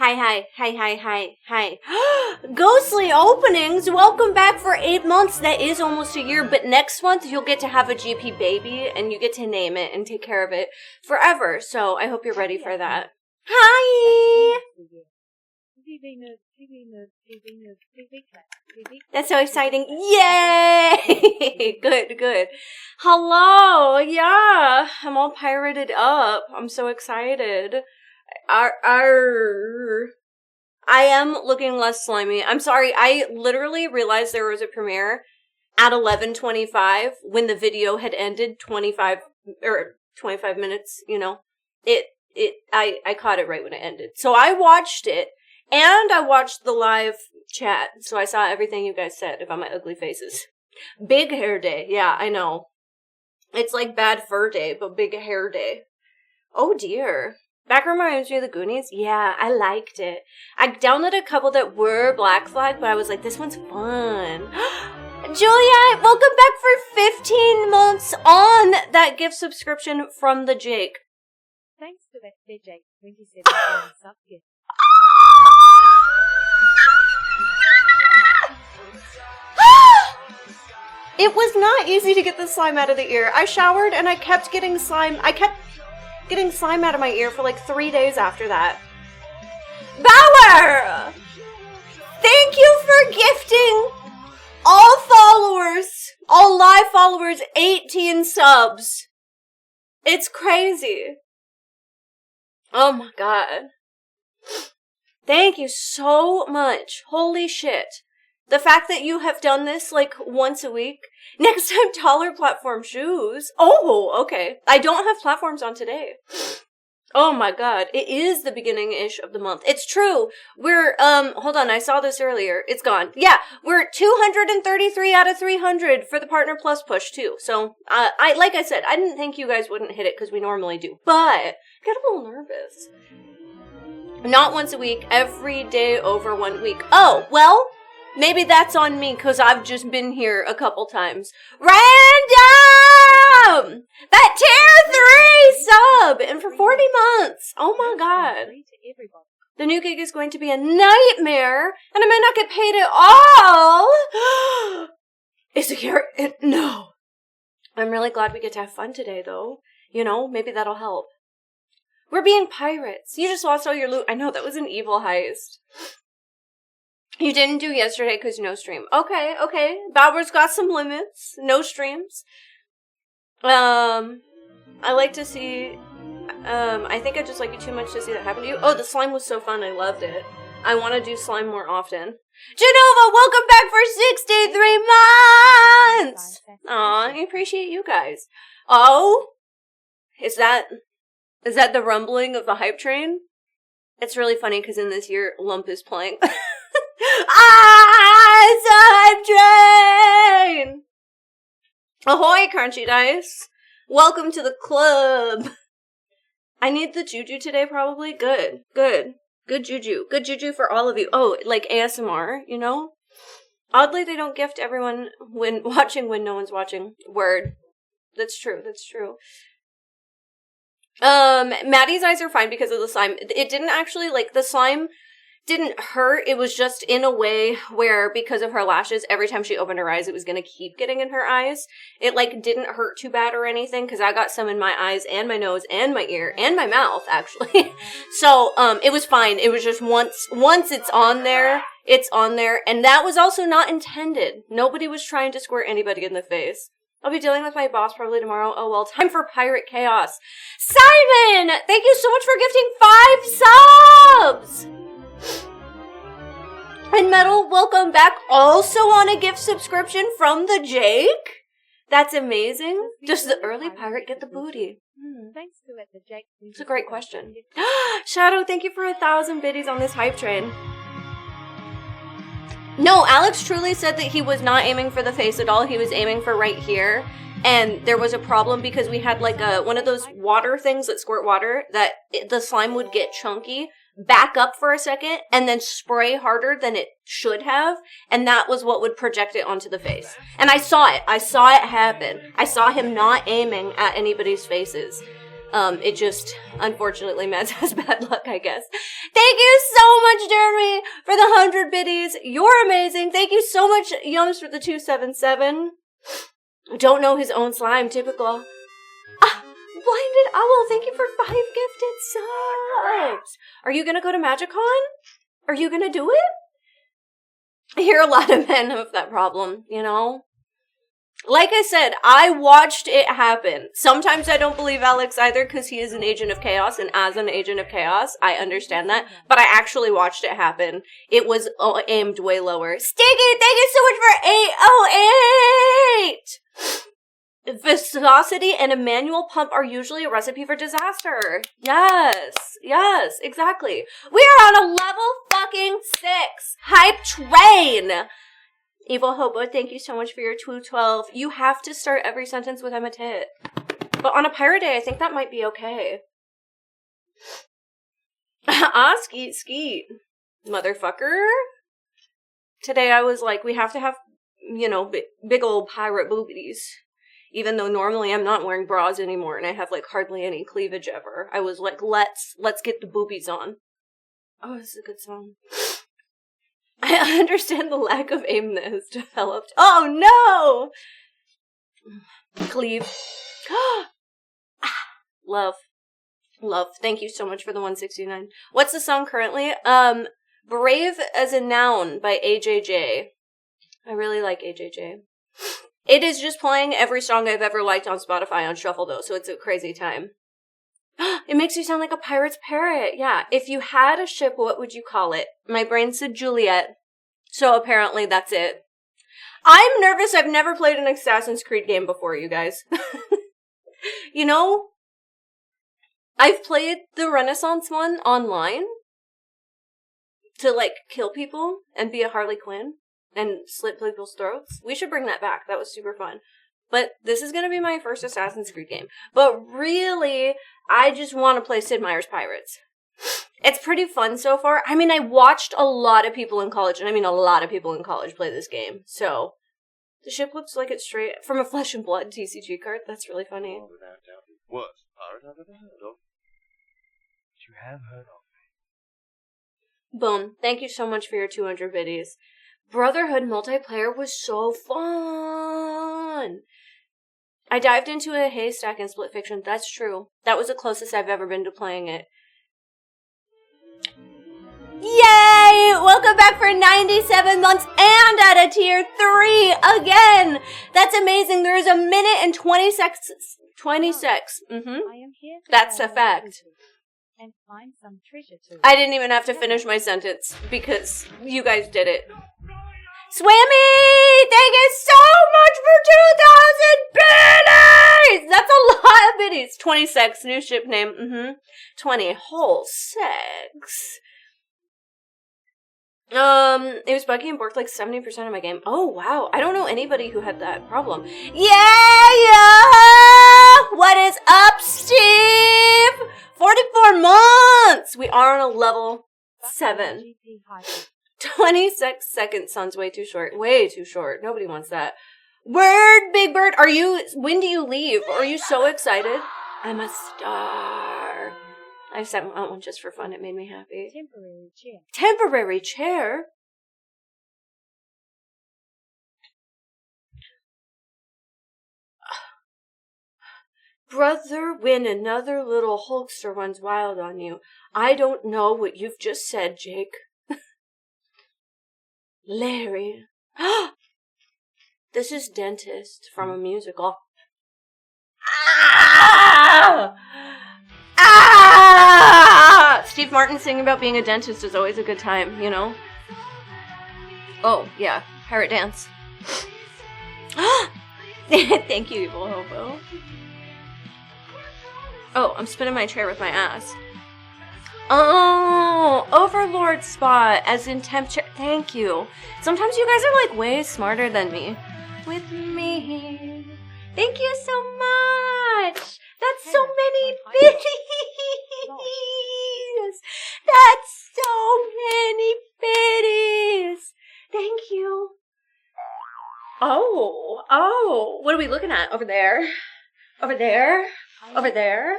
Hi. Ghostly openings, welcome back for 8 months. That is almost a year, but next month you'll get to have a GP baby and you get to name it and take care of it forever. So I hope you're ready for that. Hi! That's so exciting. Yay! Good. Hello! Yeah, I'm all pirated up. I'm so excited. I am looking less slimy. I'm sorry, I literally realized there was a premiere at 11:25 when the video had ended 25 minutes, you know. I caught it right when it ended. So I watched it, and I watched the live chat, so I saw everything you guys said about my ugly faces. Big hair day. Yeah, I know. It's like bad fur day, but big hair day. Oh dear. Background reminds me of the Goonies? Yeah, I liked it. I downloaded a couple that were Black Flag, but I was like, this one's fun. Juliet, welcome back for 15 months on that gift subscription from the Jake. Thanks to that Jake, 27 sub gift. It was not easy to get the slime out of the ear. I showered and I kept getting slime. I kept getting slime out of my ear for like 3 days after that. Bauer! Thank you for gifting all followers, all live followers, 18 subs. It's crazy. Oh my god. Thank you so much. Holy shit. The fact that you have done this like once a week. Next time, taller platform shoes. Oh, okay. I don't have platforms on today. Oh my god. It is the beginning-ish of the month. It's true. We're, hold on. I saw this earlier. It's gone. Yeah. We're 233 out of 300 for the Partner Plus push too. So, like I said, I didn't think you guys wouldn't hit it because we normally do. But, I get a little nervous. Not once a week. Every day over 1 week. Oh, well. Maybe that's on me, because I've just been here a couple times. Random! That tier 3 sub! And for 40 months! Oh my god. The new gig is going to be a nightmare, and I might not get paid at all! Is it here? No. I'm really glad we get to have fun today, though. You know, maybe that'll help. We're being pirates. You just lost all your loot. I know, that was an evil heist. You didn't do yesterday because no stream. Okay. Bauer's got some limits. No streams. I like to see... I think I just like you too much to see that happen to you. Oh, the slime was so fun. I loved it. I want to do slime more often. Genova, welcome back for 63 months! Aw, I appreciate you guys. Oh? Is that the rumbling of the hype train? It's really funny because in this year, Lump is playing. It's a hype train! Ahoy, Crunchy Dice! Welcome to the club! I need the juju today, probably. Good juju. Good juju for all of you. Oh, like ASMR, you know? Oddly, they don't gift everyone when watching when no one's watching. Word. That's true. Maddie's eyes are fine because of the slime. It didn't actually, like, the slime didn't hurt. It was just in a way where, because of her lashes, every time she opened her eyes, it was gonna keep getting in her eyes. It, like, didn't hurt too bad or anything, because I got some in my eyes and my nose and my ear and my mouth, actually. So, it was fine. It was just once it's on there, and that was also not intended. Nobody was trying to squirt anybody in the face. I'll be dealing with my boss probably tomorrow. Oh, well, time for Pirate Chaos. Simon! Thank you so much for gifting 5 subs! And Metal, welcome back. Also on a gift subscription from the Jake? That's amazing. Does the early pirate get the booty? Thanks to it, the Jake. It's a great question. Shadow, thank you for 1,000 biddies on this hype train. No, Alex truly said that he was not aiming for the face at all. He was aiming for right here. And there was a problem because we had like one of those water things that squirt water that the slime would get chunky, back up for a second, and then spray harder than it should have. And that was what would project it onto the face. And I saw it. I saw it happen. I saw him not aiming at anybody's faces. It just, unfortunately, Mads has bad luck, I guess. Thank you so much, Jeremy, for the 100 biddies. You're amazing. Thank you so much, Yums, for the 277. Don't know his own slime, typical. Blinded Owl, thank you for 5 gifted subs. Are you gonna go to MagicCon? Are you gonna do it? I hear a lot of men have that problem, you know? Like I said, I watched it happen. Sometimes I don't believe Alex either because he is an agent of chaos, and as an agent of chaos, I understand that. But I actually watched it happen. It was aimed way lower. Sticky, thank you so much for 808! Viscosity and a manual pump are usually a recipe for disaster. Yes, exactly. We are on a level fucking 6. Hype train! Evil Hobo, thank you so much for your 212. You have to start every sentence with I'm a tit. But on a pirate day, I think that might be okay. Skeet. Motherfucker. Today I was like, we have to have, you know, big old pirate boobies. Even though normally I'm not wearing bras anymore and I have like hardly any cleavage ever. I was like, let's get the boobies on. Oh, this is a good song. I understand the lack of aim that has developed. Oh no! Cleave. Love. Thank you so much for the 169. What's the song currently? Brave as a Noun by AJJ. I really like AJJ. It is just playing every song I've ever liked on Spotify on shuffle though, so it's a crazy time. It makes you sound like a pirate's parrot. Yeah. If you had a ship, what would you call it? My brain said Juliet. So apparently that's it. I'm nervous. I've never played an Assassin's Creed game before, you guys. You know, I've played the Renaissance one online to like kill people and be a Harley Quinn and slit people's throats. We should bring that back. That was super fun. But this is going to be my first Assassin's Creed game. But really, I just want to play Sid Meier's Pirates. It's pretty fun so far. I mean, I watched a lot of people in college, and I mean a lot of people in college play this game. So, the ship looks like it's straight from a Flesh and Blood TCG card. That's really funny. Worst pirate I've ever heard of. But you have heard of me. Boom. Thank you so much for your 200 biddies. Brotherhood multiplayer was so fun. I dived into a haystack in Split Fiction. That's true. That was the closest I've ever been to playing it. Yay! Welcome back for 97 months and at a tier 3 again. That's amazing. There is a minute and 26. I am here to That's a fact. And find some treasure too. I didn't even have to finish my sentence because you guys did it. Swimmy! Thank you so much for 2,000 biddies! That's a lot of biddies. 26, new ship name. 20, whole 6. It was buggy and borked like 70% of my game. Oh, wow. I don't know anybody who had that problem. Yeah! What is up, Steve? 44 months! We are on a level 7. 26 seconds sounds way too short. Way too short. Nobody wants that. Word, Big Bird. When do you leave? Are you so excited? I'm a star. I sent one just for fun. It made me happy. Temporary chair. Temporary chair? Brother, when another little Hulkster runs wild on you, I don't know what you've just said, Jake. Larry. This is Dentist from a musical. Steve Martin singing about being a dentist is always a good time, you know? Oh, yeah. Pirate dance. Thank you, Evil Hobo. Oh, I'm spinning my chair with my ass. Oh, Overlord spot, as in temp chair. Thank you. Sometimes you guys are like way smarter than me. With me. Thank you so much. That's so many biddies. That's so many biddies. Thank you. Oh. What are we looking at? Over there. Over there. Over there.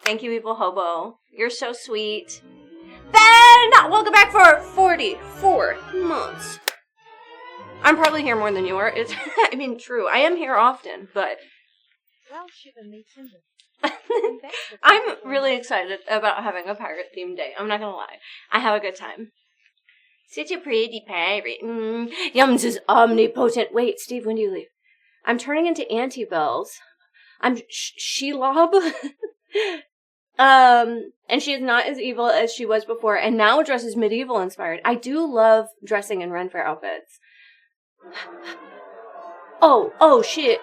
Thank you, Evil Hobo. You're so sweet. Ben! Welcome back for 44 months. I'm probably here more than you are. It's, I mean, true. I am here often, but... Well, Shiva meets Cinder. I'm really excited about having a pirate-themed day. I'm not gonna lie. I have a good time. Such a pretty pirate. Yums is omnipotent. Wait, Steve, when do you leave? I'm turning into Auntie Bells. I'm Shelob. And she is not as evil as she was before, and now dresses medieval inspired. I do love dressing in Ren Fair outfits. Oh shit.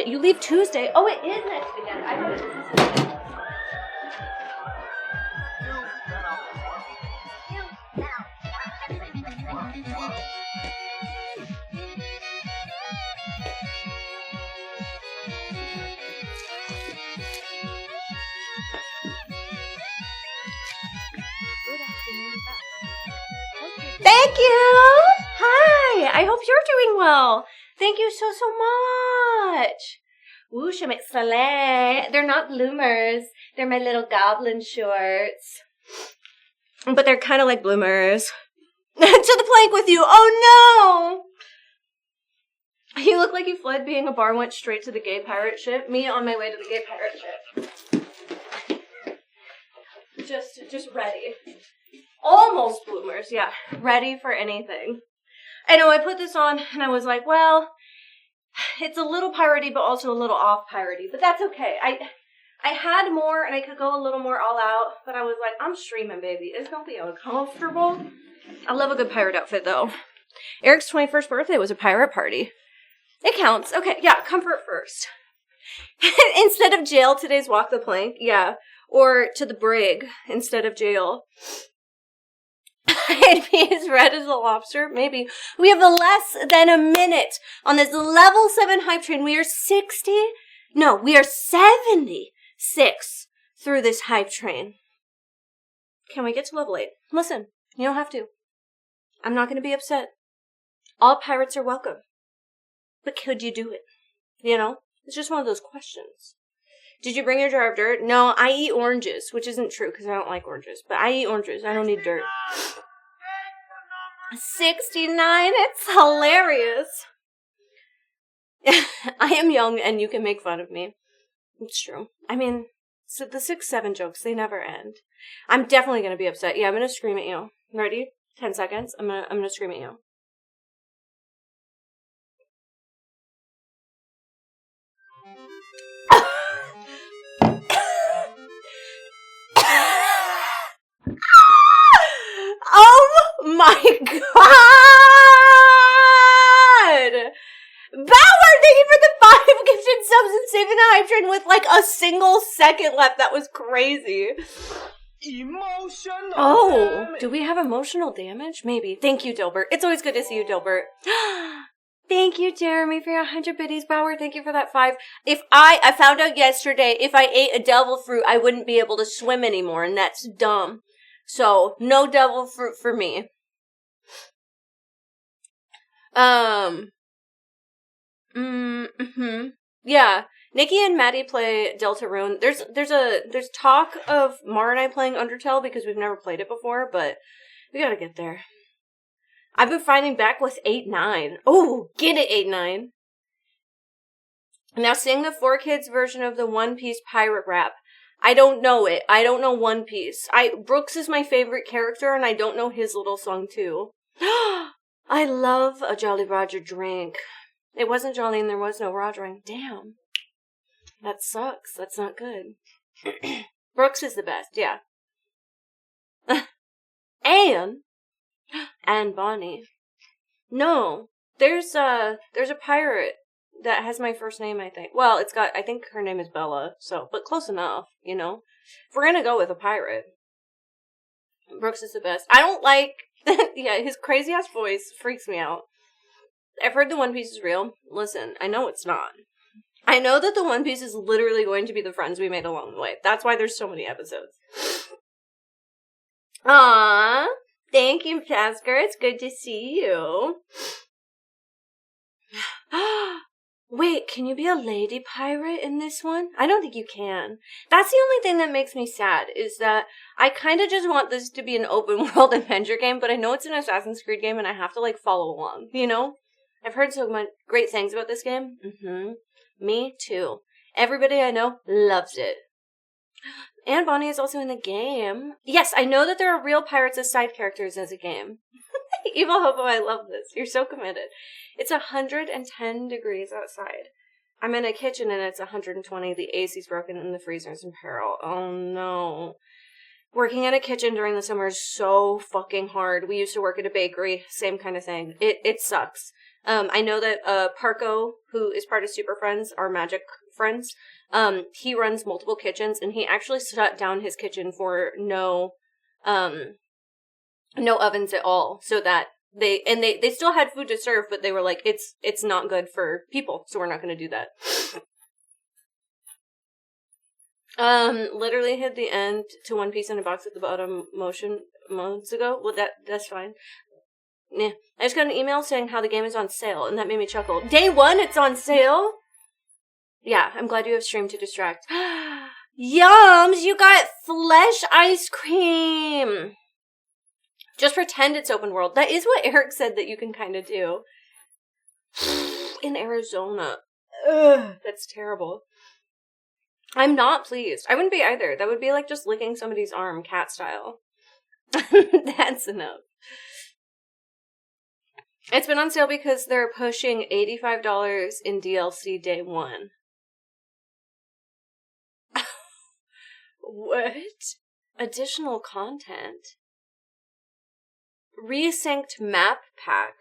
You leave Tuesday. Oh, it is next weekend. I thought it was this weekend. Good afternoon, Beth. Hope you're Thank you! Hi! I hope you're doing well. Thank you so much. Woo, Soleil. They're not bloomers. They're my little goblin shorts. But they're kind of like bloomers. To the plank with you. Oh no! You look like you fled being a bar, went straight to the gay pirate ship. Me on my way to the gay pirate ship. Just ready. Almost bloomers, yeah. Ready for anything. I know, I put this on and I was like, well, it's a little piratey, but also a little off piratey. But that's okay. I had more and I could go a little more all out, but I was like, I'm streaming, baby. It's gonna be uncomfortable. I love a good pirate outfit, though. Eric's 21st birthday was a pirate party. It counts. Okay, yeah, comfort first. Instead of jail, today's walk the plank. Yeah. Or to the brig instead of jail. I'd be as red as a lobster. Maybe. We have less than a minute on this level 7 hype train. We are 76 through this hype train. Can we get to level 8? Listen, you don't have to. I'm not going to be upset. All pirates are welcome. But could you do it? You know? It's just one of those questions. Did you bring your jar of dirt? No, I eat oranges, which isn't true because I don't like oranges. But I eat oranges. I don't need dirt. 69? It's hilarious. I am young and you can make fun of me. It's true. I mean, so the 6-7 jokes, they never end. I'm definitely going to be upset. Yeah, I'm going to scream at you. Ready? 10 seconds. I'm gonna scream at you. Oh my god! Bauer, thank you for the 5 gifted subs and saving the hype train with like a single second left. That was crazy. Emotional. Oh, damage. do we have emotional damage? Maybe. Thank you, Dilbert. It's always good to see you, Dilbert. Thank you, Jeremy, for your 100 biddies. Bauer, thank you for that 5. I found out yesterday, if I ate a devil fruit, I wouldn't be able to swim anymore, and that's dumb. So, no devil fruit for me. Yeah. Nikki and Maddie play Deltarune. There's talk of Mar and I playing Undertale because we've never played it before, but we gotta get there. I've been fighting back with 8-9. Oh, get it, 8-9. Now sing the 4Kids version of the One Piece pirate rap. I don't know it. I don't know One Piece. Brooks is my favorite character, and I don't know his little song, too. I love a Jolly Roger drink. It wasn't Jolly and there was no Rogering. Damn. That sucks. That's not good. Brooks is the best, yeah. And Bonnie. No. There's a pirate that has my first name, I think. Well, I think her name is Bella, but close enough, you know? If we're gonna go with a pirate. Brooks is the best. I don't like, yeah, his crazy ass voice freaks me out. I've heard the One Piece is real. Listen, I know it's not. I know that the One Piece is literally going to be the friends we made along the way. That's why there's so many episodes. Aww. Thank you, Tasker. It's good to see you. Wait, can you be a lady pirate in this one? I don't think you can. That's the only thing that makes me sad, is that I kind of just want this to be an open world adventure game, but I know it's an Assassin's Creed game and I have to, like, follow along, you know? I've heard so much great things about this game. Me too. Everybody I know loves it. Anne Bonny is also in the game. Yes, I know that there are real pirates as side characters as a game. Evil Hobo, I love this. You're so committed. It's 110 degrees outside. I'm in a kitchen and it's 120. The AC's broken and the freezer's in peril. Oh no. Working in a kitchen during the summer is so fucking hard. We used to work at a bakery. Same kind of thing. It sucks. I know that Parko, who is part of Super Friends, our magic friends, he runs multiple kitchens and he actually shut down his kitchen for no ovens at all, so that they still had food to serve, but they were like, it's not good for people, so we're not going to do that. Literally hit the end to One Piece in a box at the bottom months ago. Well, that's fine. Yeah, I just got an email saying how the game is on sale, and that made me chuckle. Day one, it's on sale? Yeah, I'm glad you have streamed to distract. Yums, you got flesh ice cream! Just pretend it's open world. That is what Eric said that you can kind of do. In Arizona. Ugh, that's terrible. I'm not pleased. I wouldn't be either. That would be like just licking somebody's arm, cat style. That's enough. It's been on sale because they're pushing $85 in DLC day one. What? Additional content? Resynced map pack.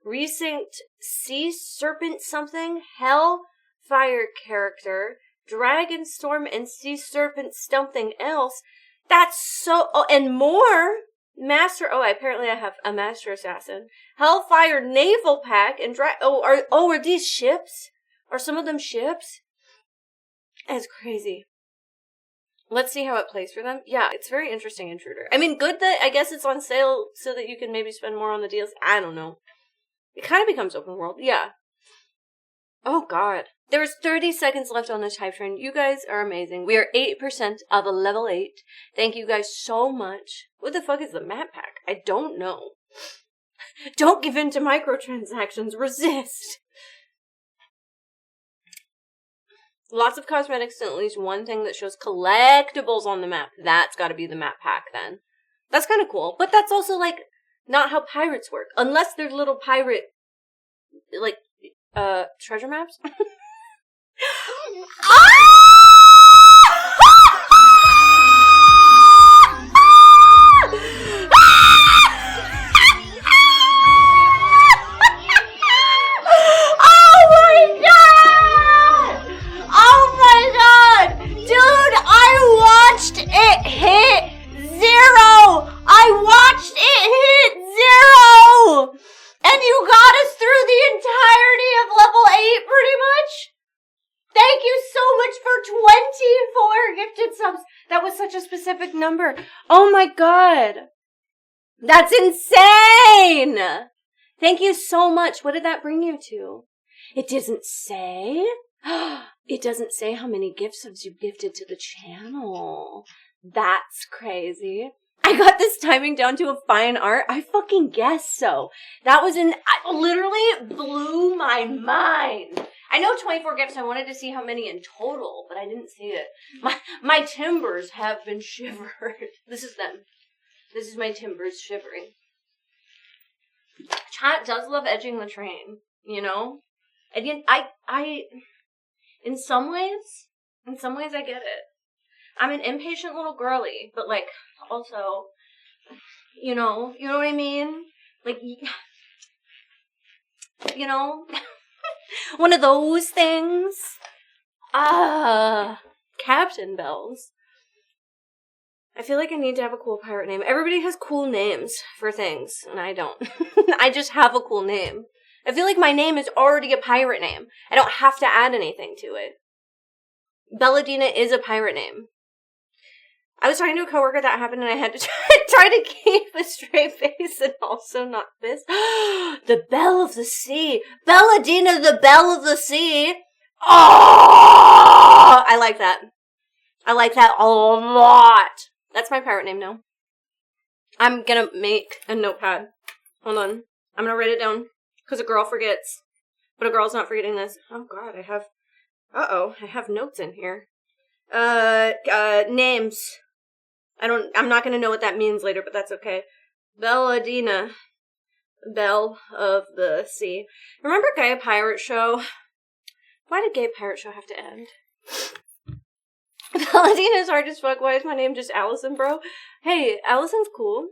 Resynced sea serpent something. Hellfire character. Dragon storm and sea serpent something else. That's so... Oh, and more... Master... Oh, apparently I have a Master Assassin. Hellfire naval pack and... are these ships? Are some of them ships? That's crazy. Let's see how it plays for them. Yeah, it's very interesting, Intruder. I mean, good that I guess it's on sale so that you can maybe spend more on the deals. I don't know. It kind of becomes open world. Yeah. Oh, God. There's 30 seconds left on this hype train. You guys are amazing. We are 8% of a level 8. Thank you guys so much. What the fuck is the map pack? I don't know. Don't give in to microtransactions. Resist. Lots of cosmetics and at least one thing that shows collectibles on the map. That's got to be the map pack then. That's kind of cool. But that's also, like, not how pirates work. Unless they're little pirate, like, treasure maps? Number. Oh my God. That's insane. Thank you so much. What did that bring you to? It doesn't say. It doesn't say how many gift subs you've gifted to the channel. That's crazy. I got this timing down to a fine art. I fucking guess so. That was literally blew my mind. I know 24 gifts. I wanted to see how many in total, but I didn't see it. My timbers have been shivered. This is them. This is my timbers shivering. Chat does love edging the train, you know? And yet, in some ways I get it. I'm an impatient little girly, but like, also, you know what I mean? Like, you know? One of those things. Captain Bells. I feel like I need to have a cool pirate name. Everybody has cool names for things, and I don't. I just have a cool name. I feel like my name is already a pirate name. I don't have to add anything to it. Belladina is a pirate name. I was talking to a coworker that happened and I had to try to keep a straight face and also not pissed. The Belle of the Sea. Belladina, the Belle of the Sea. Oh! I like that. I like that a lot. That's my pirate name now. I'm gonna make a notepad. Hold on. I'm gonna write it down. Because a girl forgets. But a girl's not forgetting this. Oh god, I have notes in here. Names. I'm not gonna know what that means later, but that's okay. Belladina. Belle of the Sea. Remember Gay Pirate Show? Why did Gay Pirate Show have to end? Belladina's hard as fuck. Why is my name just Allison, bro? Hey, Allison's cool.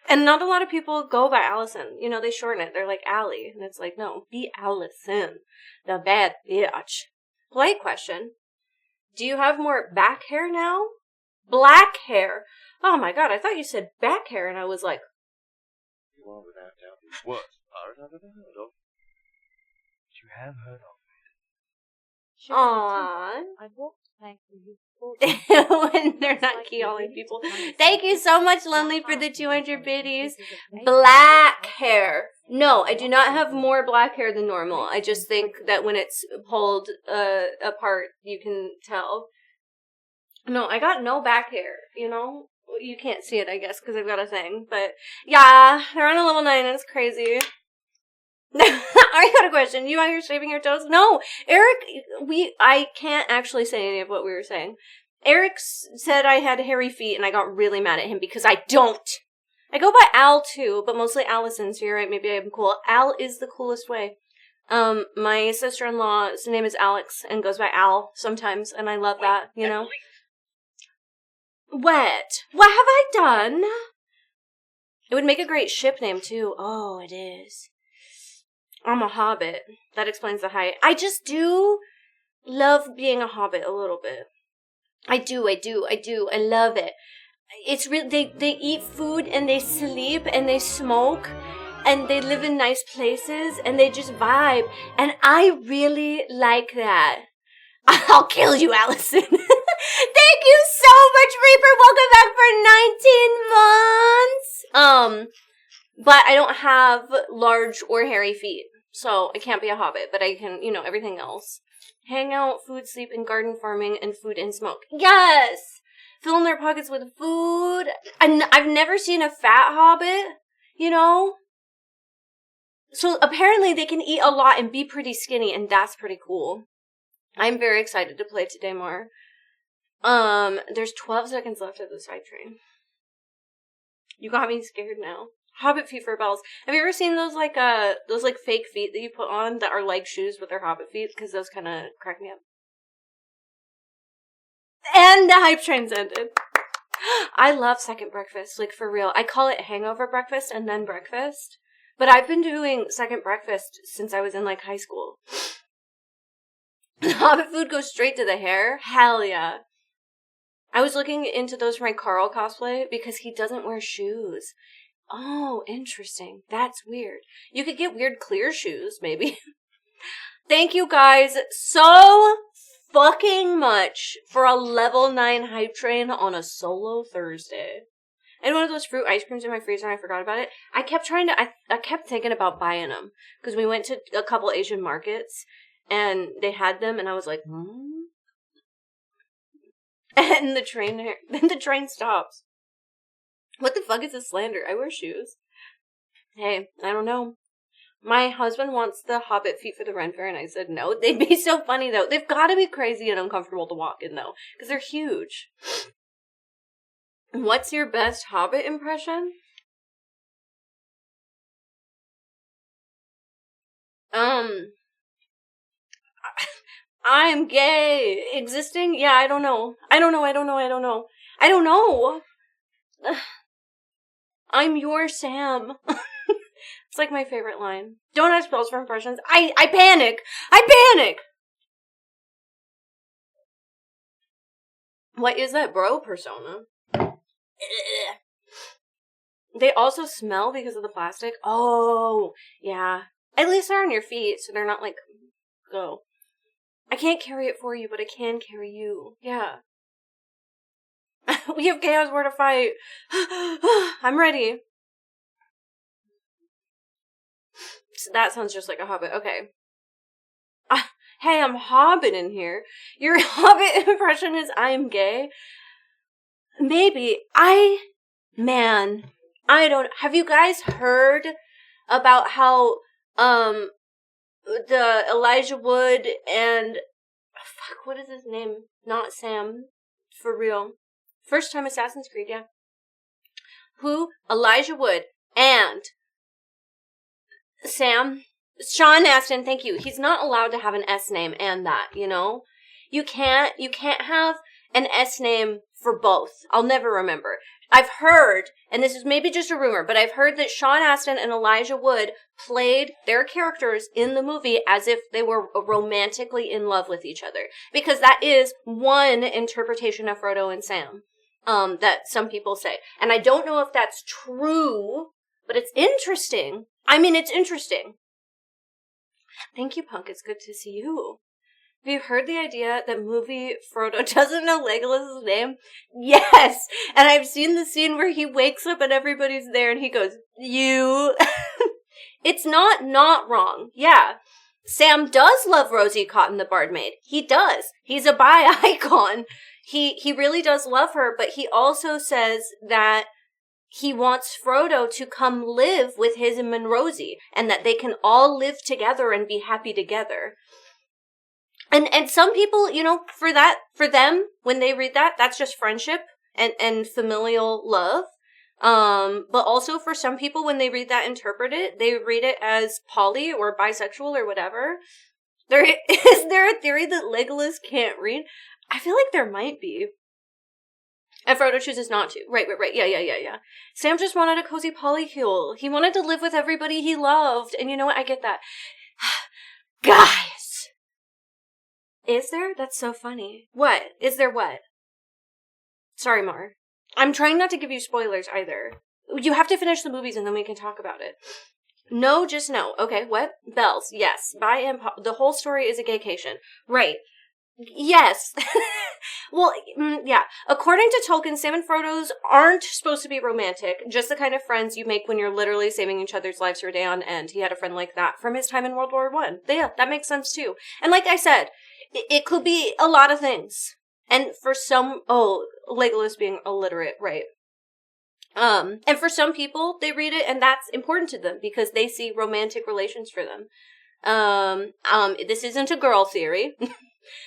And not a lot of people go by Allison. You know, they shorten it. They're like Allie. And it's like, no, be Allison. The bad bitch. Polite question. Do you have more back hair now? Black hair. Oh my god, I thought you said back hair, and I was like... You are without doubt the worst pirate I've ever heard of. But you have heard of me. Aww. I walked back to you. When they're not keyalling people. Thank you so much, Lonely, for the 200 biddies. Black hair. No, I do not have more black hair than normal. I just think that when it's pulled apart, you can tell. No, I got no back hair, you know? You can't see it, I guess, because I've got a thing. But, yeah, they're on a level 9, and it's crazy. I got a question. You out here shaving your toes? No, Eric, I can't actually say any of what we were saying. Eric said I had hairy feet, and I got really mad at him because I don't. I go by Al, too, but mostly Allison, so you're right, maybe I'm cool. Al is the coolest way. My sister-in-law's name is Alex, and goes by Al sometimes, and I love that, you know? What? What have I done? It would make a great ship name, too. Oh, it is. I'm a hobbit. That explains the height. I just do love being a hobbit a little bit. I do. I love it. It's really, they eat food and they sleep and they smoke and they live in nice places and they just vibe. And I really like that. I'll kill you, Allison. Thank you so much, Reaper. Welcome back for 19 months. But I don't have large or hairy feet. So I can't be a hobbit, but I can, you know, everything else. Hang out, food, sleep, and garden farming, and food and smoke. Yes! Fill in their pockets with food. I've never seen a fat hobbit, you know? So apparently they can eat a lot and be pretty skinny, and that's pretty cool. I'm very excited to play today more. There's 12 seconds left of the side train. You got me scared now. Hobbit feet for bells. Have you ever seen those fake feet that you put on that are like shoes with their hobbit feet? Because those kind of crack me up. And the hype train's ended. I love second breakfast, like for real. I call it hangover breakfast and then breakfast. But I've been doing second breakfast since I was in like high school. Hobbit food goes straight to the hair? Hell yeah. I was looking into those for my Carl cosplay because he doesn't wear shoes. Oh, interesting. That's weird. You could get weird clear shoes, maybe. Thank you guys so fucking much for a level 9 hype train on a solo Thursday. I had one of those fruit ice creams in my freezer and I forgot about it. I kept thinking about buying them because we went to a couple Asian markets and they had them and I was like, And then the train stops. What the fuck is this slander? I wear shoes. Hey, I don't know. My husband wants the Hobbit feet for the Ren Fair, and I said no. They'd be so funny, though. They've got to be crazy and uncomfortable to walk in, though, because they're huge. What's your best Hobbit impression? I'm gay. Existing? Yeah, I don't know. I don't know. I'm your Sam. It's like my favorite line. Don't have spells for impressions. I panic. What is that bro persona? They also smell because of the plastic. Oh, yeah. At least they're on your feet, so they're not like, go. I can't carry it for you, but I can carry you. Yeah. We have chaos war to fight. I'm ready. So that sounds just like a hobbit. Okay. Hey, I'm Hobbit in here. Your Hobbit impression is I'm gay. Maybe. I don't, have you guys heard about how, the Elijah Wood and, what is his name? Not Sam. For real. First time Assassin's Creed, yeah. Elijah Wood and Sean Astin, thank you. He's not allowed to have an S name and that, you know? You can't have an S name for both. I'll never remember. I've heard, and this is maybe just a rumor, but I've heard that Sean Astin and Elijah Wood played their characters in the movie as if they were romantically in love with each other. Because that is one interpretation of Frodo and Sam, that some people say. And I don't know if that's true, but it's interesting. I mean, it's interesting. Thank you, Punk. It's good to see you. Have you heard the idea that movie Frodo doesn't know Legolas' name? Yes! And I've seen the scene where he wakes up and everybody's there and he goes, you. It's not wrong. Yeah. Sam does love Rosie Cotton, the Bardmaid. He does. He's a bi icon. He really does love her, but he also says that he wants Frodo to come live with him and Rosie, and that they can all live together and be happy together. And some people, you know, for them, when they read that, that's just friendship and familial love. But also for some people, when they read that, interpret it, they read it as poly or bisexual or whatever. Is there a theory that Legolas can't read? I feel like there might be. And Frodo chooses not to. Right. Yeah. Sam just wanted a cozy polycule. He wanted to live with everybody he loved. And you know what? I get that. Guys! Is there? That's so funny. What? Is there what? Sorry, Mar. I'm trying not to give you spoilers either. You have to finish the movies and then we can talk about it. No, just no. Okay, what? Bells. Yes. The whole story is a gaycation. Right. Yes. Well, yeah. According to Tolkien, Sam and Frodo's aren't supposed to be romantic. Just the kind of friends you make when you're literally saving each other's lives for a day on end. He had a friend like that from his time in World War I. Yeah, that makes sense too. And like I said, it could be a lot of things. And for some, Legolas being illiterate, right. And for some people, they read it and that's important to them because they see romantic relations for them. This isn't a girl theory.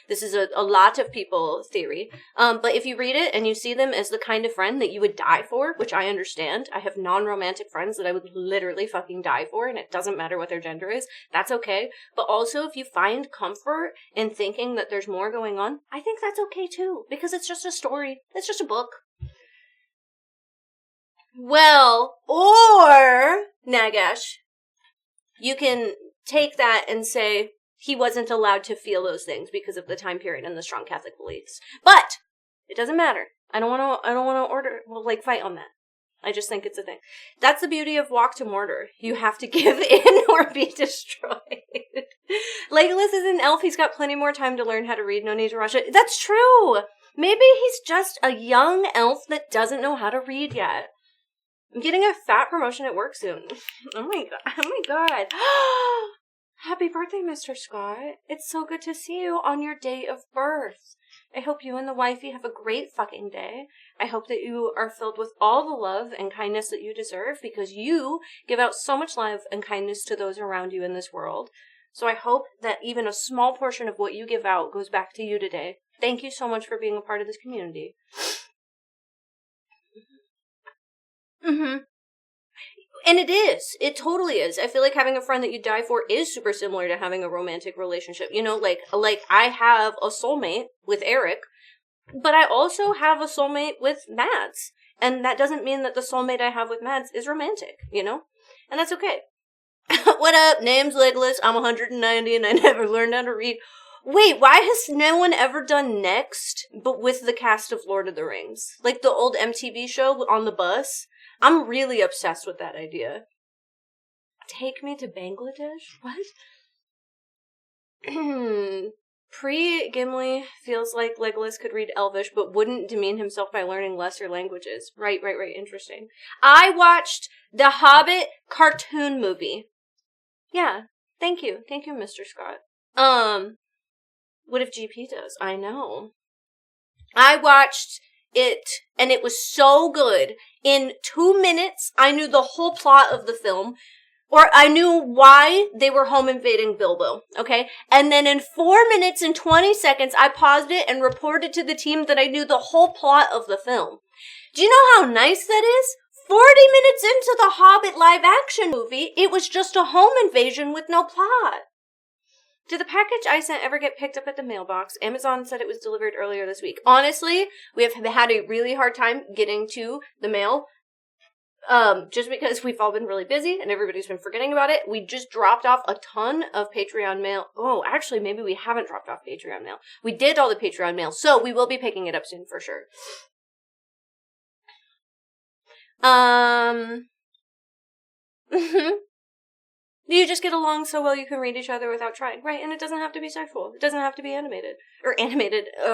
This is a lot of people theory. But if you read it and you see them as the kind of friend that you would die for, which I understand. I have non-romantic friends that I would literally fucking die for, and it doesn't matter what their gender is. That's okay. But also, if you find comfort in thinking that there's more going on, I think that's okay too. Because it's just a story. It's just a book. Well, or, Nagash, you can take that and say, he wasn't allowed to feel those things because of the time period and the strong Catholic beliefs. But it doesn't matter. I don't want to fight on that. I just think it's a thing. That's the beauty of Walk to Mordor. You have to give in or be destroyed. Legolas is an elf. He's got plenty more time to learn how to read. No need to rush it. That's true. Maybe he's just a young elf that doesn't know how to read yet. I'm getting a fat promotion at work soon. Oh my god. Happy birthday, Mr. Scott. It's so good to see you on your day of birth. I hope you and the wifey have a great fucking day. I hope that you are filled with all the love and kindness that you deserve because you give out so much love and kindness to those around you in this world. So I hope that even a small portion of what you give out goes back to you today. Thank you so much for being a part of this community. Mm-hmm. And it is. It totally is. I feel like having a friend that you die for is super similar to having a romantic relationship. You know, like I have a soulmate with Eric, but I also have a soulmate with Mads. And that doesn't mean that the soulmate I have with Mads is romantic, you know? And that's okay. What up? Name's Legolas. I'm 190 and I never learned how to read. Wait, why has no one ever done Next, but with the cast of Lord of the Rings? Like the old MTV show on the bus? I'm really obsessed with that idea. Take me to Bangladesh? What? Pre-Gimli feels like Legolas could read Elvish, but wouldn't demean himself by learning lesser languages. Right. Interesting. I watched the Hobbit cartoon movie. Yeah. Thank you, Mr. Scott. What if GP does? I know. I watched it, and it was so good. In 2 minutes, I knew the whole plot of the film. Or I knew why they were home invading Bilbo, okay? And then in 4 minutes and 20 seconds, I paused it and reported to the team that I knew the whole plot of the film. Do you know how nice that is? 40 minutes into the Hobbit live-action movie, it was just a home invasion with no plot. Did the package I sent ever get picked up at the mailbox? Amazon said it was delivered earlier this week. Honestly, we have had a really hard time getting to the mail. Just because we've all been really busy and everybody's been forgetting about it. We just dropped off a ton of Patreon mail. Oh, actually, maybe we haven't dropped off Patreon mail. We did all the Patreon mail, so we will be picking it up soon for sure. You just get along so well you can read each other without trying, right? And it doesn't have to be sexual. It doesn't have to be animated. Or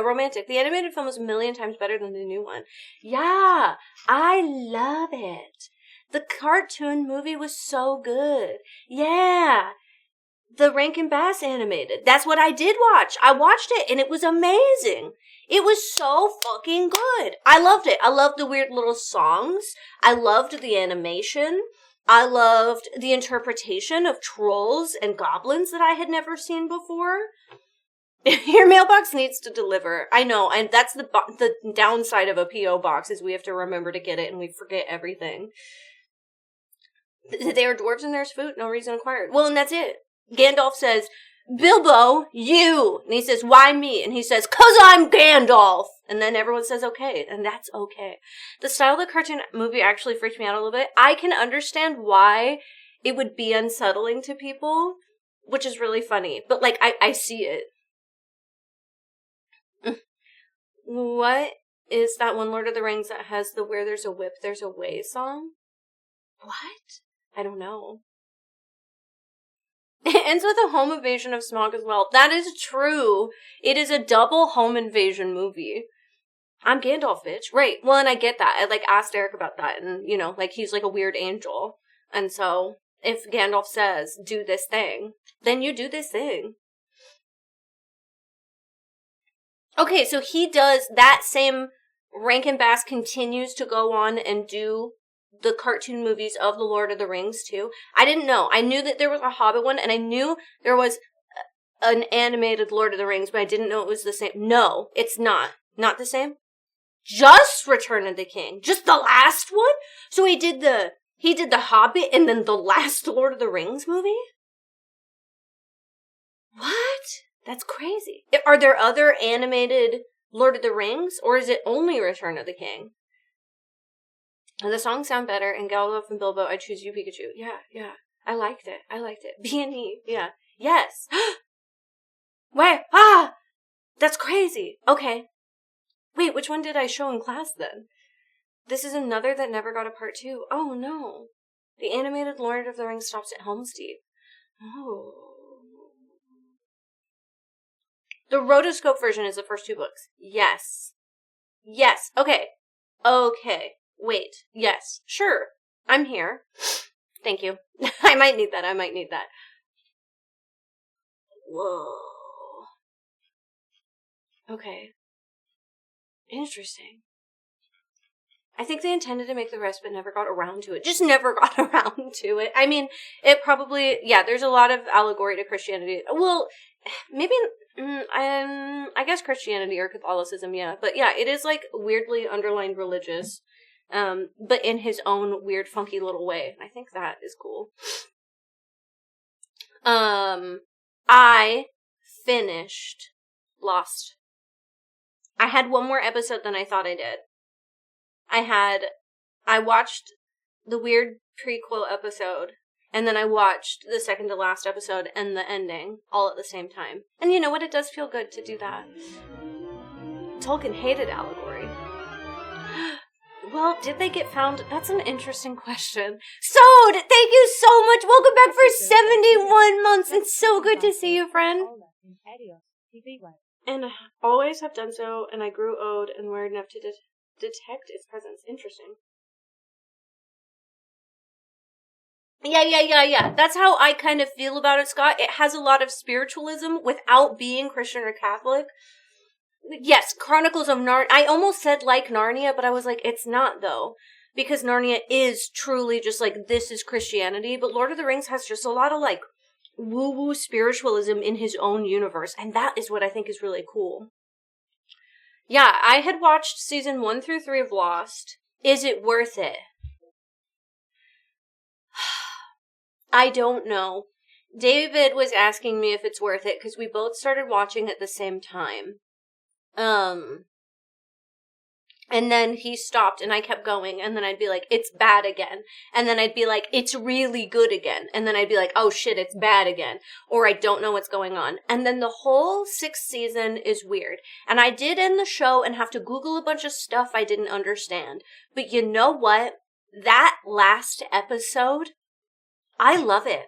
romantic. The animated film is 1,000,000 times better than the new one. Yeah, I love it. The cartoon movie was so good. Yeah. The Rankin Bass animated. That's what I did watch. I watched it and it was amazing. It was so fucking good. I loved it. I loved the weird little songs. I loved the animation. I loved the interpretation of trolls and goblins that I had never seen before. Your mailbox needs to deliver. I know, and that's the downside of a P.O. box is we have to remember to get it and we forget everything. They are dwarves and there's food, no reason acquired. Well, and that's it. Gandalf says, Bilbo, you. And he says, why me? And he says, 'cause I'm Gandalf. And then everyone says, okay. And that's okay. The style of the cartoon movie actually freaked me out a little bit. I can understand why it would be unsettling to people, which is really funny. But, like, I see it. What is that one Lord of the Rings that has the where there's a whip, there's a way song? What? I don't know. It ends with a home invasion of Smaug as well. That is true. It is a double home invasion movie. I'm Gandalf, bitch. Right. Well, and I get that. I, asked Eric about that. And, he's like a weird angel. And so, if Gandalf says, do this thing, then you do this thing. Okay, so he does that same... Rankin Bass continues to go on and do the cartoon movies of the Lord of the Rings too. I didn't know. I knew that there was a Hobbit one, and I knew there was an animated Lord of the Rings, but I didn't know it was the same. No, it's not. Not the same? Just Return of the King. Just the last one? So he did the Hobbit and then the last Lord of the Rings movie? What? That's crazy. Are there other animated Lord of the Rings, or is it only Return of the King? The songs sound better, and Gandalf and Bilbo, I choose you, Pikachu. Yeah. I liked it. B&E, yeah. Yes. Wait, that's crazy. Okay. Wait, which one did I show in class then? This is another that never got a part 2. Oh, no. The animated Lord of the Rings stops at home, Steve. Oh. The rotoscope version is the first 2 books. Yes. Okay. Wait. Yes. Sure. I'm here. Thank you. I might need that. Whoa. Okay. Interesting. I think they intended to make the rest, but never got around to it. Just never got around to it. I mean, it probably, there's a lot of allegory to Christianity. Well, maybe, I guess Christianity or Catholicism, yeah. But yeah, it is weirdly underlined religious, but in his own weird, funky little way. I think that is cool. I finished Lost. I had one more episode than I thought I did. I watched the weird prequel episode, and then I watched the second to last episode and the ending all at the same time. And you know what? It does feel good to do that. Tolkien hated allegory. Well, did they get found? That's an interesting question. Sode, thank you so much. Welcome back for 71 months. It's so good to see you, friend. TV way. And always have done so, and I grew old and worried enough to detect its presence. Interesting. Yeah. That's how I kind of feel about it, Scott. It has a lot of spiritualism without being Christian or Catholic. Yes, Chronicles of Narnia. I almost said like Narnia, but I was like, it's not, though. Because Narnia is truly just like, this is Christianity. But Lord of the Rings has just a lot of like, woo-woo spiritualism in his own universe. And that is what I think is really cool. Yeah, I had watched season 1 through 3 of Lost. Is it worth it? I don't know. David was asking me if it's worth it because we both started watching at the same time. And then he stopped and I kept going and then I'd be like, it's bad again. And then I'd be like, it's really good again. And then I'd be like, oh shit, it's bad again. Or I don't know what's going on. And then the whole 6th season is weird. And I did end the show and have to Google a bunch of stuff I didn't understand. But you know what? That last episode, I love it.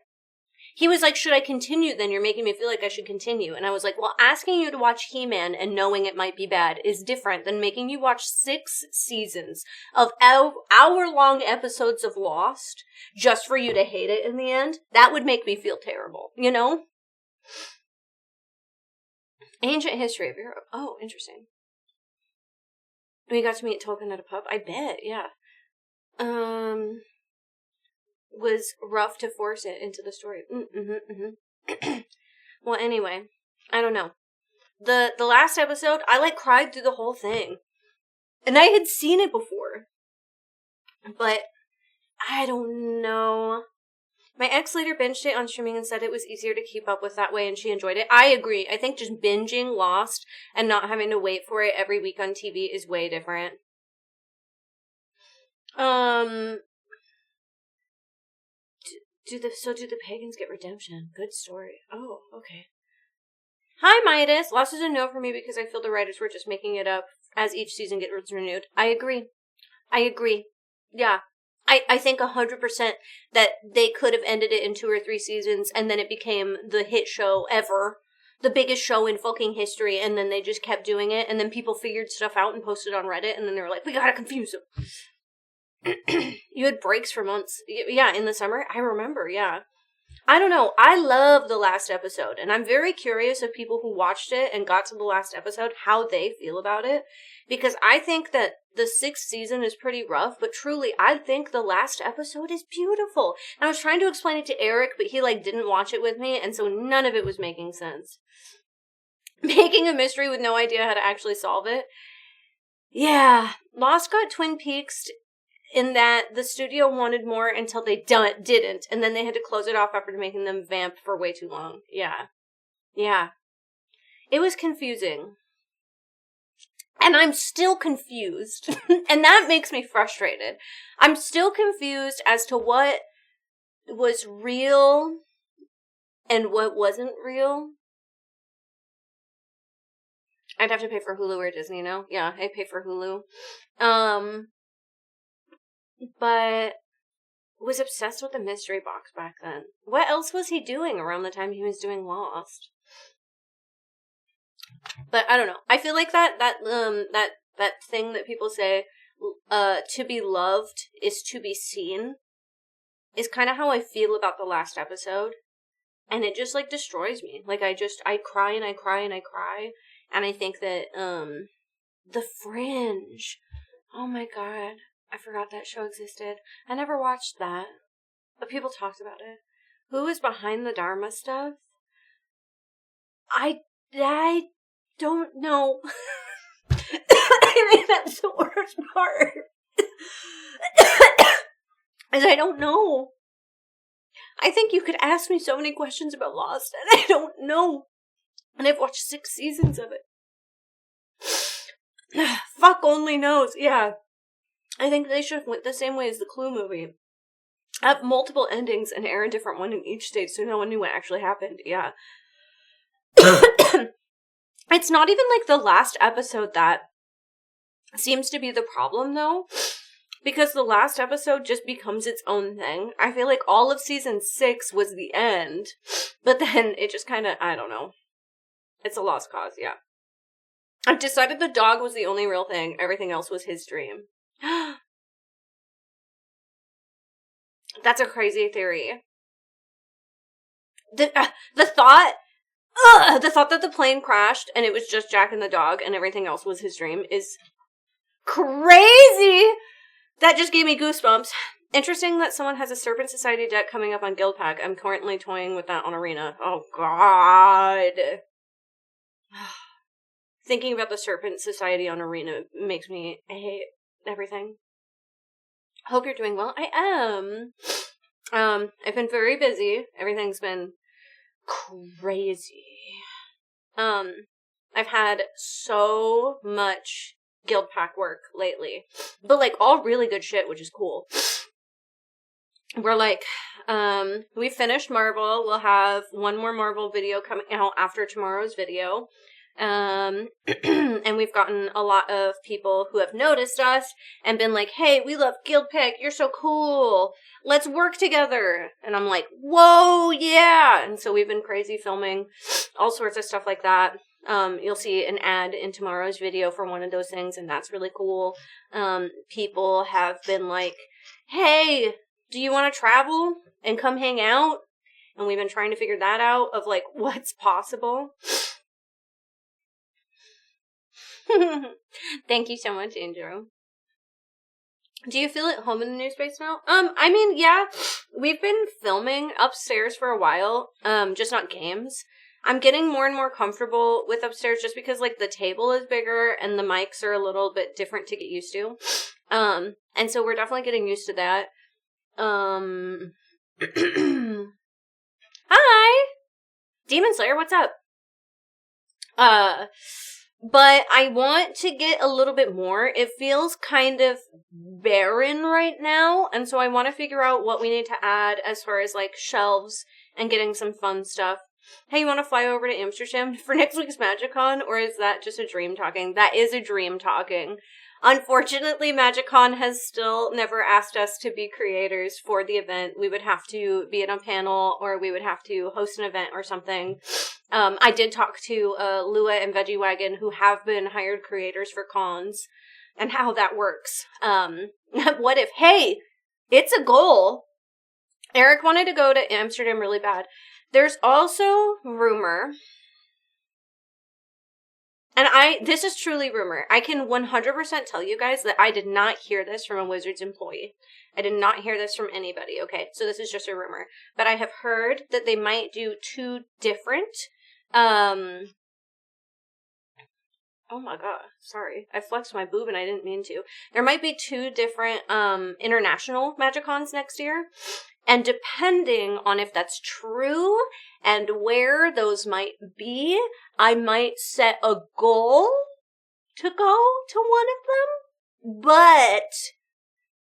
He was like, should I continue? Then you're making me feel like I should continue. And I was like, well, asking you to watch He-Man and knowing it might be bad is different than making you watch 6 seasons of hour-long episodes of Lost just for you to hate it in the end. That would make me feel terrible, you know? Ancient history of Europe. Oh, interesting. We got to meet Tolkien at a pub. I bet, yeah. Was rough to force it into the story. Well, anyway, I don't know. The last episode, I like cried through the whole thing. And I had seen it before. But I don't know. My ex later binged it on streaming and said it was easier to keep up with that way and she enjoyed it. I agree. I think just binging Lost and not having to wait for it every week on TV is way different. Do the pagans get redemption? Good story. Oh, okay. Hi, Midas. Lost is a no for me because I feel the writers were just making it up as each season gets renewed. I agree. Yeah. I think 100% that they could have ended it in 2 or 3 seasons and then it became the hit show ever. The biggest show in fucking history, and then they just kept doing it, and then people figured stuff out and posted on Reddit, and then they were like, we gotta confuse them. You had breaks for months. Yeah, in the summer. I remember, yeah. I don't know. I love the last episode, and I'm very curious of people who watched it and got to the last episode, how they feel about it. Because I think that the 6th season is pretty rough, but truly, I think the last episode is beautiful. And I was trying to explain it to Eric, but he, didn't watch it with me, and so none of it was making sense. Making a mystery with no idea how to actually solve it. Yeah. Lost got Twin Peaks in that the studio wanted more until they didn't, and then they had to close it off after making them vamp for way too long. Yeah. It was confusing. And I'm still confused. And that makes me frustrated. I'm still confused as to what was real and what wasn't real. I'd have to pay for Hulu or Disney now. Yeah, I pay for Hulu. But was obsessed with the mystery box back then. What else was he doing around the time he was doing Lost? But I don't know. I feel like that thing that people say, to be loved is to be seen, is kind of how I feel about the last episode. And it just destroys me. I cry and I cry and I cry. And I think that, The Fringe. Oh my god. I forgot that show existed. I never watched that. But people talked about it. Who is behind the Dharma stuff? I don't know. I think that's the worst part. Is I don't know. I think you could ask me so many questions about Lost, and I don't know. And I've watched 6 seasons of it. Fuck only knows, yeah. I think they should have went the same way as the Clue movie. Have multiple endings and air a different one in each state so no one knew what actually happened, yeah. It's not even the last episode that seems to be the problem, though. Because the last episode just becomes its own thing. I feel like all of season 6 was the end. But then it just kind of, I don't know. It's a lost cause, yeah. I've decided the dog was the only real thing. Everything else was his dream. That's a crazy theory. The thought that the plane crashed and it was just Jack and the dog and everything else was his dream is crazy. That just gave me goosebumps. Interesting that someone has a Serpent Society deck coming up on Guildpack. I'm currently toying with that on Arena. Oh, God. Thinking about the Serpent Society on Arena makes me hate everything. Hope you're doing well. I am. I've been very busy. Everything's been crazy. I've had so much Guildpack work lately. But, like, all really good shit, which is cool. We're like, we finished Marvel. We'll have one more Marvel video coming out after tomorrow's video. And we've gotten a lot of people who have noticed us and been like, hey, we love Guildpack. You're so cool. Let's work together. And I'm like, whoa, yeah. And so we've been crazy filming all sorts of stuff like that. You'll see an ad in tomorrow's video for one of those things, and that's really cool. People have been like, hey, do you want to travel and come hang out? And we've been trying to figure that out of, like, what's possible. Thank you so much, Andrew. Do you feel at home in the new space now? I mean, yeah, we've been filming upstairs for a while, just not games. I'm getting more and more comfortable with upstairs just because, like, the table is bigger and the mics are a little bit different to get used to. And so we're definitely getting used to that. Hi! Demon Slayer, what's up? But I want to get a little bit more. It feels kind of barren right now, and so I want to figure out what we need to add as far as, like, shelves and getting some fun stuff. Hey, you want to fly over to Amsterdam for next week's MagicCon, or is that just a dream talking? That is a dream talking. Unfortunately, MagicCon has still never asked us to be creators for the event. We would have to be in a panel, or we would have to host an event or something. I did talk to Lua and Veggie Wagon, who have been hired creators for cons, and how that works. What if, hey, it's a goal. Eric wanted to go to Amsterdam really bad. There's also rumor, and this is truly rumor. I can 100% tell you guys that I did not hear this from a Wizards employee. I did not hear this from anybody, okay? So this is just a rumor. But I have heard that they might do 2 different, oh my god, sorry. I flexed my boob and I didn't mean to. There might be 2 different, international MagicCons next year. And depending on if that's true and where those might be, I might set a goal to go to one of them. But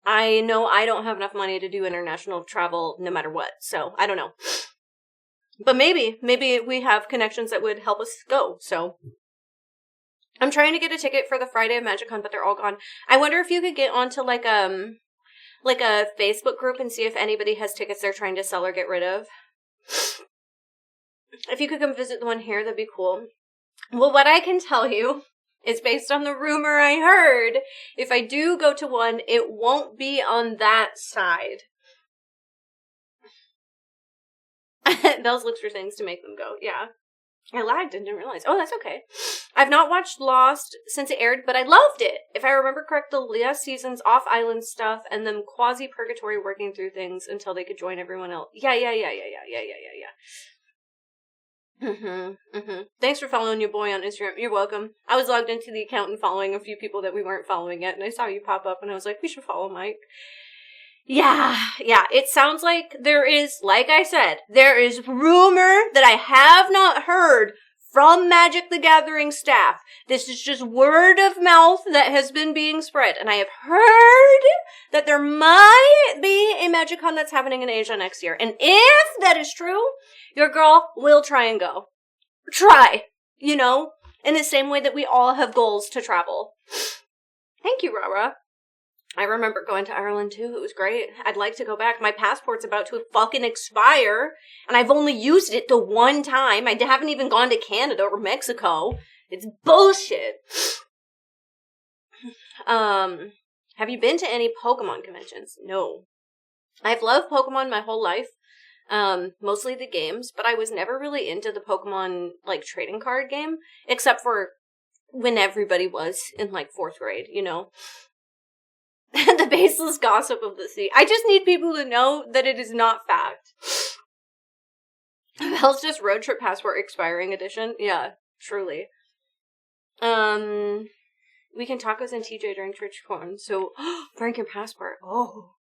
I know I don't have enough money to do international travel no matter what. So I don't know. But maybe we have connections that would help us go. So I'm trying to get a ticket for the Friday of MagicCon, but they're all gone. I wonder if you could get onto like a Facebook group and see if anybody has tickets they're trying to sell or get rid of. If you could come visit the one here, that'd be cool. Well, what I can tell you is based on the rumor I heard, if I do go to one, it won't be on that side. Bells looks for things to make them go, yeah. I lagged and didn't realize. Oh, that's okay. I've not watched Lost since it aired, but I loved it. If I remember correct, the last season's off-island stuff and then quasi-purgatory working through things until they could join everyone else. Yeah. Thanks for following your boy on Instagram. You're welcome. I was logged into the account and following a few people that we weren't following yet, and I saw you pop up, and I was like, we should follow Mike. Yeah, it sounds like there is, like I said, there is rumor that I have not heard from Magic the Gathering staff. This is just word of mouth that has been being spread, and I have heard that there might be a MagicCon that's happening in Asia next year. And if that is true, your girl will try and go. Try, you know, in the same way that we all have goals to travel. Thank you, Rara. I remember going to Ireland too. It was great. I'd like to go back. My passport's about to fucking expire, and I've only used it the one time. I haven't even gone to Canada or Mexico. It's bullshit. Have you been to any Pokemon conventions? No. I've loved Pokemon my whole life. Mostly the games, but I was never really into the Pokemon, like, trading card game, except for when everybody was in, like, 4th grade, you know? The baseless gossip of the sea. I just need people to know that it is not fact. Hell's just road trip passport expiring edition. Yeah, truly. We can tacos and TJ during church corn. So, Frank, your passport. Oh.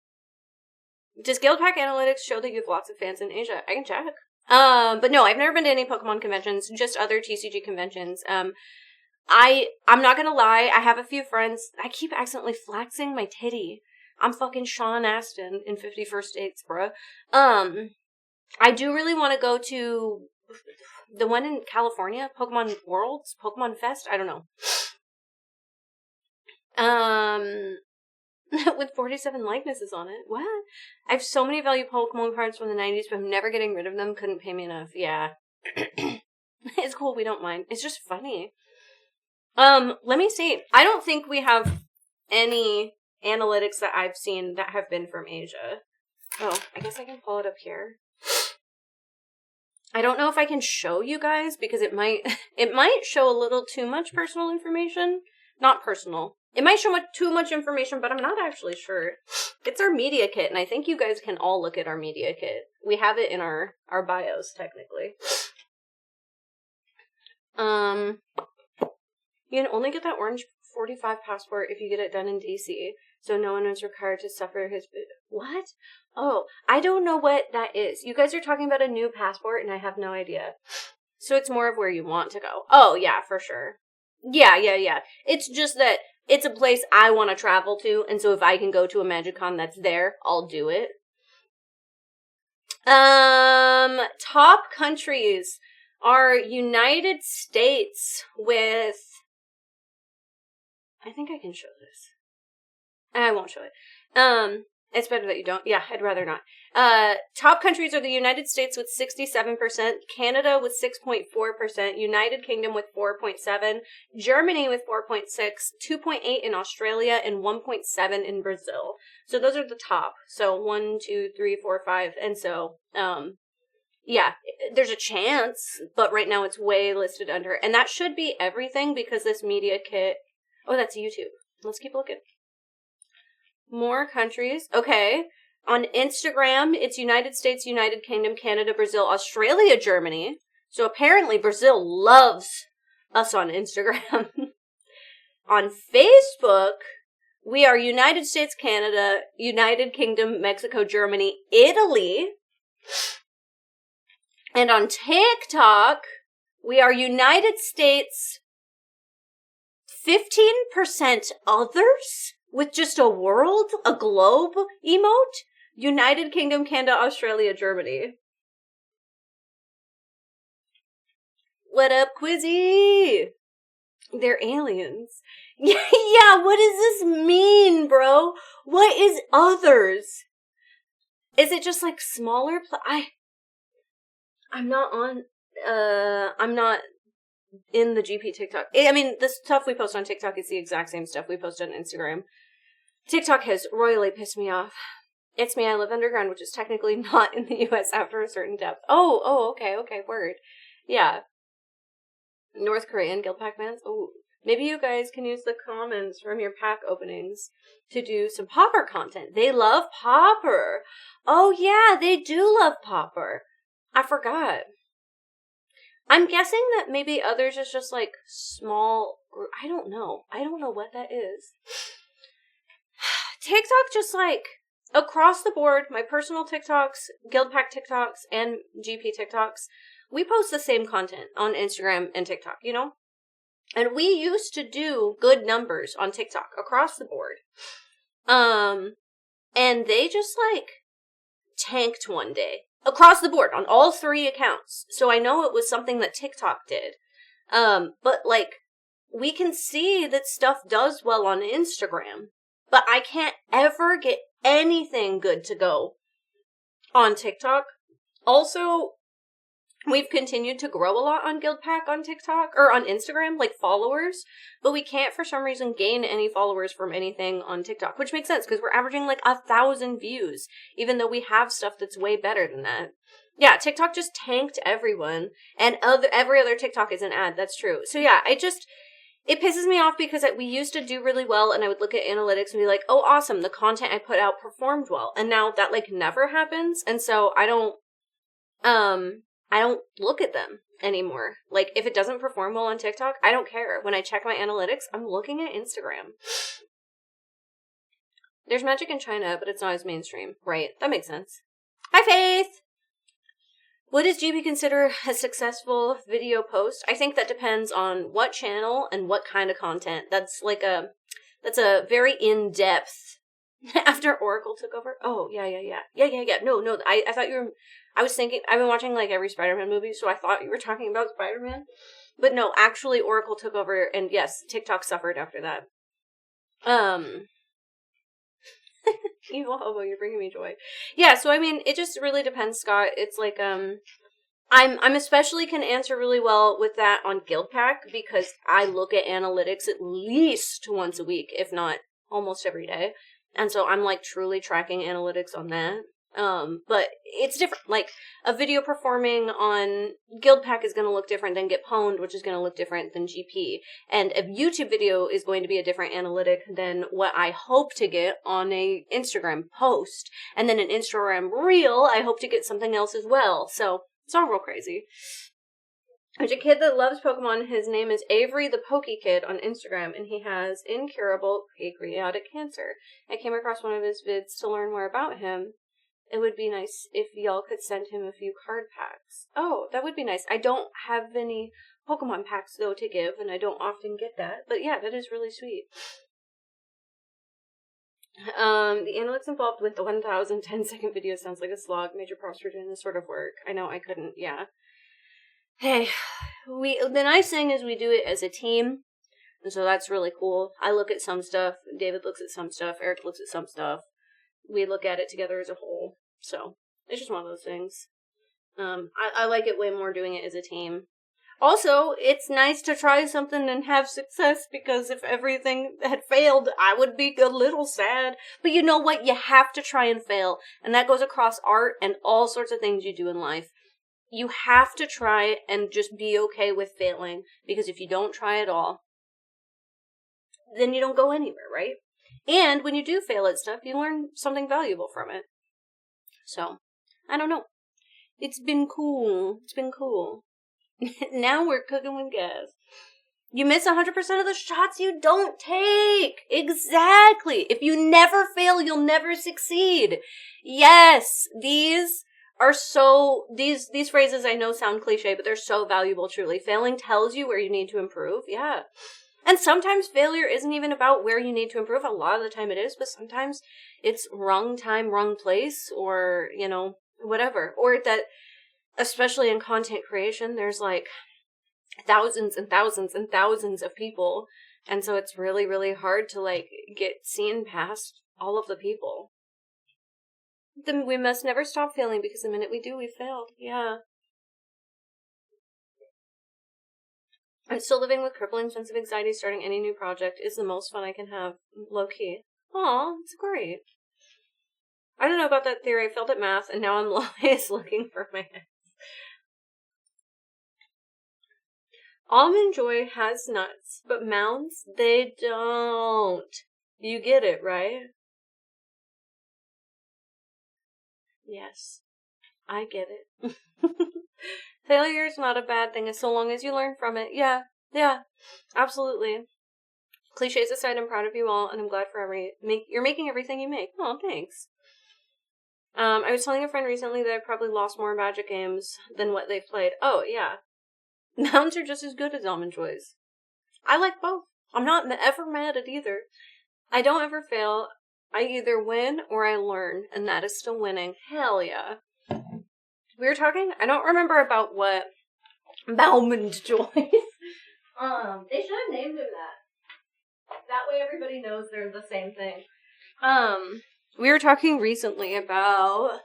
Does Guildpack Analytics show that you have lots of fans in Asia? I can check. But no, I've never been to any Pokemon conventions, just other TCG conventions. I'm not gonna lie, I have a few friends. I keep accidentally flexing my titty. I'm fucking Sean Astin in 51st Dates, bruh. I do really want to go to the one in California, Pokemon Worlds, Pokemon Fest, I don't know. With 47 likenesses on it. What? I have so many valuable Pokemon cards from the 90s, but I'm never getting rid of them. Couldn't pay me enough. Yeah. It's cool, we don't mind. It's just funny. Let me see. I don't think we have any analytics that I've seen that have been from Asia. Oh, I guess I can pull it up here. I don't know if I can show you guys because it might show a little too much personal information. Not personal. It might show too much information, but I'm not actually sure. It's our media kit, and I think you guys can all look at our media kit. We have it in our bios, technically. You can only get that orange 45 passport if you get it done in DC, so no one is required to suffer his... What? Oh, I don't know what that is. You guys are talking about a new passport, and I have no idea. So it's more of where you want to go. Oh, yeah, for sure. Yeah. It's just that it's a place I want to travel to, and so if I can go to a MagicCon that's there, I'll do it. Top countries are United States with... I think I can show this. I won't show it. It's better that you don't. Yeah, I'd rather not. Top countries are the United States with 67%, Canada with 6.4%, United Kingdom with 4.7%, Germany with 4.6%, 2.8% in Australia, and 1.7% in Brazil. So those are the top. So 1, 2, 3, 4, 5. And so, yeah, there's a chance, but right now it's way listed under. And that should be everything because this media kit... Oh, that's YouTube. Let's keep looking. More countries. Okay. On Instagram, it's United States, United Kingdom, Canada, Brazil, Australia, Germany. So apparently Brazil loves us on Instagram. On Facebook, we are United States, Canada, United Kingdom, Mexico, Germany, Italy. And on TikTok, we are United States, 15% others, with just a world, a globe emote, United Kingdom, Canada, Australia, Germany. What up, Quizzy? They're aliens. Yeah, what does this mean, bro? What is others? Is it just like smaller? I'm not on, I'm not in the GP TikTok. I mean, the stuff we post on TikTok is the exact same stuff we post on Instagram. TikTok has royally pissed me off. It's me, I live underground, which is technically not in the US after a certain depth. Oh, okay, word. Yeah. North Korean Guildpack fans? Oh, maybe you guys can use the comments from your pack openings to do some Popper content. They love Popper. Oh yeah, they do love Popper. I forgot. I'm guessing that maybe others is just like small, I don't know what that is. TikTok just like across the board, my personal TikToks, Guildpack TikToks, and GP TikToks, we post the same content on Instagram and TikTok, you know? And we used to do good numbers on TikTok across the board. And they just like tanked one day. Across the board, on all 3 accounts. So I know it was something that TikTok did. But, like, we can see that stuff does well on Instagram. but I can't ever get anything good to go on TikTok. Also, we've continued to grow a lot on Guildpack on TikTok, or on Instagram, like followers, but we can't for some reason gain any followers from anything on TikTok, which makes sense because we're averaging like 1,000 views, even though we have stuff that's way better than that. Yeah, TikTok just tanked everyone, and every other TikTok is an ad, that's true. So yeah, it pisses me off because we used to do really well, and I would look at analytics and be like, oh, awesome, the content I put out performed well, and now that like never happens, and so I don't look at them anymore. Like, if it doesn't perform well on TikTok, I don't care. When I check my analytics, I'm looking at Instagram. There's magic in China, but it's not as mainstream. Right, that makes sense. Hi, Faith! What does GB consider a successful video post? I think that depends on what channel and what kind of content. That's a very in-depth. After Oracle took over? Oh, yeah. No, I thought I was thinking, I've been watching like every Spider-Man movie, so I thought you were talking about Spider-Man. But no, actually Oracle took over, and yes, TikTok suffered after that. Evil hobo, you're bringing me joy. Yeah, so I mean, it just really depends, Scott. It's like, I'm especially can answer really well with that on Guildpack because I look at analytics at least once a week, if not almost every day. And so I'm like truly tracking analytics on that. But it's different. Like, a video performing on Guildpack is going to look different than Get Pwned, which is going to look different than GP. And a YouTube video is going to be a different analytic than what I hope to get on a Instagram post. And then an Instagram reel, I hope to get something else as well. So, it's all real crazy. There's a kid that loves Pokemon. His name is Avery the Pokekid on Instagram, and he has incurable pancreatic cancer. I came across one of his vids to learn more about him. It would be nice if y'all could send him a few card packs. Oh, that would be nice. I don't have any Pokemon packs, though, to give, and I don't often get that. But yeah, that is really sweet. The analytics involved with the 1,010-second video sounds like a slog. Major props for doing this sort of work. I know I couldn't, yeah. Hey, the nice thing is we do it as a team, and so that's really cool. I look at some stuff, David looks at some stuff, Eric looks at some stuff. We look at it together as a whole, so it's just one of those things. I like it way more doing it as a team. Also, it's nice to try something and have success, because if everything had failed, I would be a little sad. But you know what? You have to try and fail, and that goes across art and all sorts of things you do in life. You have to try and just be okay with failing, because if you don't try at all, then you don't go anywhere, right? And when you do fail at stuff, you learn something valuable from it. So, I don't know. It's been cool. It's been cool. Now we're cooking with gas. You miss 100% of the shots you don't take. Exactly. If you never fail, you'll never succeed. Yes, these phrases I know sound cliche, but they're so valuable, truly. Failing tells you where you need to improve. Yeah. And sometimes failure isn't even about where you need to improve. A lot of the time it is, but sometimes it's wrong time, wrong place, or, whatever. Or that, especially in content creation, there's like thousands and thousands and thousands of people. And so it's really, really hard to like get seen past all of the people. Then we must never stop failing, because the minute we do, we failed. Yeah. I'm still living with crippling sense of anxiety. Starting any new project is the most fun I can have. Low key. Aw, it's great. I don't know about that theory. I failed at math, and now I'm always looking for my head. Almond Joy has nuts, but Mounds, they don't. You get it, right? Yes, I get it. Failure is not a bad thing, so long as you learn from it. Yeah, absolutely. Cliches aside, I'm proud of you all, and I'm glad for you're making everything you make. Oh, thanks. I was telling a friend recently that I probably lost more Magic games than what they've played. Oh, yeah. Mounds are just as good as Almond Joys. I like both. I'm not ever mad at either. I don't ever fail. I either win or I learn, and that is still winning. Hell yeah. We were talking, I don't remember about what, Almond Joys. They should have named him that. That way everybody knows they're the same thing. We were talking recently about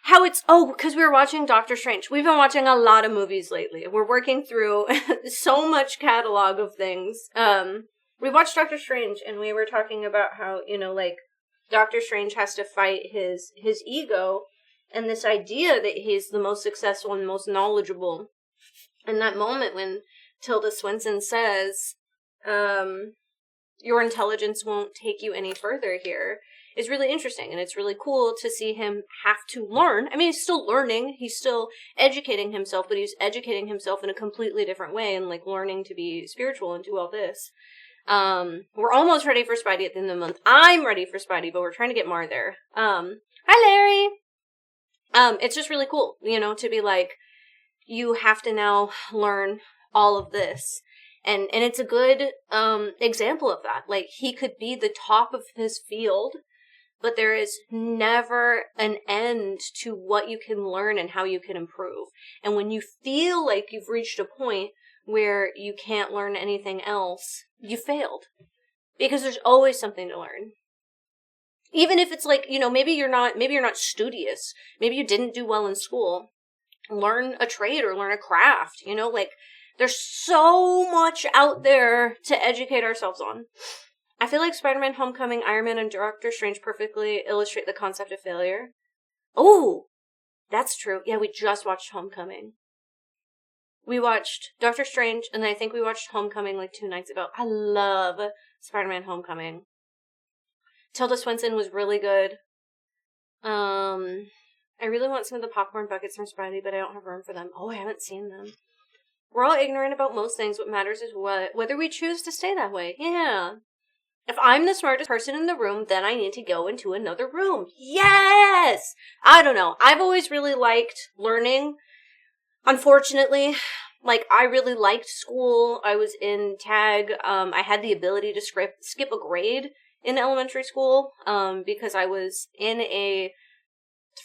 how it's, because we were watching Doctor Strange. We've been watching a lot of movies lately. We're working through so much catalog of things. We watched Doctor Strange, and we were talking about how, like, Doctor Strange has to fight his ego and this idea that he's the most successful and most knowledgeable. And that moment when Tilda Swinton says, your intelligence won't take you any further here, is really interesting. And it's really cool to see him have to learn. I mean, he's still learning. He's still educating himself, but he's educating himself in a completely different way and, like, learning to be spiritual and do all this. We're almost ready for Spidey at the end of the month. I'm ready for Spidey, but we're trying to get Mar there. Hi, Larry! It's just really cool, to be like, you have to now learn all of this. And it's a good, example of that. Like, he could be the top of his field, but there is never an end to what you can learn and how you can improve. And when you feel like you've reached a point where you can't learn anything else, you failed. Because there's always something to learn. Even if it's like, maybe you're not studious. Maybe you didn't do well in school. Learn a trade or learn a craft, like, there's so much out there to educate ourselves on. I feel like Spider-Man Homecoming, Iron Man, and Doctor Strange perfectly illustrate the concept of failure. Oh, that's true. Yeah, we just watched Homecoming. We watched Doctor Strange, and then I think we watched Homecoming like 2 nights ago. I love Spider-Man Homecoming. Tilda Swinton was really good. I really want some of the popcorn buckets from Spidey, but I don't have room for them. Oh, I haven't seen them. We're all ignorant about most things. What matters is whether we choose to stay that way. Yeah. If I'm the smartest person in the room, then I need to go into another room. Yes! I don't know. I've always really liked learning. Unfortunately, like, I really liked school. I was in tag. I had the ability to skip a grade in elementary school, because I was in a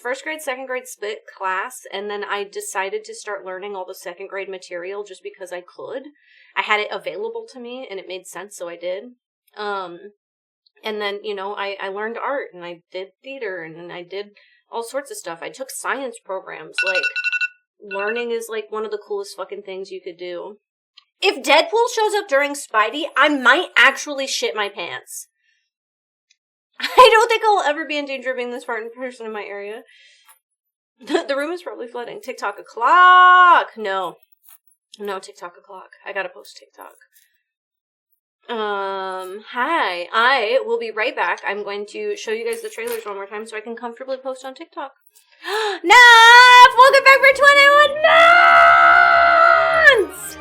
first grade, second grade split class, and then I decided to start learning all the second grade material just because I could. I had it available to me, and it made sense, so I did. And then, I learned art, and I did theater, and I did all sorts of stuff. I took science programs. Like, learning is, like, one of the coolest fucking things you could do. If Deadpool shows up during Spidey, I might actually shit my pants. I don't think I'll ever be in danger of being the Spartan person in my area. The room is probably flooding. TikTok o'clock! No, TikTok o'clock. I gotta post TikTok. Hi. I will be right back. I'm going to show you guys the trailers one more time so I can comfortably post on TikTok. Naf! Welcome back for 21 months!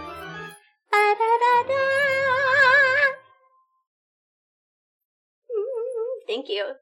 Thank you.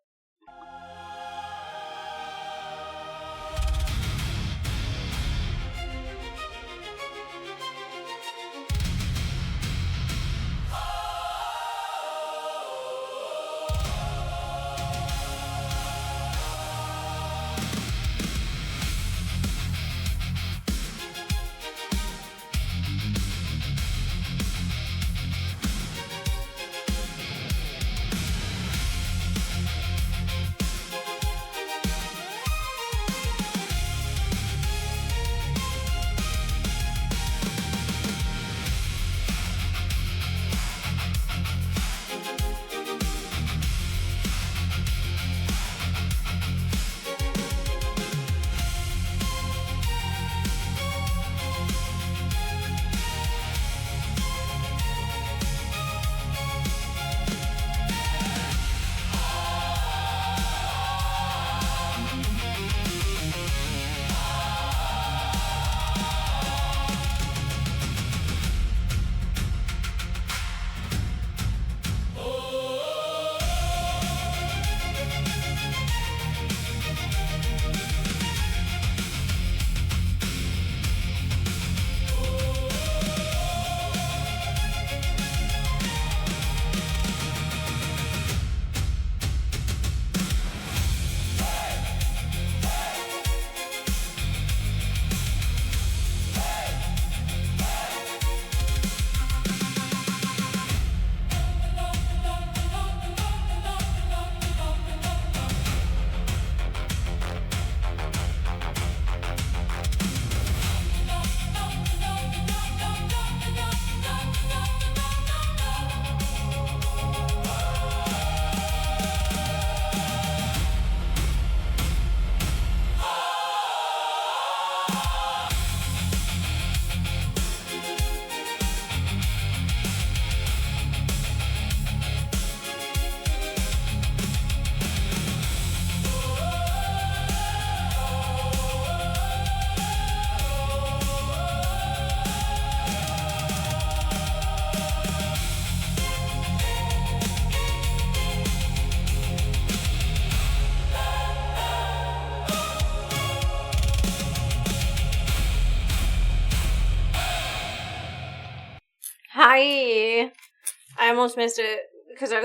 I almost missed it because I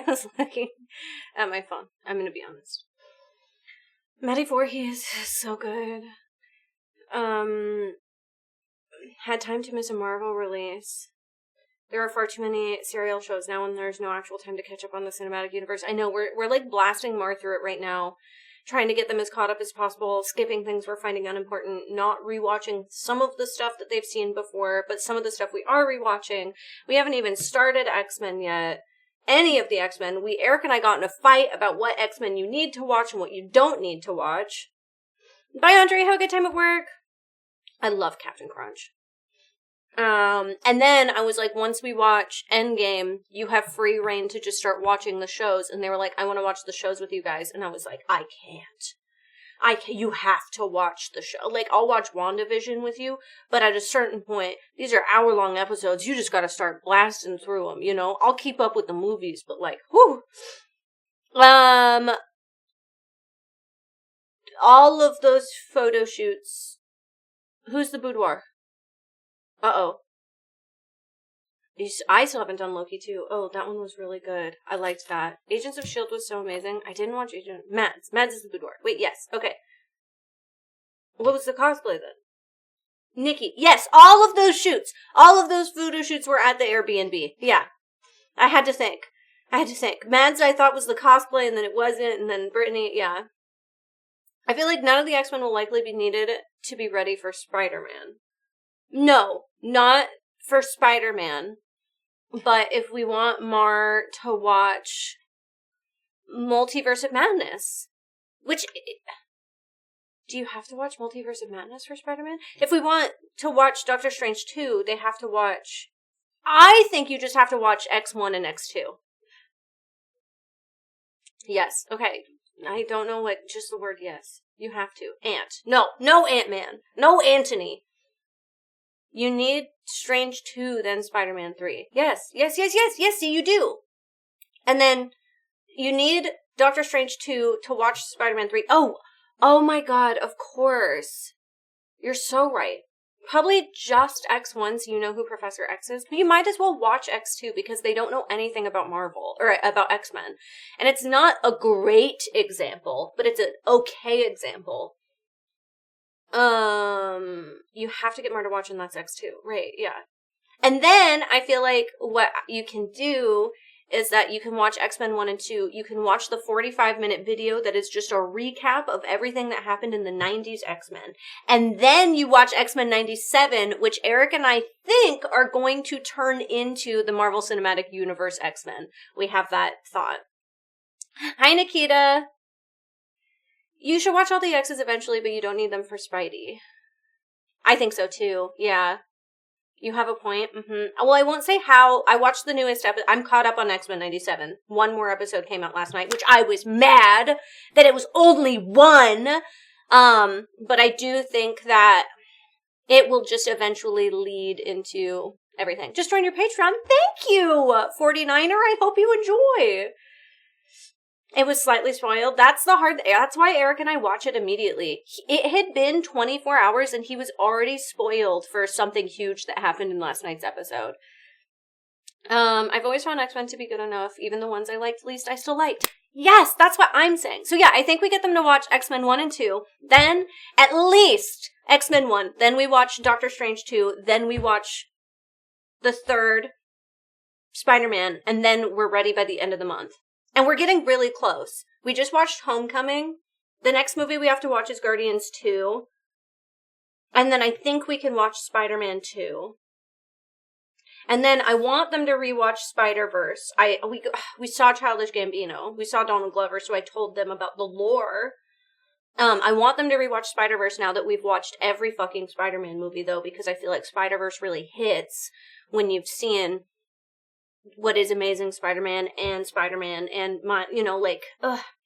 was looking at my phone. I'm going to be honest. Maddie Voorhees is so good. Had time to miss a Marvel release. There are far too many serial shows now and there's no actual time to catch up on the cinematic universe. I know, we're like blasting Mar through it right now, trying to get them as caught up as possible, skipping things we're finding unimportant, not rewatching some of the stuff that they've seen before, but some of the stuff we are rewatching. We haven't even started X-Men yet. Any of the X-Men. Eric and I got in a fight about what X-Men you need to watch and what you don't need to watch. Bye, Andre. Have a good time at work. I love Captain Crunch. And then I was like, once we watch Endgame, you have free reign to just start watching the shows. And they were like, I want to watch the shows with you guys. And I was like, I can't. You have to watch the show. Like, I'll watch WandaVision with you, but at a certain point, these are hour-long episodes. You just gotta start blasting through them, you know? I'll keep up with the movies, but like, whew. All of those photo shoots. Who's the boudoir? Uh-oh. I still haven't done Loki too. Oh, that one was really good. I liked that. Agents of S.H.I.E.L.D. was so amazing. I didn't watch Mads. Mads is the boudoir. Wait, yes. Okay. What was the cosplay then? Nikki. Yes, all of those shoots. All of those photo shoots were at the Airbnb. Yeah. I had to think. Mads I thought was the cosplay and then it wasn't, and then Brittany, yeah. I feel like none of the X-Men will likely be needed to be ready for Spider-Man. No, not for Spider-Man. But if we want Mar to watch Multiverse of Madness, which, do you have to watch Multiverse of Madness for Spider-Man? If we want to watch Doctor Strange 2, they have to watch, I think you just have to watch X1 and X2. Yes, okay. I don't know what, just the word yes. You have to. No Ant-Man. No Anthony. You need Strange 2, then Spider-Man 3. Yes, see, you do. And then you need Doctor Strange 2 to watch Spider-Man 3. Oh my god, of course. You're so right. Probably just X1 so you know who Professor X is. But you might as well watch X2 because they don't know anything about Marvel, or about X-Men. And it's not a great example, but it's an okay example. You have to get Mar to watch and that's X2. Right, yeah. And then I feel like what you can do is that you can watch X-Men 1 and 2. You can watch the 45-minute video that is just a recap of everything that happened in the 90s X-Men. And then you watch X-Men 97, which Eric and I think are going to turn into the Marvel Cinematic Universe X-Men. We have that thought. Hi, Nikita. You should watch all the X's eventually, but you don't need them for Spidey. I think so, too. Yeah. You have a point. Well, I won't say how. I watched the newest episode. I'm caught up on X-Men 97. One more episode came out last night, which I was mad that it was only one. But I do think that it will just eventually lead into everything. Just join your Patreon. Thank you, 49er. I hope you enjoy. It was slightly spoiled. That's why Eric and I watch it immediately. It had been 24 hours and he was already spoiled for something huge that happened in last night's episode. I've always found X-Men to be good enough. Even the ones I liked least, I still liked. Yes, that's what I'm saying. So yeah, I think we get them to watch X-Men 1 and 2. Then, at least, X-Men 1. Then we watch Doctor Strange 2. Then we watch the third Spider-Man. And then we're ready by the end of the month. And we're getting really close. We just watched Homecoming. The next movie we have to watch is Guardians 2. And then I think we can watch Spider-Man 2. And then I want them to rewatch Spider-Verse. We saw Childish Gambino. We saw Donald Glover, so I told them about the lore. I want them to rewatch Spider-Verse now that we've watched every fucking Spider-Man movie, though, because I feel like Spider-Verse really hits when you've seen what is Amazing Spider-Man and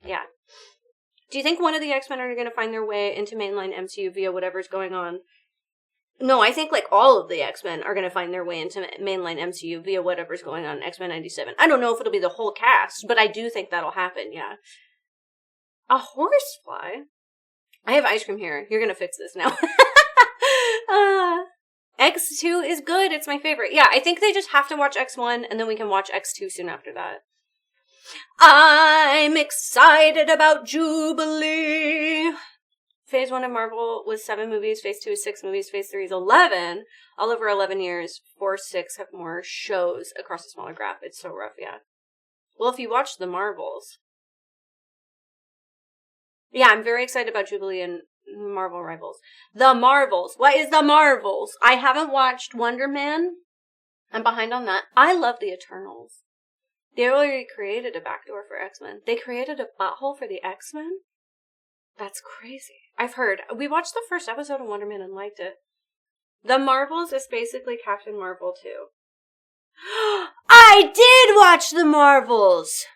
yeah. Do you think one of the X-Men are going to find their way into mainline MCU via whatever's going on? No, I think, like, all of the X-Men are going to find their way into mainline MCU via whatever's going on in X-Men 97. I don't know if it'll be the whole cast, but I do think that'll happen, yeah. A horsefly? I have ice cream here. You're going to fix this now. X2 is good. It's my favorite. Yeah, I think they just have to watch X1 and then we can watch X2 soon after that. I'm excited about Jubilee. Phase 1 of Marvel was 7 movies. Phase 2 is 6 movies. Phase 3 is 11. All over 11 years. 4, 6 have more shows across a smaller graph. It's so rough, yeah. Well, if you watch The Marvels. Yeah, I'm very excited about Jubilee and Marvel Rivals. The Marvels. What is The Marvels? I haven't watched Wonder Man. I'm behind on that. I love the Eternals. They already created a backdoor for X-Men. They created a butthole for the X-Men? That's crazy. I've heard. We watched the first episode of Wonder Man and liked it. The Marvels is basically Captain Marvel too. I did watch The Marvels!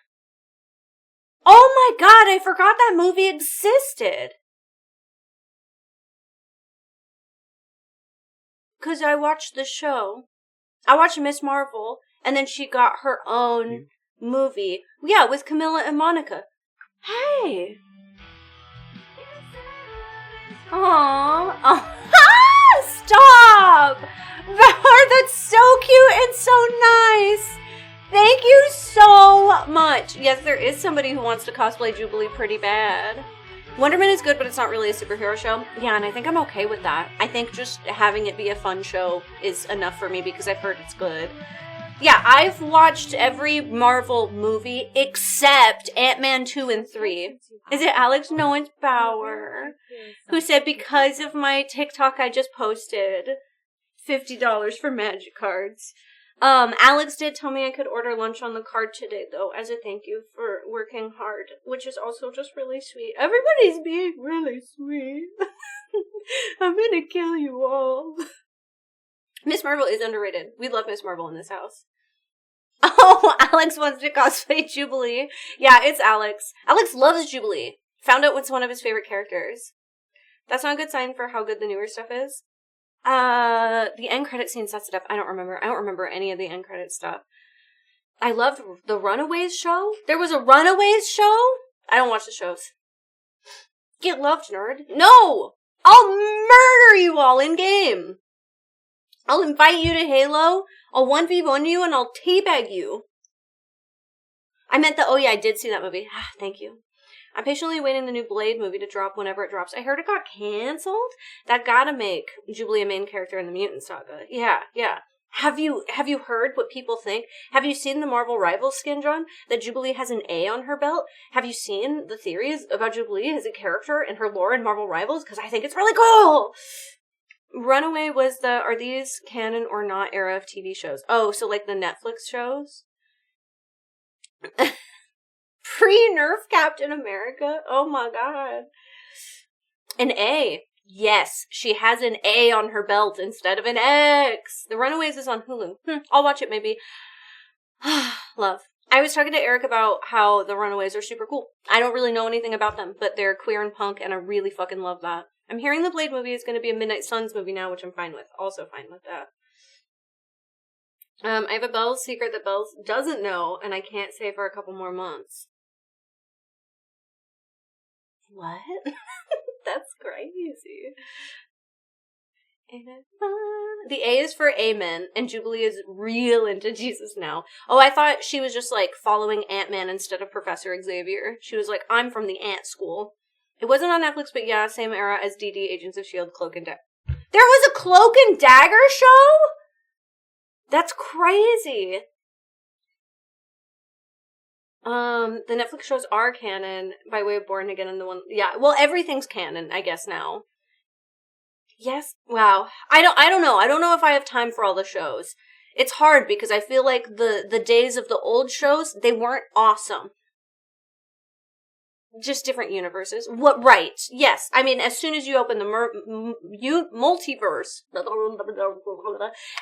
Oh my god, I forgot that movie existed. Because I watched the show. I watched Miss Marvel, and then she got her own movie. Yeah, with Camilla and Monica. Hey! Aww. Oh. Stop! That's so cute and so nice. Thank you so much. Yes, there is somebody who wants to cosplay Jubilee pretty bad. Wonder Man is good, but it's not really a superhero show. Yeah, and I think I'm okay with that. I think just having it be a fun show is enough for me because I've heard it's good. Yeah, I've watched every Marvel movie except Ant-Man 2 and 3. Is it Alex Noah Bauer who said because of my TikTok I just posted $50 for magic cards? Alex did tell me I could order lunch on the card today, though, as a thank you for working hard, which is also just really sweet. Everybody's being really sweet. I'm gonna kill you all. Miss Marvel is underrated. We love Miss Marvel in this house. Oh, Alex wants to cosplay Jubilee. Yeah, it's Alex. Alex loves Jubilee. Found out what's one of his favorite characters. That's not a good sign for how good the newer stuff is. The end credit scene sets it up. I don't remember any of the end credit stuff. I loved the Runaways show. There was a Runaways show? I don't watch the shows. Get loved, nerd. No! I'll murder you all in game. I'll invite you to Halo. I'll 1v1 you and I'll teabag you. I meant oh yeah, I did see that movie. Thank you. I'm patiently waiting the new Blade movie to drop whenever it drops. I heard it got canceled. That gotta make Jubilee a main character in the Mutant Saga. Yeah. Have you heard what people think? Have you seen the Marvel Rivals skin, John? That Jubilee has an A on her belt? Have you seen the theories about Jubilee as a character and her lore in Marvel Rivals? Because I think it's really cool! Runaway was are these canon or not era of TV shows? Oh, so like the Netflix shows? Pre-Nerf Captain America? Oh my god. An A. Yes, she has an A on her belt instead of an X. The Runaways is on Hulu. I'll watch it maybe. Love. I was talking to Eric about how the Runaways are super cool. I don't really know anything about them, but they're queer and punk, and I really fucking love that. I'm hearing the Blade movie is going to be a Midnight Suns movie now, which I'm fine with. Also fine with that. I have a Belle's secret that Belle's doesn't know, and I can't say for a couple more months. What? That's crazy. The A is for Amen, and Jubilee is real into Jesus now. Oh, I thought she was just, like, following Ant-Man instead of Professor Xavier. She was like, I'm from the Ant School. It wasn't on Netflix, but yeah, same era as DD, Agents of S.H.I.E.L.D., Cloak and Dagger. There was a Cloak and Dagger show?! That's crazy. The Netflix shows are canon by way of Born Again and the one... Yeah, well, everything's canon, I guess, now. Yes? Wow. I don't know. I don't know if I have time for all the shows. It's hard because I feel like the days of the old shows, they weren't awesome. Just different universes. What? Right. Yes. I mean, as soon as you open the multiverse,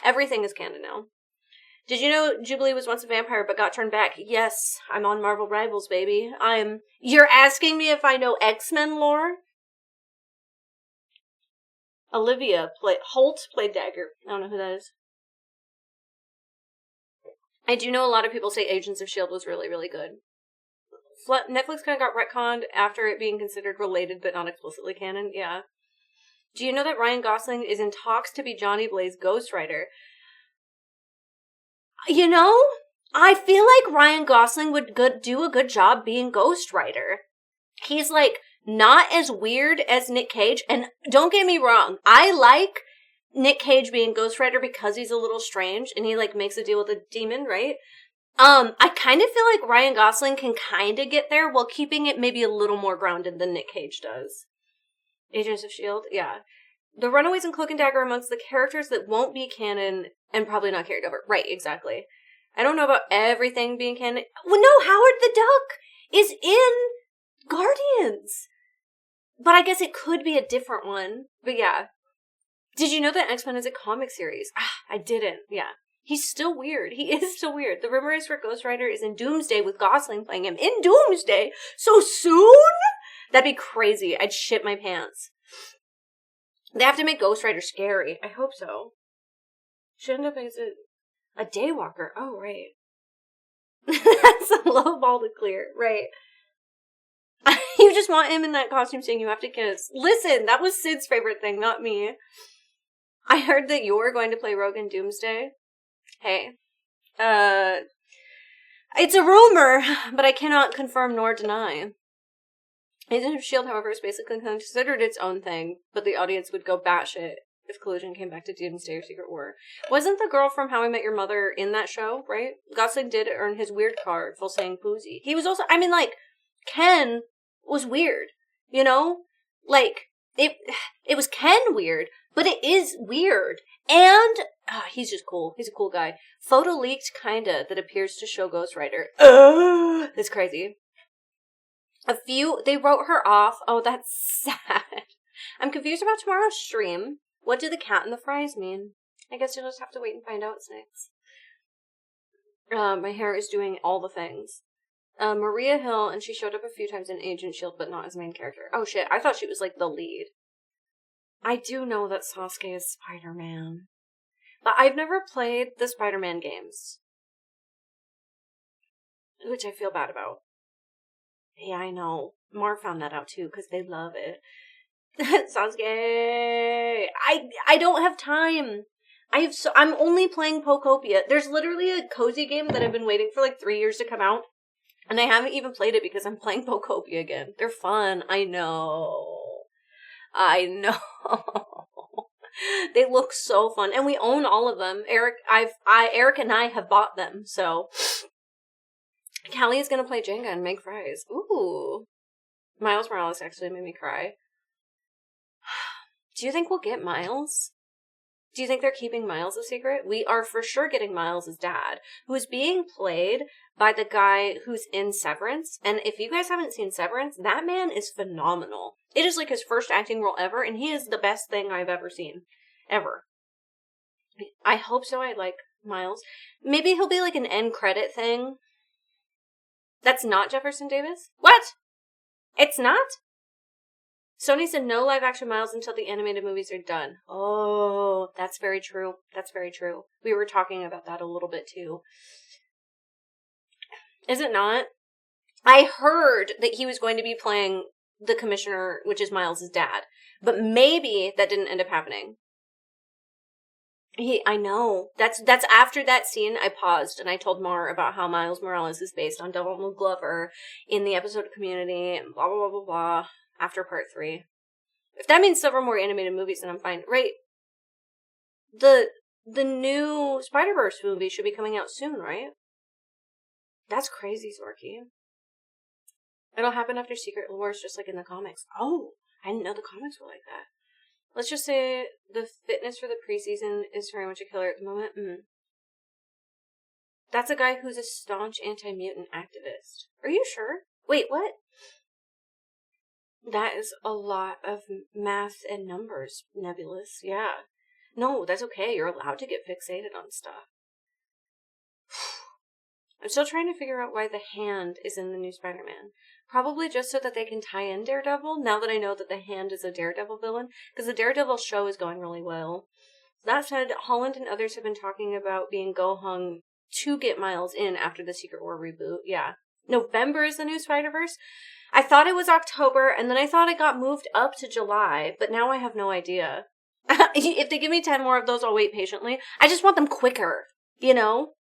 everything is canon now. Did you know Jubilee was once a vampire but got turned back? Yes, I'm on Marvel Rivals, baby. You're asking me if I know X-Men lore? Olivia Holt played Dagger. I don't know who that is. I do know a lot of people say Agents of S.H.I.E.L.D. was really, really good. Netflix kind of got retconned after it being considered related but not explicitly canon. Yeah. Do you know that Ryan Gosling is in talks to be Johnny Blaze Ghost Rider? You know, I feel like Ryan Gosling would do a good job being Ghost Rider. He's like not as weird as Nick Cage, and don't get me wrong, I like Nick Cage being Ghost Rider because he's a little strange and he like makes a deal with a demon, right? I kind of feel like Ryan Gosling can kind of get there while keeping it maybe a little more grounded than Nick Cage does. Agents of S.H.I.E.L.D., yeah. The Runaways and Cloak and Dagger are amongst the characters that won't be canon and probably not carried over. Right, exactly. I don't know about everything being canon. Well, no, Howard the Duck is in Guardians. But I guess it could be a different one. But yeah. Did you know that X-Men is a comic series? I didn't. Yeah. He's still weird. He is still weird. The rumor is for Ghost Rider is in Doomsday with Gosling playing him. In Doomsday? So soon? That'd be crazy. I'd shit my pants. They have to make Ghost Rider scary. I hope so. Should end up as a daywalker. Oh, right. That's a low ball to clear. Right. You just want him in that costume saying you have to kiss. Listen, that was Sid's favorite thing, not me. I heard that you're going to play Rogue in Doomsday. Hey. It's a rumor, but I cannot confirm nor deny. Agents of S.H.I.E.L.D., however, is basically considered its own thing, but the audience would go batshit if Collusion came back to Doomsday or Secret War. Wasn't the girl from How I Met Your Mother in that show, right? Gosling did earn his weird card for saying Poozy. He was also, I mean, like, Ken was weird, you know? Like, it was Ken weird, but it is weird. And, he's just cool. He's a cool guy. Photo leaked, kinda, that appears to show Ghost Rider. That's crazy. They wrote her off. Oh, that's sad. I'm confused about tomorrow's stream. What do the cat and the fries mean? I guess you'll just have to wait and find out, Snakes. My hair is doing all the things. Maria Hill, and she showed up a few times in Agent S.H.I.E.L.D., but not as main character. Oh shit, I thought she was like the lead. I do know that Sasuke is Spider-Man. But I've never played the Spider-Man games. Which I feel bad about. Yeah, I know. Mar found that out too, because they love it. Sasuke! I don't have time. I'm only playing Pokopia. There's literally a cozy game that I've been waiting for like 3 years to come out. And I haven't even played it because I'm playing Pokopia again. They're fun. I know. They look so fun. And we own all of them. Eric and I have bought them, so. Callie is gonna play Jenga and make fries. Ooh. Miles Morales actually made me cry. Do you think we'll get Miles? Do you think they're keeping Miles a secret? We are for sure getting Miles' dad, who is being played by the guy who's in Severance. And if you guys haven't seen Severance, that man is phenomenal. It is like his first acting role ever, and he is the best thing I've ever seen. Ever. I hope so. I like Miles. Maybe he'll be like an end credit thing. That's not Jefferson Davis? What? It's not? Sony said no live action Miles until the animated movies are done. Oh, that's very true. That's very true. We were talking about that a little bit too. Is it not? I heard that he was going to be playing the commissioner, which is Miles' dad. But maybe that didn't end up happening. I know. That's after that scene I paused and I told Mar about how Miles Morales is based on Donald Glover in the episode of Community and blah, blah, blah, blah, blah, after part 3. If that means several more animated movies, then I'm fine. Right. The new Spider-Verse movie should be coming out soon, right? That's crazy, Zorky. It'll happen after Secret Wars, just like in the comics. Oh, I didn't know the comics were like that. Let's just say the fitness for the preseason is very much a killer at the moment. That's a guy who's a staunch anti-mutant activist. Are you sure? Wait, what? That is a lot of math and numbers, Nebulous. Yeah. No, that's okay. You're allowed to get fixated on stuff. I'm still trying to figure out why the Hand is in the new Spider-Man. Probably just so that they can tie in Daredevil, now that I know that the Hand is a Daredevil villain, because the Daredevil show is going really well. That said, Holland and others have been talking about being go-hung to get Miles in after the Secret War reboot. Yeah. November is the new Spider-Verse. I thought it was October, and then I thought it got moved up to July, but now I have no idea. If they give me 10 more of those, I'll wait patiently. I just want them quicker, you know?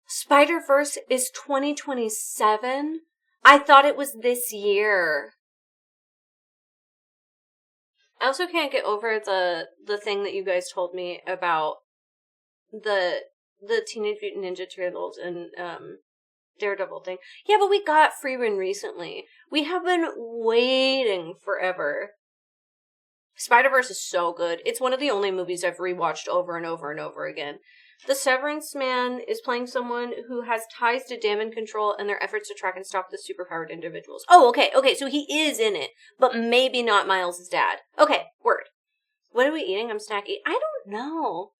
Spider-Verse is 2027? I thought it was this year. I also can't get over the thing that you guys told me about the Teenage Mutant Ninja Turtles and Daredevil thing. Yeah, but we got Frieren recently. We have been waiting forever. Spider-Verse is so good. It's one of the only movies I've rewatched over and over and over again. The Severance Man is playing someone who has ties to Damon Control and their efforts to track and stop the superpowered individuals. Oh, okay, so he is in it, but maybe not Miles' dad. Okay, word. What are we eating? I'm snacky. I don't know.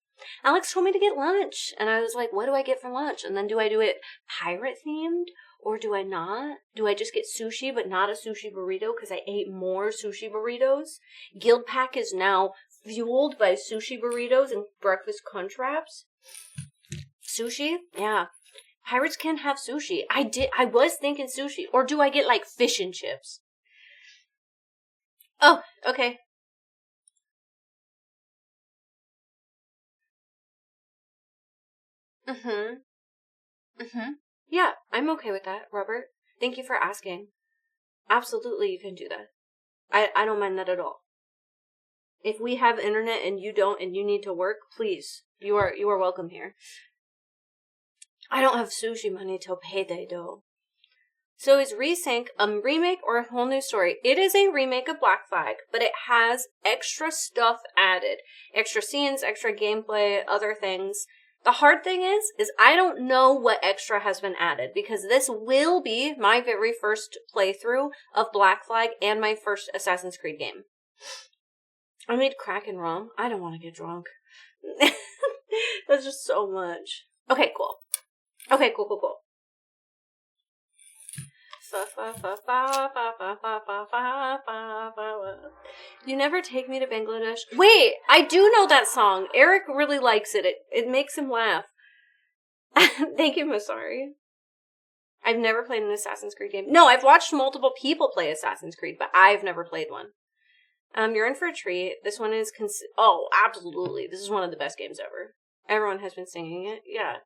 Alex told me to get lunch, and I was like, what do I get for lunch? And then do I do it pirate-themed, or do I not? Do I just get sushi, but not a sushi burrito, because I ate more sushi burritos? Guild Pack is now fueled by sushi burritos and breakfast crunch wraps. Sushi? Yeah. Pirates can have sushi. I was thinking sushi. Or do I get, like, fish and chips? Oh, okay. Yeah, I'm okay with that, Robert. Thank you for asking. Absolutely, you can do that. I don't mind that at all. If we have internet and you don't and you need to work, please, you are welcome here. I don't have sushi money till payday, though. So is Resync a remake or a whole new story? It is a remake of Black Flag, but it has extra stuff added. Extra scenes, extra gameplay, other things. The hard thing is I don't know what extra has been added, because this will be my very first playthrough of Black Flag and my first Assassin's Creed game. I made crack and rum. I don't want to get drunk. That's just so much. Okay, cool. You never take me to Bangladesh. Wait, I do know that song. Eric really likes it. It makes him laugh. Thank you, Masari. I've never played an Assassin's Creed game. No, I've watched multiple people play Assassin's Creed, but I've never played one. You're in for a treat. This one is oh, absolutely. This is one of the best games ever. Everyone has been singing it. Yeah.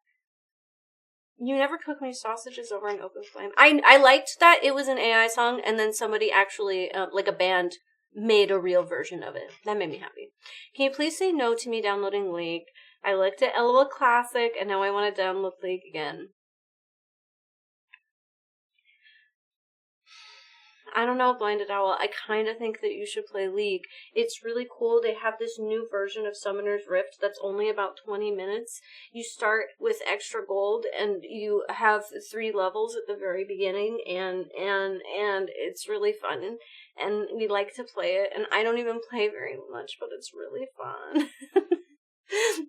You never cook me sausages over an open flame. I liked that it was an AI song, and then somebody actually, like a band, made a real version of it. That made me happy. Can you please say no to me downloading League? I looked at LOL Classic, and now I want to download League again. I don't know, Blinded Owl. I kind of think that you should play League. It's really cool. They have this new version of Summoner's Rift that's only about 20 minutes. You start with extra gold, and you have 3 levels at the very beginning, and it's really fun. And we like to play it, and I don't even play very much, but it's really fun.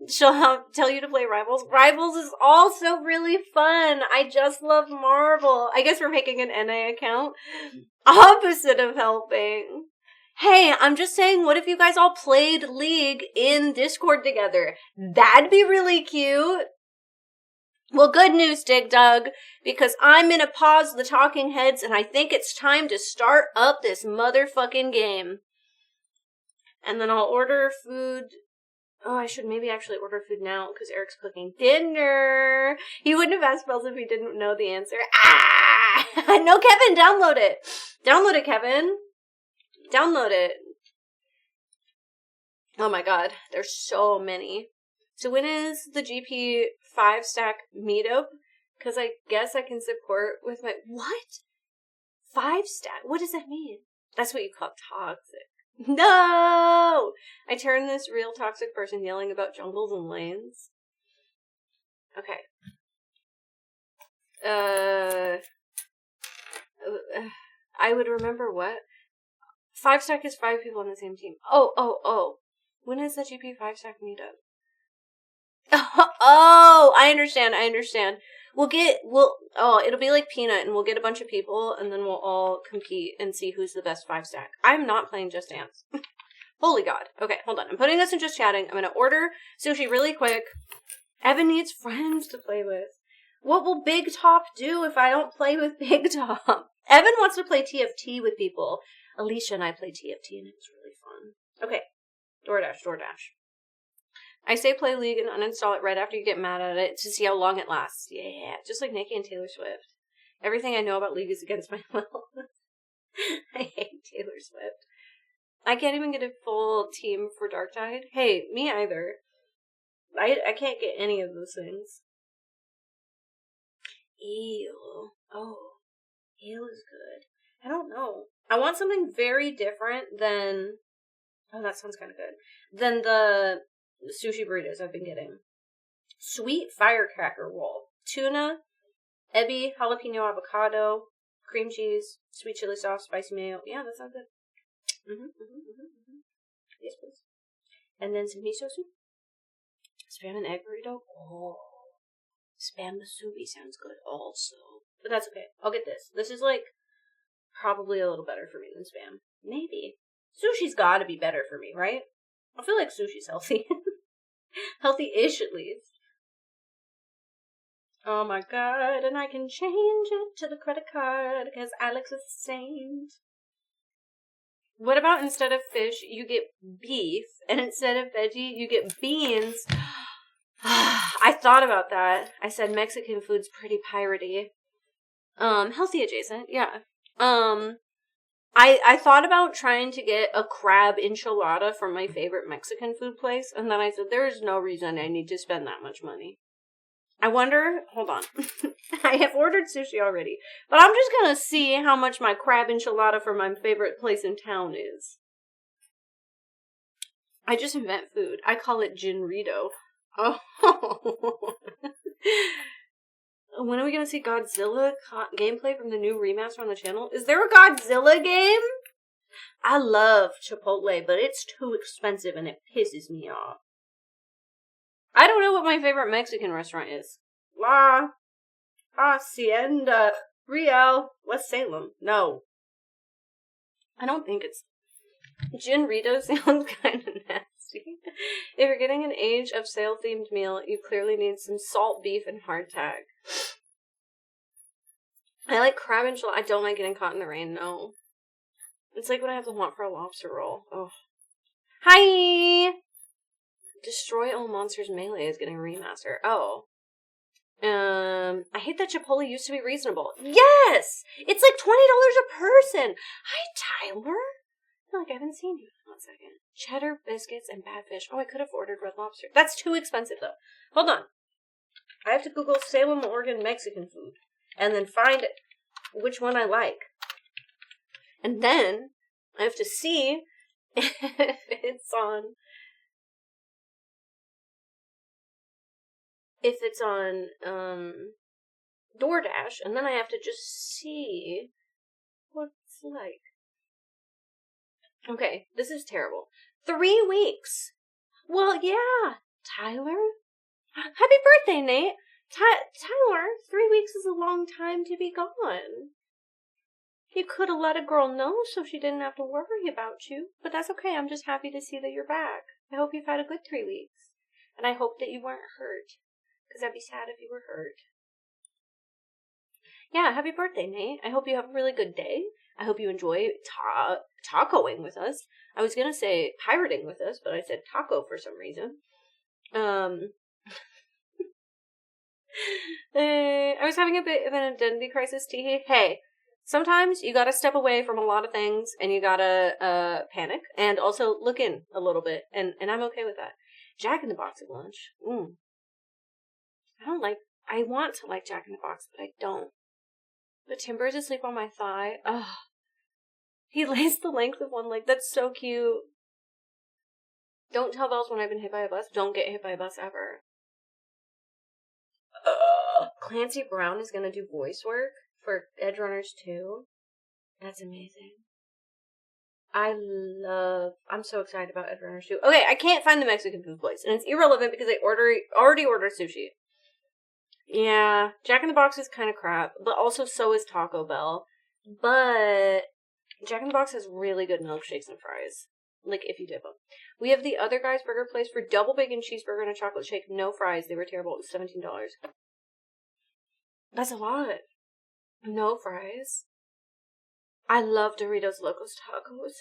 She'll tell you to play Rivals. Rivals is also really fun. I just love Marvel. I guess we're making an NA account. Opposite of helping. Hey, I'm just saying, what if you guys all played League in Discord together? That'd be really cute. Well, good news, Dig Dug, because I'm gonna pause the talking heads, and I think it's time to start up this motherfucking game. And then I'll order food. Oh, I should maybe actually order food now, because Eric's cooking dinner. He wouldn't have asked Bells if he didn't know the answer. Ah! No, Kevin, download it. Download it, Kevin. Download it. Oh my god, there's so many. So when is the GP 5-stack meetup? Because I guess I can support with my... What? 5-stack? What does that mean? That's what you call toxic. No! I turned this real toxic person yelling about jungles and lanes. Okay. I would remember what? 5-stack is 5 people on the same team. Oh. When is the GP 5-stack meetup? Oh, I understand. It'll be like Peanut, and we'll get a bunch of people, and then we'll all compete and see who's the best 5-stack. I'm not playing Just Dance. Holy God. Okay, hold on. I'm putting this in Just Chatting. I'm gonna order sushi really quick. Evan needs friends to play with. What will Big Top do if I don't play with Big Top? Evan wants to play TFT with people. Alicia and I play TFT and it was really fun. Okay. DoorDash. I say play League and uninstall it right after you get mad at it to see how long it lasts. Yeah, just like Nicki and Taylor Swift. Everything I know about League is against my will. I hate Taylor Swift. I can't even get a full team for Darktide. Hey, me either. I can't get any of those things. Eel. Oh, eel is good. I don't know. I want something very different than... Oh, that sounds kind of good. Than the sushi burritos I've been getting. Sweet firecracker roll. Tuna, ebi, jalapeno avocado, cream cheese, sweet chili sauce, spicy mayo. Yeah, that sounds good. Yes, please. And then some miso soup. Spam and egg burrito. Oh. Spam musubi sounds good also. But that's okay. I'll get this. This is like probably a little better for me than spam. Maybe. Sushi's gotta be better for me, right? I feel like sushi's healthy. Healthy-ish at least. Oh my god, and I can change it to the credit card because Alex is a saint. What about instead of fish, you get beef, and instead of veggie, you get beans? I thought about that. I said Mexican food's pretty piratey. Healthy adjacent, yeah. I thought about trying to get a crab enchilada from my favorite Mexican food place, and then I said, there is no reason I need to spend that much money. I wonder, hold on. I have ordered sushi already, but I'm just gonna see how much my crab enchilada from my favorite place in town is. I just invent food. I call it Jinrito. Oh. When are we gonna see Godzilla gameplay from the new remaster on the channel? Is there a Godzilla game? I love Chipotle, but it's too expensive and it pisses me off. I don't know what my favorite Mexican restaurant is. La Hacienda Real, West Salem. No. I don't think it's... Jinrito sounds kind of nasty. If you're getting an age of sale-themed meal, you clearly need some salt beef and hardtack. I like crab enchilada. I don't like getting caught in the rain, no. It's like what I have to want for a lobster roll. Oh. Hi! Destroy All Monsters Melee is getting a remaster. Oh. I hate that Chipotle used to be reasonable. Yes! It's like $20 a person! Hi, Tyler! I feel like I haven't seen you. 1 second. Cheddar, biscuits, and bad fish. Oh, I could have ordered Red Lobster. That's too expensive, though. Hold on. I have to Google Salem, Oregon Mexican food. And then find which one I like. And then I have to see if it's on... If it's on DoorDash, and then I have to just see what it's like. Okay, this is terrible. 3 weeks. Well, yeah, Tyler. Happy birthday, Nate. Tyler, 3 weeks is a long time to be gone. You could have let a girl know so she didn't have to worry about you. But that's okay, I'm just happy to see that you're back. I hope you've had a good 3 weeks. And I hope that you weren't hurt. Because I'd be sad if you were hurt. Yeah, happy birthday, Nate. I hope you have a really good day. I hope you enjoy tacoing with us. I was going to say pirating with us, but I said taco for some reason. I was having a bit of an identity crisis, Teehee. Hey, sometimes you gotta step away from a lot of things, and you gotta panic, and also look in a little bit, and I'm okay with that. Jack in the Box at lunch. I want to like Jack in the Box, but I don't. But Timber's asleep on my thigh. Ugh. He lays the length of one leg. That's so cute. Don't tell Bells when I've been hit by a bus. Don't get hit by a bus ever. Clancy Brown is gonna do voice work for Edgerunners 2. That's amazing. I'm so excited about Edgerunners 2. Okay, I can't find the Mexican food place, and it's irrelevant because I already ordered sushi. Yeah, Jack in the Box is kind of crap, but also so is Taco Bell. But Jack in the Box has really good milkshakes and fries. Like, if you dip them. We have the other guy's burger place for double bacon cheeseburger and a chocolate shake. No fries. They were terrible. It was $17. That's a lot. No fries. I love Doritos Locos Tacos.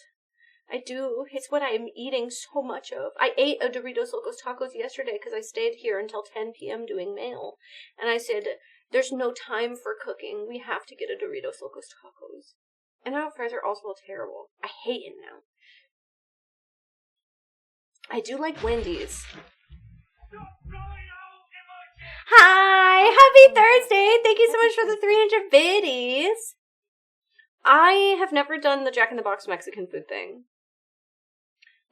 I do. It's what I'm eating so much of. I ate a Doritos Locos Tacos yesterday because I stayed here until 10 p.m. doing mail. And I said, there's no time for cooking. We have to get a Doritos Locos Tacos. And now fries are also terrible. I hate it now. I do like Wendy's. Hi! Happy Thursday! Thank you so much for the 300 biddies! I have never done the Jack in the Box Mexican food thing.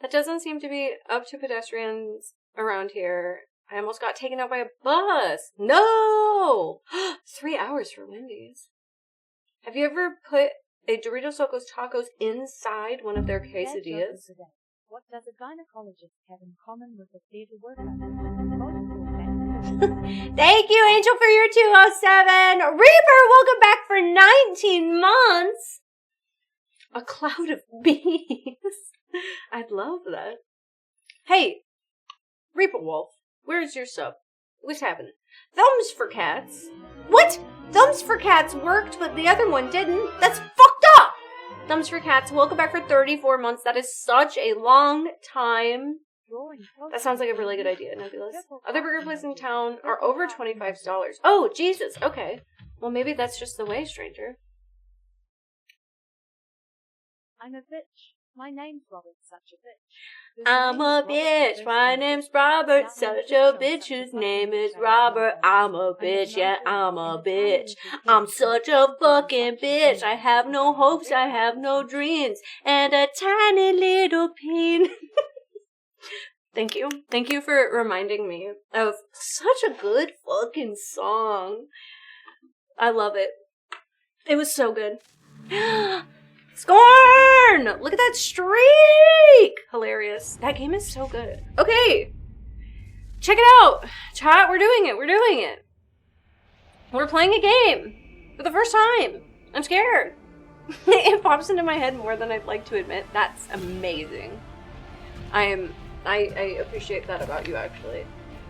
That doesn't seem to be up to pedestrians around here. I almost got taken out by a bus. No! 3 hours for Wendy's. Have you ever put a Doritos Locos Tacos inside one of their quesadillas? What does a gynecologist have in common with a theater worker? Thank you, Angel, for your 207. Reaper, welcome back for 19 months. A cloud of bees. I'd love that. Hey, Reaper Wolf, where's your sub? What's happening? Thumbs for Cats. What? Thumbs for Cats worked, but the other one didn't. That's fucked up. Thumbs for Cats, welcome back for 34 months. That is such a long time. That sounds like a really good idea, Nebulous. Other burger places in town are over $25. Oh, Jesus. Okay. Well, maybe that's just the way, stranger. I'm a bitch. My name's Robert, such a bitch. I'm a bitch. My name's Robert, such a bitch. Whose name is Robert. I'm a bitch. Yeah, I'm a bitch. I'm such a fucking bitch. I have no hopes. I have no dreams. And a tiny little pain. Thank you. Thank you for reminding me of such a good fucking song. I love it. It was so good. Scorn! Look at that streak! Hilarious. That game is so good. Okay. Check it out. Chat, we're doing it. We're doing it. We're playing a game. For the first time. I'm scared. It pops into my head more than I'd like to admit. That's amazing. I appreciate that about you, actually.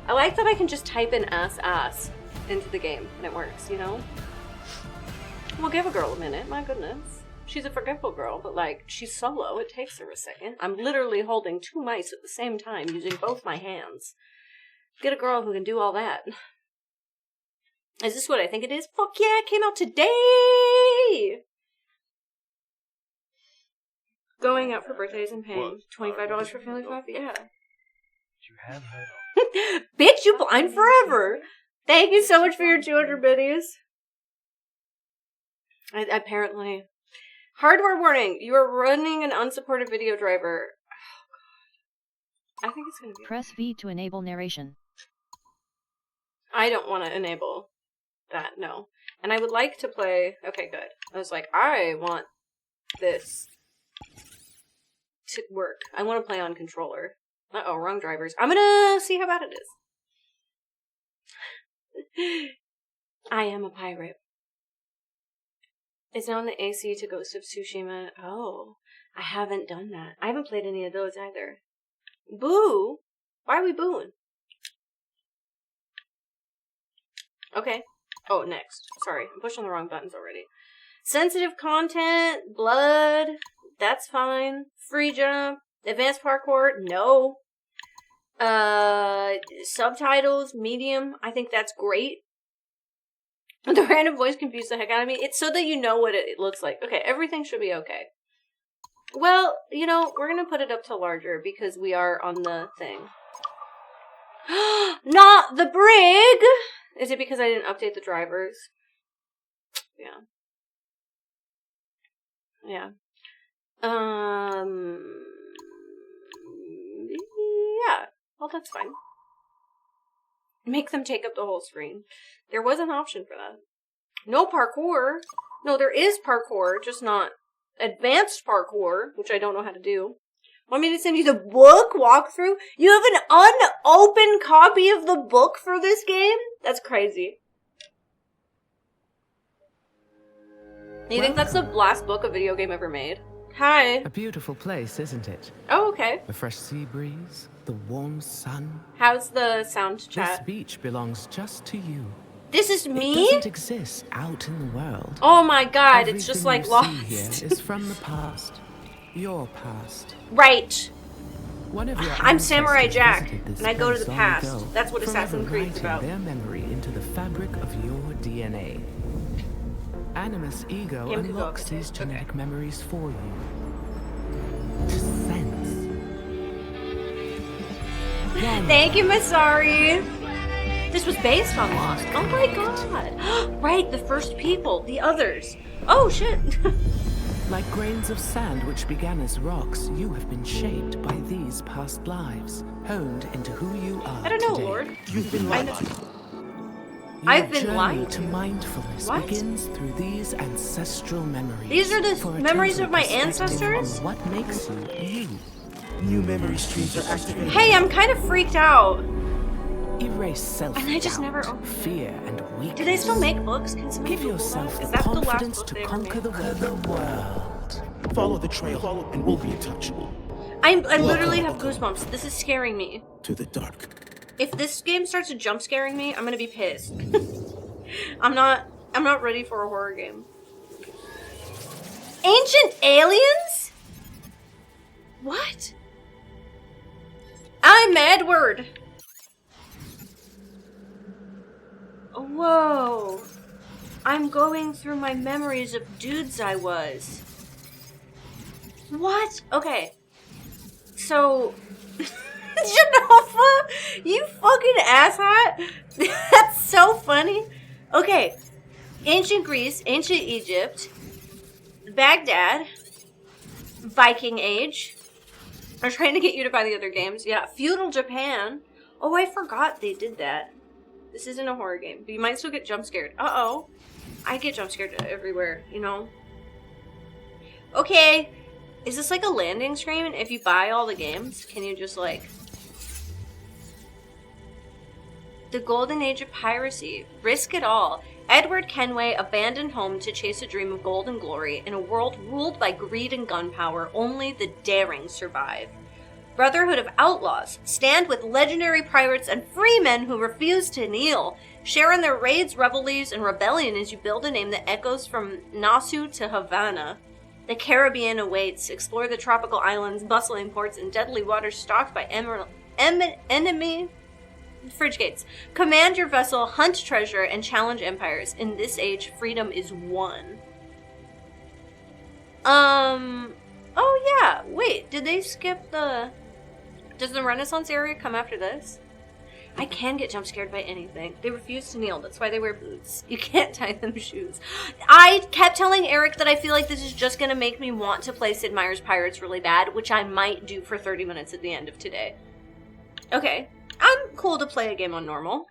I like that I can just type in ass into the game and it works, you know? We'll give a girl a minute, my goodness. She's a forgetful girl, but like, she's solo. It takes her a second. I'm literally holding 2 mice at the same time using both my hands. Get a girl who can do all that. Is this what I think it is? Fuck yeah, it came out today! Going out for birthdays and paying $25 for family coffee, yeah. You have heard of. Bitch, you blind forever! Thank you so much for your 200 biddies. Apparently. Hardware warning. You are running an unsupported video driver. Oh, God. I think it's going to be... Press V to enable narration. I don't want to enable that, no. And I would like to play... Okay, good. I was like, I want this to work. I want to play on controller. Uh-oh, wrong drivers. I'm gonna see how bad it is. I am a pirate. It's now on the AC to Ghost of Tsushima. Oh, I haven't done that. I haven't played any of those either. Boo! Why are we booing? Okay. Oh, next. Sorry, I'm pushing the wrong buttons already. Sensitive content, blood, that's fine. Free jump, advanced parkour, no. Subtitles, medium, I think that's great. The random voice confused the heck out of me. It's so that you know what it looks like. Okay, everything should be okay. Well, you know, we're gonna put it up to larger because we are on the thing. Not the brig! Is it because I didn't update the drivers? Yeah. Yeah. Yeah. Well, that's fine. Make them take up the whole screen. There was an option for that. No parkour. No, there is parkour, just not advanced parkour, which I don't know how to do. Want me to send you the book walkthrough? You have an unopened copy of the book for this game? That's crazy. You think that's the last book a video game ever made? Hi. A beautiful place, isn't it? Oh, okay. The fresh sea breeze, the warm sun. How's the sound This chat? beach belongs just to you. This is It me? doesn't exist out in the world. Oh my god, it's just like Everything you see Lost. here is from the past. Your past. Right. One of your I'm Samurai ancestors Jack, visited this and I go to place the long past. ago, That's what forever Assassin's Creed's writing about. their memory into the fabric of your DNA. Animus Ego Came to go unlocks upstairs. these Okay. genetic memories for you. To sense. One, Thank you, Masari. This was based on Lost. Oh my god. Right, the first people, the others. Oh shit. like grains of sand which began as rocks, you have been shaped by these past lives, honed into who you are I don't know, today. Lord. You've been I lied know. to. Your I've been journey lied to to. mindfulness What? begins through these ancestral memories. These are the For a memories total of my perspective ancestors? on what makes you you. New memory streams are activated. Hey, I'm kind of freaked out. Erase self-doubt, And I just never opened it. fear, and weakness. Do they still make books? Can somebody Give Google yourself that? Is the that the last confidence book to they ever conquer made? the world. Follow the trail, and we'll be in touch. I literally have goosebumps. This is scaring me. To the dark. If this game starts to jump scaring me, I'm gonna be pissed. I'm not ready for a horror game. Ancient aliens? What? I'm Edward. Whoa. I'm going through my memories of dudes I was. What? Okay. So, Genova, you fucking asshat. That's so funny. Okay. Ancient Greece, ancient Egypt, Baghdad, Viking Age. I'm trying to get you to buy the other games. Yeah, feudal Japan. Oh, I forgot they did that. This isn't a horror game, but you might still get jump scared. Uh-oh. I get jump scared everywhere, you know? Okay. Is this like a landing screen? If you buy all the games, can you just like... The Golden Age of Piracy. Risk it all. Edward Kenway abandoned home to chase a dream of gold and glory in a world ruled by greed and gunpowder. Only the daring survive. Brotherhood of Outlaws. Stand with legendary pirates and free men who refuse to kneel. Share in their raids, revelries, and rebellion as you build a name that echoes from Nassau to Havana. The Caribbean awaits. Explore the tropical islands, bustling ports, and deadly waters stalked by enemy fridge gates. Command your vessel, hunt treasure, and challenge empires. In this age, freedom is won. Oh yeah, wait, did they skip the... Does the Renaissance area come after this? I can get jump scared by anything. They refuse to kneel, that's why they wear boots. You can't tie them shoes. I kept telling Eric that I feel like this is just gonna make me want to play Sid Meier's Pirates really bad, which I might do for 30 minutes at the end of today. Okay. I'm cool to play a game on normal.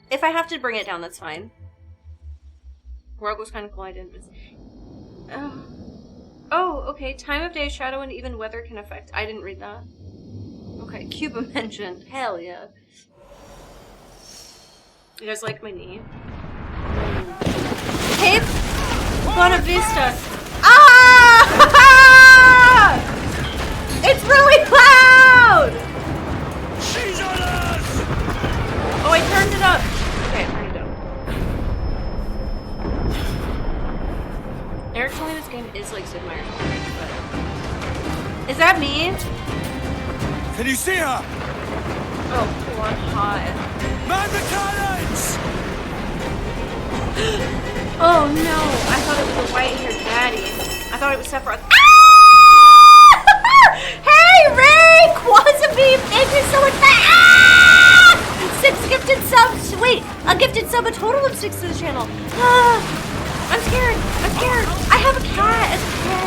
If I have to bring it down, that's fine. Rogue was kind of cool, I didn't miss. Oh, okay. Time of day, shadow, and even weather can affect. I didn't read that. Okay, Cuba mentioned. Hell yeah. You guys like my knee? Cape Buena Vista. Ah! It's really loud! She's on us! Oh, I turned it up. Okay, I turned it up. Eric told me this game is like Sid Meier's Pirates, but... Is that me? Can you see her? Oh, poor hot. Man the cannons! Oh no, I thought it was a white-haired daddy. I thought it was Sephiroth. Ah! Hey, Ray! Quasabeam, thank you so much for... Ah! 6 gifted subs. Wait, a gifted sub, a total of 6 to the channel. Ah, I'm scared. I'm scared. I have a cat as a pet.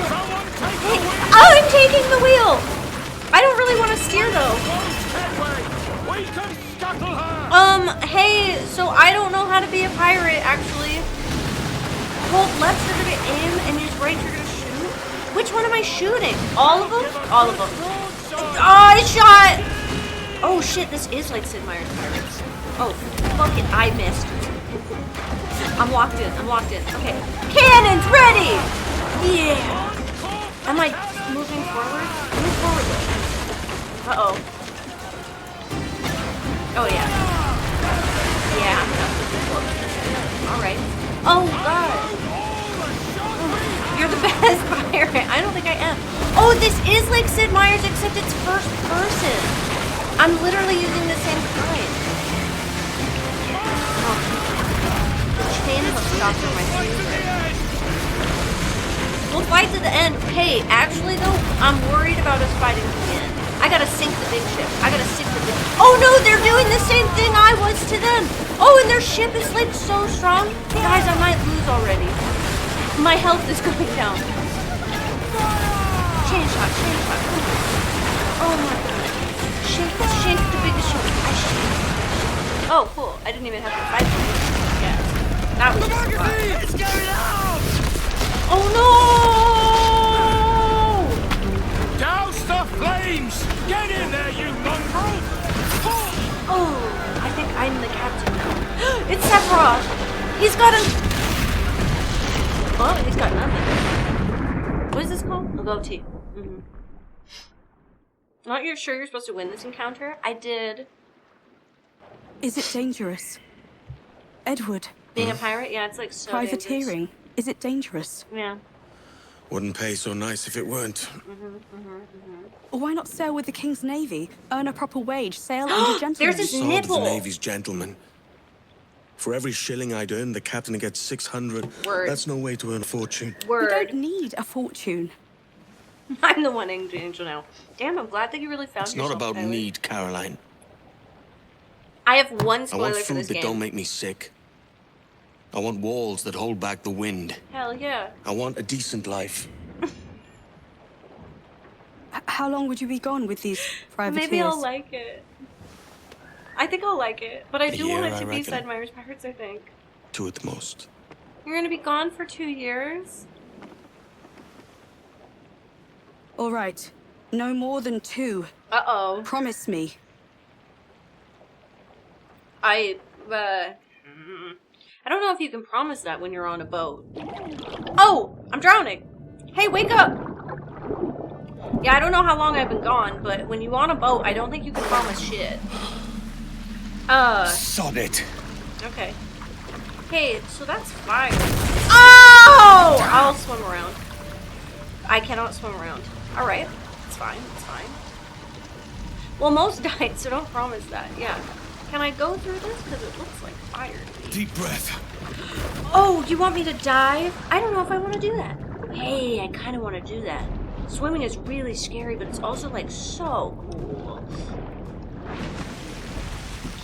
Hey, oh, I'm taking the wheel. I don't really want to steer though. We can scuttle her! Hey, so I don't know how to be a pirate, actually. Hold left trigger to aim and use right trigger to shoot? Which one am I shooting? All of them? All of them. Oh, I shot! Oh shit, this is like Sid Meier's Pirates. Oh, fuck it, I missed. I'm locked in, I'm locked in. Okay. Cannons ready! Yeah! Am I moving forward? Move forward though. Uh-oh. Oh yeah. Yeah, I'm not moving forward. Oh god. You're the best pirate. I don't think I am. Oh, this is like Sid Meier's, except it's first person. I'm literally using the same kind. Oh. The chain hooks on my favorite. We'll fight to the end. Hey, actually though, I'm worried about us fighting to the end. I gotta sink the big ship. I gotta sink the big. Oh no, they're doing the same thing I was to them. Oh, and their ship is like so strong. Guys, I might lose already. My health is going down. Chain shot, chain shot. Come on. Oh my god. Shake the biggest ship. I shake. Oh, cool. I didn't even have to fight them. Yeah. That was just fun. It's going out! Oh no! Douse the flames! Get in there, you mongrel! Oh, I think I'm the captain now. It's Sephiroth! He's got a... Oh, he's got nothing. What is this called? A goatee. Mm-hmm. Not you're sure you're supposed to win this encounter? I did. Is it dangerous? Edward, Being a pirate? Yeah, it's like so dangerous. privateering. Is it dangerous? Yeah. Wouldn't pay so nice if it weren't. Or why not sail with the King's Navy? Earn a proper wage, sail under gentlemen. There's a Sod the nipple! Navy's gentlemen. For every shilling I'd earn, the captain gets 600. Word. That's no way to earn a fortune. We Word. don't need a fortune. I'm the one angel now. Damn, I'm glad that you really found It's yourself. not about Tyler. need, Caroline. I have one I spoiler want for food this that game. don't make me sick. I want walls that hold back the wind. Hell yeah. I want a decent life. How long would you be gone with these privateers? Maybe I'll like it. I think I'll like it, but I A do want year, it I to be reckon. Sid Meier's Pirates, I think. 2 at the most. You're gonna be gone for 2 years? All right. No more than 2. Uh-oh. Promise me. I don't know if you can promise that when you're on a boat. Oh! I'm drowning! Hey, wake up! Yeah, I don't know how long I've been gone, but when you're on a boat, I don't think you can promise shit. Sod it! Okay. Hey, so that's fire. Oh! I'll swim around. I cannot swim around. Alright. It's fine. It's fine. Well, most died, so don't promise that. Yeah. Can I go through this? Because it looks like fire to me. Deep breath. Oh, you want me to dive? I don't know if I want to do that. Hey, I kind of want to do that. Swimming is really scary, but it's also, like, so cool.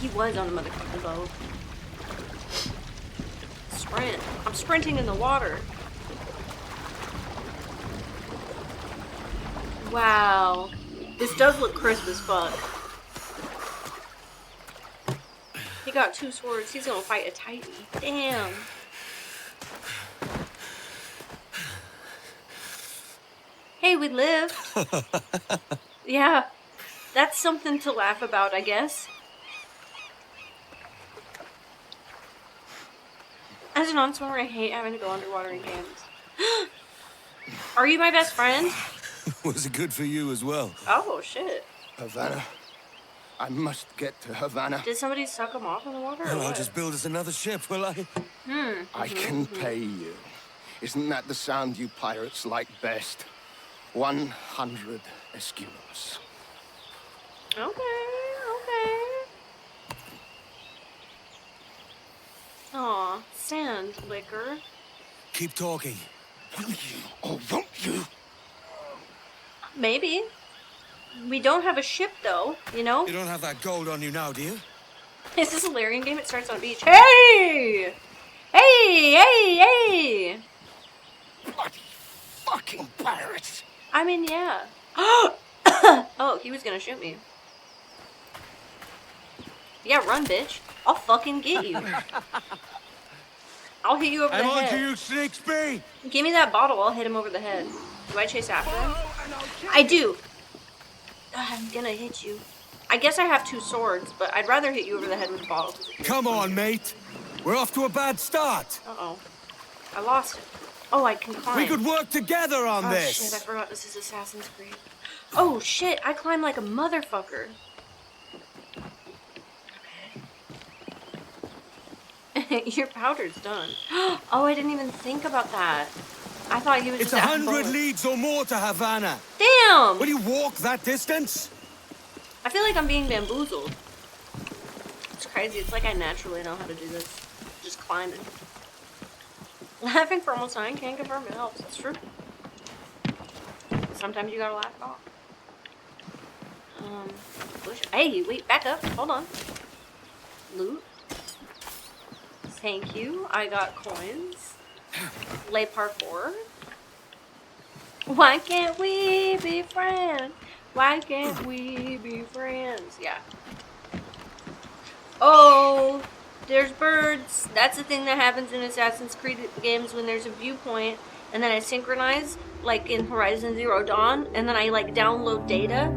He was on the motherfucking boat. Sprint. I'm sprinting in the water. Wow. This does look crisp as fuck. He got 2 swords. He's gonna fight a titan. Damn. Hey, we lived. Yeah. That's something to laugh about, I guess. As a non-swimmer, I hate having to go underwater in games. Are you my best friend? Was it good for you as well? Oh, shit. Havana. I must get to Havana. Did somebody suck him off in the water? Or Well, I'll what? just build us another ship, will I? I can pay you. Isn't that the sound you pirates like best? 100 escudos. Okay, okay. Aw, sand liquor. Keep talking. Will you or won't you? Maybe. We don't have a ship, though, you know? You don't have that gold on you now, do you? Is this a Larian game? It starts on a beach. Hey! Hey, hey, hey! Bloody fucking pirates! I mean, yeah. Oh, he was gonna shoot me. Yeah, run, bitch. I'll fucking get you. I'll hit you over the head. you, Snakesby! Give me that bottle, I'll hit him over the head. Do I chase after him? I do! I'm gonna hit you. I guess I have 2 swords, but I'd rather hit you over the head with a bottle. Come on, mate. We're off to a bad start. Uh-oh. I lost it. Oh, I can climb. We could work together on Oh this. shit, I forgot this is Assassin's Creed. Oh shit, I climb like a motherfucker. Your powder's done. Oh, I didn't even think about that. I thought he was It's just 100 leagues or more to Havana. Damn! Will you walk that distance? I feel like I'm being bamboozled. It's crazy. It's like I naturally know how to do this. Just climbing. Laughing for almost 9 can't confirm it helps. That's true. Sometimes you gotta laugh it off. Hey, wait, back up. Hold on. Loot. Thank you. I got coins. Lay parkour. Why can't we be friends? Why can't we be friends? Yeah. Oh, there's birds. That's the thing that happens in Assassin's Creed games when there's a viewpoint, and then I synchronize, like in Horizon Zero Dawn, and then I like download data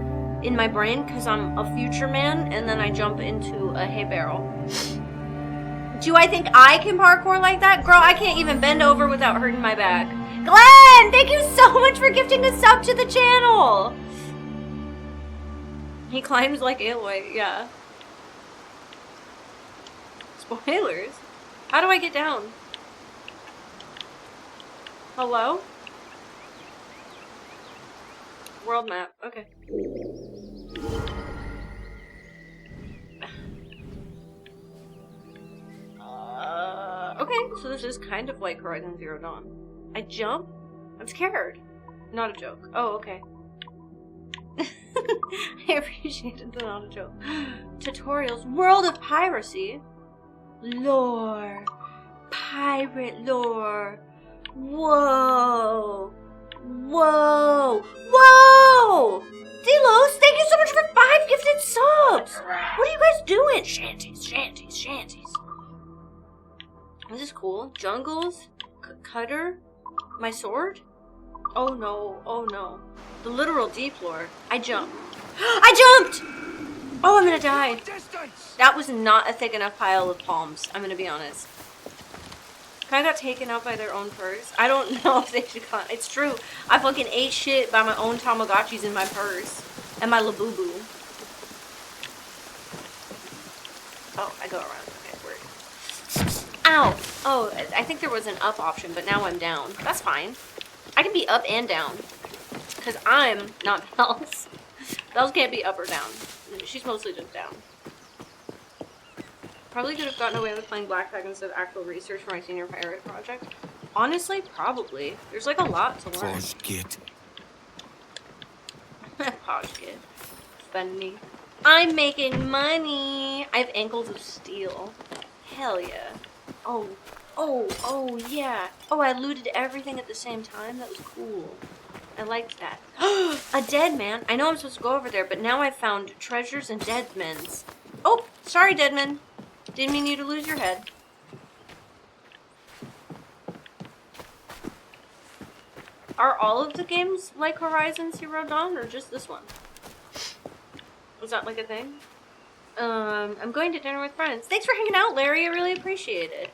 in my brain because I'm a future man, and then I jump into a hay barrel. Do I think I can parkour like that? Girl, I can't even bend over without hurting my back. Glenn, thank you so much for gifting a sub to the channel. He climbs like Aloy, yeah. Spoilers? How do I get down? Hello? World map, okay. Okay, so this is kind of like Horizon Zero Dawn. I jump? I'm scared. Not a joke. Oh, okay. I appreciated the not a joke. Tutorials. World of Piracy. Lore. Pirate lore. Whoa. Whoa. Whoa! Delos, thank you so much for 5 gifted subs! What are you guys doing? Shanties, shanties, shanties. This is cool. Jungles. Cutter. My sword? Oh no, oh no. The literal deep lore. I jump. I jumped! Oh, I'm gonna die. That was not a thick enough pile of palms, I'm gonna be honest. Kinda got taken out by their own purse. I don't know if they should it's true. I fucking ate shit by my own Tamagotchis in my purse. And my Labubu. Oh, I go around. Okay, weird. Ow! Oh, I think there was an up option, but now I'm down. That's fine. I can be up and down. Because I'm not Bells. Bells can't be up or down. She's mostly just down. Probably could have gotten away with playing Black Flag instead of actual research for my senior pirate project. Honestly, probably. There's like a lot to learn. Posh kid. Posh kid. Funny. I'm making money! I have ankles of steel. Hell yeah. Oh, yeah. Oh, I looted everything at the same time? That was cool. I liked that. A dead man. I know I'm supposed to go over there, but now I've found treasures and dead men's. Oh, sorry, Deadman. Didn't mean you to lose your head. Are all of the games like Horizon Zero Dawn, or just this one? Was that like a thing? I'm going to dinner with friends. Thanks for hanging out, Larry. I really appreciate it.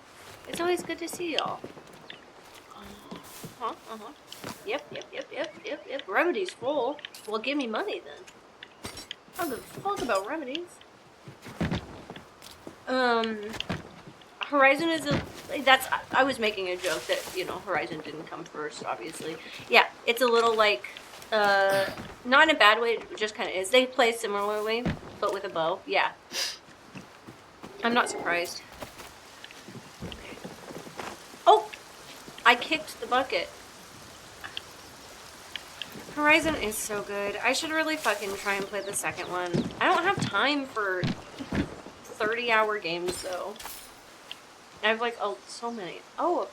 It's always good to see y'all. Yep. Remedy's full. Well, give me money then. I don't give a fuck about remedies. Horizon is I was making a joke that, you know, Horizon didn't come first, obviously. Yeah, it's a little like, not in a bad way, it just kind of is. They play similarly, but with a bow. Yeah. I'm not surprised. Okay. Oh! I kicked the bucket. Horizon is so good. I should really fucking try and play the second one. I don't have time for 30-hour games, though. I have, like, so many. Oh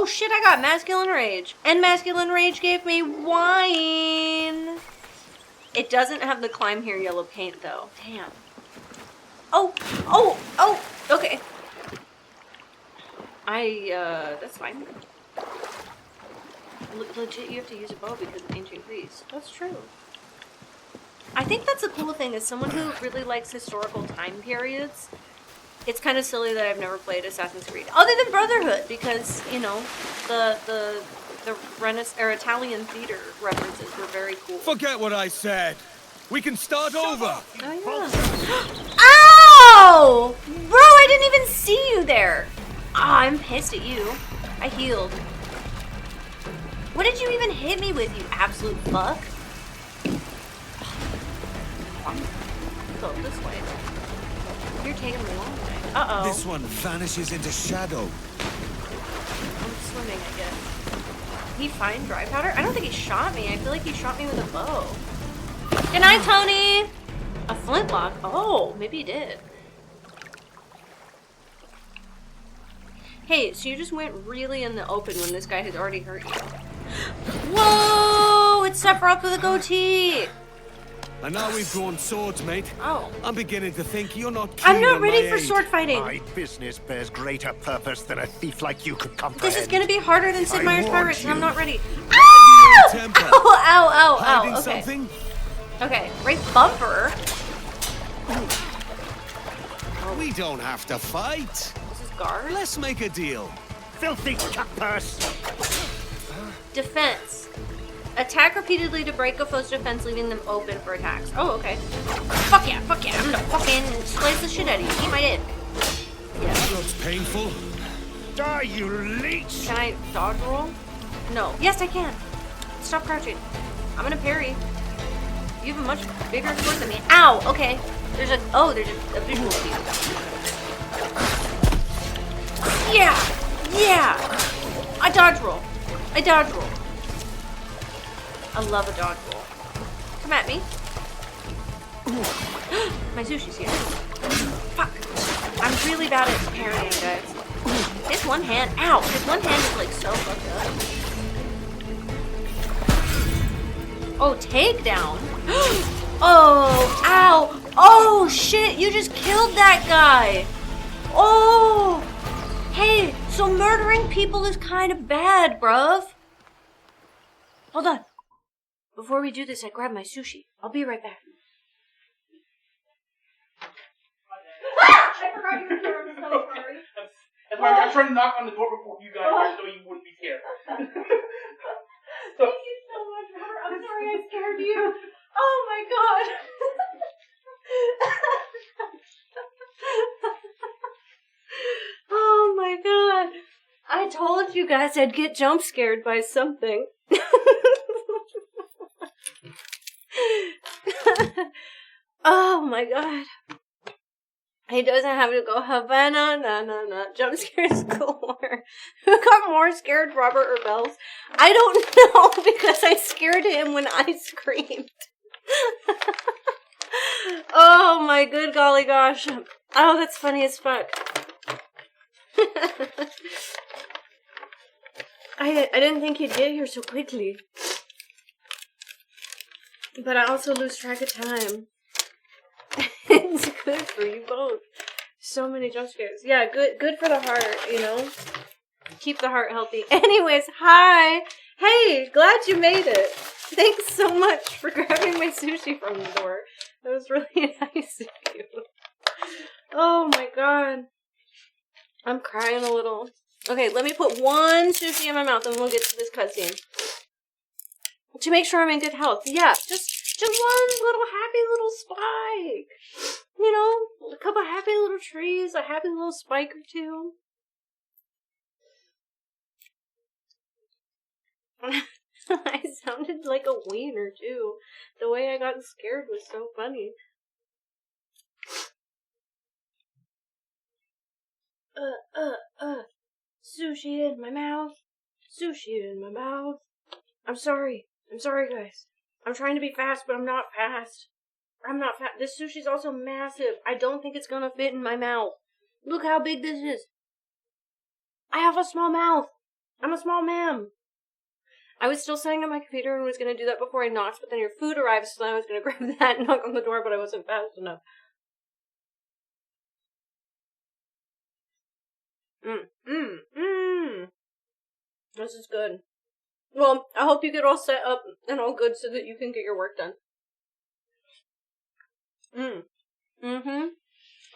shit, I got Masculine Rage. And Masculine Rage gave me wine. It doesn't have the Climb Here yellow paint, though. Damn. Oh, okay. That's fine. Legit, you have to use a bow because of Ancient Greece. That's true. I think that's a cool thing, as someone who really likes historical time periods. It's kind of silly that I've never played Assassin's Creed, other than Brotherhood, because, you know, the Renaissance or Italian theater references were very cool. Forget what I said. We can start over. Oh yeah. Ow! Bro, I didn't even see you there. Ah, I'm pissed at you. I healed. What did you even hit me with, you absolute fuck? Go this way. You're taking the long way. Uh-oh. This one vanishes into shadow. I'm swimming, I guess. Did he find dry powder? I don't think he shot me. I feel like he shot me with a bow. Good night, Tony! A flintlock? Oh, maybe he did. Hey, so you just went really in the open when this guy has already hurt you. Whoa! It's Sephiroth with a goatee! And now we've drawn swords, mate. Oh. I'm beginning to think you're not keen I'm not on ready my for aid. sword fighting. My business bears greater purpose than a thief like you could comprehend. This is gonna be harder than Sid I Meier's warned Pirates, and I'm you. not ready. your Ow! temper? Ow, ow, ow, Hiding ow. Okay. something? Okay, right bumper. We don't have to fight. This is guard. Let's make a deal. Filthy cutpurse! Defense. Attack repeatedly to break a foe's defense, leaving them open for attacks. Oh, okay. Fuck yeah, fuck yeah. I'm gonna fucking slice the shit out of you. Eat my dick. That looks painful. Die, you leech! Can I dodge roll? No. Yes, I can. Stop crouching. I'm gonna parry. You have a much bigger sword than me. Ow! Okay. There's a visual of you. Yeah! Yeah! I dodge roll. I dodge roll. I love a dodge roll. Come at me. My sushi's here. Fuck. I'm really bad at parrying, guys. His one hand. Ow! His one hand is like so fucked up. Oh, takedown. Oh, ow. Oh, shit. You just killed that guy. Oh. Hey, so murdering people is kind of bad, bruv. Hold on. Before we do this, I grab my sushi. I'll be right back. I forgot you were here. I'm so sorry. That's why I'm trying to knock on the door before you got here so you wouldn't be scared. Thank you so much, Robert. I'm sorry I scared you. Oh my god. Oh my god. I told you guys I'd get jump scared by something. Oh my god. He doesn't have to go Havana, no. Jump scares galore. Who got more scared, Robert or Bells? I don't know because I scared him when I screamed. Oh my good golly gosh. Oh, that's funny as fuck. I didn't think he'd get here so quickly. But I also lose track of time. It's good for you both. So many jump scares. Yeah, good for the heart, you know? Keep the heart healthy. Anyways, hi! Hey, glad you made it. Thanks so much for grabbing my sushi from the door. That was really nice of you. Oh my god. I'm crying a little. Okay, let me put one sushi in my mouth and we'll get to this cutscene. To make sure I'm in good health. Yeah, just one little happy little spike. You know, a couple happy little trees, a happy little spike or two. I sounded like a wiener too. The way I got scared was so funny. Sushi in my mouth. Sushi in my mouth. I'm sorry, guys. I'm trying to be fast, but I'm not fast. I'm not fast. This sushi's also massive. I don't think it's gonna fit in my mouth. Look how big this is. I have a small mouth. I'm a small man. I was still sitting on my computer and was gonna do that before I knocked, but then your food arrived, so then I was gonna grab that and knock on the door, but I wasn't fast enough. This is good. Well, I hope you get all set up and all good so that you can get your work done.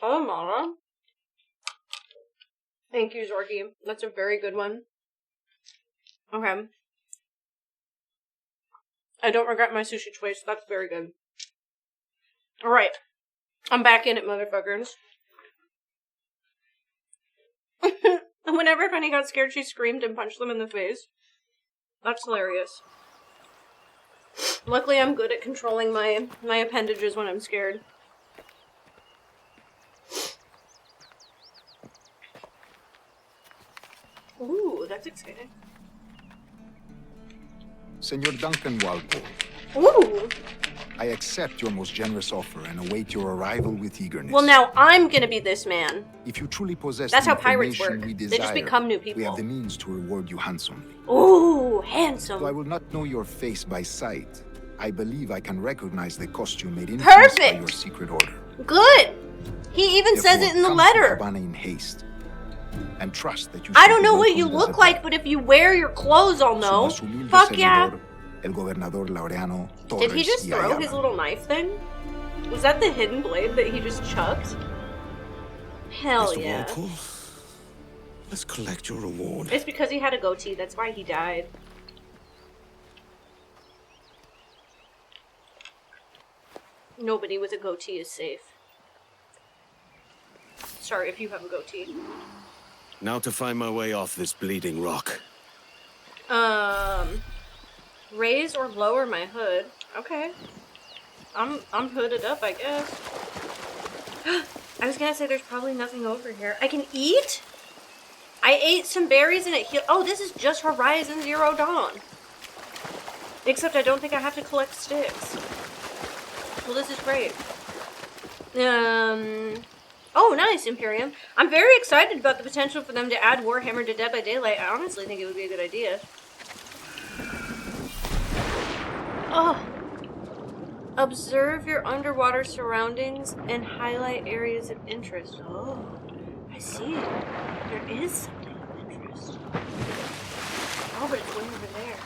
Oh, Mara. Thank you, Zorky. That's a very good one. Okay. I don't regret my sushi choice. That's very good. Alright. I'm back in it, motherfuckers. Whenever Penny got scared, she screamed and punched them in the face. That's hilarious. Luckily, I'm good at controlling my appendages when I'm scared. Ooh, that's exciting. Senor Duncan Walpole, Ooh! I accept your most generous offer and await your arrival with eagerness. Well, now I'm gonna be this man. If you truly possess That's the how pirates information work. we They desire, just become new people. we have the means to reward you handsomely. Ooh, handsome. Though I will not know your face by sight, I believe I can recognize the costume made infamous by Perfect. your secret order. Good! He even says it in the Therefore, come to letter. Havana in haste, and trust that you I shall don't be know what you welcomed as look a like, but if you wear your clothes, I'll know. Su más humilde Fuck yeah. servidor, el gobernador Laureano Did he Torres just y throw Ayala. his little knife thing? Was that the hidden blade that he just chucked? Hell Mr. yeah. Walpole, let's collect your reward. It's because he had a goatee, that's why he died. Nobody with a goatee is safe. Sorry if you have a goatee. Now to find my way off this bleeding rock. Raise or lower my hood. Okay. I'm hooded up, I guess. I was gonna say there's probably nothing over here. I can eat? I ate some berries and it healed. Oh, this is just Horizon Zero Dawn. Except I don't think I have to collect sticks. Well, this is great. Oh, nice, Imperium. I'm very excited about the potential for them to add Warhammer to Dead by Daylight. I honestly think it would be a good idea. Oh. Observe your underwater surroundings and highlight areas of interest. Oh, I see. There is something of interest. Oh, but it's way over there.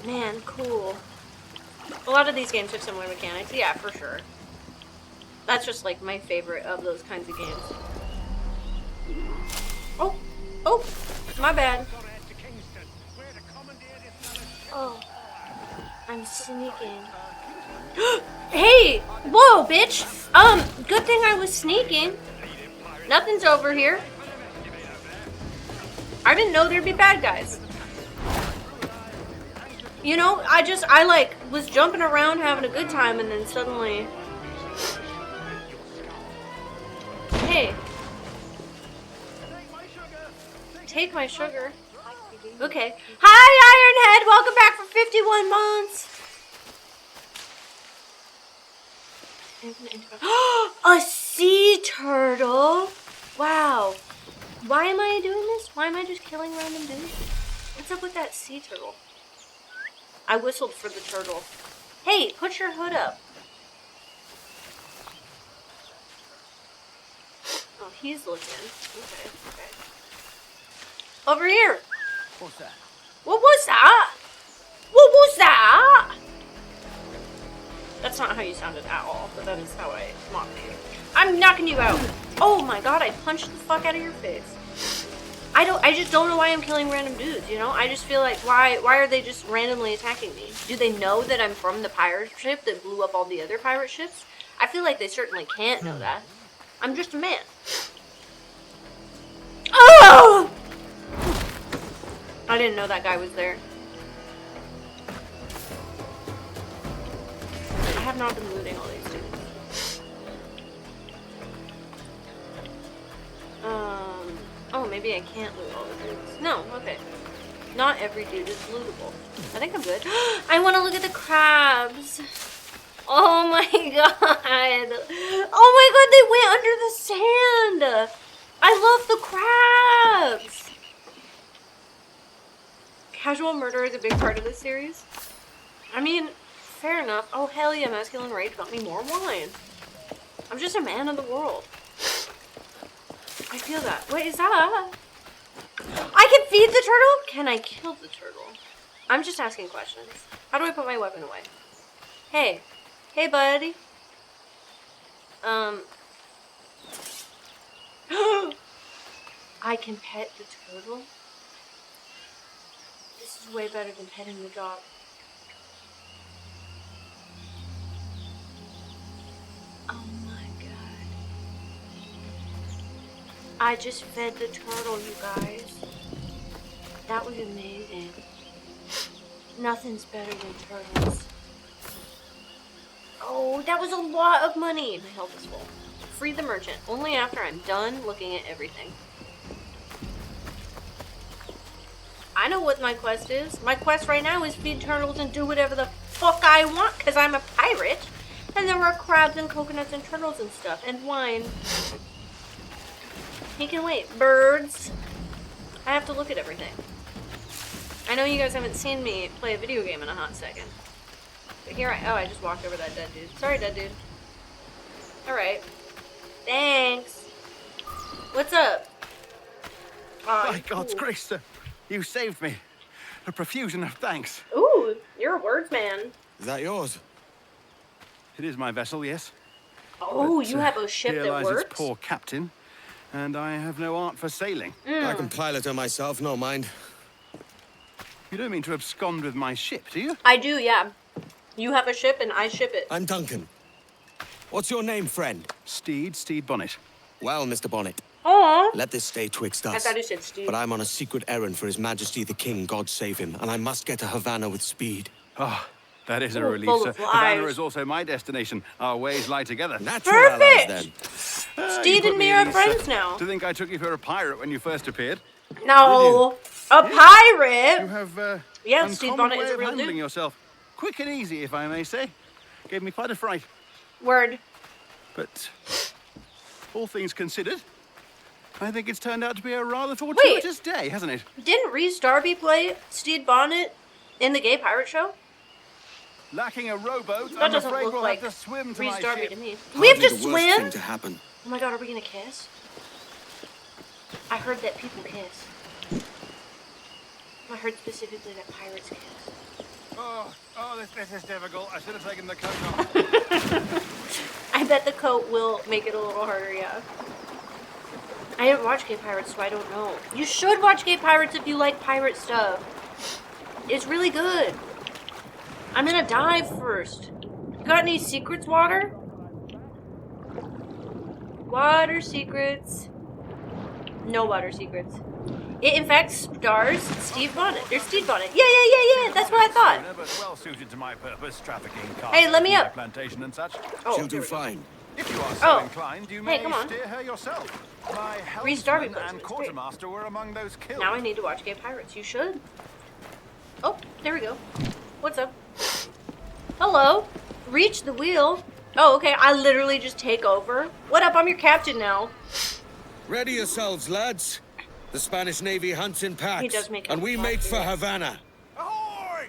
Man, cool. A lot of these games have similar mechanics. Yeah, for sure. That's just like my favorite of those kinds of games. Oh, oh, my bad. Oh, I'm sneaking. Hey, whoa, bitch. Good thing I was sneaking. Nothing's over here. I didn't know there'd be bad guys. You know, I like was jumping around having a good time and then suddenly. Hey. Take my sugar. Okay. Hi, Ironhead! Welcome back for 51 months! A sea turtle! Wow. Why am I doing this? Why am I just killing random dudes? What's up with that sea turtle? I whistled for the turtle. Hey, put your hood up. Oh, he's looking. Okay, okay. Over here! What's that? What was that? What was that? That's not how you sounded at all, but that is how I mocked you. I'm knocking you out! Oh my god, I punched the fuck out of your face. I just don't know why I'm killing random dudes, you know? I just feel like, why are they just randomly attacking me? Do they know that I'm from the pirate ship that blew up all the other pirate ships? I feel like they certainly can't know that. I'm just a man. Oh! I didn't know that guy was there. I have not been looting all these dudes. Oh, maybe I can't loot all the dudes. No, okay. Not every dude is lootable. I think I'm good. I want to look at the crabs. Oh my god. Oh my god, they went under the sand. I love the crabs. Casual murder is a big part of this series. I mean, fair enough. Oh, hell yeah, Masculine Rage got me more wine. I'm just a man of the world. I feel that. Wait, is that? I can feed the turtle? Can I kill the turtle? I'm just asking questions. How do I put my weapon away? Hey. Hey, buddy. I can pet the turtle? This is way better than petting the dog. Oh my god. I just fed the turtle, you guys. That was amazing. Nothing's better than turtles. Oh, that was a lot of money. My health is full. Free the merchant. Only after I'm done looking at everything. I know what my quest is. My quest right now is feed turtles and do whatever the fuck I want because I'm a pirate. And there are crabs and coconuts and turtles and stuff. And wine. He can wait. Birds. I have to look at everything. I know you guys haven't seen me play a video game in a hot second. But here I just walked over that dead dude. Sorry, dead dude. Alright. Thanks. What's up? By God's grace, sir. You saved me. A profusion of thanks. Ooh, you're a words man. Is that yours? It is my vessel, yes. Oh, But, you have a ship here that lies works? its poor captain, and I have no art for sailing. I can pilot her myself, no mind. You don't mean to abscond with my ship, do you? I do, yeah. You have a ship and I ship it. I'm Duncan. What's your name, friend? Steed Bonnet. Well, Mr. Bonnet, Aww. let this stay twixt us. I thought you said Steve. But I'm on a secret errand for His Majesty the King, God save him, and I must get to Havana with speed. Oh, that is a Ooh, relief, full sir. of Havana lies. is also my destination. Our ways lie together. Natural allies, then. Steed You and put me at are ease, friends sir. now. To think I took you for a pirate when you first appeared. No. A You pirate? have Yeah, Steve uncommon Bonnet way is a of real handling dude. yourself. Quick and easy, if I may say. Gave me quite a fright. Word. But all things considered, I think it's turned out to be a rather fortuitous day, hasn't it? Didn't Rhys Darby play Steed Bonnet in the Gay Pirate Show? Lacking a rowboat, That I'm doesn't afraid look we'll like have to swim to Rhys my Darby ship. to me. We have to Hardly the worst swim? thing to happen. Oh my god, are we gonna kiss? I heard that people kiss. I heard specifically that pirates kiss. This is difficult. I should have taken the coat off. I bet the coat will make it a little harder, yeah. I didn't watch Gay Pirates, so I don't know. You should watch Gay Pirates if you like pirate stuff. It's really good. I'm gonna dive first. Got any secrets, Water? Water secrets. No water secrets. It, in fact, stars Steve Bonnet. There's Steve Bonnet. Yeah. That's what I thought. But well suited to my purpose, trafficking cars. Hey, let me my up. Plantation and such. Oh, She'll do fine. If you are so Oh. inclined, you Hey, may come on. steer her yourself. My Rhys Darby helmsman plays and it. It's great. quartermaster were among those killed. Now I need to watch Gay Pirates. You should. Oh, there we go. What's up? Hello. Reach the wheel. Oh, okay. I literally just take over. What up? I'm your captain now. Ready yourselves, lads. The Spanish Navy hunts in packs, He does make and a we lot make of for sense. Havana. Ahoy!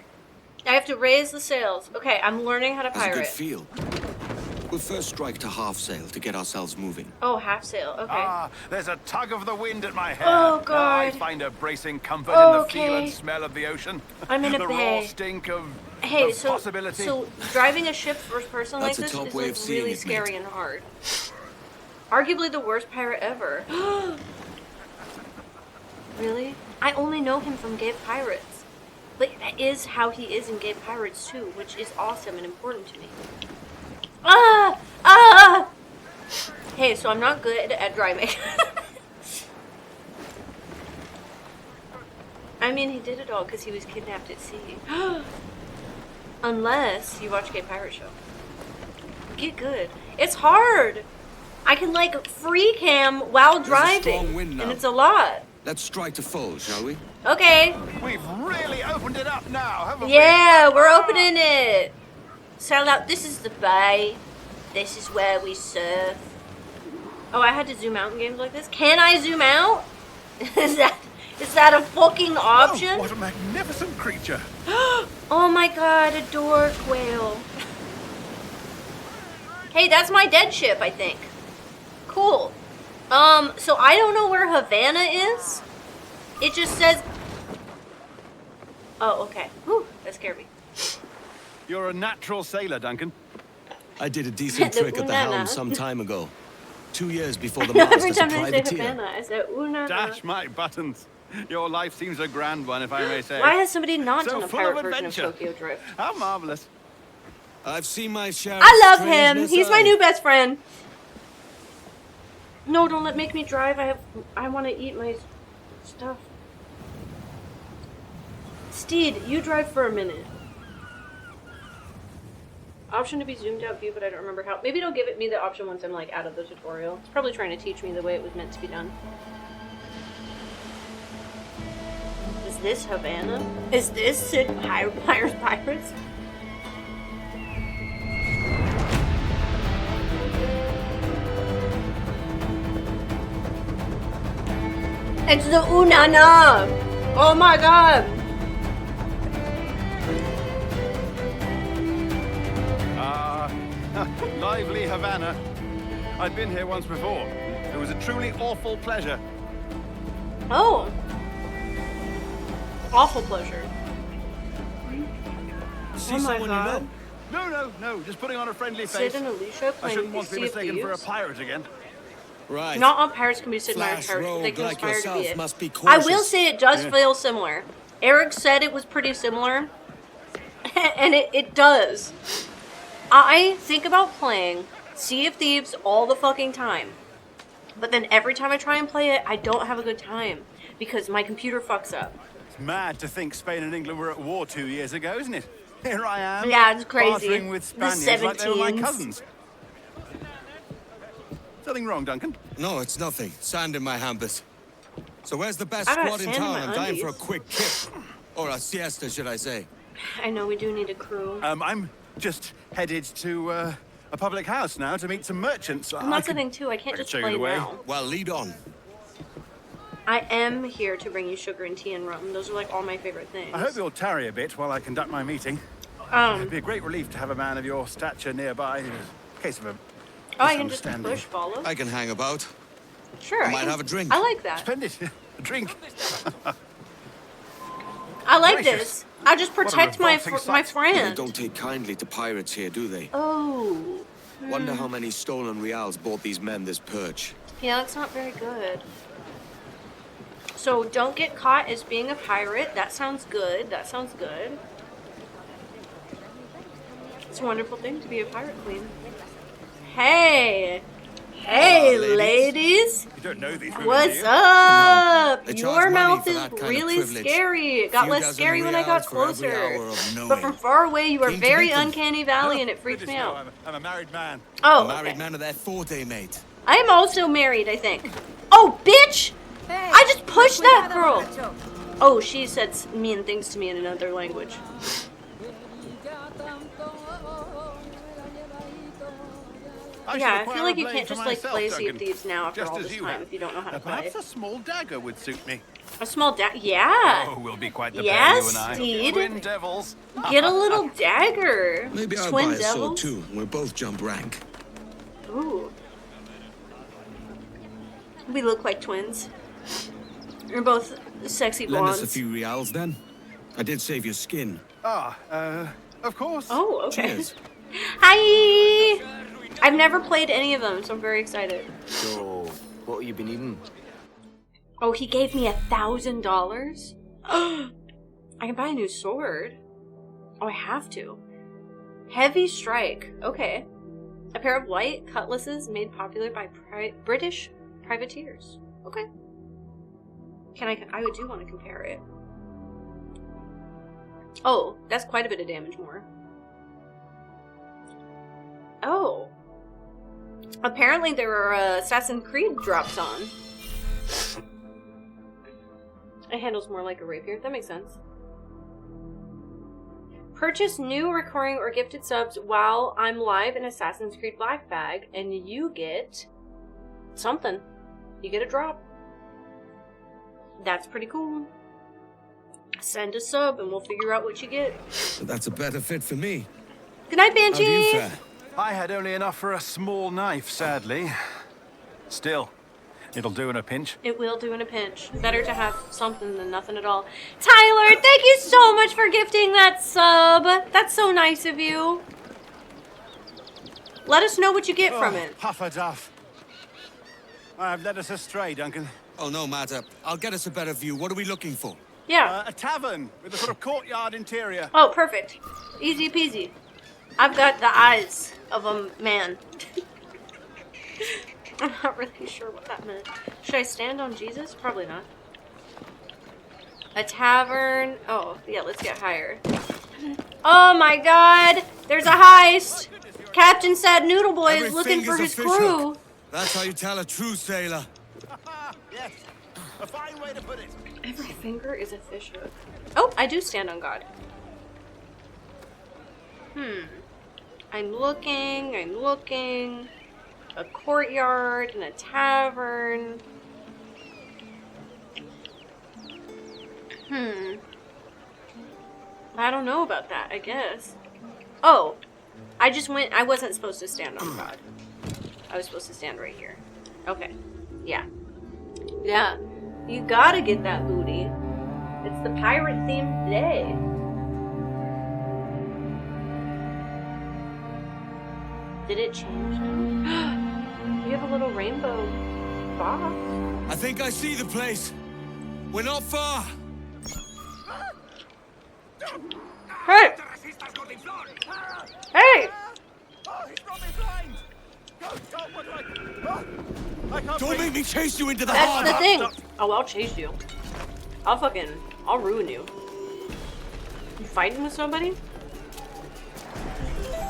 I have to raise the sails. Okay, I'm learning how to That's a good pirate. feel. We'll first strike to half sail to get ourselves moving. Oh, half sail. Okay. Ah, there's a tug of the wind at my hair. Oh, I God. find a bracing comfort Oh, in the feel okay. and smell of the ocean. I'm in a the bay. raw stink of Hey, of so possibility. driving a ship first person like That's a this top is way like of seeing really it, scary mate. and hard. Arguably the worst pirate ever. Really? I only know him from Gay Pirates. Like, that is how he is in Gay Pirates too, which is awesome and important to me. Ah! Hey, so I'm not good at driving. I mean, he did it all because he was kidnapped at sea. Unless you watch Gay Pirate Show. Get good. It's hard. I can like free cam while There's a driving, strong wind and now. it's a lot. Let's strike to full, shall we? Okay. We've really opened it up now, haven't we? Yeah, we're opening it. Sound out. This is the bay. This is where we surf. Oh, I had to zoom out in games like this. Can I zoom out? Is that a fucking option? Oh, what a magnificent creature. Oh my god, a dork whale. Hey, that's my dead ship, I think. Cool. So I don't know where Havana is. It just says... Oh, okay. Whew, that scared me. You're a natural sailor, Duncan. I did a decent The trick at the helm Unana. some time ago. 2 years before the mast Every as a time I say privateer. Havana, I say Una. Dash my buttons. Your life seems a grand one, if I may say. Why has somebody not So done a full of pirate version of adventure. Tokyo Drift? How marvelous. I've seen my share I of love him. strangeness, He's my new best friend. No, don't make me drive. I want to eat my stuff. Steed, you drive for a minute. Option to be zoomed out view, but I don't remember how. Maybe it'll give me the option once I'm like out of the tutorial. It's probably trying to teach me the way it was meant to be done. Is this Havana? Is this Sid Pirates? It's the Unana! Oh my god! Lively Havana. I'd been here once before. It was a truly awful pleasure. Oh. Awful pleasure. See Oh my someone god. you know? No, just putting on a friendly Sid face. and Alicia I playing shouldn't want to be Sea of mistaken for a Thieves. pirate again. Right. Not all pirates can be Sid Meier's Flash pirates, but they rogue can like aspire to be yourself it. must be I will cautious. say it does feel similar. Eric said it was pretty similar. And it does. I think about playing Sea of Thieves all the fucking time. But then every time I try and play it, I don't have a good time. Because my computer fucks up. It's mad to think Spain and England were at war 2 years ago, isn't it? Here I am. Yeah, it's crazy. Bartering with The Spaniards like they were my 17s. cousins. Something wrong, Duncan? No, it's nothing. Sand in my hampers. So where's the best I got squad in sand in town? my I'm dying for a undies. quick kip. Or a siesta, should I say. I know we do need a crew. I'm just headed to a public house now to meet some merchants. And that's the thing too, I can't I could just show you play the way. now. Well, lead on. I am here to bring you sugar and tea and rum. Those are like all my favorite things. I hope you'll tarry a bit while I conduct my meeting. It'd be a great relief to have a man of your stature nearby in case of a I can just misunderstanding. push follow. I can hang about. Sure. I might can- have a drink. I like that. Splendid. A drink. I like Gracious. this. I just What a protect my revolting my sight. They friend. don't take kindly to pirates here, do they? Oh. Wonder how many stolen reals bought these men this perch. Yeah, that's not very good. So don't get caught as being a pirate. That sounds good. That sounds good. It's a wonderful thing to be a pirate queen. Hey! Hey, Hello, ladies! You don't know these women, What's do you? up? They charge Your money mouth for is that kind of really privilege. scary. It got Few less dozen scary when I got reals for every closer. hour of But knowing. from far away, you are Keen to very meet them. uncanny valley, and it freaks Goodness, me no, out. I'm a married man. Oh, A married okay. man of their forte, mate. I am also married, I think. Oh, bitch! I just pushed that girl. Oh, she said mean things to me in another language. Yeah, I feel like you can't just like play Sea of Thieves now after all this time if you don't know how to play. Perhaps a small dagger would suit me. A small yeah. Oh, we'll be quite the Yes, pair, you and I. Steed. Twin devils. Get a little dagger. Maybe I'll Twin buy a devils. sword too. We'll both jump rank. Ooh. We look like twins. We're both sexy Lend us blondes. a few reals, then. I did save your skin. Of course. Oh, okay. Cheers. Hi! I've never played any of them, so I'm very excited. So, what have you been eating? Oh, he gave me $1,000? I can buy a new sword. Oh, I have to. Heavy strike. Okay. A pair of light cutlasses made popular by British privateers. Okay. I do want to compare it. Oh, that's quite a bit of damage more. Oh. Apparently there are Assassin's Creed drops on. It handles more like a rapier. That makes sense. Purchase new recurring or gifted subs while I'm live in Assassin's Creed Black Bag, and you get something. You get a drop. That's pretty cool. Send a sub and we'll figure out what you get. That's a better fit for me. Good night, How do you Banshee! fare? I had only enough for a small knife, sadly. Still, it'll do in a pinch. It will do in a pinch. Better to have something than nothing at all. Tyler, thank you so much for gifting that sub. That's so nice of you. Let us know what you get from it. Pufferduff. I've led us astray, Duncan. Oh, no matter. I'll get us a better view. What are we looking for? Yeah. A tavern with a sort of courtyard interior. Oh, perfect. Easy peasy. I've got the eyes of a man. I'm not really sure what that meant. Should I stand on Jesus? Probably not. A tavern. Oh, yeah, let's get higher. Oh my god! There's a heist! Captain Sad Noodle Boy is looking for his crew. That's how you tell a true sailor. Yes, a fine way to put it. Every finger is a fish hook. Oh, I do stand on God. I'm looking. A courtyard and a tavern. I don't know about that, I guess. Oh, I wasn't supposed to stand on God. I was supposed to stand right here. Okay. Yeah. Yeah. You gotta get that booty. It's the pirate themed day. Did it change now? You have a little rainbow box. I think I see the place. We're not far. Hey! Hey! Don't make me chase you into the That's harbor. the thing. Oh, I'll chase you. I'll ruin you. You fighting with somebody?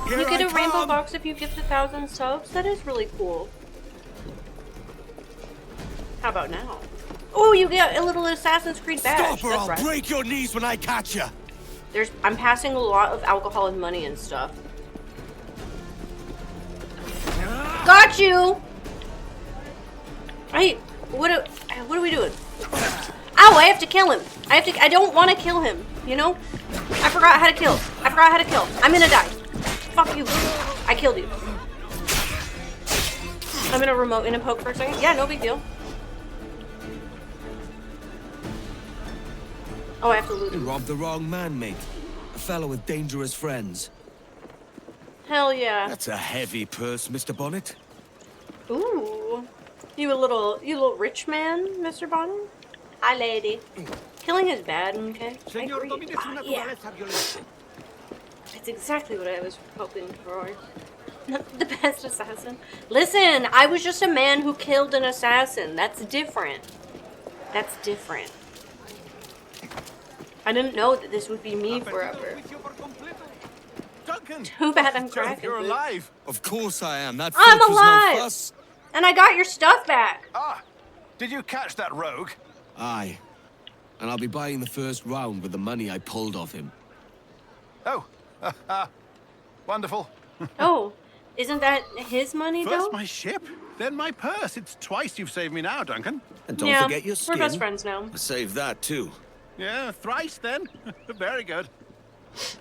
Here You get I a rainbow come. box if you gift 1,000 subs? That is really cool. How about now? Oh, you get a little Assassin's Creed badge. Stop or That's I'll right. break your knees when I catch you. I'm passing a lot of alcohol and money and stuff. Got you! Hey, what are we doing? Ow, I have to kill him. I don't want to kill him, you know? I forgot how to kill. I'm gonna die. Fuck you. I killed you. I'm gonna remote in and poke for a second. Yeah, no big deal. Oh, I have to loot You him. robbed the wrong man, mate. A fellow with dangerous friends. Hell yeah. That's a heavy purse, Mr. Bonnet. Ooh. You little rich man, Mr. Bonnet? Hi, lady. Killing is bad, okay? I agree. Yeah. It's exactly what I was hoping for. The best assassin. Listen, I was just a man who killed an assassin. That's different. I didn't know that this would be me forever. Duncan, Too bad I'm cracking. you're alive. Of course I am. That I'm filch was no alive! fuss. And I got your stuff back. Ah, did you catch that rogue? Aye. And I'll be buying the first round with the money I pulled off him. Oh, wonderful. Oh, isn't that his money, though? First my ship, then my purse. It's twice you've saved me now, Duncan. And don't Yeah, forget your skin. we're best friends now. Save that too. Yeah, thrice then. Very good.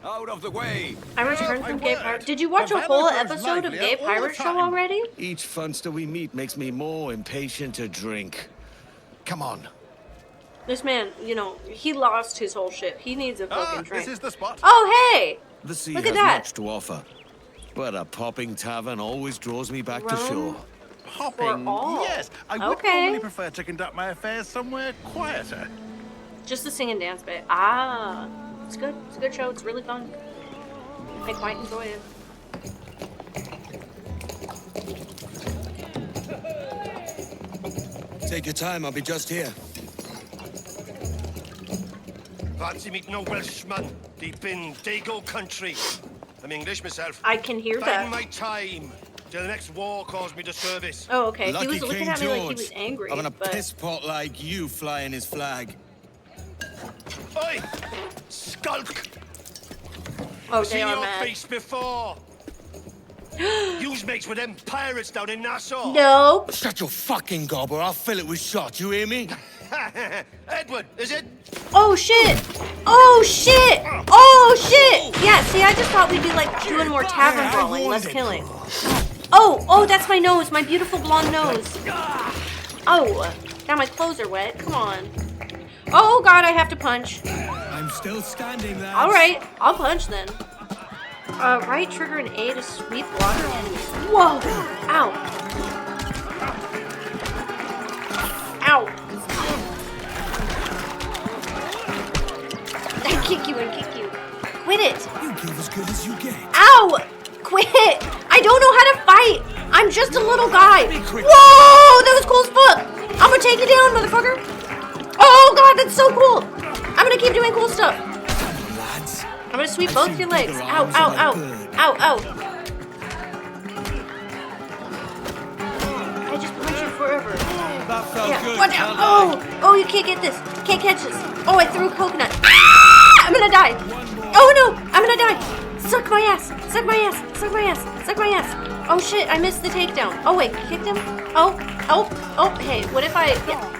Out of the way. I returned My from Gay word. Pirate. Did you watch a The whole Vampire grows episode of livelier Gay all the Pirate Show time. already? Each funster we meet makes me more impatient to drink. Come on. This man, you know, he lost his whole ship. He needs a fucking drink. This is the spot. Oh, hey! The sea Look has at that. much to offer. But a popping tavern always draws me back to Rome shore. Hopping. for all. Yes, I would Okay. normally prefer to conduct my affairs somewhere quieter. Just the sing and dance bit. Ah, it's good. It's a good show. It's really fun. I quite enjoy it. Take your time, I'll be just here. Fancy meeting no Welshman deep in Dago country. I'm English myself. I can hear Biding that. my time till the next war calls me to service. Oh, okay. Lucky He was looking King at me George. like he was angry. Having a but... piss pot like you flying his flag. Oi! Skulk! Oh, Seen they are your mad. face before. Yous mates with them pirates down in Nassau. No. Shut your fucking gob or I'll fill it with shot, you hear me? Edward, is it? Oh shit! Oh shit! Oh shit! Yeah, see, I just thought we'd be like doing more tavern brawling, less killing. Oh, that's my nose, my beautiful blonde nose. Oh, now my clothes are wet. Come on. Oh god, I have to punch. I'm still standing there. All right, I'll punch then. Right trigger and A to sweep water enemies. Whoa! Ow! Ow! I kick you and kick you. Quit it! You give as good as you get. Ow! Quit! I don't know how to fight! I'm just a little guy. Whoa, that was cool as fuck. I'm gonna take you down, motherfucker. Oh god, that's so cool. I'm gonna keep doing cool stuff. I'm gonna sweep both your legs. Ow, ow, ow. Ow, ow. I just punch you forever. That felt good. Watch out. Oh, you can't get this. Can't catch this. Oh, I threw a coconut. Ah! I'm gonna die. Oh no, I'm gonna die. Suck my ass. Suck my ass. Suck my ass. Suck my ass. Oh shit, I missed the takedown. Oh wait, kicked him? Oh, hey, what if I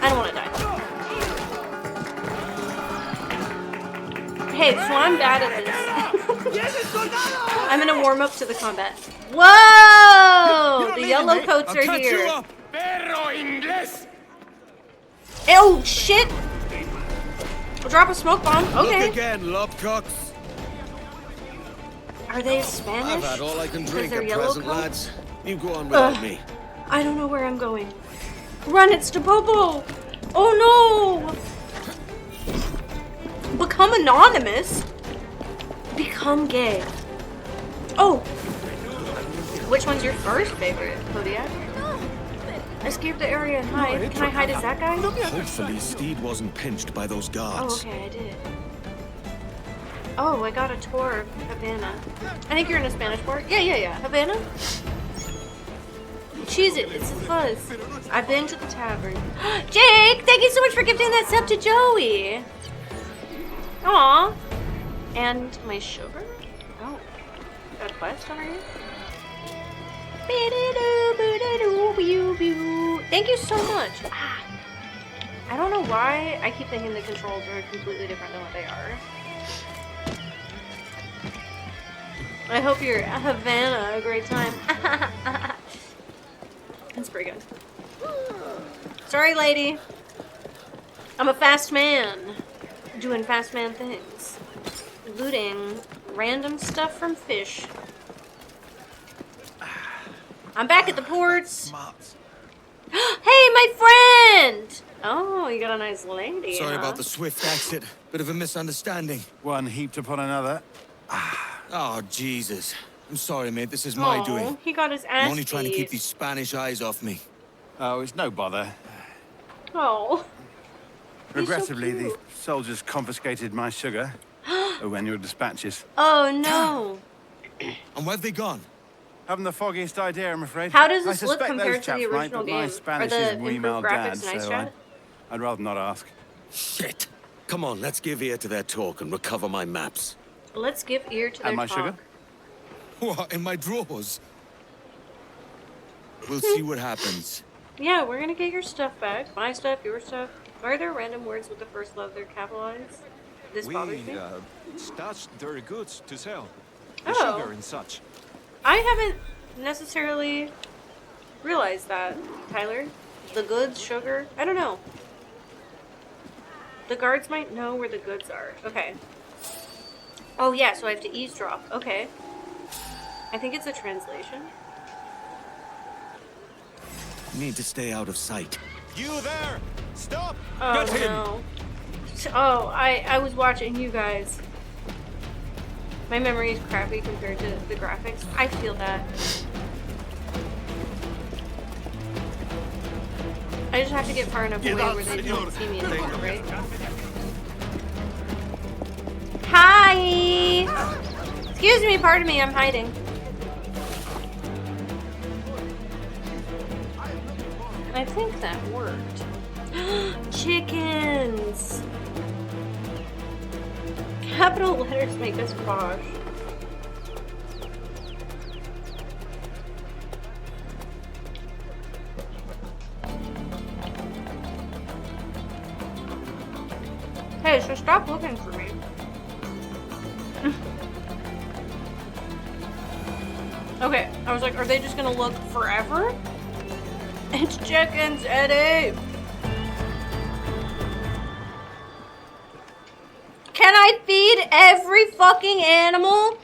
don't wanna die. Hey, so I'm bad at this. I'm gonna warm up to the combat. Whoa! The yellow coats are here. Oh shit! We'll drop a smoke bomb. Okay. Look again, lobcocks. Are they Spanish? I've had all I can drink they're at yellow present, coats? lads. You go on without me. I don't know where I'm going. Run, it's to Bobo! Oh no! Become anonymous? Become gay. Oh! Which one's your first favorite, Kodiak? Escape the area and hide. Can I hide as that guy? Hopefully Steed wasn't pinched by those Oh, guards. okay, I did. Oh, I got a tour of Havana. I think you're in a Spanish port. Yeah. Havana? Cheese it. It's a fuzz. I've been to the tavern. Jake, thank you so much for gifting that sub to Joey. Aw. And my sugar? Oh. Got a quest over here? Thank you so much. I don't know why I keep thinking the controls are completely different than what they are. I hope you're at Havana a great time. That's pretty good. Sorry, lady. I'm a fast man. Doing fast man things. Looting random stuff from fish. I'm back at the ports. Hey, my friend! Oh, you got a nice lady. Sorry huh? about the swift exit. Bit of a misunderstanding. One heaped upon another. Oh, Jesus. I'm sorry, mate. This is my doing. He got his ass I'm only trying to keep beat. these Spanish eyes off me. Oh, it's no bother. Oh. Regrettably, the soldiers confiscated my sugar when your dispatches. Oh no. And where have they gone? Haven't the foggiest idea, I'm afraid. How does I this look suspect compared those to the chaps might, original but my game? Spanish Are the is wee improved mal dad, graphics nice, so Chad? I'd rather not ask. Shit. Come on, let's give ear to their talk and recover my maps. Let's give ear to their And my talk. sugar? What, in my drawers? We'll see what happens. Yeah, we're gonna get your stuff back. My stuff, your stuff. Are there random words with the first love that are capitalized? This bothers me. Stashed their goods to sell. Oh. Sugar and such. I haven't necessarily realized that, Tyler. The goods, sugar, I don't know. The guards might know where the goods are. Okay. Oh yeah, so I have to eavesdrop. Okay. I think it's a translation. Need to stay out of sight. You there! Stop! Oh Get him! no. Oh, I was watching you guys. My memory is crappy compared to the graphics. I feel that. I just have to get far enough away where they don't see me anymore, right? Hi! Excuse me, pardon me, I'm hiding. I think that worked. Chickens! Capital letters make us posh. Hey, so stop looking for me. Okay, I was like, are they just gonna look forever? It's chickens, Eddie! Can I feed every fucking animal?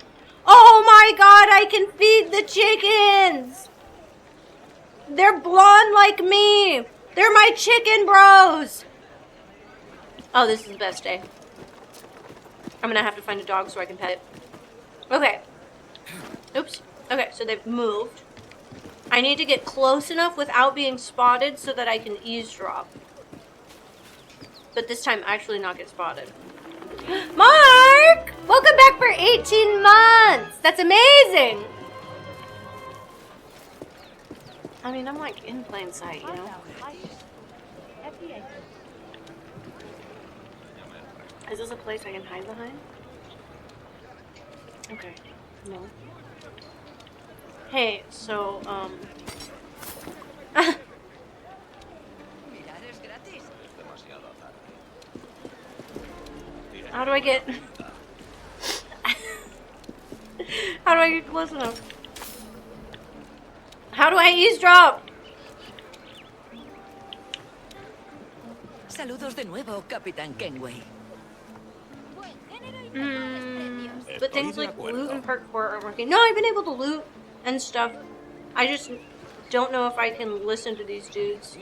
Oh my god, I can feed the chickens! They're blonde like me! They're my chicken bros! Oh, this is the best day. I'm gonna have to find a dog so I can pet it. Okay. Oops. Okay, so they've moved. I need to get close enough without being spotted so that I can eavesdrop. But this time actually not get spotted. Mark! Welcome back for 18 months! That's amazing! I mean, I'm like in plain sight, you know? Is this a place I can hide behind? Okay. No. Hey, so, how do I get... How do I get close enough? How do I eavesdrop? Saludos de nuevo, Capitán Kenway. But things like loot and parkour aren't working. No, I've been able to loot and stuff. I just don't know if I can listen to these dudes.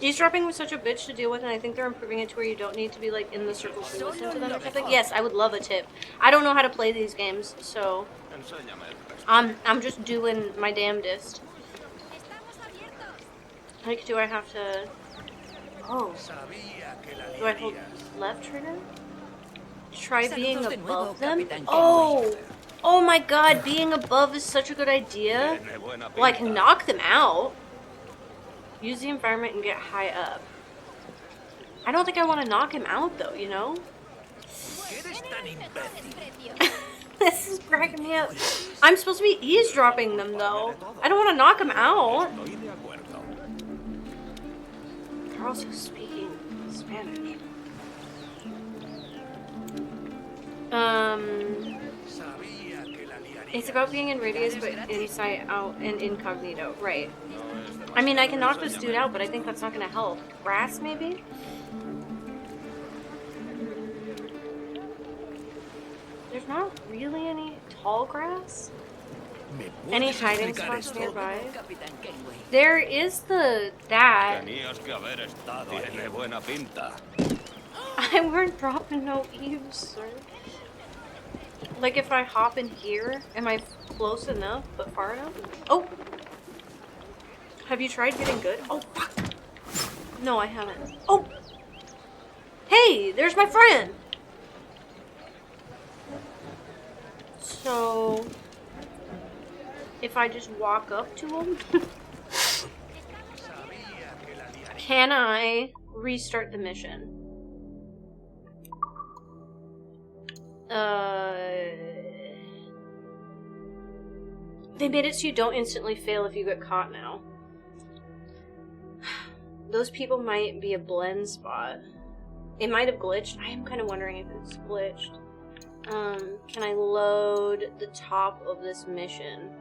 Eavesdropping was such a bitch to deal with, and I think they're improving it to where you don't need to be like in the circle to listen to them or something. Yes, I would love a tip. I don't know how to play these games, so I'm just doing my damnedest. Like, do I have to... Oh. Do I hold left trigger? Try being above them? Oh! Oh my god, being above is such a good idea. Well, I can knock them out. Use the environment and get high up. I don't think I want to knock him out though, you know? This is cracking me up. I'm supposed to be eavesdropping them though. I don't want to knock him out. They're also speaking Spanish. It's about being in radius, but inside out and incognito. Right. I mean, I can knock this dude out, but I think that's not going to help. Grass, maybe? There's not really any tall grass. Any hiding spots nearby? There is that. I weren't dropping no eaves, sir. Like if I hop in here, am I close enough but far enough? Oh! Have you tried getting good? Oh, fuck! No, I haven't. Oh! Hey! There's my friend! So... if I just walk up to him... can I restart the mission? They made it so you don't instantly fail if you get caught now. Those people might be a blend spot. It might have glitched. I am kind of wondering if it's glitched. Can I load the top of this mission?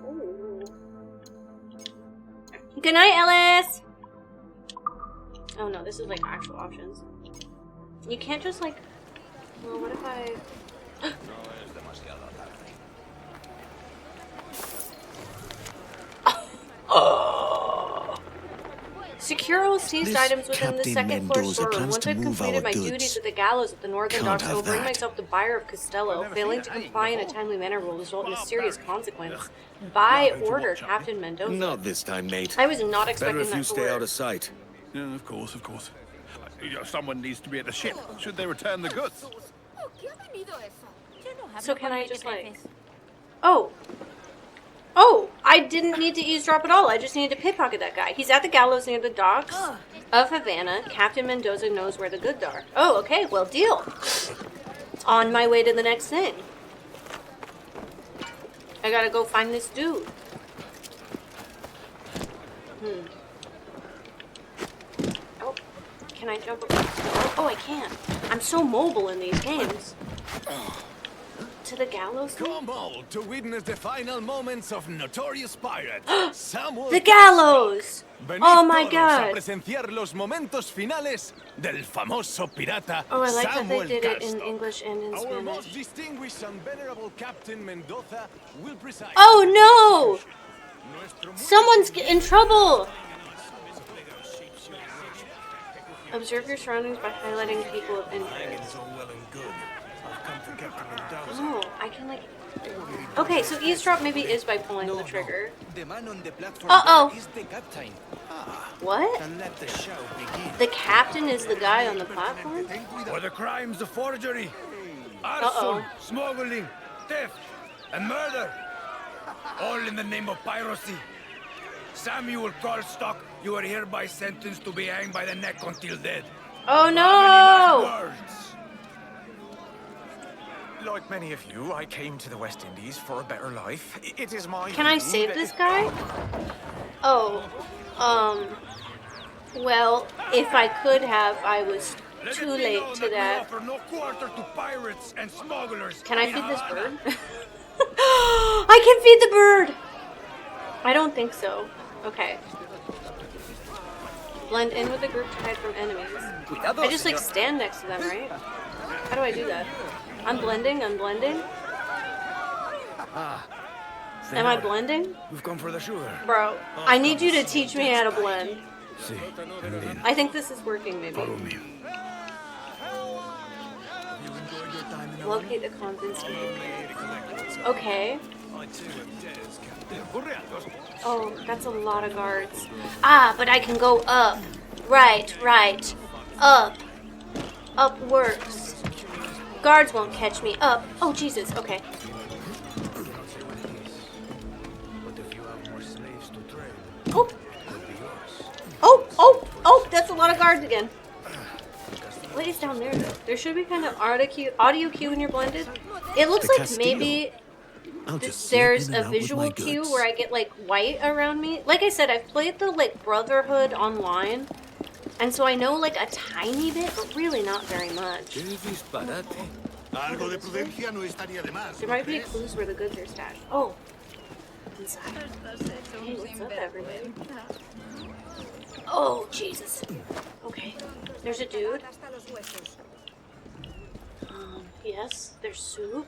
Ooh. Good night, Ellis! Oh no, this is like actual options. You can't just like... well, what if I... oh. Secure all seized items within the second floor storeroom. Once I've completed my duties at the gallows at the northern docks, I will bring myself to Buyer of Costello. Failing to comply in a timely manner will result in a serious consequence. By order, Captain Mendoza. Not this time, mate. I was not expecting Better if that you to stay work. out of sight. Yeah, of course, of course. Someone needs to be at the ship. Should they return the goods? So can I just like... oh. Oh, I didn't need to eavesdrop at all. I just needed to pickpocket that guy. He's at the gallows near the docks of Havana. Captain Mendoza knows where the goods are. Oh, okay, well, deal. On my way to the next thing. I gotta go find this dude. Oh, can I jump over? Oh, I can. I'm so mobile in these games. To the gallows? Come all to witness the final moments of notorious pirate Samuel. The gallows! Oh my todos god. A presenciar los momentos finales del famoso pirata Oh, I like Samuel that they did it in Castro. English and in Our most Spanish. distinguished and venerable Captain Mendoza will preside. Oh no! Someone's in trouble! Observe your surroundings by highlighting people of interest. It's all well and good. I've Oh, I can like... Okay, so eavesdrop maybe is by pulling the trigger. The man on the platform Uh-oh. there is the captain. What? And let the show begin. The captain is the guy on the platform? For the crimes of forgery, arson, Uh-oh. smuggling, theft, and murder. All in the name of piracy. Samuel Karlstock, you are hereby sentenced to be hanged by the neck until dead. Oh How no! many last words? Like many of you, I came to the West Indies for a better life. It is my Can I view save that- this guy? Oh, well, if I could have, I was Let too it be late known to that. We offer no quarter to pirates and smugglers. Can I in feed this Havana. bird? I can feed the bird! I don't think so. Okay. Blend in with the group to hide from enemies. I just like stand next to them, right? How do I do that? I'm blending, I'm blending. Am I blending? We've come for the sugar. Bro, I need you to teach me how to blend. See, I think this is working, maybe. follow me. Locate the confiscated. Okay. Oh, that's a lot of guards. Ah, but I can go up. Right, right. Up. Up works. Guards won't catch me. Up. Oh, Jesus. Okay. Oh. Oh, oh, oh, that's a lot of guards again. What is down there, though? There should be kind of audio cue when you're blended. It looks The like Castillo. maybe I'll just there's slip in a and out with visual my cue goods. where I get like white around me. Like I said, I've played the like Brotherhood online, and so I know like a tiny bit, but really not very much. There might be clues where the goods are stashed. Oh, inside. Hey, what's up, everybody? Oh, Jesus. Okay, there's a dude. Yes, there's soup.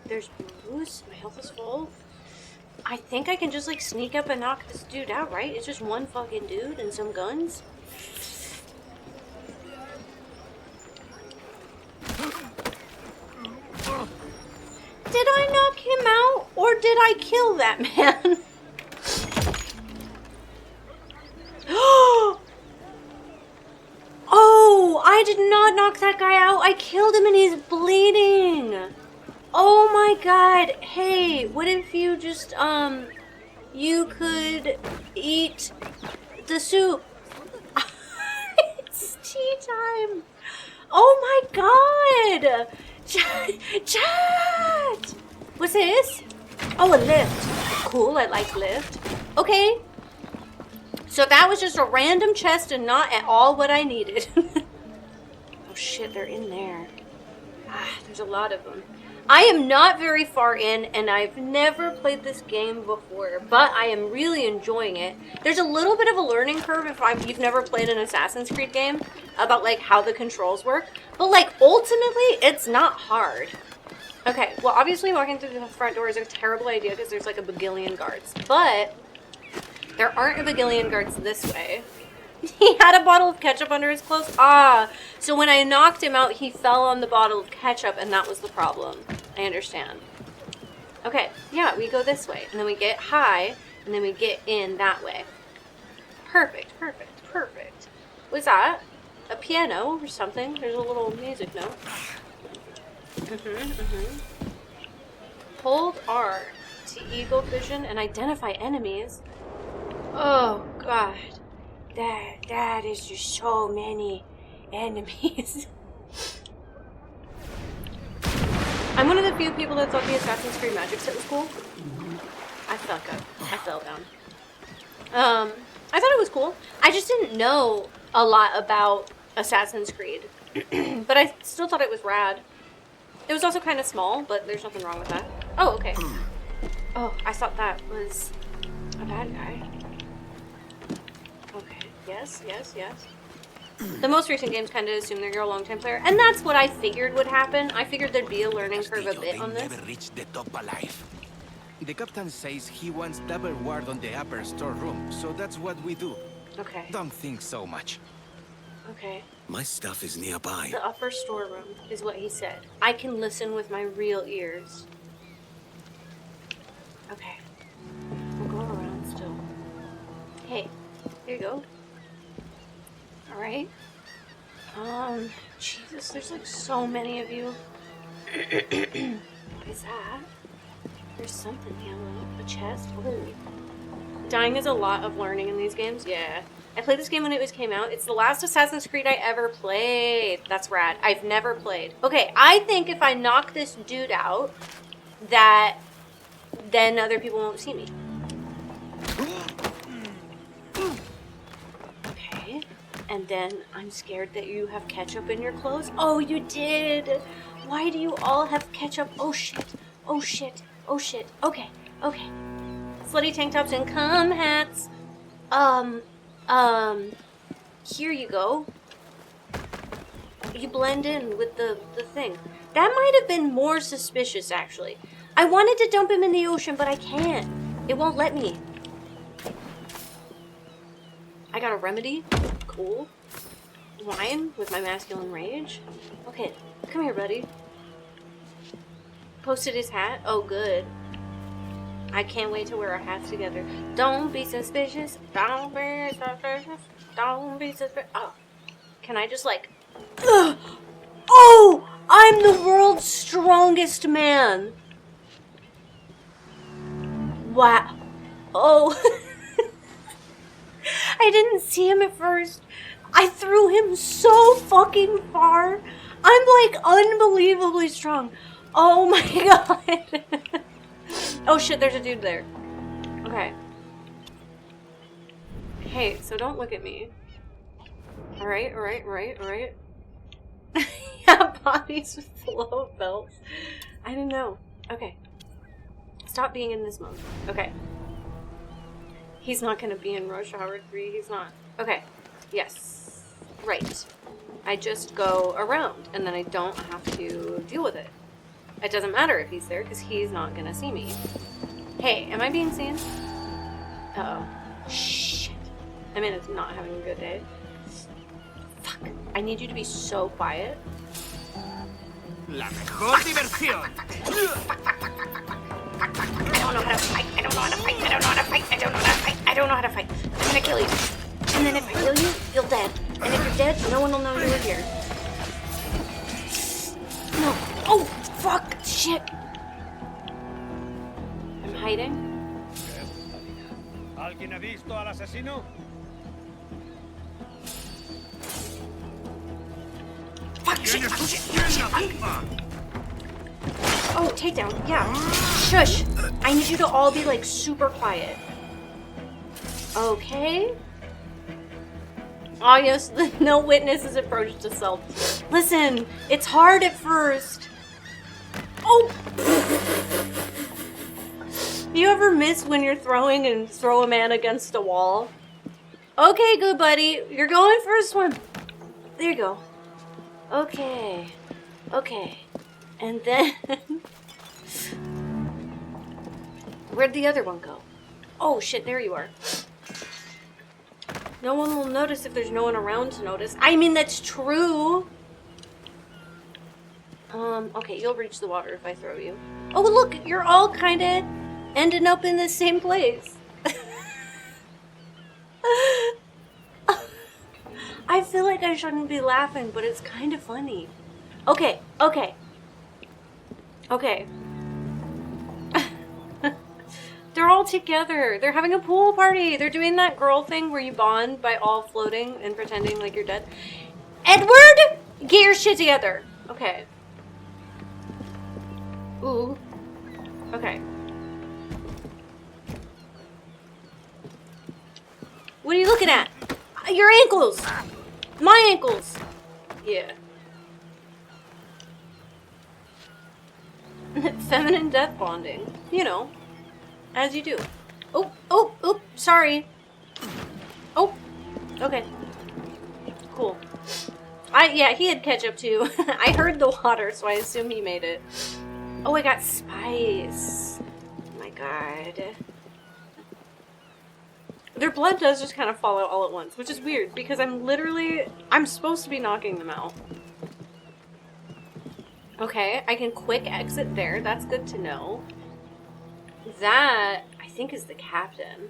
There's booze. My health is full. I think I can just like sneak up and knock this dude out, right? It's just one fucking dude and some guns. Did I knock him out or did I kill that man? Oh, I did not knock that guy out. I killed him and he's bleeding. Oh my god. Hey, what if you just, you could eat the soup? It's tea time. Oh my god. Chat. What's this? Oh, a lift. Cool, I like lift. Okay. So that was just a random chest and not at all what I needed. Oh shit, they're in there. Ah, there's a lot of them. I am not very far in and I've never played this game before, but I am really enjoying it. There's a little bit of a learning curve if you've never played an Assassin's Creed game about like how the controls work, but like ultimately it's not hard. Okay, well obviously walking through the front door is a terrible idea because there's like a bagillion guards, but there aren't a bagillion guards this way. He had a bottle of ketchup under his clothes. Ah, so when I knocked him out, he fell on the bottle of ketchup, and that was the problem. I understand. Okay, yeah, we go this way, and then we get high, and then we get in that way. Perfect, perfect, perfect. What's that? A piano or something? There's a little music note. Hold R to eagle vision and identify enemies. Oh, God. That is just so many enemies. I'm one of the few people that thought the Assassin's Creed magic set was cool. I fuck up. I fell down. I thought it was cool. I just didn't know a lot about Assassin's Creed. But I still thought it was rad. It was also kind of small, but there's nothing wrong with that. Oh, okay. Oh, I thought that was a bad guy. Okay. Yes, yes, yes. The most recent games kind of assume that you're a long-time player, and that's what I figured would happen. I figured there'd be a learning curve a bit on this. Never reached the top alive. The captain says he wants double ward on the upper storeroom, so that's what we do. Okay. Don't think so much. Okay. My stuff is nearby. The upper storeroom is what he said. I can listen with my real ears. Okay. We'll go around still. Hey, here you go. Alright. Jesus, there's like so many of you. What is that? There's something yellow. A chest? Ooh. Dying is a lot of learning in these games. Yeah. I played this game when it came out. It's the last Assassin's Creed I ever played. That's rad. I've never played. Okay, I think if I knock this dude out, that then other people won't see me. Okay. And then I'm scared that you have ketchup in your clothes. Oh, you did. Why do you all have ketchup? Oh, shit. Oh, shit. Oh, shit. Okay. Okay. Slutty tank tops and cum hats. Here you go. You blend in with the thing. That might have been more suspicious, actually. I wanted to dump him in the ocean, but I can't. It won't let me. I got a remedy. Cool. Wine with my masculine rage. Okay, come here, buddy. Posted his hat. Oh, good. I can't wait to wear our hats together. Don't be suspicious. Don't be suspicious. Don't be suspicious. Oh. Can I just like... Ugh. Oh! I'm the world's strongest man. Wow. Oh. I didn't see him at first. I threw him so fucking far. I'm like unbelievably strong. Oh my god. Oh shit, there's a dude there. Okay. Hey, so don't look at me. Alright, alright, alright, alright. Yeah, bodies with flow belts. I didn't know. Okay. Stop being in this mode. Okay. He's not gonna be in Rush Hour 3. He's not. Okay. Yes. Right. I just go around, and then I don't have to deal with it. It doesn't matter if he's there, because he's not gonna see me. Hey, am I being seen? Uh-oh. Shit. I mean, it's not having a good day. Fuck. I need you to be so quiet. La mejor diversión. I don't know how to fight. I don't know how to fight. I don't know how to fight. I don't know how to fight. I don't know how to fight. I'm gonna kill you. And then if I kill you, you're dead. And if you're dead, no one will know you were here. No. Oh, fuck. Shit. I'm hiding. ¿Alguien ha visto al asesino? Fuck, shit, fuck, shit. Oh, takedown. Yeah. Shush. I need you to all be, like, super quiet. Okay. Oh, yes. No witnesses approach to self. Listen, it's hard at first. Oh! You ever miss when you're throwing and throw a man against a wall? Okay, good buddy. You're going for a swim. There you go. Okay. Okay. And then... Where'd the other one go? Oh, shit, there you are. No one will notice if there's no one around to notice. I mean, that's true. Okay, you'll reach the water if I throw you. Oh, look, you're all kind of ending up in the same place. I feel like I shouldn't be laughing, but it's kind of funny. Okay, okay. Okay. They're all together. They're having a pool party. They're doing that girl thing where you bond by all floating and pretending like you're dead. Edward! Get your shit together. Okay. Ooh. Okay. What are you looking at? Your ankles! My ankles! Yeah. Feminine death bonding. You know. As you do. Oh, oh, oh, sorry. Oh, okay. Cool. Yeah, he had ketchup too. I heard the water, so I assume he made it. Oh, I got spice. Oh my god. Their blood does just kind of fall out all at once, which is weird because I'm supposed to be knocking them out. Okay, I can quick exit there. That's good to know. That, I think, is the captain.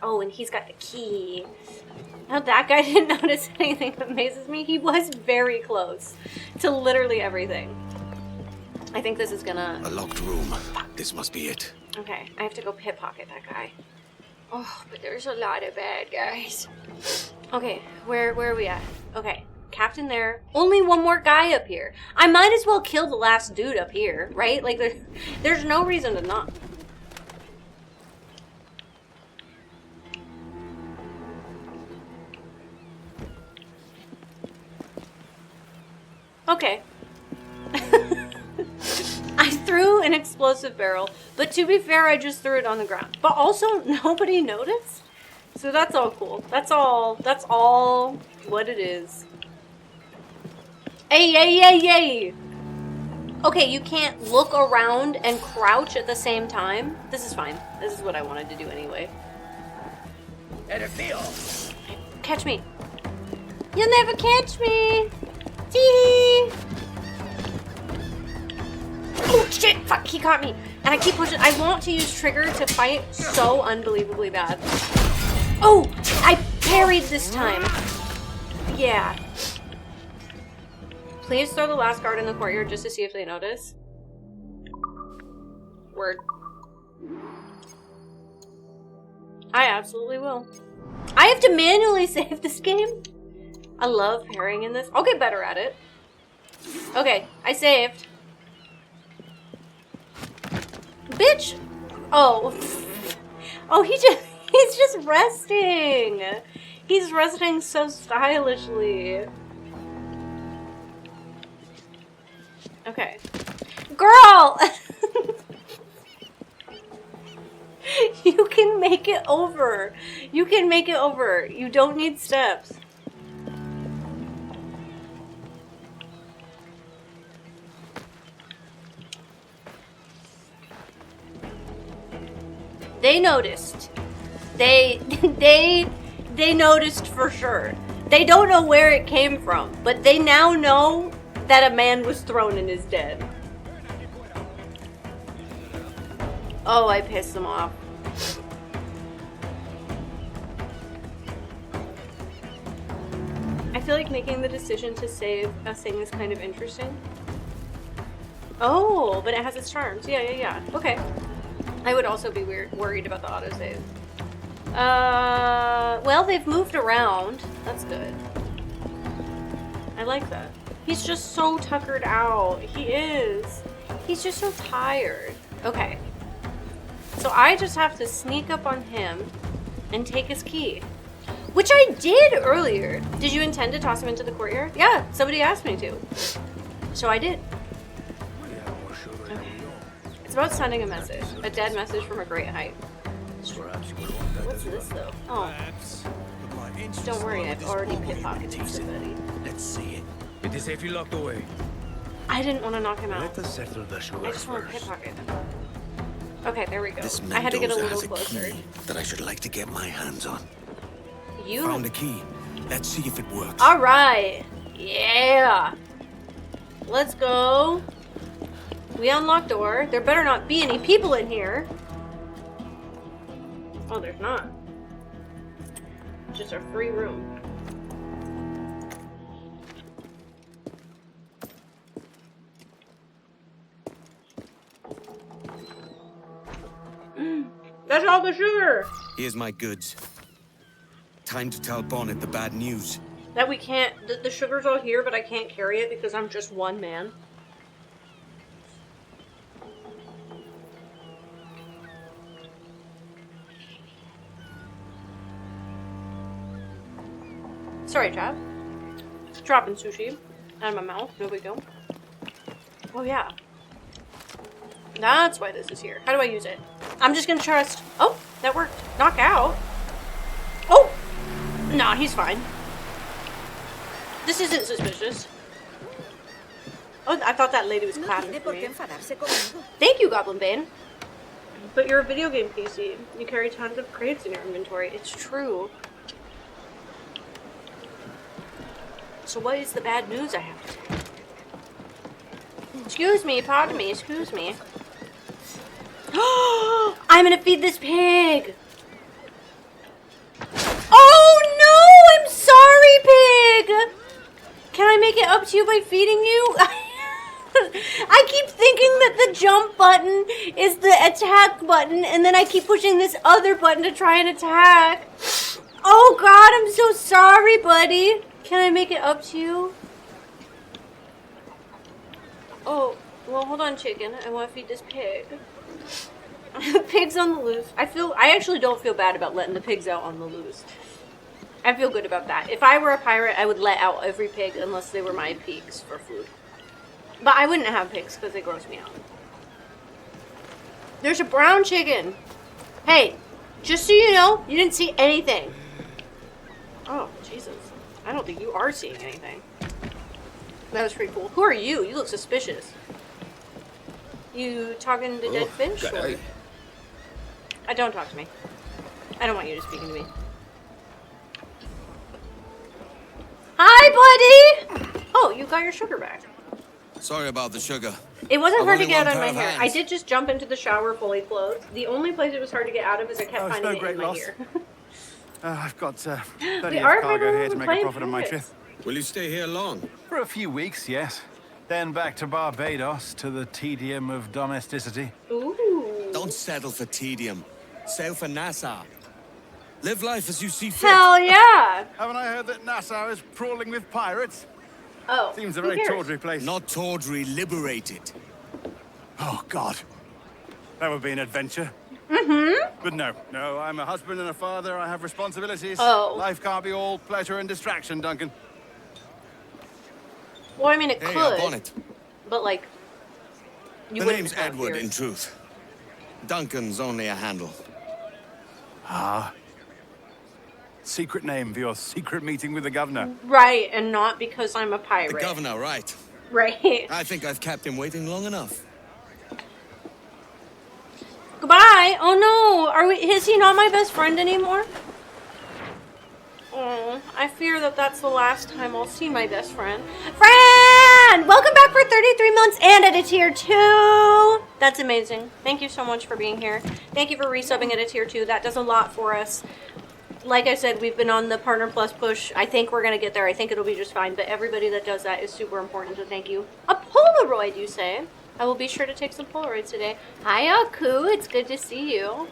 Oh, and he's got the key. Now that guy didn't notice anything that amazes me. He was very close to literally everything. I think this is gonna... A locked room. This must be it. Okay, I have to go pickpocket that guy. Oh, but there's a lot of bad guys. Okay, where are we at? Okay, captain there. Only one more guy up here. I might as well kill the last dude up here, right? Like, there's no reason to not. Okay. I threw an explosive barrel, but to be fair, I just threw it on the ground. But also, nobody noticed. So that's all cool. That's all what it is. Hey. Okay, you can't look around and crouch at the same time. This is fine. This is what I wanted to do anyway. Catch me. You'll never catch me. Tee. Oh shit, fuck, he caught me. And I keep pushing. I want to use trigger to fight so unbelievably bad. Oh, I parried this time. Yeah. Please throw the last guard in the courtyard just to see if they notice. Word. I absolutely will. I have to manually save this game. I love parrying in this. I'll get better at it. Okay, I saved. Bitch! Oh. Oh, he's just resting. He's resting so stylishly. Okay. Girl! You can make it over. You can make it over. You don't need steps. They noticed. They noticed for sure. They don't know where it came from, but they now know that a man was thrown and is dead. Oh, I pissed them off. I feel like making the decision to save a thing is kind of interesting. Oh, but it has its charms. Yeah. Okay. I would also be worried about the autosave. Well, they've moved around. That's good. I like that. He's just so tuckered out. He is. He's just so tired. Okay. So I just have to sneak up on him and take his key. Which I did earlier. Did you intend to toss him into the courtyard? Yeah, somebody asked me to. So I did. Okay. It's about sending a message. A dead message from a great height. What's this though? Oh. Don't worry, I've already pickpocketed somebody. Let's see it. It is safely locked away. I didn't want to knock him out. Let us settle the I sugars just want to first. pickpocket him. Okay, there we go. This I had to get a Mendoza little has closer. key that I should like to get my hands on. You Found a key. Let's see if it works. All right. Yeah. Let's go. We unlock door. There better not be any people in here. Oh, there's not. Just a free room. That's all the sugar. Here's my goods. Time to tell Bonnet the bad news. That we can't. The sugar's all here, but I can't carry it because I'm just one man. Sorry, Chad. Dropping sushi out of my mouth. No big deal. Oh, yeah. That's why this is here. How do I use it? I'm just gonna trust. Oh, that worked. Knock out. Oh! Nah, he's fine. This isn't suspicious. Oh, I thought that lady was clapping for me. Thank you, Goblin Bane. But you're a video game PC. You carry tons of crates in your inventory. It's true. So what is the bad news I have to tell you? Excuse me, pardon me, excuse me. I'm gonna feed this pig! Oh no! I'm sorry, pig! Can I make it up to you by feeding you? I keep thinking that the jump button is the attack button, and then I keep pushing this other button to try and attack. Oh god, I'm so sorry, buddy. Can I make it up to you? Oh, well, hold on, chicken. I want to feed this pig. Pigs on the loose. I actually don't feel bad about letting the pigs out on the loose. I feel good about that. If I were a pirate, I would let out every pig unless they were my pigs for food. But I wouldn't have pigs because they gross me out. There's a brown chicken. Hey, just so you know, you didn't see anything. Oh, Jesus. I don't think you are seeing anything. That was pretty cool. Who are you? You look suspicious. You talking to dead fish? Or? Don't talk to me. I don't want you to speak to me. Hi, buddy! Oh, you got your sugar back. Sorry about the sugar. It wasn't hard to get out of my hair. I did just jump into the shower fully clothed. The only place it was hard to get out of is I kept finding it in my ear. I've got plenty We of are cargo here to make a playing profit on my pirates. trip. Will you stay here long? For a few weeks, yes. Then back to Barbados to the tedium of domesticity. Ooh. Don't settle for tedium. Sail for Nassau. Live life as you see fit. Hell yeah! Haven't I heard that Nassau is crawling with pirates? Oh, Seems a who very cares? tawdry place. Not tawdry, liberated. Oh, God. That would be an adventure. Mm-hmm. But no, I'm a husband and a father. I have responsibilities. Oh. Life can't be all pleasure and distraction, Duncan. Well, I mean, it Hey, could. up on it. But, like, you The wouldn't name's have Edward, here. in truth. Duncan's only a handle. Ah. Secret name for your secret meeting with the governor. Right, and not because I'm a pirate. The governor, right. Right. I think I've kept him waiting long enough. Goodbye! Oh no! Is he not my best friend anymore? Oh, I fear that that's the last time I'll see my best friend. Fran! Welcome back for 33 months and at a tier 2! That's amazing. Thank you so much for being here. Thank you for resubbing at a tier 2. That does a lot for us. Like I said, we've been on the Partner Plus push. I think we're going to get there. I think it'll be just fine. But everybody that does that is super important, so thank you. A Polaroid, you say? I will be sure to take some Polaroids today. Hi, Aku. It's good to see you.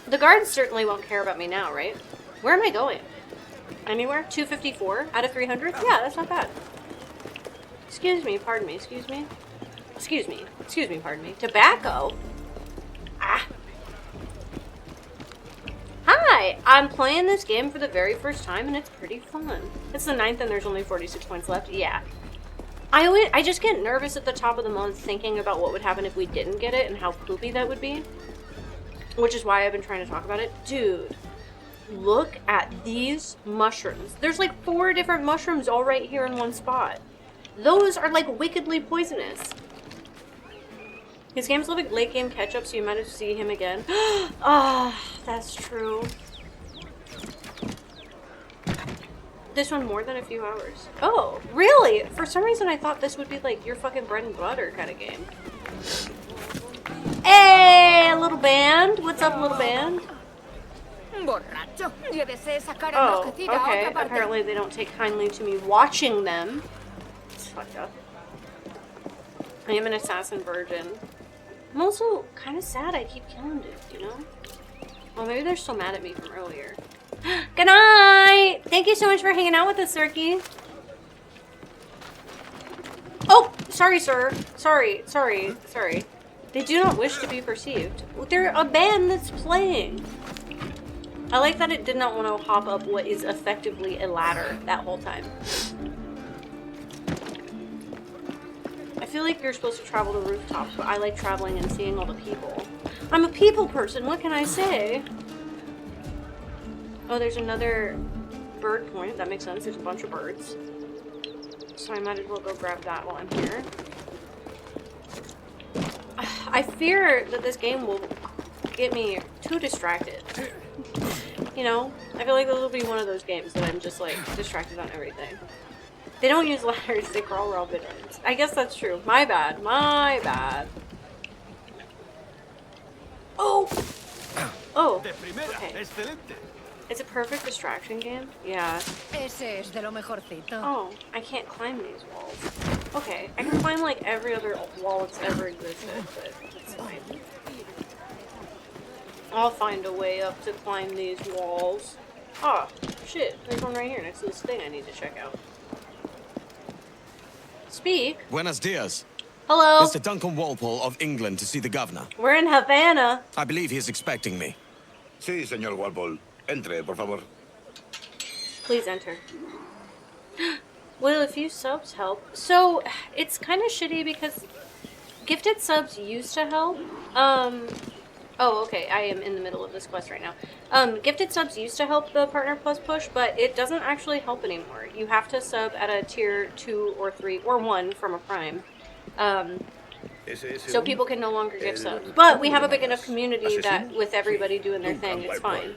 The guards certainly won't care about me now, right? Where am I going? Anywhere? 254 out of 300? Yeah, that's not bad. Excuse me, pardon me, excuse me. Excuse me, pardon me. Tobacco? Ah. Hi! I'm playing this game for the very first time and it's pretty fun. It's the 9th and there's only 46 points left. Yeah. I just get nervous at the top of the month thinking about what would happen if we didn't get it and how poopy that would be. Which is why I've been trying to talk about it. Dude, look at these mushrooms. There's like 4 different mushrooms all right here in one spot. Those are like wickedly poisonous. His game's like late game catch up, so you might have to see him again. Ah, that's true. This one more than a few hours. Oh, really? For some reason I thought this would be like your fucking bread and butter kind of game. Hey, little band. What's up, little band? Oh, okay. Apparently they don't take kindly to me watching them. It's fucked up. I am an assassin virgin. I'm also kind of sad I keep killing dudes, you know? Well, maybe they're still mad at me from earlier. Good night! Thank you so much for hanging out with us, Sirky. Oh, sorry, sir. Sorry. They do not wish to be perceived. They're a band that's playing. I like that it did not want to hop up what is effectively a ladder that whole time. I feel like you're supposed to travel to rooftops, but I like traveling and seeing all the people. I'm a people person, what can I say? Oh, there's another bird point. That makes sense. There's a bunch of birds. So I might as well go grab that while I'm here. I fear that this game will get me too distracted. You know? I feel like this will be one of those games that I'm just like distracted on everything. They don't use ladders, they crawl around bedrooms. I guess that's true. My bad. My bad. Oh! Oh, okay. It's a perfect distraction game? Yeah. Ese es de lo mejorcito. Oh, I can't climb these walls. Okay, I can climb like every other wall that's ever existed, but it's fine. I'll find a way up to climb these walls. Oh, shit. There's one right here next to this thing I need to check out. Speak. Buenos dias. Hello. Mr. Duncan Walpole of England to see the governor. We're in Havana. I believe he is expecting me. Sí, señor Walpole. Entre, por favor. Please enter. Will a few subs help? So, it's kind of shitty because gifted subs used to help. Oh, okay, I am in the middle of this quest right now. Gifted subs used to help the Partner Plus push, but it doesn't actually help anymore. You have to sub at a tier 2 or 3 or 1 from a prime. So people can no longer gift subs. But we have a big enough community that with everybody doing their thing, it's fine.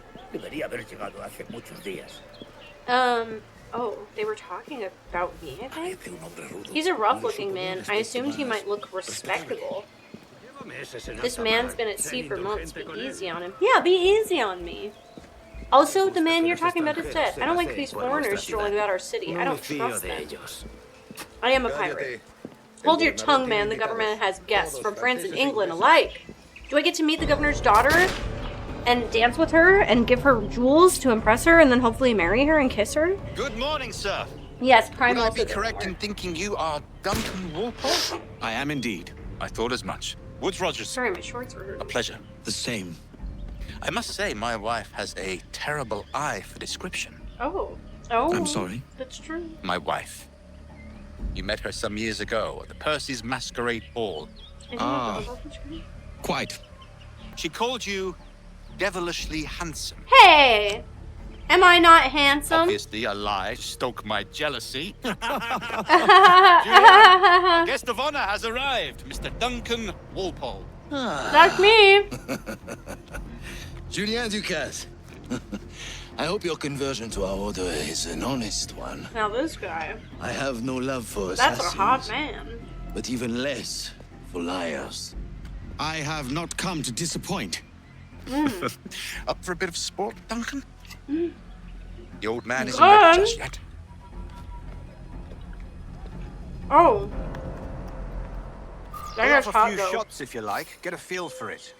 Oh, they were talking about me, I think? He's a rough-looking man. I assumed he might look respectable. This man's been at sea for months. Be easy on him. Yeah, be easy on me. Also, the man you're talking about is dead. I don't like these foreigners strolling about our city. I don't trust them. I am a pirate. Hold your tongue, man. The government has guests from France and England alike. Do I get to meet the governor's daughter? And dance with her? And give her jewels to impress her? And then hopefully marry her and kiss her? Good morning, sir. Yes, Prime Would I also be correct in thinking you are Duncan Walpole? I am indeed. I thought as much. Woods Rogers. Sorry, my shorts were hurting. A pleasure. The same. I must say, my wife has a terrible eye for description. Oh. Oh. I'm sorry. That's true. My wife. You met her some years ago at the Percy's Masquerade Ball. Quite. She called you devilishly handsome. Hey! Am I not handsome? Obviously a lie to stoke my jealousy. Julian, guest of honor has arrived, Mr. Duncan Walpole. That's me. Julien Ducasse. I hope your conversion to our order is an honest one. Now this guy. I have no love for assassins. That's a hot man. But even less for liars. I have not come to disappoint. Up for a bit of sport, Duncan? The old man isn't Gone. ready just yet. Oh. Go off a few shots if you like. Get a feel for it.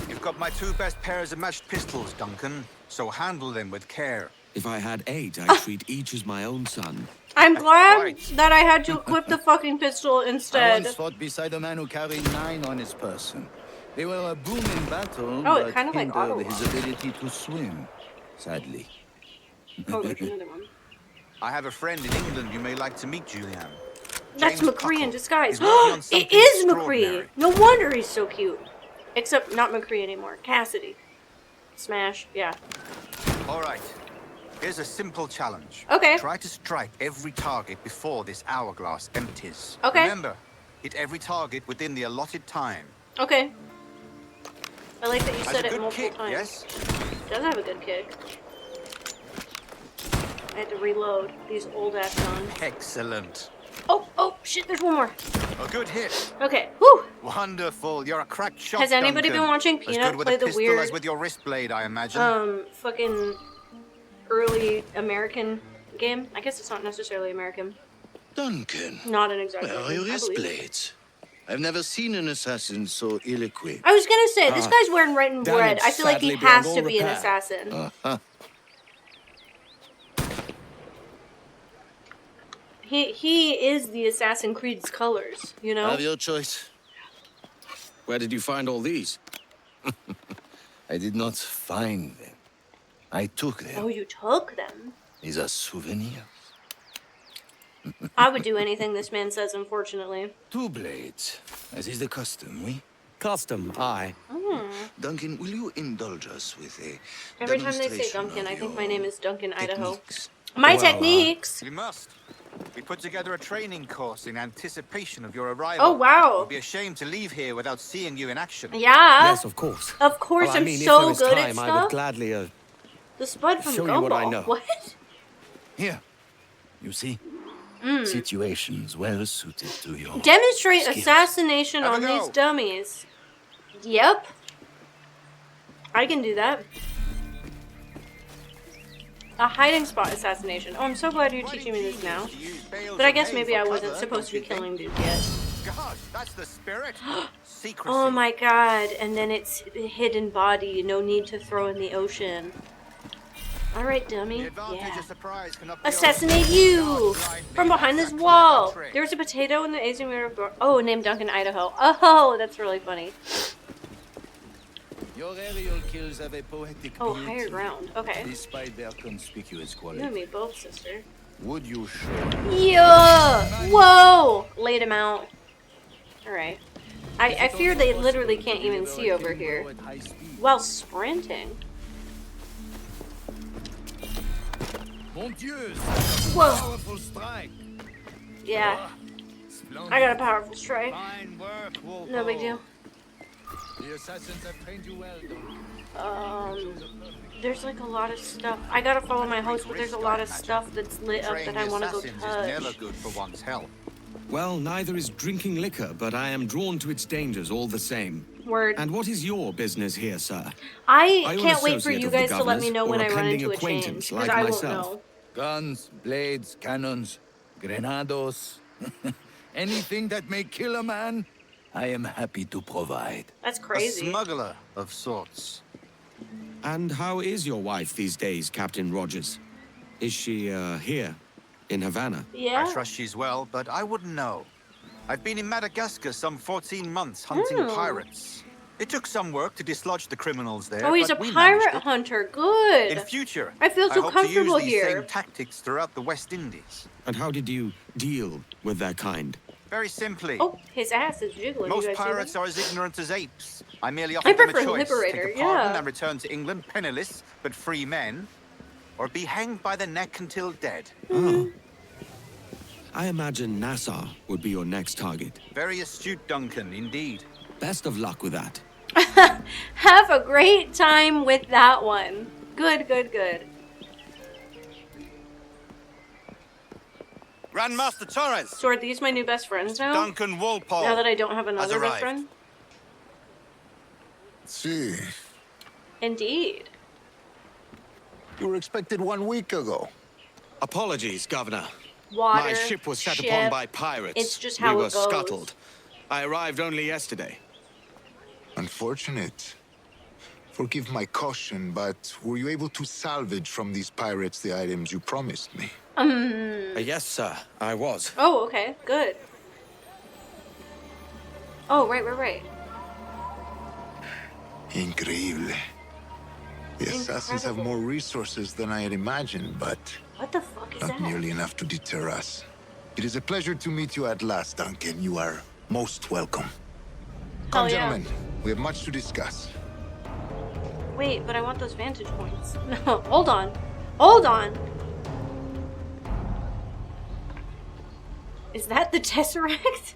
You've got my 2 best pairs of matched pistols, Duncan. So handle them with care. If I had 8, I'd treat each as my own son. I'm glad that I had to equip the fucking pistol I instead. once fought beside a man who carried 9 on his person. They were a boom in battle, Oh, it but kind of like hindered Ottawa. his ability to swim, sadly. Oh, there's another one. I have a friend in England you may like to meet, Julian. That's James McCree in Puckle. disguise. He's working on It something is McCree. extraordinary. No wonder he's so cute. Except not McCree anymore. Cassidy. Smash. Yeah. All right. Here's a simple challenge. Okay. Try to strike every target before this hourglass empties. Okay. Remember, hit every target within the allotted time. Okay. I like that you Has said a it good multiple kick, times. yes? Does have a good kick. I had to reload these old ass guns. Excellent. Oh, shit, there's one more. A good hit. Okay, whew. Wonderful. You're a crack shot, Has anybody Duncan. been watching As Peanut good with play a the pistol weird, as with your wrist blade, I imagine. fucking early American game? I guess it's not necessarily American. Duncan, Not an exact where are American, your I wrist believe. blades? I've never seen an assassin so ill-equipped. I was gonna say, this guy's wearing red and damn red. it, I feel like he sadly has beyond to all be an repair. assassin. Uh-huh. He is the Assassin's Creed's colors, you know? Have your choice. Where did you find all these? I did not find them. I took them. Oh, you took them? These are souvenirs. I would do anything this man says, unfortunately. 2 blades, as is the custom, we? Custom, aye. Duncan, will you indulge us with a Every time they say demonstration Duncan, of I think your my name is Duncan, Idaho. techniques? My Well, techniques! You must. We put together a training course in anticipation of your arrival. Oh, wow. We'd be ashamed to leave here without seeing you in action. Yeah. Yes, of course. Of course, Well, I I'm mean, so if there good was at time, I stuff. would gladly The spud from show you what I Gumball. know. What? Here. You see? Situations well suited to your Demonstrate skills. assassination Have a on go. these dummies. Yep. I can do that. A hiding spot assassination. Oh, I'm so glad you're teaching me this now. But I guess maybe I wasn't supposed to be killing dudes yet. Gosh, that's the spirit. Secrecy. Oh my god. And then it's hidden body. No need to throw in the ocean. Alright, dummy. Yeah. Assassinate you! From behind this wall! There's a potato in the Asian mirror. Oh, named Duncan, Idaho. Oh, that's really funny. Your aerial kills have a poetic Oh, beauty, higher ground. Okay. despite their conspicuous You quality. and me both, sister. Would you show? Yeah! Whoa! Laid him out. Alright. I fear they literally can't even see over here. While sprinting. Mon Dieu, Whoa. powerful strike. Yeah. I got a powerful strike. Fine work, Wolf. No big deal. The assassins have trained you well, There's like a lot of stuff. I gotta follow my host, but there's a lot of stuff that's lit up that I want to go Trained assassins is never touch. good for one's health. Well, neither is drinking liquor, but I am drawn to its dangers all the same. Word. And what is your business here, sir? I Are you an can't wait for associate you of the guys to let me governor's know when or I a run pending into a acquaintance change, because like I won't myself? know. Guns, blades, cannons, grenados. Anything that may kill a man, I am happy to provide. That's A crazy. smuggler of sorts. And how is your wife these days, Captain Rogers? Is she, here, in Havana? Yeah. I trust she's well, but I wouldn't know. I've been in Madagascar some 14 months hunting Oh. pirates. It took some work to dislodge the criminals there. Oh, he's a but we pirate managed it. hunter. Good. In future, I feel so hope comfortable to use these here. same tactics throughout the West Indies. And how did you deal with their kind? Very simply. Oh, his ass is jiggling. Most you guys see pirates that? are as ignorant as apes. I merely I offered them a prefer choice. Liberator, Take a pardon yeah. and return to England penniless, but free men, or be hanged by the neck until dead. Oh. I imagine Nassau would be your next target. Very astute, Duncan, indeed. Best of luck with that. Have a great time with that one. Good, good, good. Grandmaster Torres. So are these my new best friends now? Duncan Walpole. Now that I don't have another best arrived. friend? See, Indeed. you were expected 1 week ago. Apologies, Governor. Water, My ship was set ship. upon by pirates. It's just how we were it goes. scuttled. I arrived only yesterday. Unfortunate. Forgive my caution, but were you able to salvage from these pirates the items you promised me? Yes, sir, I was. Oh, okay. Good. Oh, right. Increíble. The assassins have more resources than I had imagined, but What the fuck is not that? nearly enough to deter us. It is a pleasure to meet you at last, Duncan. You are most welcome. Come, Hell yeah. gentlemen. We have much to discuss. Wait, but I want those vantage points. No, hold on. Hold on. Is that the Tesseract?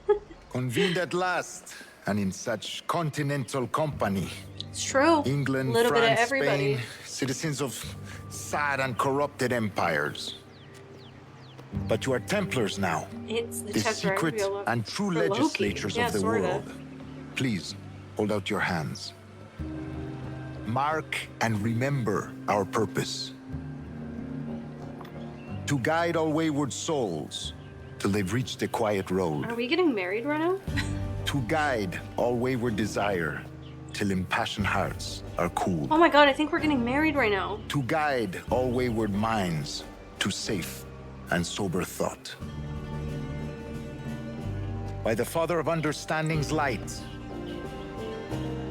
Convened at last, and in such continental company. It's true. England, A little France, bit of everybody. Spain, citizens of sad and corrupted empires. But you are Templars now, It's the the Tesseract secret reveal of- and true for Loki. legislators Yeah, of the sorta. world. Please, hold out your hands. Mark and remember our purpose. To guide all wayward souls till they've reached the quiet road. Are we getting married right now? To guide all wayward desire till impassioned hearts are cool. Oh my god, I think we're getting married right now. To guide all wayward minds to safe and sober thought. By the Father of Understanding's light,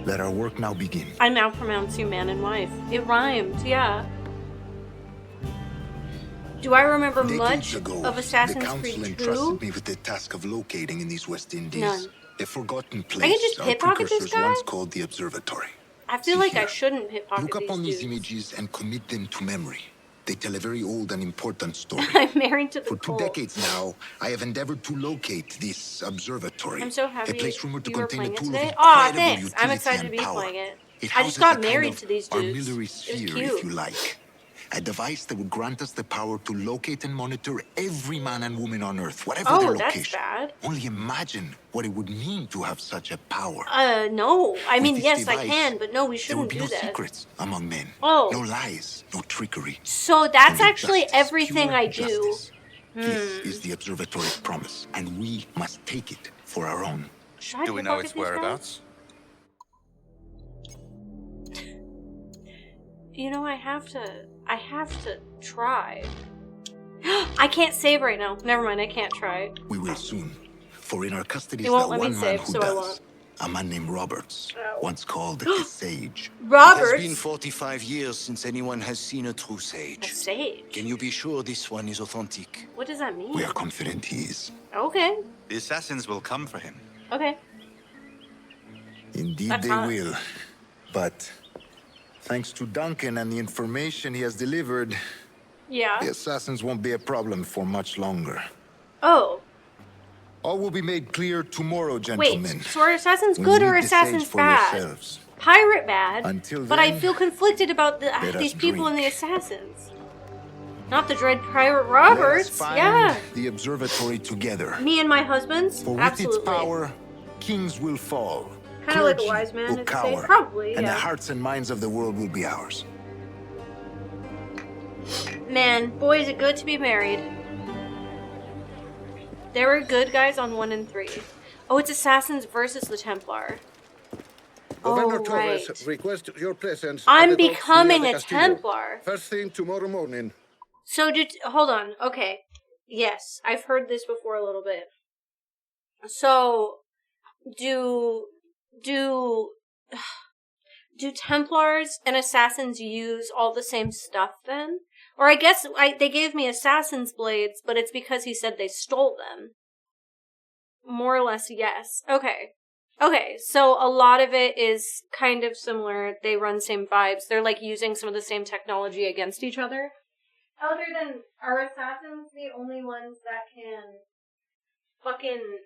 let our work now begin. I now pronounce you man and wife. It rhymed, yeah. Do I remember Decades much ago, of the Assassin's Council Creed 2? entrusted me with the task of locating in these West Indies None. a forgotten I can place just our pickpocket this precursors guy? once called the Observatory. I feel like I here. shouldn't pickpocket Look these upon these dudes. images and commit them to memory. They tell a very old and important story. I'm married to the For 2 cult. decades now, I have endeavored to locate this observatory. I'm so happy a place rumored to you were contain a playing it tool today. of Aw, incredible thanks. I'm utility excited to and be power. playing it. It I just houses got a kind married of to these armillary dudes. It was sphere, cute. if you like. A device that would grant us the power to locate and monitor every man and woman on Earth, whatever their Oh, that's location. bad. Only imagine what it would mean to have such a power. No. I mean, this yes, I device, can, but no, we There would shouldn't be do no that. secrets among men. Oh. No lies, no trickery. So that's Only actually justice, everything pure I do. justice. This is the observatory's promise, and we must take it for our own. Should I Do we know pickpocket its these guys? whereabouts? You know, I have to try. I can't save right now. Never mind, I can't try. We will soon, for in our custody It is won't that let me one man save, who so I does. won't. A man named Roberts, once called the Sage. Roberts? It has been 45 years since anyone has seen a true sage. A sage? Can you be sure this one is authentic? What does that mean? We are confident he is. Okay. The assassins will come for him. Okay. Indeed That's they hot. will. But thanks to Duncan and the information he has delivered, Yeah. the assassins won't be a problem for much longer. Oh. All will be made clear tomorrow, Wait, gentlemen. so are assassins When good you or meet the assassins Sage for bad? yourselves. Pirate bad. Until But I then, feel conflicted about let these us people and drink. the assassins. Not the dread pirate Let us Roberts. find Yeah. the observatory together. Me and my husbands? For with Absolutely. its power, kings will fall. Kind of like a Clergy wise man will would say. cower, Probably, and the yeah. hearts and minds of the world will be ours. Man, boy, is it good to be married. There were good guys on 1 and 3. Oh, it's Assassins versus the Templar. Governor Oh, Torres right. request your presence. I'm at the Dolce becoming de a Castillo. Templar. First thing tomorrow morning. So, hold on. Okay. Yes, I've heard this before a little bit. So, do Templars and Assassins use all the same stuff then? Or I guess they gave me Assassin's blades, but it's because he said they stole them. More or less, yes. Okay. Okay, so a lot of it is kind of similar. They run same vibes. They're like using some of the same technology against each other. Other than, are Assassins the only ones that can fucking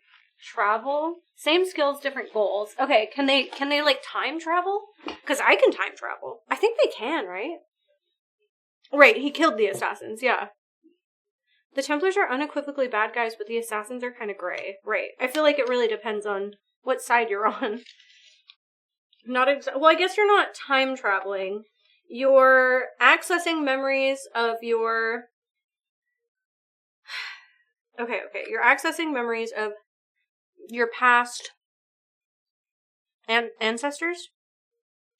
travel? Same skills, different goals. Okay, can they like time travel? Because I can time travel. I think they can, right? Right, he killed the Assassins, yeah. The Templars are unequivocally bad guys, but the Assassins are kind of gray. Right. I feel like it really depends on what side you're on. Well, I guess you're not time traveling. You're accessing memories of your... Okay. You're accessing memories of your past ancestors?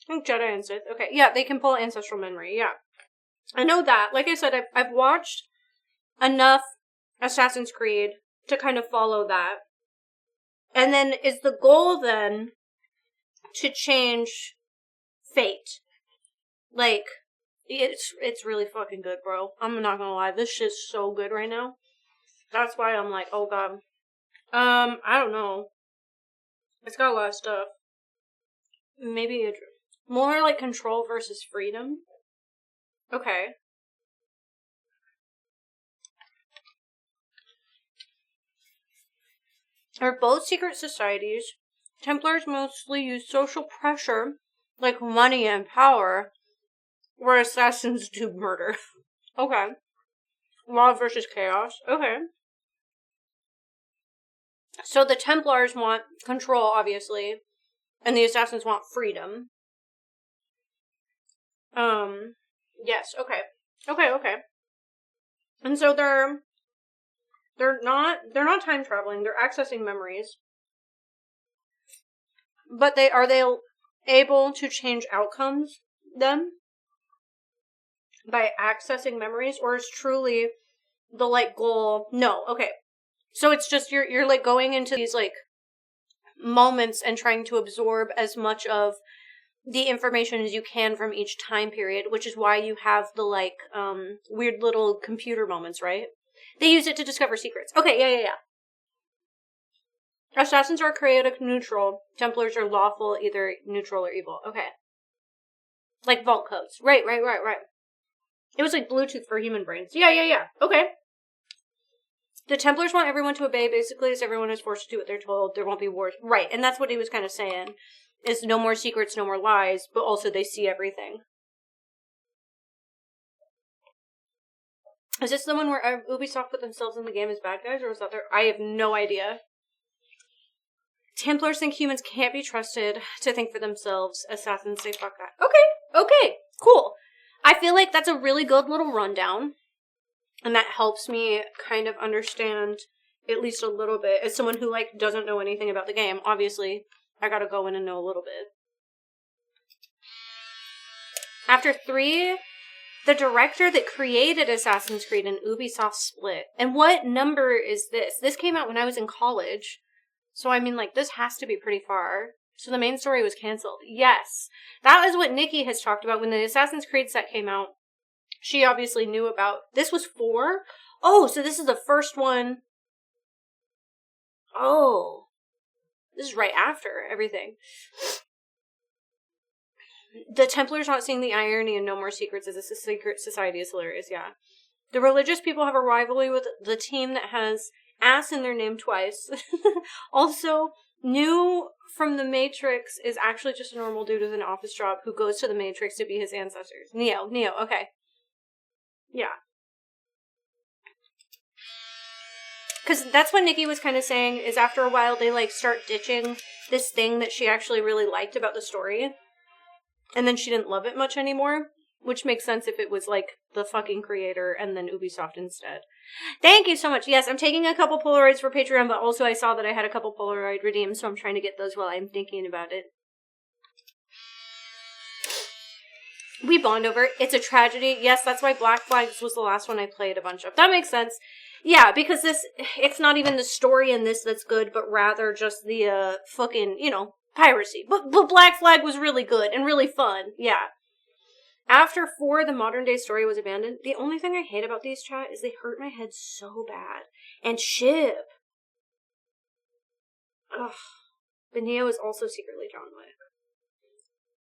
I think Jedi and Sith. Okay, yeah, they can pull ancestral memory, yeah. I know that. Like I said, I've watched enough Assassin's Creed to kind of follow that. And then is the goal then to change fate? Like, it's really fucking good, bro. I'm not gonna lie, this shit's so good right now. That's why I'm like, oh god. I don't know. It's got a lot of stuff. Maybe more like control versus freedom. Okay. Are both secret societies. Templars mostly use social pressure, like money and power, where assassins do murder. Okay. Law versus chaos. Okay. So the Templars want control, obviously, and the assassins want freedom. Yes, okay. Okay. And so they're not time traveling, they're accessing memories. But are they able to change outcomes then? By accessing memories? Or is truly the like goal? No, okay. So it's just you're like going into these like moments and trying to absorb as much of the information as you can from each time period, which is why you have the like weird little computer moments, right? They use it to discover secrets. Okay, yeah. Assassins are chaotic neutral. Templars are lawful, either neutral or evil. Okay. Like vault codes. Right. It was like Bluetooth for human brains. Yeah. Okay. The Templars want everyone to obey, basically, as everyone is forced to do what they're told. There won't be wars. Right, and that's what he was kind of saying. Is no more secrets, no more lies, but also they see everything. Is this the one where Ubisoft put themselves in the game as bad guys, or was that there? I have no idea. Templars think humans can't be trusted to think for themselves. Assassins say fuck that. Okay, cool. I feel like that's a really good little rundown. And that helps me kind of understand at least a little bit. As someone who, like, doesn't know anything about the game, obviously, I gotta go in and know a little bit. After 3, the director that created Assassin's Creed and Ubisoft split. And what number is this? This came out when I was in college. So, I mean, like, this has to be pretty far. So the main story was canceled. Yes. That is what Nikki has talked about. When the Assassin's Creed set came out, she obviously knew about... This was 4? Oh, so this is the first one. Oh. This is right after everything. The Templars not seeing the irony and no more secrets as a secret society is hilarious, yeah. The religious people have a rivalry with the team that has ass in their name twice. Also, Neo from the Matrix is actually just a normal dude with an office job who goes to the Matrix to be his ancestors. Neo, okay. Yeah. Because that's what Nikki was kind of saying, is after a while they, like, start ditching this thing that she actually really liked about the story. And then she didn't love it much anymore. Which makes sense if it was, like, the fucking creator and then Ubisoft instead. Thank you so much. Yes, I'm taking a couple Polaroids for Patreon, but also I saw that I had a couple Polaroid redeemed, so I'm trying to get those while I'm thinking about it. We bond over it. It's a tragedy. Yes, that's why Black Flags was the last one I played a bunch of. That makes sense. Yeah, because it's not even the story in this that's good, but rather just the, fucking, you know, piracy. But Black Flag was really good and really fun. Yeah. After 4, the modern day story was abandoned. The only thing I hate about these, chat, is they hurt my head so bad. And Shiv. Ugh. But Neo is also secretly John Wick.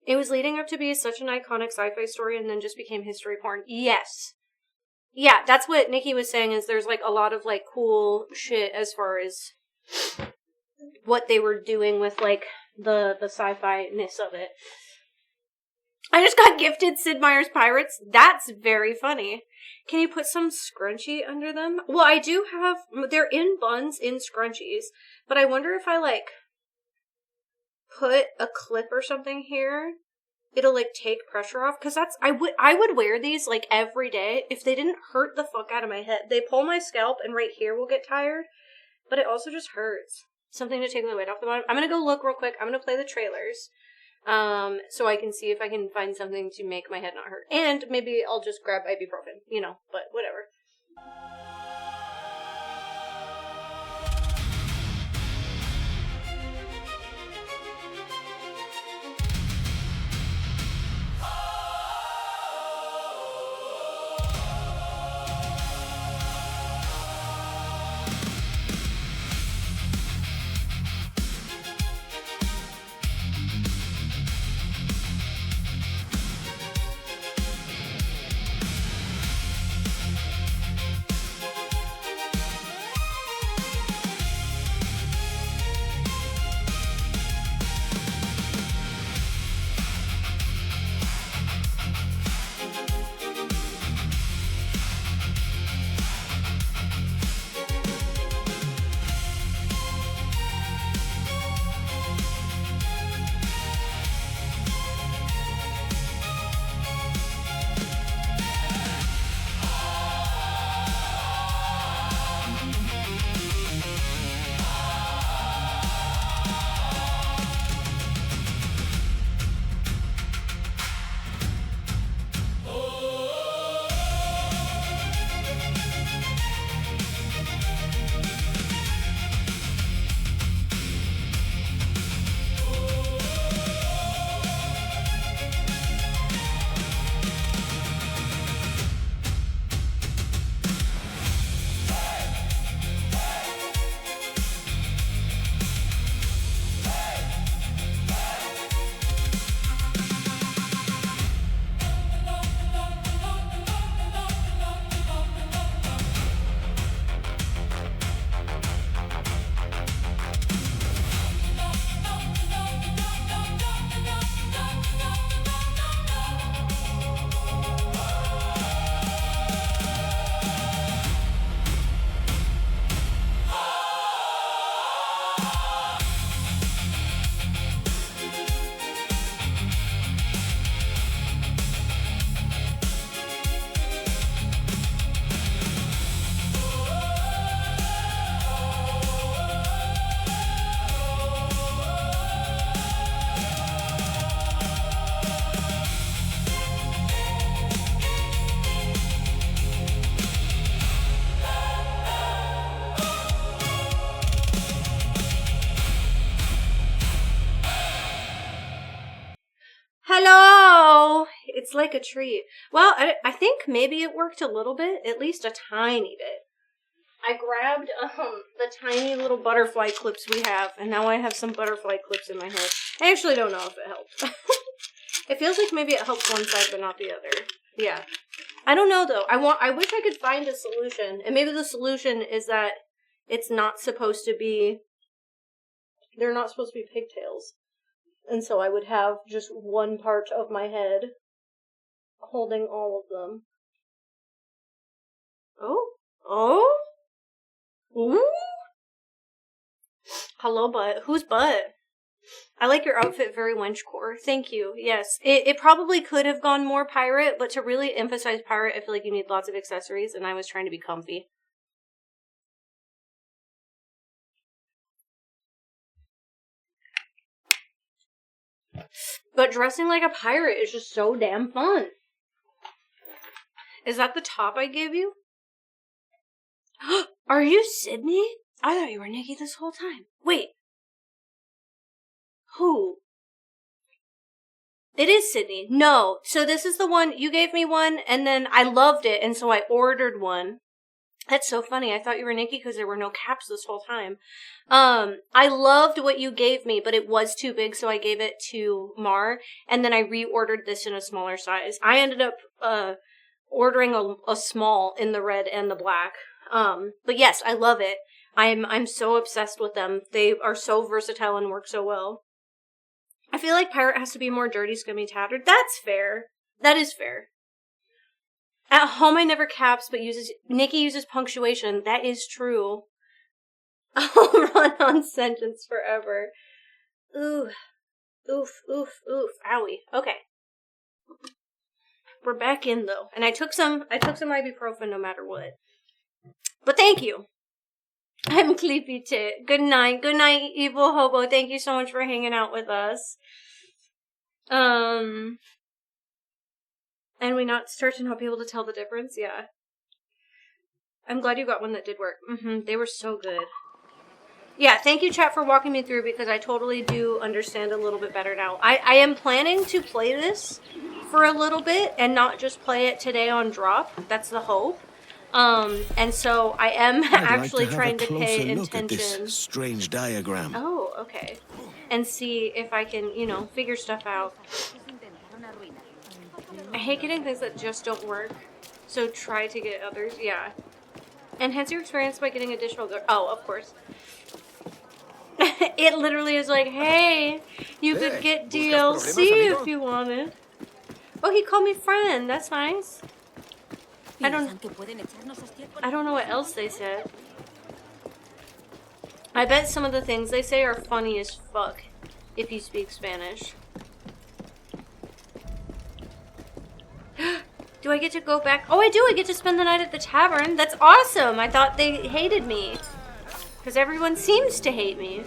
It was leading up to be such an iconic sci-fi story and then just became history porn. Yes. Yeah, that's what Nikki was saying, is there's, like, a lot of, like, cool shit as far as what they were doing with, like, the sci-fi-ness of it. I just got gifted Sid Meier's Pirates. That's very funny. Can you put some scrunchie under them? Well, I do have... They're in buns, in scrunchies. But I wonder if I, like, put a clip or something here, it'll, like, take pressure off. Because that's... I would wear these, like, every day if they didn't hurt the fuck out of my head. They pull my scalp and right here will get tired. But it also just hurts. Something to take the weight off the bottom. I'm gonna go look real quick. I'm gonna play the trailers. So I can see if I can find something to make my head not hurt. And maybe I'll just grab ibuprofen, you know, but whatever. It's like a treat. Well, I think maybe it worked a little bit, at least a tiny bit. I grabbed the tiny little butterfly clips we have, and now I have some butterfly clips in my head. I actually don't know if it helped. It feels like maybe it helps one side but not the other. Yeah. I don't know though. I wish I could find a solution. And maybe the solution is that it's not supposed to be, they're not supposed to be pigtails. And so I would have just one part of my head holding all of them. Oh? Oh? Ooh? Hello, butt. Who's butt? I like your outfit, very wenchcore. Thank you. Yes. It probably could have gone more pirate, but to really emphasize pirate, I feel like you need lots of accessories, and I was trying to be comfy. But dressing like a pirate is just so damn fun. Is that the top I gave you? Are you Sydney? I thought you were Nikki this whole time. Wait. Who? It is Sydney. No. So this is the one, you gave me one, and then I loved it, and so I ordered one. That's so funny. I thought you were Nikki because there were no caps this whole time. I loved what you gave me, but it was too big, so I gave it to Mar, and then I reordered this in a smaller size. I ended up ordering a small in the red and the black. But yes, I love it. I'm so obsessed with them. They are so versatile and work so well. I feel like pirate has to be more dirty, scummy, tattered. That's fair. That is fair. At home, I never caps, but Nikki uses punctuation. That is true. I'll run on sentence forever. Ooh. Oof, oof, oof. Owie. Okay. We're back in, though. And I took some ibuprofen no matter what. But thank you. I'm Cleepy Tit. Good night. Good night, Evil Hobo. Thank you so much for hanging out with us. And we start to not be able to tell the difference? Yeah. I'm glad you got one that did work. They were so good. Yeah, thank you, chat, for walking me through, because I totally do understand a little bit better now. I am planning to play this for a little bit and not just play it today on drop. That's the hope. And so I am actually trying to pay attention. At this strange diagram. Oh, okay. And see if I can, figure stuff out. I hate getting things that just don't work. So try to get others, yeah. Enhance your experience by getting additional Oh, of course. It literally is like, hey, you could get DLC if you wanted. Oh, he called me friend. That's nice. I don't know what else they said. I bet some of the things they say are funny as fuck if you speak Spanish. Do I get to go back? Oh, I do. I get to spend the night at the tavern. That's awesome. I thought they hated me. Because everyone seems to hate me.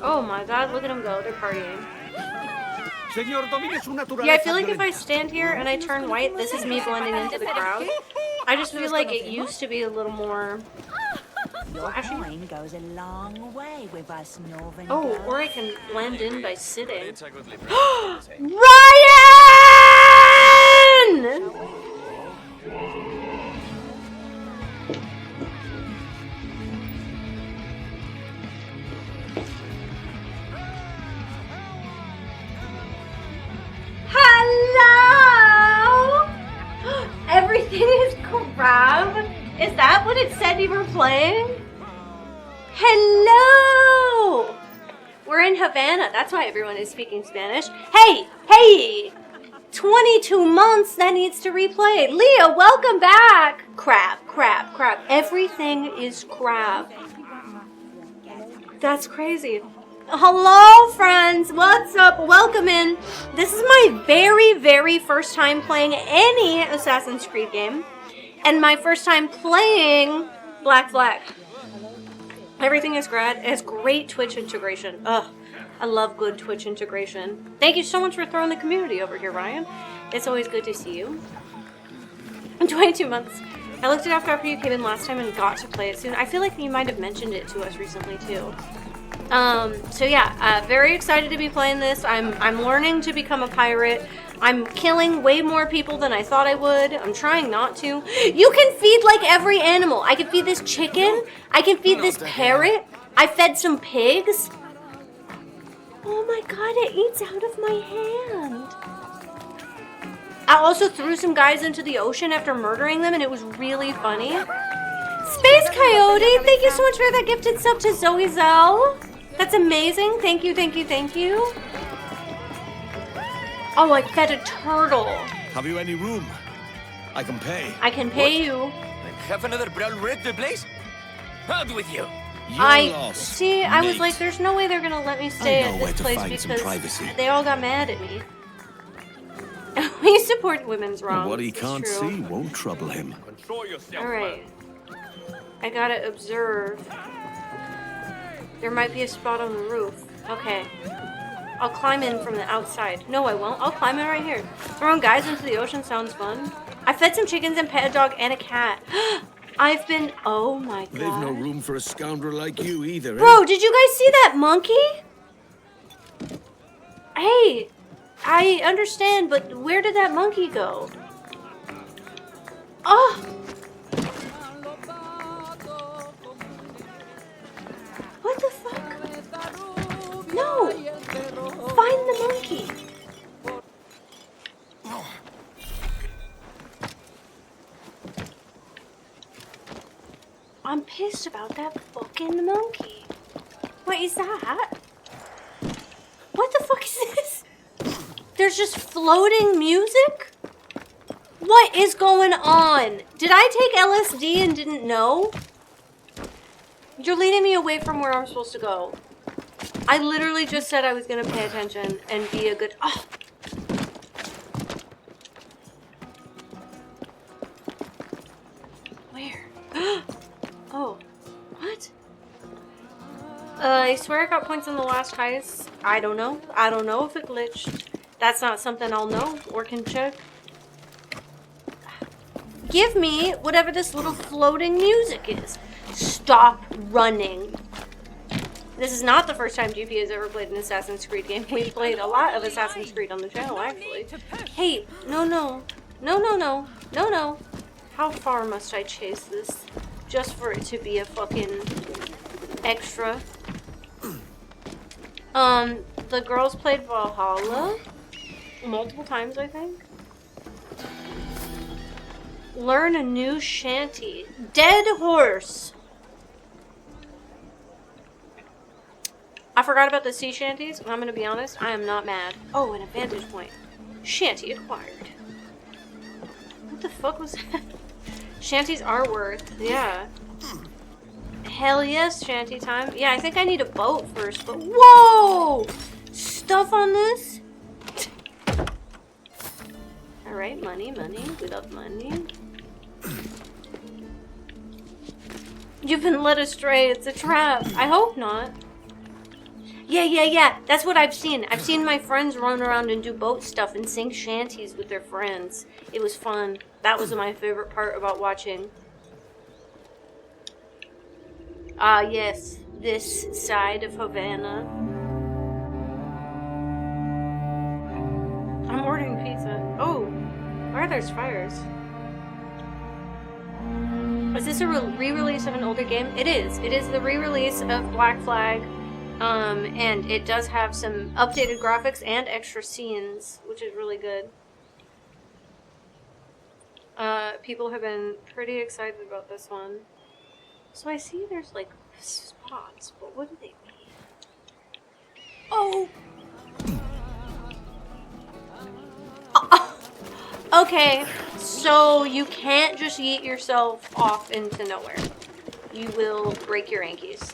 Oh my god, look at them go. They're partying. Yeah, I feel like if I stand here and I turn white, this is me blending into the crowd. I just feel like it used to be a little more flashy. Goes a long way with us Northern Oh, or I can blend in by sitting. Ryan! Hello! Everything is crab? Is that what it said you were playing? Hello! We're in Havana. That's why everyone is speaking Spanish. Hey! Hey! 22 months that needs to replay. Leah, welcome back! Crab, crab, crab. Everything is crab. That's crazy. Hello, friends. What's up? Welcome in. This is my very, very first time playing any Assassin's Creed game. And my first time playing Black Flag. Everything is great. It has great Twitch integration. Ugh. I love good Twitch integration. Thank you so much for throwing the community over here, Ryan. It's always good to see you. In 22 months. I looked it up after you came in last time and got to play it soon. I feel like you might have mentioned it to us recently, too. So yeah, very excited to be playing this. I'm learning to become a pirate. I'm killing way more people than I thought I would. I'm trying not to. You can feed like every animal. I can feed this chicken. I can feed this parrot. I fed some pigs. Oh my god, it eats out of my hand. I also threw some guys into the ocean after murdering them, and it was really funny. Space Coyote, thank you so much for that gifted sub to Zoe Zell. That's amazing. Thank you, thank you, thank you. Oh, I fed a turtle. Have you any room? I can pay. I can pay you. Have another brown red the place? Out with you. See, I was like, there's no way they're gonna let me stay at this place because they all got mad at me. We support women's wrongs. What he can't see won't trouble him. Alright. I gotta observe. There might be a spot on the roof. Okay. I'll climb in from the outside. No, I won't. I'll climb in right here. Throwing guys into the ocean sounds fun. I fed some chickens and pet a dog and a cat. I've been... Oh my god. They've no room for a scoundrel like you either, Bro, did you guys see that monkey? Hey, I understand, but where did that monkey go? Oh! What the fuck? No! Find the monkey! I'm pissed about that fucking monkey. What is that? What the fuck is this? There's just floating music? What is going on? Did I take LSD and didn't know? You're leading me away from where I'm supposed to go. I literally just said I was gonna pay attention and be a good... Oh. Where? Oh. What? I swear I got points in the last heist. I don't know. I don't know if it glitched. That's not something I'll know or can check. Give me whatever this little floating music is. Stop running. This is not the first time GP has ever played an Assassin's Creed game. We've played a lot of Assassin's Creed on the channel, actually. Hey, no, no. No, no, no. No, no. How far must I chase this? Just for it to be a fucking extra. The girls played Valhalla multiple times, I think. Learn a new shanty. Dead horse. I forgot about the sea shanties, and I'm gonna be honest, I am not mad. Oh, an advantage point. Shanty acquired. What the fuck was that? Shanties are worth, yeah. Hell yes, shanty time. Yeah, I think I need a boat first, but whoa! Stuff on this? Alright, money, money. We love money. You've been led astray. It's a trap. I hope not. Yeah. That's what I've seen. I've seen my friends run around and do boat stuff and sing shanties with their friends. It was fun. That was my favorite part about watching. Yes. This side of Havana. I'm ordering pizza. Oh. Why are there fires? Is this a re-release of an older game? It is. It is the re-release of Black Flag. And it does have some updated graphics and extra scenes, which is really good. People have been pretty excited about this one. So I see there's like spots, but what do they mean? Oh! Okay, so you can't just yeet yourself off into nowhere. You will break your ankies.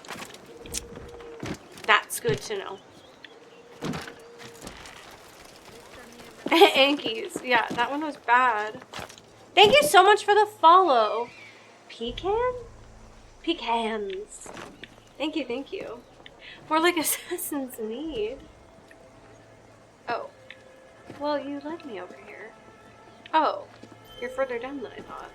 That's good to know. Ankies. Yeah, that one was bad. Thank you so much for the follow. Pecan? Pecans. Thank you. More like Assassin's Need. Oh. Well, you led me over here. Oh. You're further down than I thought.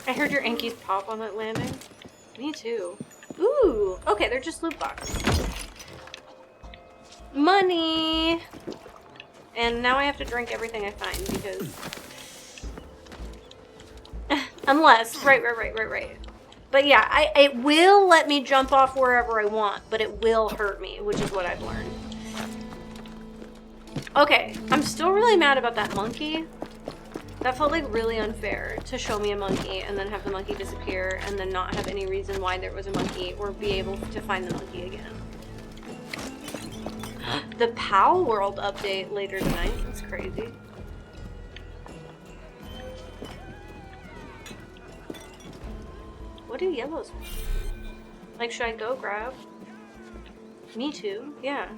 I heard your Ankies pop on that landing. Me too. Ooh, okay, they're just loot boxes. Money! And now I have to drink everything I find because... Unless, right. But yeah, it will let me jump off wherever I want, but it will hurt me, which is what I've learned. Okay, I'm still really mad about that monkey. That felt like really unfair to show me a monkey and then have the monkey disappear and then not have any reason why there was a monkey or be able to find the monkey again. The POW World update later tonight. That's crazy. What do yellows mean? Like, should I go grab? Me too, yeah.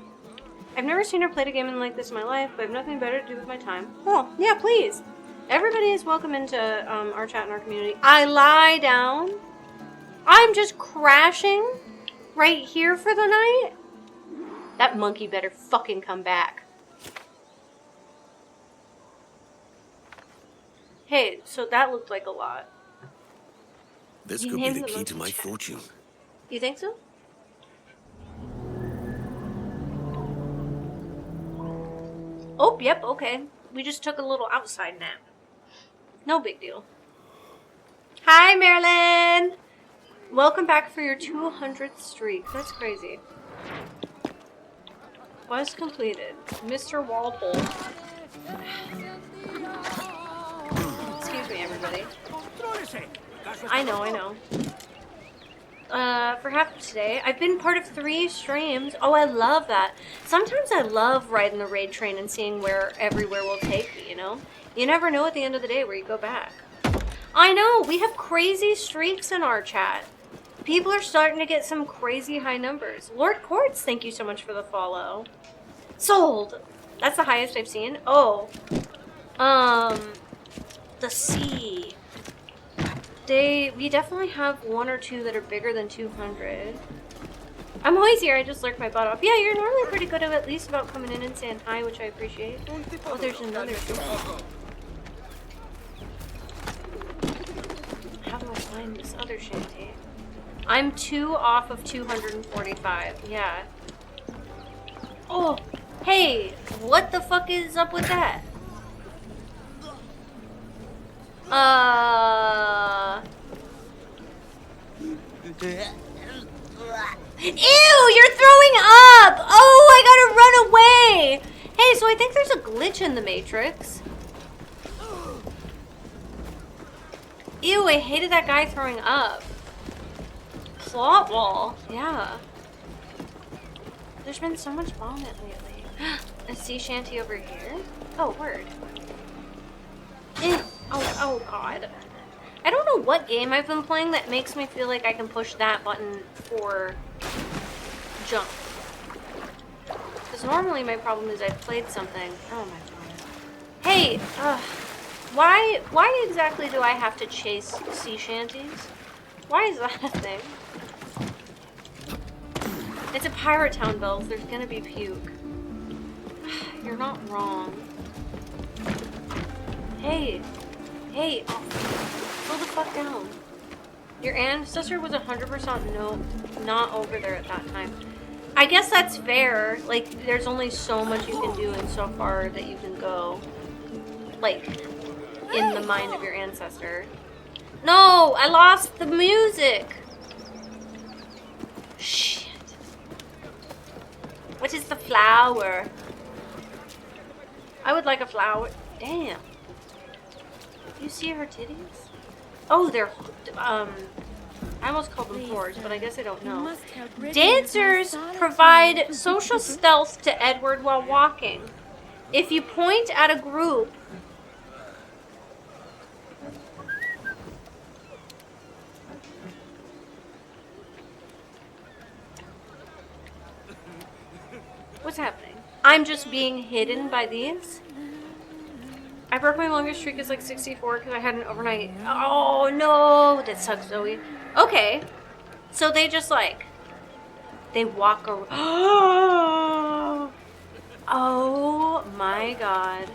I've never seen her play a game like this in my life, but I have nothing better to do with my time. Oh, yeah, please. Everybody is welcome into our chat and our community. I lie down. I'm just crashing right here for the night. That monkey better fucking come back. Hey, so that looked like a lot. This You could be named the the key to monkey my fortune. You think so? Oh, yep, okay. We just took a little outside nap. No big deal. Hi, Marilyn! Welcome back for your 200th streak. That's crazy. Was completed. Mr. Walpole. Excuse me, everybody. I know. For half of today, I've been part of 3 streams. Oh, I love that. Sometimes I love riding the raid train and seeing where everywhere will take me, you know? You never know at the end of the day where you go back. I know, we have crazy streaks in our chat. People are starting to get some crazy high numbers. Lord Quartz, thank you so much for the follow. Sold! That's the highest I've seen. Oh. The sea. We definitely have 1 or 2 that are bigger than 200. I'm always here, I just lurk my butt off. Yeah, you're normally pretty good at least about coming in and saying hi, which I appreciate. Oh, there's another door. How do I find this other shanty? I'm 2 off of 245, yeah. Oh, hey, what the fuck is up with that? Ew, you're throwing up! Oh, I gotta run away! Hey, so I think there's a glitch in the Matrix. Ew, I hated that guy throwing up. Plot wall, yeah. There's been so much vomit lately. A sea shanty over here? Oh, word. Oh god. I don't know what game I've been playing that makes me feel like I can push that button for jump. Because normally my problem is I've played something. Oh my god. Hey, why exactly do I have to chase sea shanties? Why is that a thing? It's a pirate town, Bells. There's gonna be puke. You're not wrong. Hey, oh, slow the fuck down. Your ancestor was 100% no, not over there at that time. I guess that's fair. Like, there's only so much you can do and so far that you can go. Like, in the mind of your ancestor. No, I lost the music. Shit. What is the flower? I would like a flower. Damn. You see her titties? Oh, they're, I almost called them whores, but I guess I don't know. Dancers provide social stealth to Edward while walking. If you point at a group, what's happening? I'm just being hidden by these? I broke my longest streak is like 64 because I had an overnight. Oh no, that sucks, Zoe. Okay, so they just like, they walk around. Oh my god.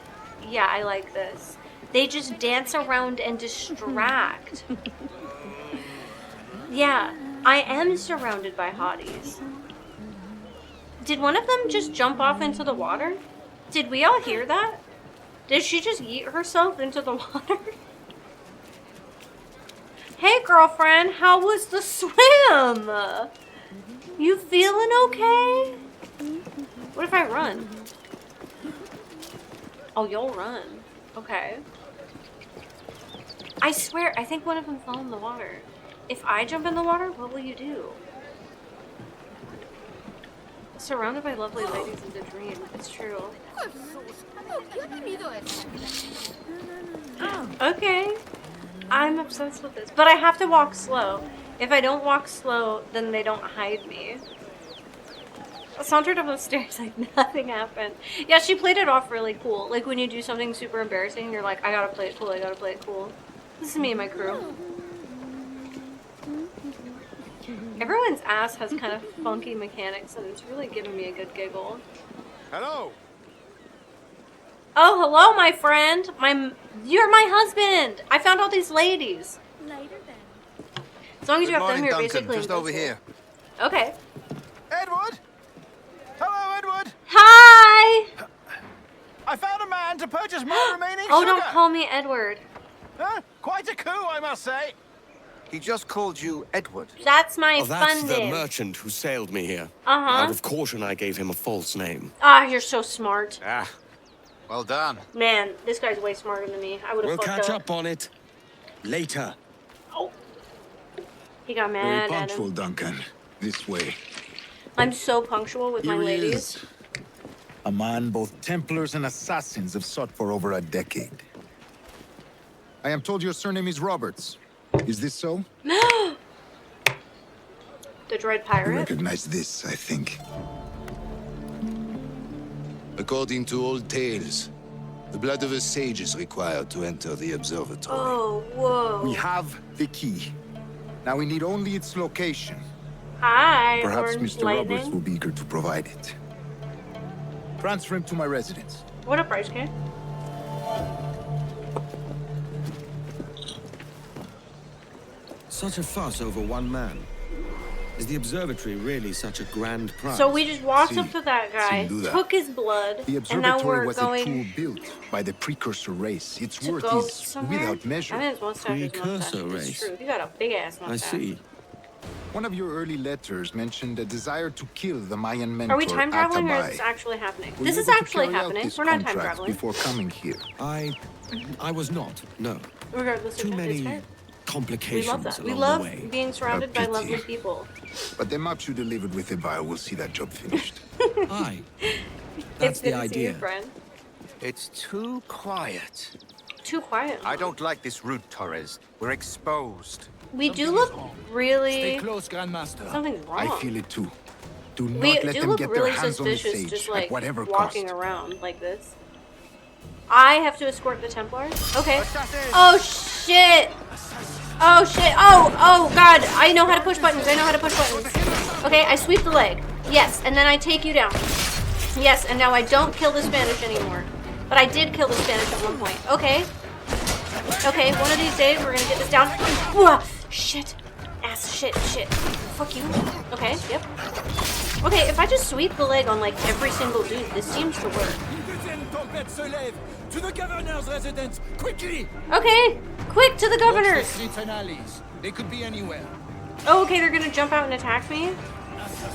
Yeah, I like this. They just dance around and distract. Yeah, I am surrounded by hotties. Did one of them just jump off into the water? Did we all hear that? Did she just yeet herself into the water? Hey girlfriend, how was the swim? You feeling okay? What if I run? Oh, you'll run. Okay. I swear, I think one of them fell in the water. If I jump in the water, what will you do? Surrounded by lovely ladies is a dream. It's true. Okay. I'm obsessed with this. But I have to walk slow. If I don't walk slow, then they don't hide me. I sauntered up the stairs like nothing happened. Yeah, she played it off really cool. Like when you do something super embarrassing, you're like, I gotta play it cool, I gotta play it cool. This is me and my crew. Everyone's ass has kind of funky mechanics and it's really giving me a good giggle. Hello. Oh, hello, my friend. You're my husband. I found all these ladies. Later then. As long as you Good have them, morning, you're Duncan. basically Just over invincible. here. Okay. Edward? Hello, Edward. Hi. I found a man to purchase more remaining Oh, sugar. don't call me Edward. Huh? Quite a coup, I must say. He just called you Edward. That's my Oh, that's fun the name. merchant who sailed me here. Uh-huh. Out of caution, I gave him a false name. Ah, you're so smart. Ah, well done. Man, this guy's way smarter than me. I would have We'll fucked catch up on it later. He got Very mad at punctual, him. Duncan. This way. I'm so punctual with my Here he ladies. is. A man both Templars and assassins have sought for over a decade. I am told your surname is Roberts. Is this so? The Dread You Pirate? recognize this, I think. According to old tales, the blood of a sage is required to enter the observatory. Oh, whoa. We have the key. Now we need only its location. Hi, Perhaps Orange Mr. Lightning. Roberts will be eager to provide it. Transfer him to my residence. What up, Rice Kid? Such a fuss over one man. Is the observatory really such a grand prize? So we just walked See, up to that guy, sin duda. took his blood, The and now observatory we're was going a tool built by the precursor race. Its to worth go is somewhere. without measure. I mean, his mustache is Precursor mustache. It's race. true. You got a big ass mustache. I see. One of your early letters mentioned a desire to kill the Mayan mentor Are we time traveling or is Atabai. this actually happening? Were This you is able to actually carry out happening. this We're not time contract traveling. before coming here. I was not. No. Regardless Too of many We complications love that. We along love the way. being surrounded by pity. lovely people. But the map you delivered with Ebal will see that job finished. Aye. It's That's good the to see you, idea. friend. It's too quiet. Too quiet. I don't like this route, Torres. We're exposed. We do look really... Stay close, Grandmaster. Something's wrong. I feel it too. Do not We let do them look get really their hands on the suspicious, sage just at like whatever walking cost. around like this. I have to escort the Templars? Okay. Oh shit! Oh shit! Oh god! I know how to push buttons. I know how to push buttons. Okay, I sweep the leg. Yes, and then I take you down. Yes, and now I don't kill the Spanish anymore. But I did kill the Spanish at one point. Okay. Okay, one of these days we're gonna get this down. Whoa! Shit. Ass. Shit. Fuck you. Okay, yep. Okay, if I just sweep the leg on like every single dude, this seems to work. To the governor's residence, quickly! Okay, quick to the governor's. Streets and alleys. They could be anywhere. Oh, okay, they're gonna jump out and attack me.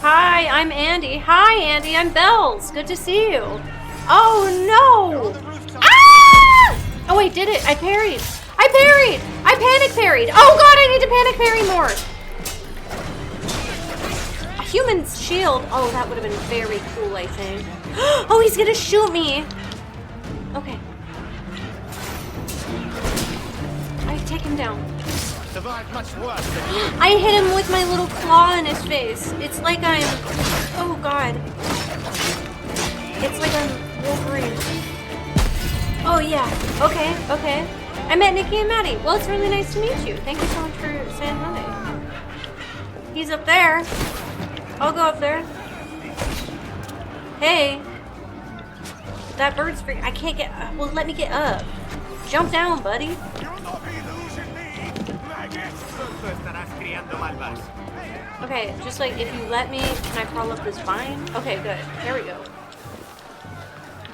Hi, I'm Andy. Hi, Andy, I'm Bells. Good to see you. Oh no! Ah! Oh wait, did it? I parried. I panic parried. Oh god, I need to panic parry more. A human's shield. Oh, that would have been very cool, I think. Oh, he's gonna shoot me. Okay. I take him down. Survived much worse than you. I hit him with my little claw in his face. It's like I'm... Oh, God. It's like I'm Wolverine. Oh, yeah. Okay. I met Nikki and Maddie. Well, it's really nice to meet you. Thank you so much for saying hi. He's up there. I'll go up there. Hey. That bird's free. I can't get... Well, let me get up. Jump down, buddy. Okay, just like if you let me, can I crawl up this vine? Okay, good. There we go.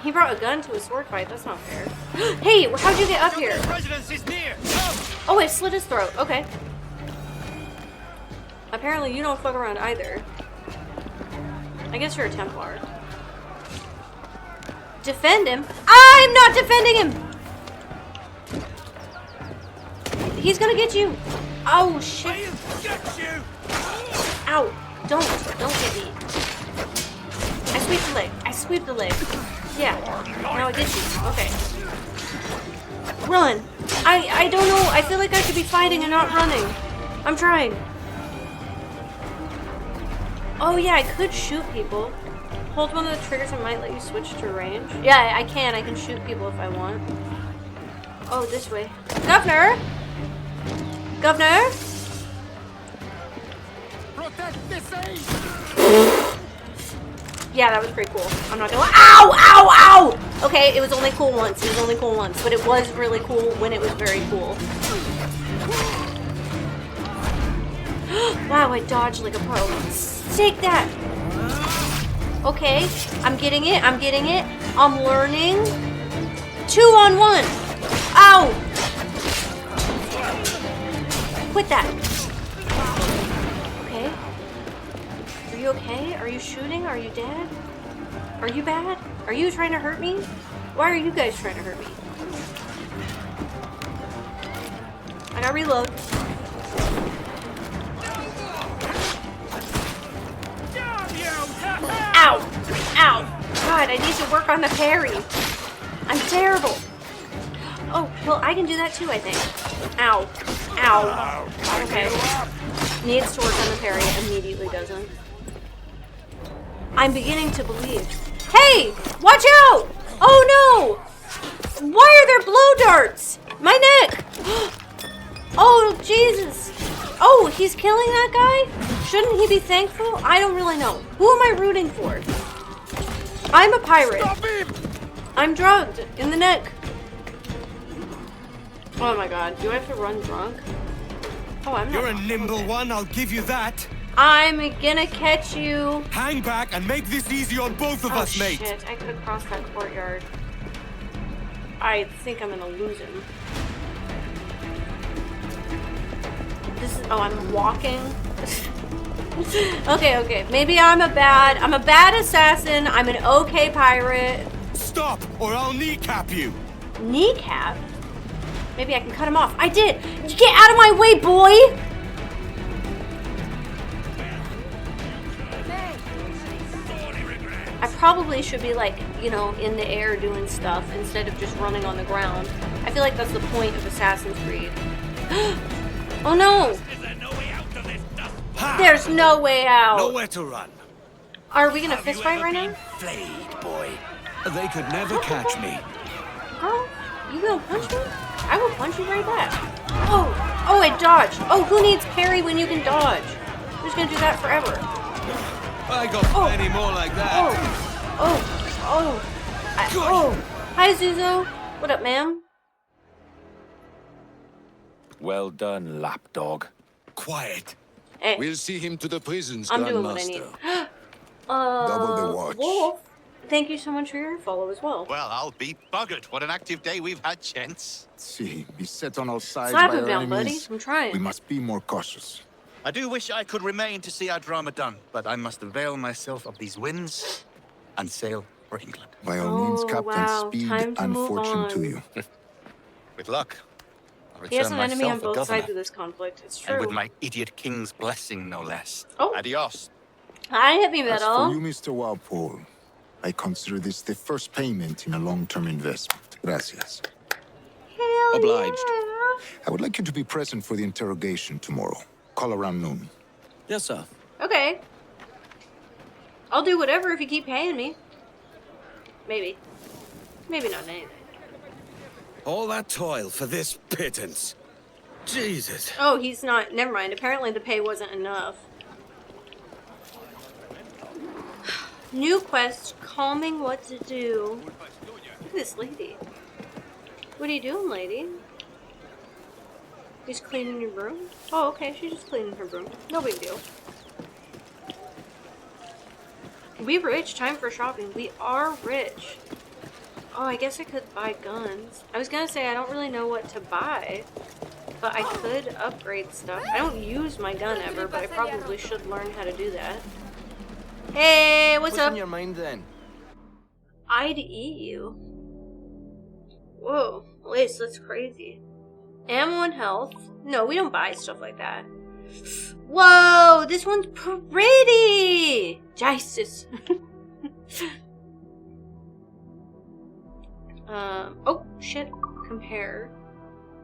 He brought a gun to a sword fight. That's not fair. Hey, how'd you get up here? Oh, it slit his throat. Okay. Apparently you don't fuck around either. I guess you're a Templar. Defend him? I'm not defending him! He's gonna get you. Oh, shit. Ow. Don't get me. I sweep the leg. I sweep the leg. Yeah. Now I get you. Okay. Run. I don't know. I feel like I should be fighting and not running. I'm trying. Oh yeah, I could shoot people. Hold one of the triggers and might let you switch to range. Yeah, I can. I can shoot people if I want. Oh, this way. Governor! Governor? Yeah, that was pretty cool. I'm not gonna lie. Ow! Ow! Ow! Okay, it was only cool once. It was only cool once. But it was really cool when it was very cool. Wow, I dodged like a pro. Take that! Okay, I'm getting it. I'm getting it. I'm learning. 2-on-1! Ow! Quit that. Okay. Are you okay? Are you shooting? Are you dead? Are you bad? Are you trying to hurt me? Why are you guys trying to hurt me? I gotta reload. Ow! Ow! God, I need to work on the parry. I'm terrible. Oh, well, I can do that too, I think. Ow. Ow. Okay. Needs to work on the parry, immediately doesn't. I'm beginning to believe. Hey! Watch out! Oh no! Why are there blow darts? My neck! Oh, Jesus! Oh, he's killing that guy? Shouldn't he be thankful? I don't really know. Who am I rooting for? I'm a pirate. Stop him! I'm drugged in the neck. Oh my god, do I have to run drunk? Oh, I'm not. You're a nimble one, I'll give you that. I'm gonna catch you. Hang back and make this easy on both of us, mate. Oh shit, I could have crossed that courtyard. I think I'm gonna lose him. This is, oh, I'm walking. Okay. Maybe I'm a bad assassin. I'm an okay pirate. Stop, or I'll kneecap you. Kneecap? Maybe I can cut him off. I did. Get out of my way, boy. I probably should be like, you know, in the air doing stuff instead of just running on the ground. I feel like that's the point of Assassin's Creed. Oh no! There's no way out. Nowhere to run. Are we gonna fist fight right now? Flayed, boy. They could never catch me. Girl, you gonna punch me? I will punch you right back. Oh, it dodged. Oh, who needs parry when you can dodge? Who's gonna do that forever? I got plenty more like that. Hi, Zuzo. What up, ma'am? Well done, lapdog. Quiet. Hey. We'll see him to the prisons, I'm doing what I need. Double the watch. Wolf, thank you so much for your follow as well. Well, I'll be buggered. What an active day we've had, gents. See, beset on all sides Slap by him our down, buddy. enemies. I'm trying. We must be more cautious. I do wish I could remain to see our drama done, but I must avail myself of these winds and sail for England. By all means, Captain, wow. speed Time to and move fortune on. to you. With luck, I'll He has return an enemy on myself a both governor, sides of this conflict. It's true. and with my idiot king's blessing, no less. Oh. Adios. Hi, heavy As metal. for you, Mr. Walpole, I consider this the first payment in a long-term investment. Gracias. Hell Obliged. yeah. I would like you to be present for the interrogation tomorrow. Call around noon. Yes, sir. Okay. I'll do whatever if you keep paying me. Maybe. Maybe not anything. All that toil for this pittance. Jesus. Oh, he's not. Never mind. Apparently the pay wasn't enough. New quest, calming what to do. Look at this lady. What are you doing, lady? She's cleaning your broom? Oh, okay, she's just cleaning her broom. No big deal. We rich, time for shopping. We are rich. Oh, I guess I could buy guns. I was gonna say I don't really know what to buy, but I could upgrade stuff. I don't use my gun ever, but I probably should learn how to do that. Hey, what's up? in your mind then? I'd eat you. Whoa, Lace, that's crazy. Ammo and health. No, we don't buy stuff like that. Whoa, this one's pretty! Jesus. Oh, shit. Compare.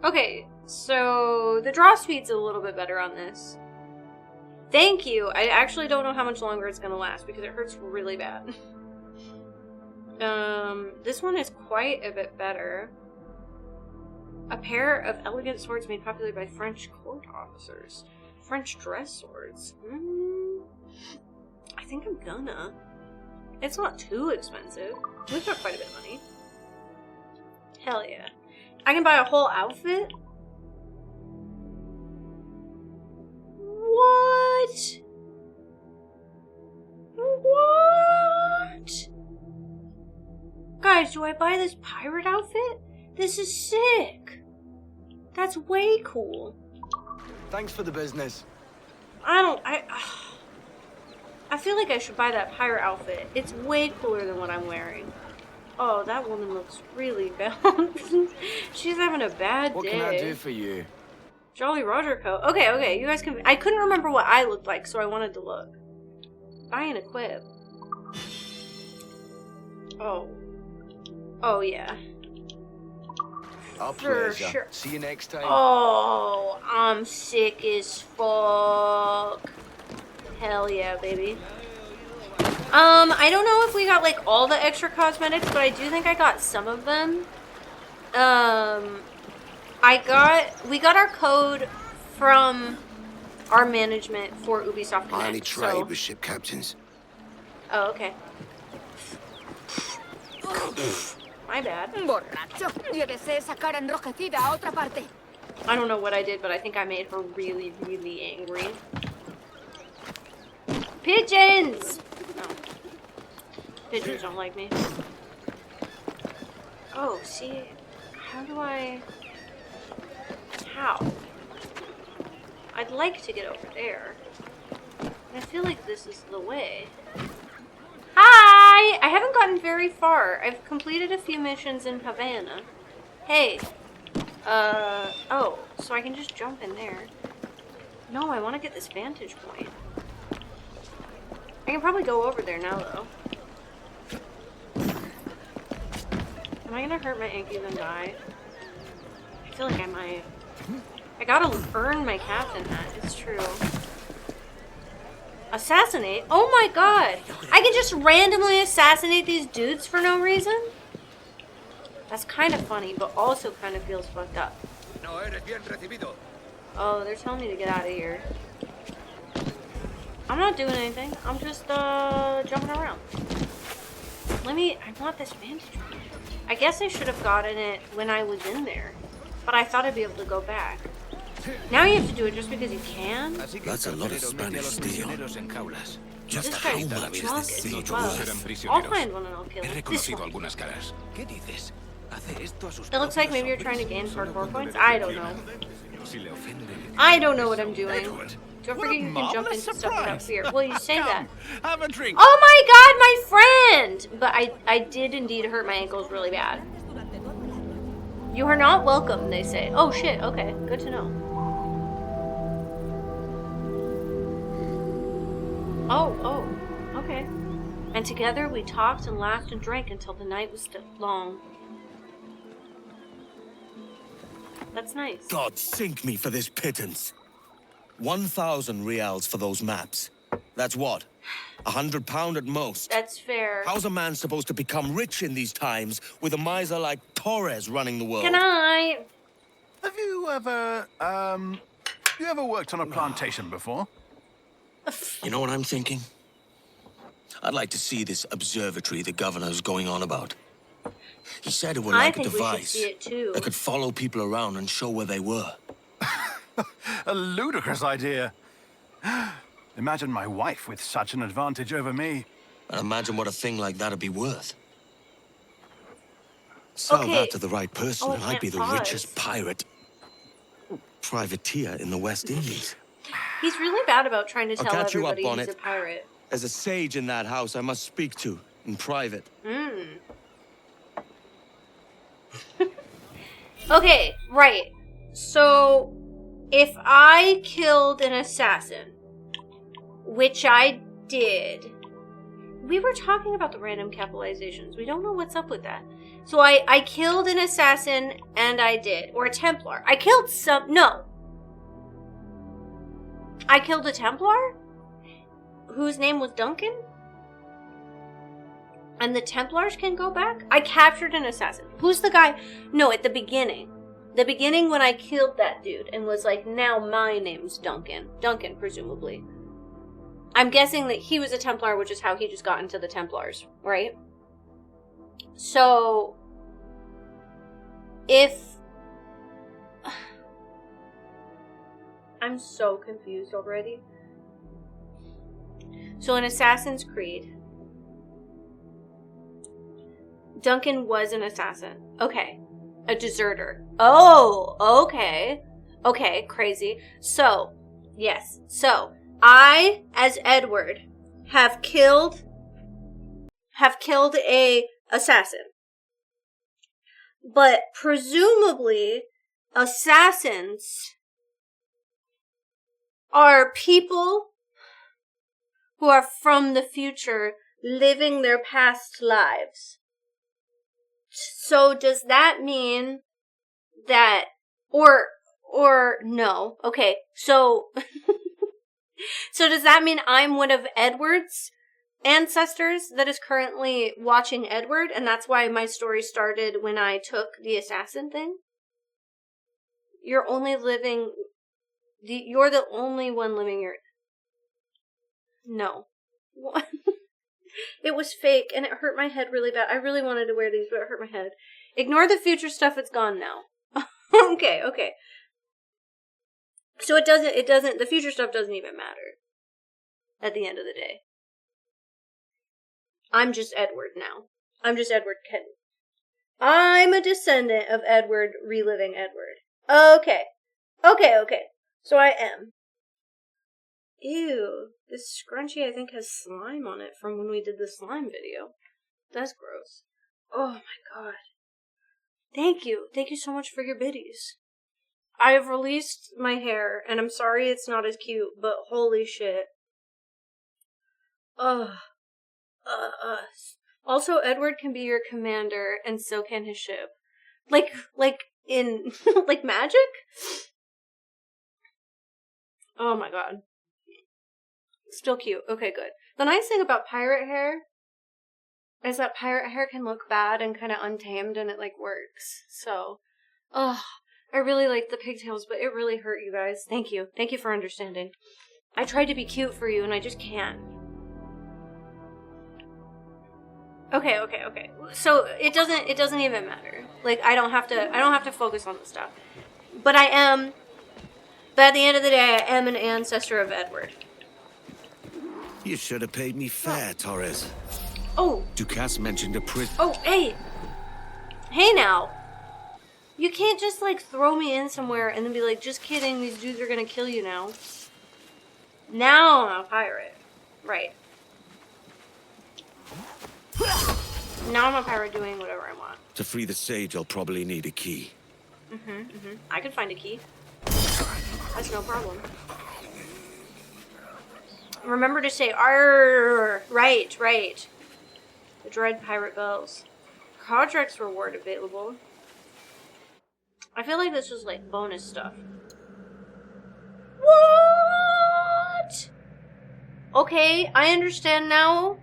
Okay, so the draw speed's a little bit better on this. Thank you. I actually don't know how much longer it's gonna last because it hurts really bad. This one is quite a bit better. A pair of elegant swords made popular by French court officers. French dress swords. I think I'm gonna. It's not too expensive. We've got quite a bit of money. Hell yeah. I can buy a whole outfit? What? What? Guys, do I buy this pirate outfit? This is sick. That's way cool. Thanks for the business. I feel like I should buy that pirate outfit. It's way cooler than what I'm wearing. Oh, that woman looks really bad. She's having a bad What day. can I do for you? Jolly Roger coat. Okay, you guys can... I couldn't remember what I looked like, so I wanted to look. Buy and equip. Oh, yeah. Our For pleasure. sure. See you next time. Oh, I'm sick as fuck. Hell yeah, baby. I don't know if we got like all the extra cosmetics, but I do think I got some of them. We got our code from our management for Ubisoft Connect. I only trade with ship captains. Oh, okay. My bad. Borracho, llévese esa cara enrojecida a otra parte. I don't know what I did, but I think I made her really, really angry. Pigeons! No. Pigeons don't like me. Oh, see? How do I... How? I'd like to get over there. I feel like this is the way. Hi! I haven't gotten very far. I've completed a few missions in Havana. Hey. Oh, so I can just jump in there. No, I want to get this vantage point. I can probably go over there now, though. Am I gonna hurt my ankles and die? I feel like I might. I gotta earn my captain hat, it's true. Assassinate? Oh my god! I can just randomly assassinate these dudes for no reason? That's kind of funny, but also kind of feels fucked up. No eres bien recibido. Oh, they're telling me to get out of here. I'm not doing anything. I'm just, jumping around. I want this vantage point. I guess I should have gotten it when I was in there. But I thought I'd be able to go back. Now you have to do it just because you can? That's a lot of Spanish steel. Just This how guy's much is drunk this as siege fuck. worth? I'll find one and I'll kill He it. This reconocido one. algunas caras. ¿Qué dices? Hace esto a sus It looks like maybe you're propios trying to gain hombres. hardcore points. I don't know. Si le ofende. I don't know what I'm doing. Don't forget you can jump into stuff without fear. Well, you say that. Have a drink. Oh my god, my friend! But I did indeed hurt my ankles really bad. You are not welcome, they say. Oh shit, okay. Good to know. Oh, okay. And together we talked and laughed and drank until the night was long. That's nice. God sink me for this pittance. 1,000 reals for those maps. That's what? £100 at most. That's fair. How's a man supposed to become rich in these times with a miser like Torres running the world? Good night. Have you ever, worked on a plantation before? You know what I'm thinking? I'd like to see this observatory the governor's going on about. He said it were I like a think we should device see it too. that could follow people around and show where they were. A ludicrous idea. Imagine my wife with such an advantage over me. And imagine what a thing like that'd be worth. Sell Okay. that to the right person, Oh, I and I'd can't be the pause. richest pirate privateer in the West Indies. He's really bad about trying to I'll tell catch you up everybody on he's it. a pirate. There's a sage in that house I must speak to in private. Okay, right. So, if I killed an assassin, which I did, we were talking about the random capitalizations. We don't know what's up with that. So I killed an assassin, and I did. Or a Templar. I killed no. I killed a Templar? Whose name was Duncan? And the Templars can go back? I captured an assassin. Who's the guy? No, at the beginning. The beginning when I killed that dude and was like, now my name's Duncan. Duncan, presumably. I'm guessing that he was a Templar, which is how he just got into the Templars, right? So, if... I'm so confused already. So in Assassin's Creed, Duncan was an assassin. Okay. A deserter. Oh, okay. Okay, crazy. So, yes. So, I, as Edward, have killed a assassin. But presumably, assassins are people who are from the future living their past lives. So does that mean that, or no, okay, so, so does that mean I'm one of Edward's ancestors that is currently watching Edward, and that's why my story started when I took the assassin thing? You're only living, you're the only one living your, no. What? It was fake, and it hurt my head really bad. I really wanted to wear these, but it hurt my head. Ignore the future stuff, it's gone now. Okay. So it doesn't, the future stuff doesn't even matter. At the end of the day. I'm just Edward now. I'm just Edward Kenton. I'm a descendant of Edward reliving Edward. Okay. So I am. Ew, this scrunchie I think has slime on it from when we did the slime video. That's gross. Oh my god. Thank you so much for your biddies. I have released my hair, and I'm sorry it's not as cute, but holy shit. Also, Edward can be your commander, and so can his ship. Like in, like magic? Oh my god. Still cute. Okay, good. The nice thing about pirate hair is that pirate hair can look bad and kind of untamed, and it, like, works. So, I really like the pigtails, but it really hurt you guys. Thank you. Thank you for understanding. I tried to be cute for you, and I just can't. Okay. So, it doesn't even matter. Like, I don't have to focus on the stuff. But at the end of the day, I am an ancestor of Edward. You should have paid me fair, Torres. Oh. Ducasse mentioned a prison. Oh, hey. Hey now. You can't just, like, throw me in somewhere and then be like, just kidding, these dudes are gonna kill you now. Now I'm a pirate. Right. Now I'm a pirate doing whatever I want. To free the sage, I'll probably need a key. I could find a key. That's no problem. Remember to say "arr." Right. The Dread Pirate Bells. Contracts reward available. I feel like this was like bonus stuff. What? Okay, I understand now.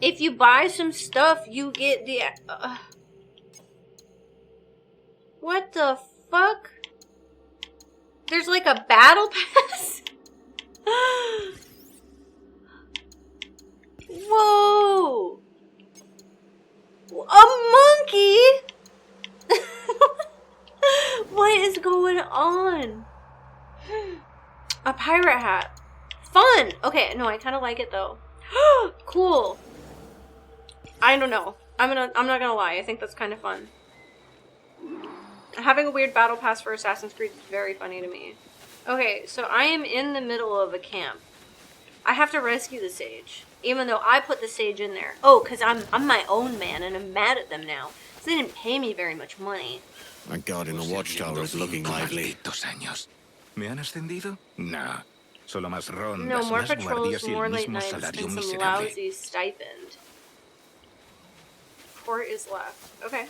If you buy some stuff, you get the... What the fuck? There's like a battle pass? Whoa! A pirate hat. Fun! Okay, no, I kind of like it though. Cool. I don't know. I'm not gonna lie. I think that's kind of fun. Having a weird battle pass for Assassin's Creed is very funny to me. Okay, so I am in the middle of a camp. I have to rescue the sage, even though I put the sage in there. Oh, because I'm my own man and I'm mad at them now. So they didn't pay me very much money. My guard in the watchtower is looking lively. Años. ¿Me han ascendido? No. Solo más rondas, No, more más patrols, guardias y more el late mismo nights, salario and some miserable. lousy stipend. Port is left. Okay.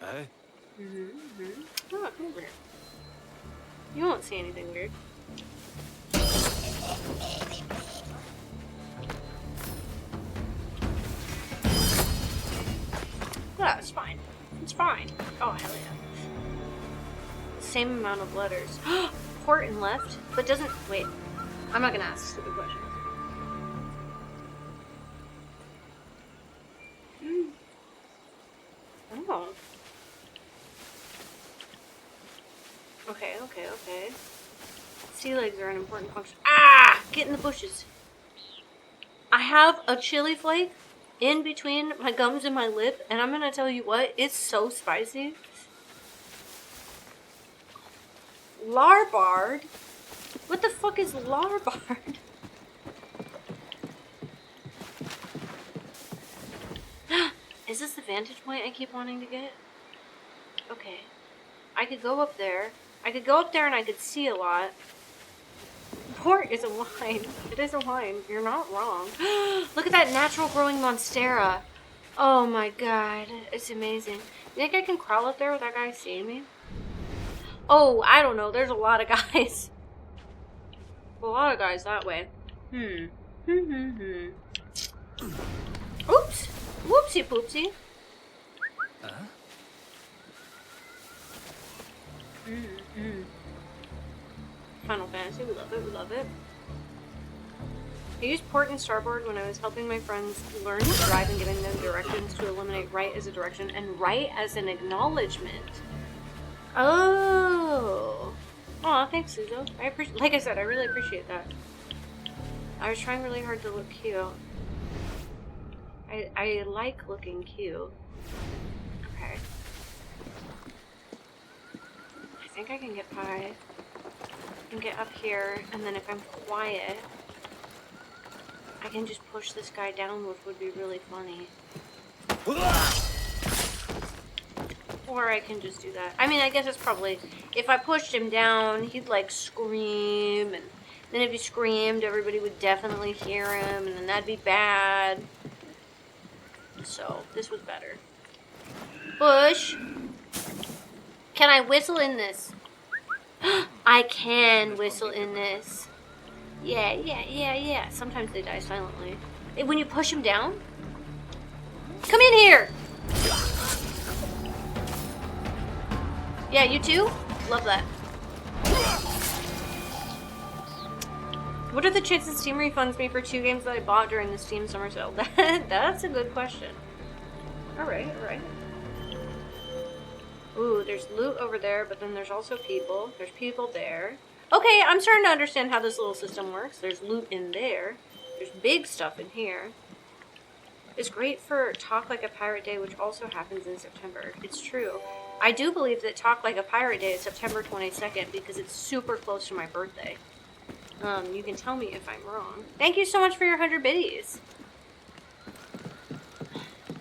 ¿Eh? Oh, come over here. You won't see anything weird. Yeah, it's fine. It's fine. Oh, hell yeah. Same amount of letters. Port and left, but doesn't... Wait. I'm not gonna ask stupid questions. Oh. Okay. Sea legs are an important function. Ah! Get in the bushes. I have a chili flake in between my gums and my lip, and I'm gonna tell you what, it's so spicy. Larbard? What the fuck is larbard? Is this the vantage point I keep wanting to get? Okay. I could go up there. I could go up there and I could see a lot. Port is a line. It is a line. You're not wrong. Look at that natural growing monstera. Oh my god. It's amazing. You think I can crawl up there without that guy seeing me? Oh, I don't know. There's a lot of guys. A lot of guys that way. Oops. Whoopsie poopsie. Final Fantasy, we love it, we love it. I used port and starboard when I was helping my friends learn to drive and giving them directions to eliminate right as a direction and right as an acknowledgement. Oh. Aw, thanks, Suzo. I appreciate, like I said, I really appreciate that. I was trying really hard to look cute. I like looking cute. Okay. I think I can get by and get up here, and then if I'm quiet, I can just push this guy down, which would be really funny. Or I can just do that. I mean, I guess it's probably, if I pushed him down, he'd like scream, and then if he screamed, everybody would definitely hear him, and then that'd be bad. So, this was better. Push. Can I whistle in this? I can whistle in this. Yeah. Sometimes they die silently. When you push them down? Come in here! Yeah, you too? Love that. What are the chances Steam refunds me for 2 games that I bought during the Steam summer sale? That's a good question. Alright. Ooh, there's loot over there, but then there's also people. There's people there. Okay, I'm starting to understand how this little system works. There's loot in there. There's big stuff in here. It's great for Talk Like a Pirate Day, which also happens in September. It's true. I do believe that Talk Like a Pirate Day is September 22nd because it's super close to my birthday. You can tell me if I'm wrong. Thank you so much for your 100 biddies.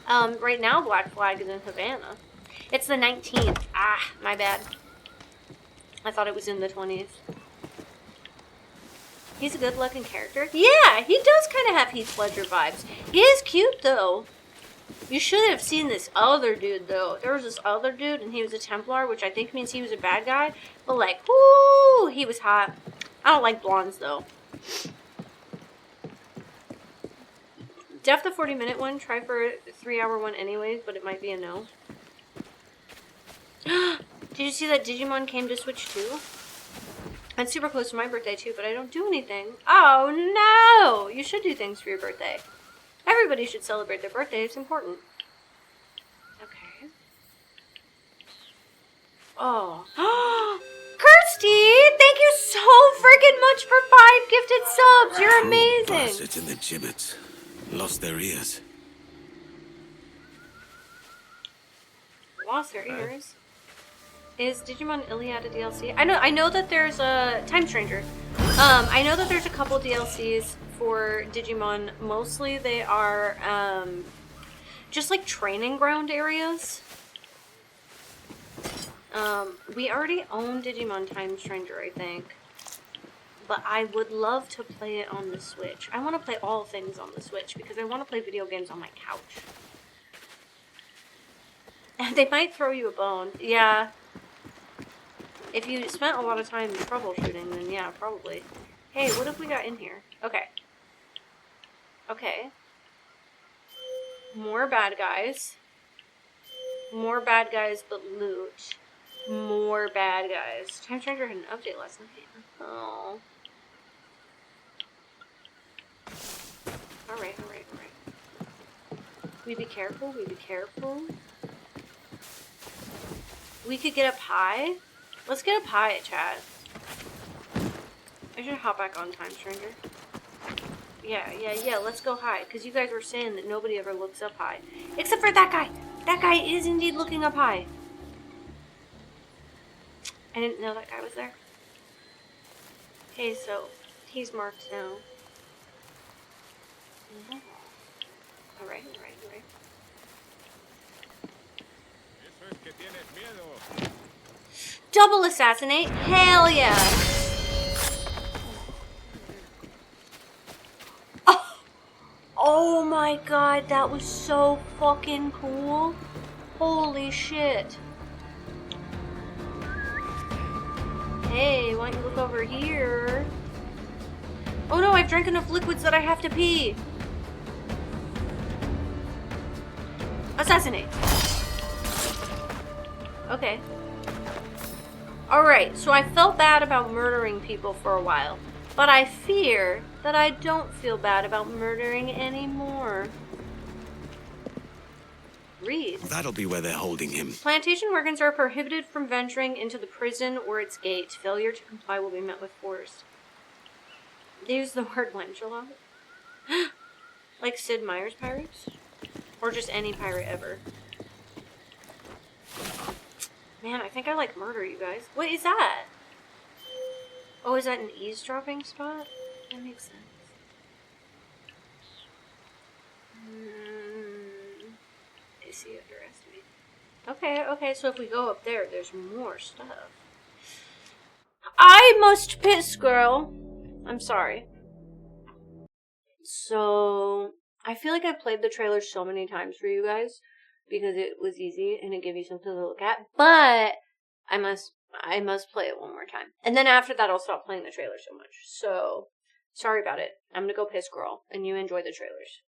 Right now Black Flag is in Havana. It's the 19th. Ah, my bad. I thought it was in the 20s. He's a good-looking character. Yeah, he does kind of have Heath Ledger vibes. He is cute, though. You should have seen this other dude, though. There was this other dude, and he was a Templar, which I think means he was a bad guy. But, like, whoo, he was hot. I don't like blondes, though. Def the 40-minute one. Try for a 3-hour one anyways, but it might be a no. Did you see that Digimon came to Switch 2? It's super close to my birthday too, but I don't do anything. Oh no! You should do things for your birthday. Everybody should celebrate their birthday. It's important. Okay. Oh. Rusty! Thank you so freaking much for 5 gifted subs! You're amazing! Bastards in the gibbets. Lost their ears. Lost their ears. Is Digimon Iliad a DLC? I know that there's a Time Stranger. I know that there's a couple DLCs for Digimon. Mostly they are just like training ground areas. We already own Digimon Time Stranger, I think. But I would love to play it on the Switch. I want to play all things on the Switch because I want to play video games on my couch. And they might throw you a bone. Yeah. If you spent a lot of time troubleshooting, then yeah, probably. Hey, what have we got in here? Okay. Okay. More bad guys. More bad guys, but loot. More bad guys. Time Stranger had an update last night. Oh. Alright, alright, alright. We be careful, we be careful. We could get up high. Let's get up high, chat. I should hop back on Time Stranger. Yeah, let's go high. Because you guys were saying that nobody ever looks up high. Except for that guy. That guy is indeed looking up high. I didn't know that guy was there. Okay, so he's marked now. Alright. Double assassinate? Hell yeah! Oh my god, that was so fucking cool. Holy shit. Hey, why don't you look over here? Oh no, I've drank enough liquids that I have to pee. Assassinate. Okay. Alright, so I felt bad about murdering people for a while. But I fear that I don't feel bad about murdering anymore. Read. That'll be where they're holding him. Plantation workers are prohibited from venturing into the prison or its gate. Failure to comply will be met with force. They use the word wench a lot. Like Sid Meier's pirates? Or just any pirate ever. Man, I think I like murder, you guys. What is that? Oh, is that an eavesdropping spot? That makes sense. I see, underestimate. Okay, so if we go up there, there's more stuff. I must piss, girl. I'm sorry. So, I feel like I played the trailer so many times for you guys because it was easy and it gave you something to look at, but I must play it one more time. And then after that, I'll stop playing the trailer so much. So, sorry about it. I'm gonna go piss, girl, and you enjoy the trailers.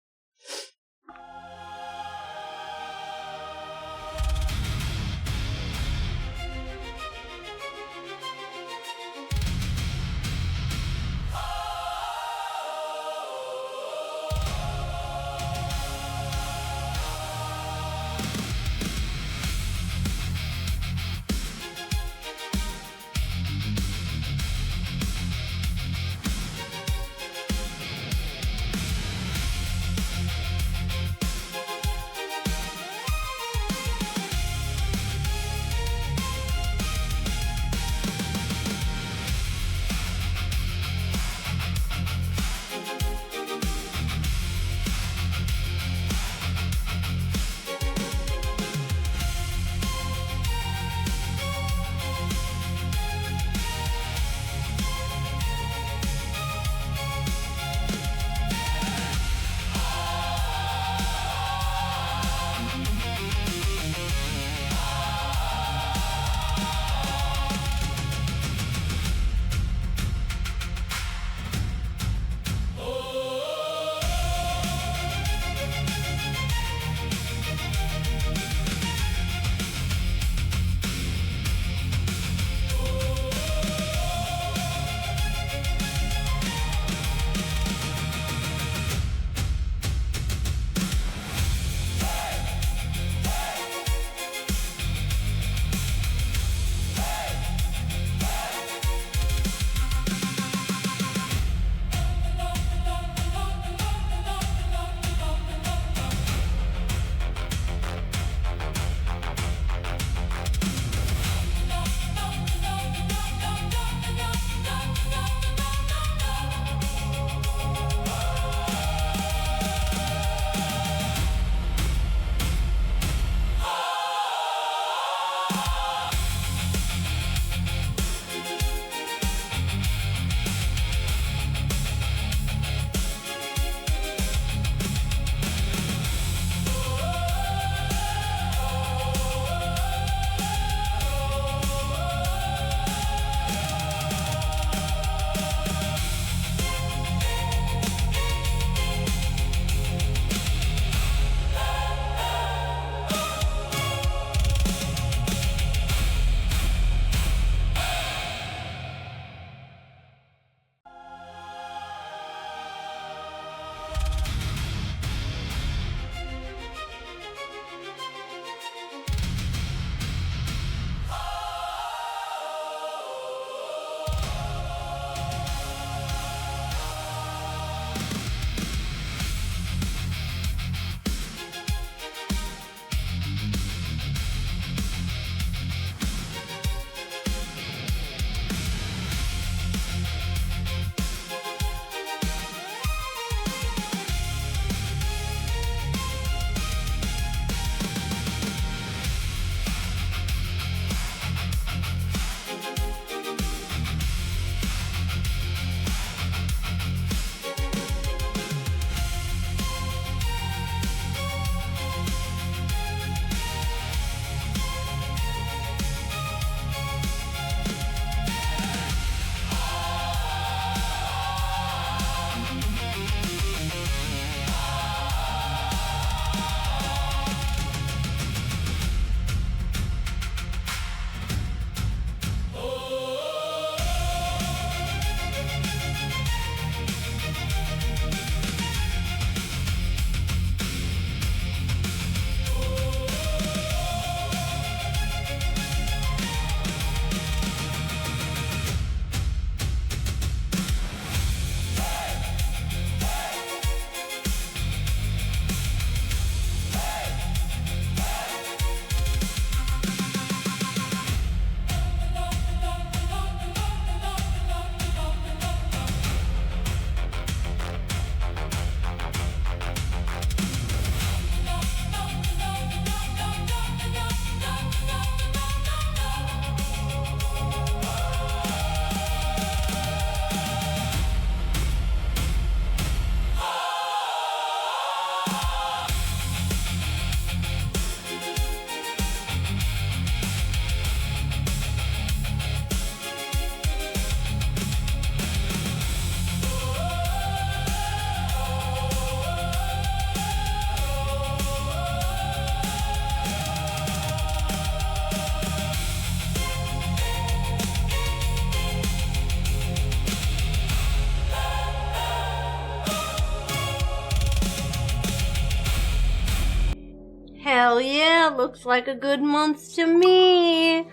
Hell yeah, looks like a good month to me.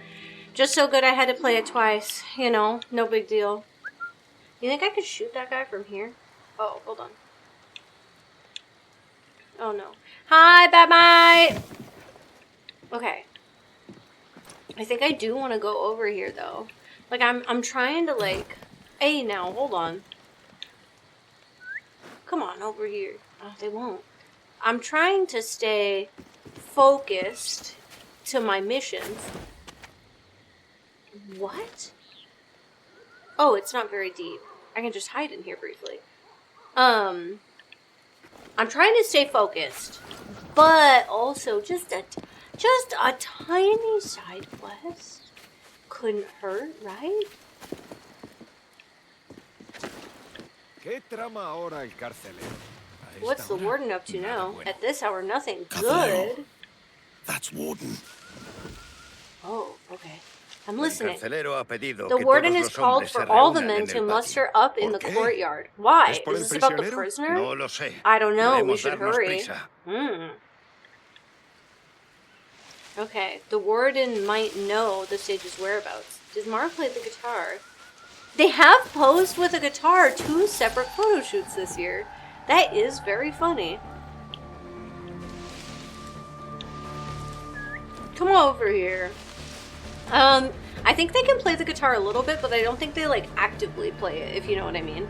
Just so good I had to play it twice. You know, no big deal. You think I could shoot that guy from here? Oh, hold on. Oh no. Hi, bye-bye! Okay. I think I do want to go over here though. Like I'm trying to like... Hey now, hold on. Come on, over here. Oh, they won't. I'm trying to stay focused to my missions. What? Oh, it's not very deep. I can just hide in here briefly. I'm trying to stay focused, but also just a tiny side quest couldn't hurt, right? What's the warden up to now? At this hour, nothing good. That's Warden. Oh, okay. I'm listening. The warden has called for all the men to muster up in the courtyard. Why? Is this about the prisoner? I don't know. We should hurry. Okay. The warden might know the stage's whereabouts. Did Mara play the guitar? They have posed with a guitar 2 separate photo shoots this year. That is very funny. Come over here. I think they can play the guitar a little bit, but I don't think they, like, actively play it, if you know what I mean.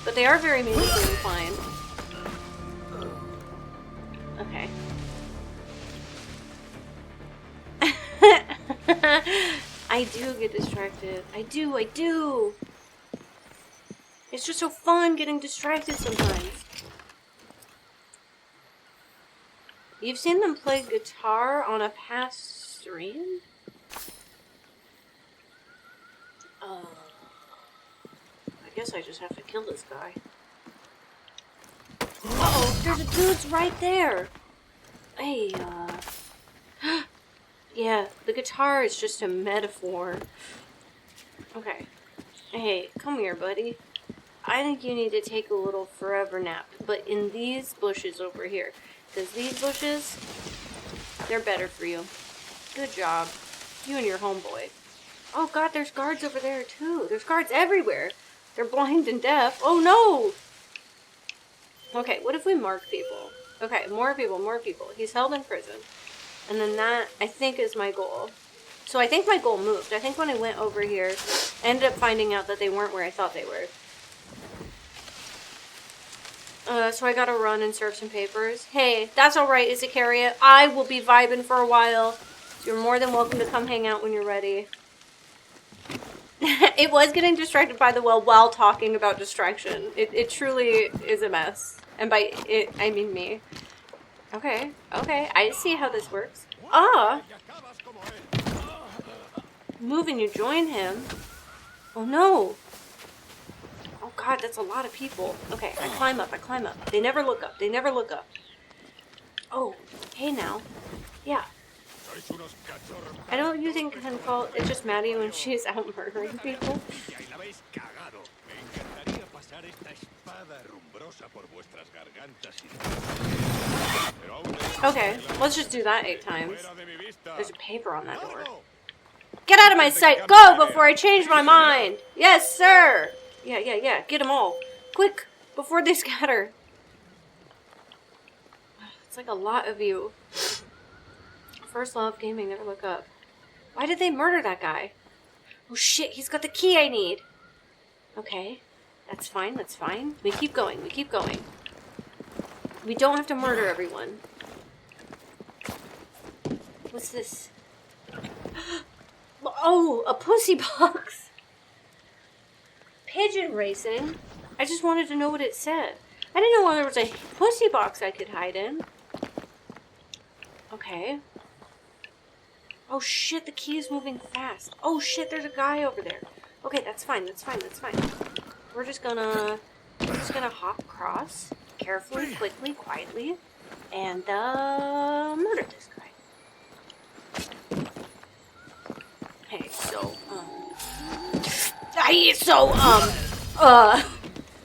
But they are very musically inclined. Okay. I do get distracted. I do. It's just so fun getting distracted sometimes. You've seen them play guitar on a past stream? I guess I just have to kill this guy. Uh-oh, there's a dude's right there! Hey, yeah, the guitar is just a metaphor. Okay. Hey, come here, buddy. I think you need to take a little forever nap, but in these bushes over here. Because these bushes, they're better for you. Good job. You and your homeboy. Oh god, there's guards over there too. There's guards everywhere. They're blind and deaf. Oh no! Okay, what if we mark people? Okay, more people, more people. He's held in prison. And then that, I think, is my goal. So I think my goal moved. I think when I went over here, I ended up finding out that they weren't where I thought they were. So I gotta run and serve some papers. Hey, that's alright, Isicariot. I will be vibing for a while. You're more than welcome to come hang out when you're ready. It was getting distracted by the well while talking about distraction. It truly is a mess. And by it, I mean me. Okay, okay. I see how this works. Ah! Move and you join him. Oh no! Oh god, that's a lot of people. Okay, I climb up, I climb up. They never look up, they never look up. Oh, hey now. Yeah. I don't you think Henfall, it's just Maddie when she's out murdering people. Okay, let's just do that 8 times. There's a paper on that door. Get out of my sight! Go before I change my mind! Yes, sir! Yeah, get them all. Quick, before they scatter. It's like a lot of you. First love, gaming, never look up. Why did they murder that guy? Oh shit, he's got the key I need. Okay, that's fine, that's fine. We keep going, we keep going. We don't have to murder everyone. What's this? Oh, a pussy box. Pigeon racing? I just wanted to know what it said. I didn't know there was a pussy box I could hide in. Okay. Oh shit, the key is moving fast. Oh shit, there's a guy over there. Okay, that's fine, that's fine, that's fine. We're just gonna hop across carefully, quickly, quietly, and murder this guy. Hey, so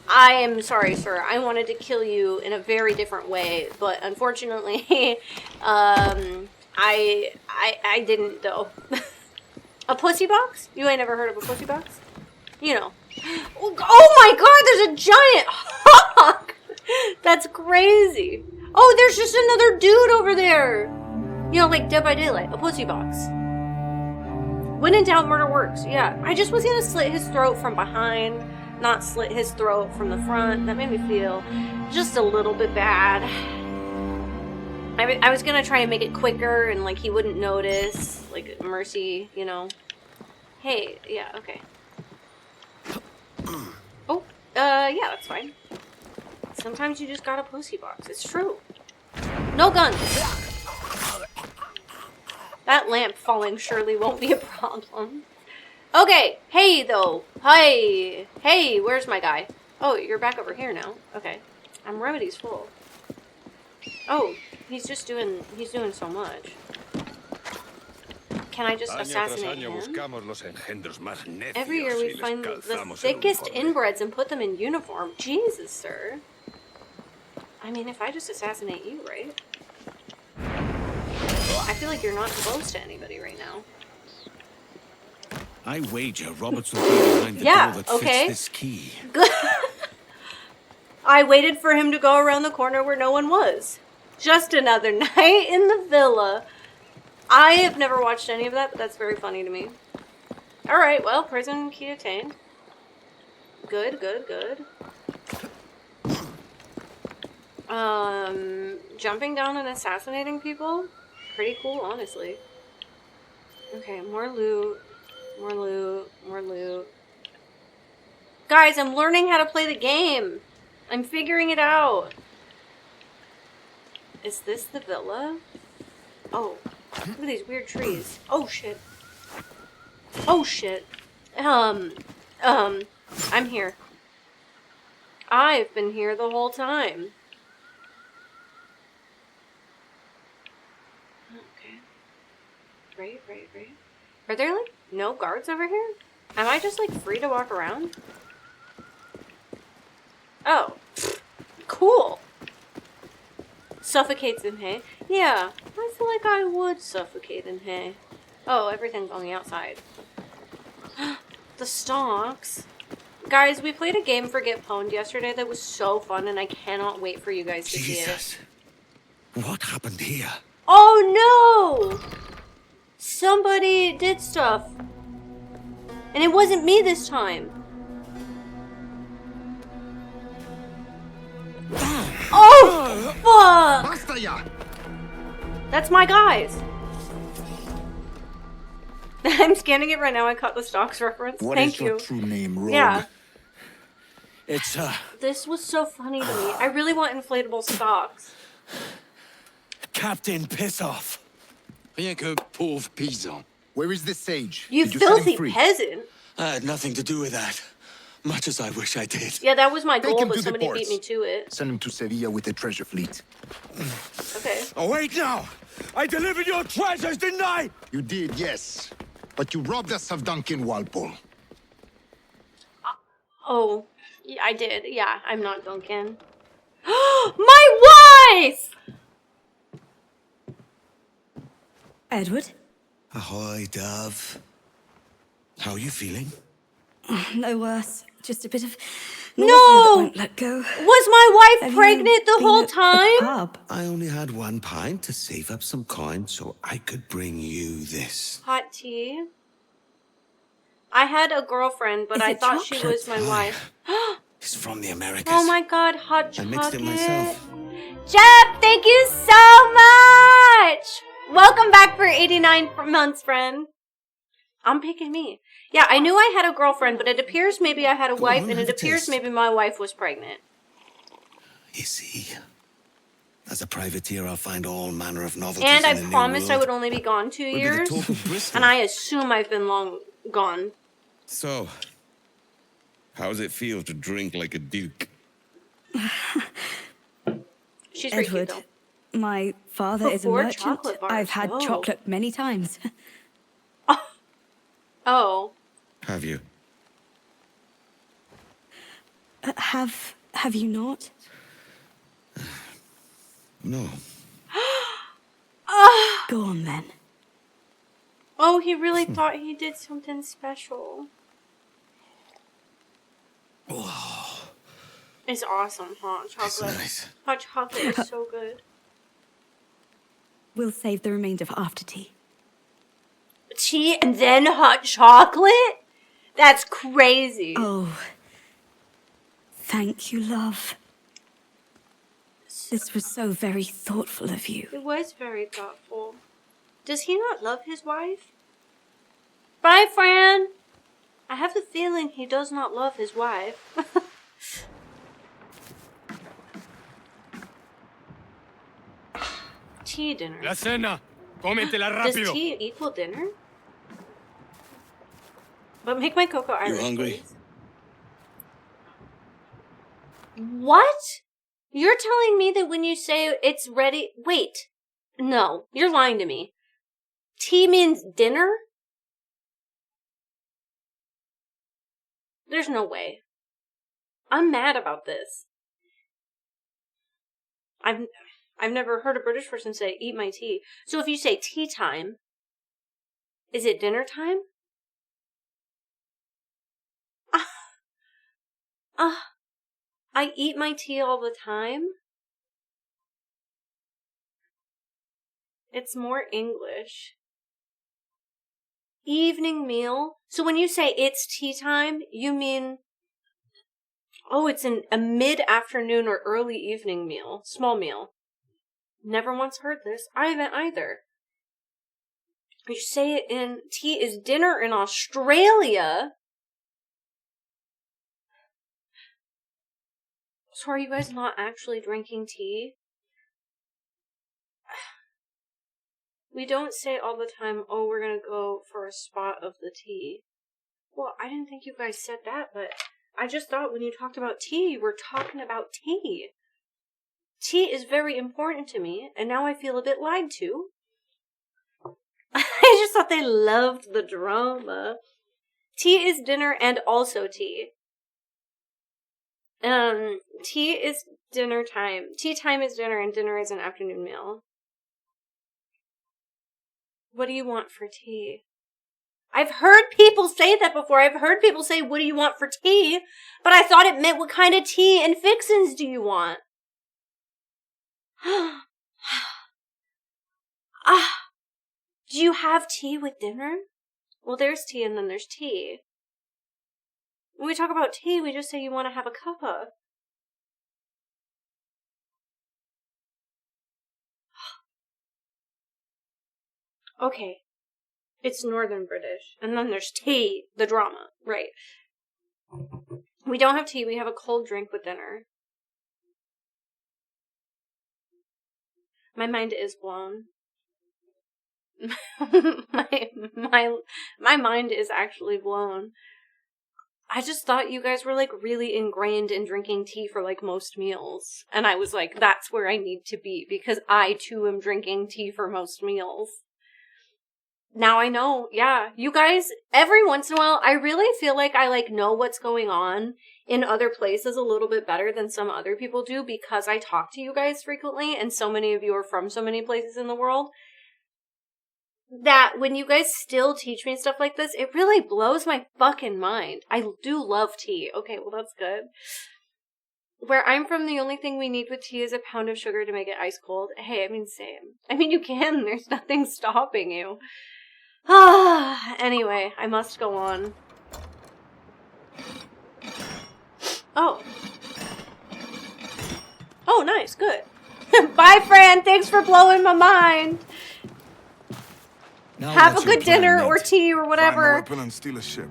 I am sorry, sir. I wanted to kill you in a very different way, but unfortunately, I didn't though. A pussy box? You ain't never heard of a pussy box? You know. Oh my god, there's a giant hawk! That's crazy. Oh, there's just another dude over there. You know, like Dead by Daylight, a pussy box. When in doubt, murder works. Yeah, I just was gonna slit his throat from behind, not slit his throat from the front. That made me feel just a little bit bad. I was gonna try and make it quicker and like he wouldn't notice, like mercy, you know. Hey, yeah, okay. Oh, yeah, that's fine. Sometimes you just got a pussy box. It's true. No guns. That lamp falling surely won't be a problem. Okay, hey though. Hi. Hey, where's my guy? Oh, you're back over here now. Okay. I'm remedies full. Oh, he's doing so much. Can I just assassinate him? Every year we find the thickest inbreds and put them in uniform. Jesus, sir. I mean, if I just assassinate you, right? I feel like you're not close to anybody right now. I wager Roberts will be behind the door that fits this key. Good. I waited for him to go around the corner where no one was. Just another night in the villa. I have never watched any of that, but that's very funny to me. Alright, well, prison key attained. Good, good, good. Jumping down and assassinating people? Pretty cool, honestly. Okay, more loot. More loot. More loot. Guys, I'm learning how to play the game. I'm figuring it out. Is this the villa? Oh, look at these weird trees. Oh, shit. Oh, shit. I'm here. I've been here the whole time. Okay. Right. Are there, like, no guards over here? Am I just, like, free to walk around? Oh. Cool. Suffocates in hay. Yeah, I feel like I would suffocate in hay. Oh, everything's on the outside. The stalks. Guys, we played a game for Get Pwned yesterday that was so fun, and I cannot wait for you guys to see it. Jesus. What happened here? Oh no! Somebody did stuff. And it wasn't me this time. Oh, fuck! That's my guys. I'm scanning it right now. I caught the stocks reference. What Thank is you. your true name, Rogue? Yeah. It's, This was so funny to me. I really want inflatable stocks. Captain Piss Off. Rien qu'un pauvre paysan. Where is the sage? You Did you set him filthy free? peasant. I had nothing to do with that. Much as I wish I did. Yeah, that was my Take goal, him but to the somebody ports. beat me to it. Send him to Sevilla with the treasure fleet. Okay. Oh, wait now! I delivered your treasures, didn't I? You did, yes. But you robbed us of Duncan Walpole. Oh, yeah, I did. Yeah, I'm not Duncan. My wife! Edward? Ahoy, Dove. How are you feeling? No worse. Just a bit of No! nausea that won't let go. Was my wife Have you pregnant the been whole at the time? pub? I only had one pint to save up some coin so I could bring you this. Hot tea. I had a girlfriend, but Is I it thought she chocolate? was my wife. It's from the Americas. Oh my god, hot I chocolate. mixed it myself. Jeff, thank you so much! Welcome back for 89 months, friend. I'm picking me. Yeah, I knew I had a girlfriend, but it appears maybe I had a wife, on, and have it a appears taste. maybe my wife was pregnant. You see, as a privateer, I'll find all manner of novelties And in I the New promised I World. would only be gone 2 We'll be the years. talk of Bristol. And I assume I've been long gone. So, how does it feel to drink like a duke? She's very cute, Edward, though. my father is a Before merchant. chocolate bars. I've had Oh. chocolate many times. Oh. Have you? Have you not? No. Go on then. Oh, he really thought he did something special. It's awesome, hot chocolate. nice. Hot chocolate is so good. We'll save the remainder for after tea. Tea and then hot chocolate? That's crazy. Oh. Thank you, love. This was so very thoughtful of you. It was very thoughtful. Does he not love his wife? Bye, Fran. I have the feeling he does not love his wife. Tea dinner. La cena. Cómetela Does rápido. tea equal dinner? But make my cocoa Irish, hungry? please. What? You're telling me that when you say it's ready... Wait. No, you're lying to me. Tea means dinner? There's no way. I'm mad about this. I've never heard a British person say, eat my tea. So if you say tea time, is it dinner time? I eat my tea all the time? It's more English. Evening meal? So when you say it's tea time, you mean... Oh, it's a mid-afternoon or early evening meal. Small meal. Never once heard this. I haven't either. You say it in... Tea is dinner in Australia. So are you guys not actually drinking tea? We don't say all the time, oh, we're gonna go for a spot of the tea. Well, I didn't think you guys said that, but I just thought when you talked about tea, you were talking about tea. Tea is very important to me, and now I feel a bit lied to. I just thought they loved the drama. Tea is dinner and also tea. Tea is dinner time. Tea time is dinner, and dinner is an afternoon meal. What do you want for tea? I've heard people say that before. I've heard people say, what do you want for tea? But I thought it meant what kind of tea and fixins do you want? Do you have tea with dinner? Well, there's tea and then there's tea. When we talk about tea, we just say you want to have a cuppa. Okay. It's Northern British. And then there's tea, the drama. Right. We don't have tea, we have a cold drink with dinner. My mind is blown. my mind is actually blown. I just thought you guys were like really ingrained in drinking tea for like most meals. And I was like, that's where I need to be because I too am drinking tea for most meals. Now I know, yeah. You guys, every once in a while, I really feel like I like know what's going on in other places a little bit better than some other people do because I talk to you guys frequently and so many of you are from so many places in the world. That when you guys still teach me stuff like this, it really blows my fucking mind. I do love tea. Okay, well that's good. Where I'm from, the only thing we need with tea is a pound of sugar to make it ice cold. Hey, I mean, same. I mean, you can. There's nothing stopping you. Anyway, I must go on. Oh. Oh, nice. Good. Bye, Fran. Thanks for blowing my mind. Now have a good dinner or tea or whatever. Find a weapon and steal a ship.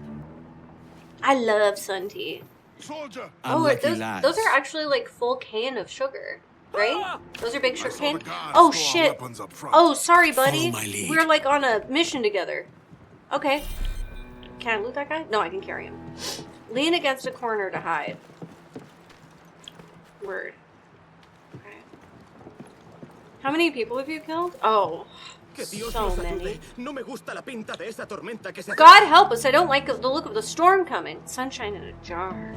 I love sun tea. Soldier. Oh, those are actually like full can of sugar, right? Those are big sugar cane. Oh shit. Oh, sorry, buddy. We're like on a mission together. Okay. Can I loot that guy? No, I can carry him. Lean against a corner to hide. Word. Okay. How many people have you killed? Oh. So many. God help us, I don't like the look of the storm coming. Sunshine in a jar.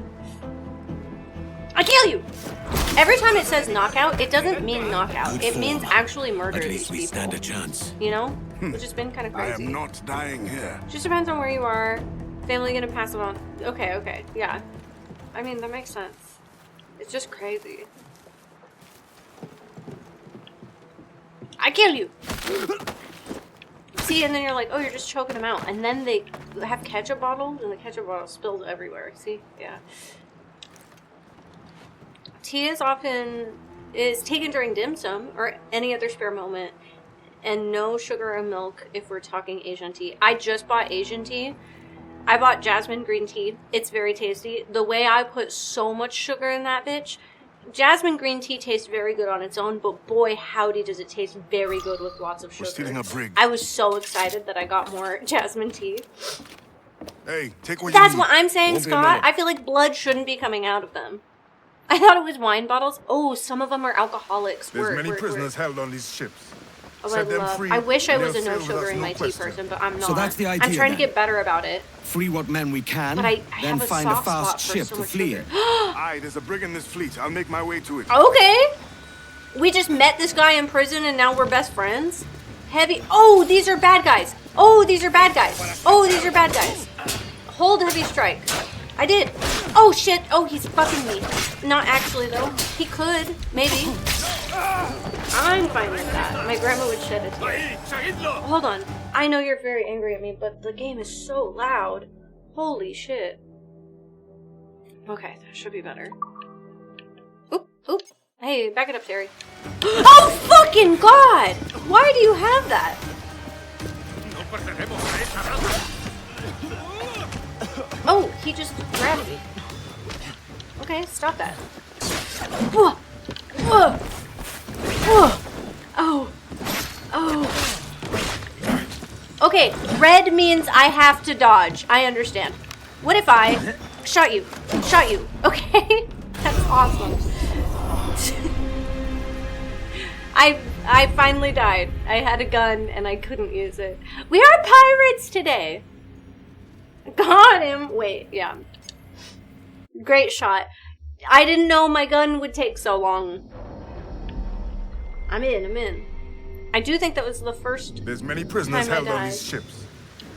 I kill you! Every time it says knockout, it doesn't mean knockout. It means actually murder these people. Stand a chance. You know? Which has been kind of crazy. I am not dying here. Just depends on where you are. Family gonna pass it on. Okay, yeah. I mean, that makes sense. It's just crazy. I kill you! See, and then you're like, oh, you're just choking them out. And then they have ketchup bottles, and the ketchup bottle spills everywhere. See? Yeah. Tea is taken during dim sum, or any other spare moment. And no sugar or milk if we're talking Asian tea. I just bought Asian tea. I bought jasmine green tea. It's very tasty. The way I put so much sugar in that bitch... Jasmine green tea tastes very good on its own, but boy, howdy does it taste very good with lots of sugar. We're stealing a brig. I was so excited that I got more jasmine tea. Hey, take what That's you what I'm saying, Scott. I feel like blood shouldn't be coming out of them. I thought it was wine bottles. Oh, some of them are alcoholics. There's many prisoners held on these ships. Oh, I wish I was a no sugar in my tea person, but I'm not. So that's the idea, I'm trying to then. get better about it. Free what men we can, But I then have a find a soft fast spot for ship so to much flee sugar. in. Aye, there's a brig in this fleet. I'll make my way to it. Okay. We just met this guy in prison and now we're best friends. Heavy. Oh, these are bad guys. Oh, these are bad guys. Oh, these are bad guys. Hold heavy strike. I did. Oh, shit. Oh, he's fucking me. Not actually, though. He could. Maybe. I'm fine with that. My grandma would shed a tear. Hold on. I know you're very angry at me, but the game is so loud. Holy shit. Okay, that should be better. Oop, oop. Hey, back it up, Terry. Oh, fucking God! Why do you have that? Oh, he just grabbed me. Okay, stop that. Whoa. Whoa. Whoa. Oh. Oh. Okay, red means I have to dodge. I understand. What if I shot you? Shot you. Okay? That's awesome. I finally died. I had a gun and I couldn't use it. We are pirates today. Got him. Wait, yeah. Great shot. I didn't know my gun would take so long. I'm in. I do think that was the first There's many prisoners time I held on died. these ships.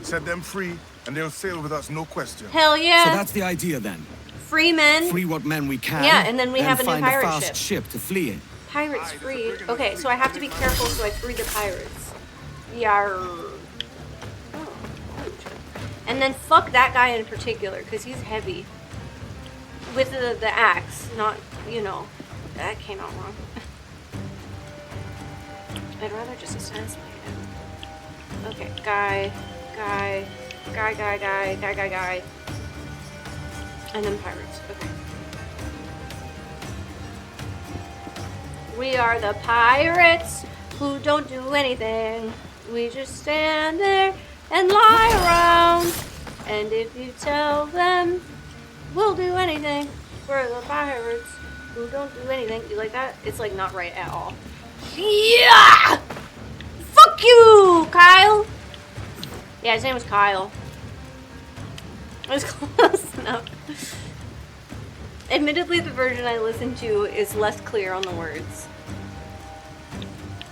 Set them free, and they'll sail with us, no question. Hell yeah. So that's the idea then. Free men. Free what men we can. Yeah, and then we have a new find pirate a fast ship. to flee in. Pirates free. Okay, so I have to be careful so I free the pirates. Yar. Oh. And then fuck that guy in particular, because he's heavy. With the axe, not, you know. That came out wrong. I'd rather just assassinate him. Okay, guy. And then pirates. Okay. We are the pirates who don't do anything. We just stand there and lie around. And if you tell them we'll do anything, we're the pirates who don't do anything. You like that? It's like not right at all. Yeah! Fuck you, Kyle! Yeah, his name was Kyle. It was close enough. Admittedly, the version I listened to is less clear on the words.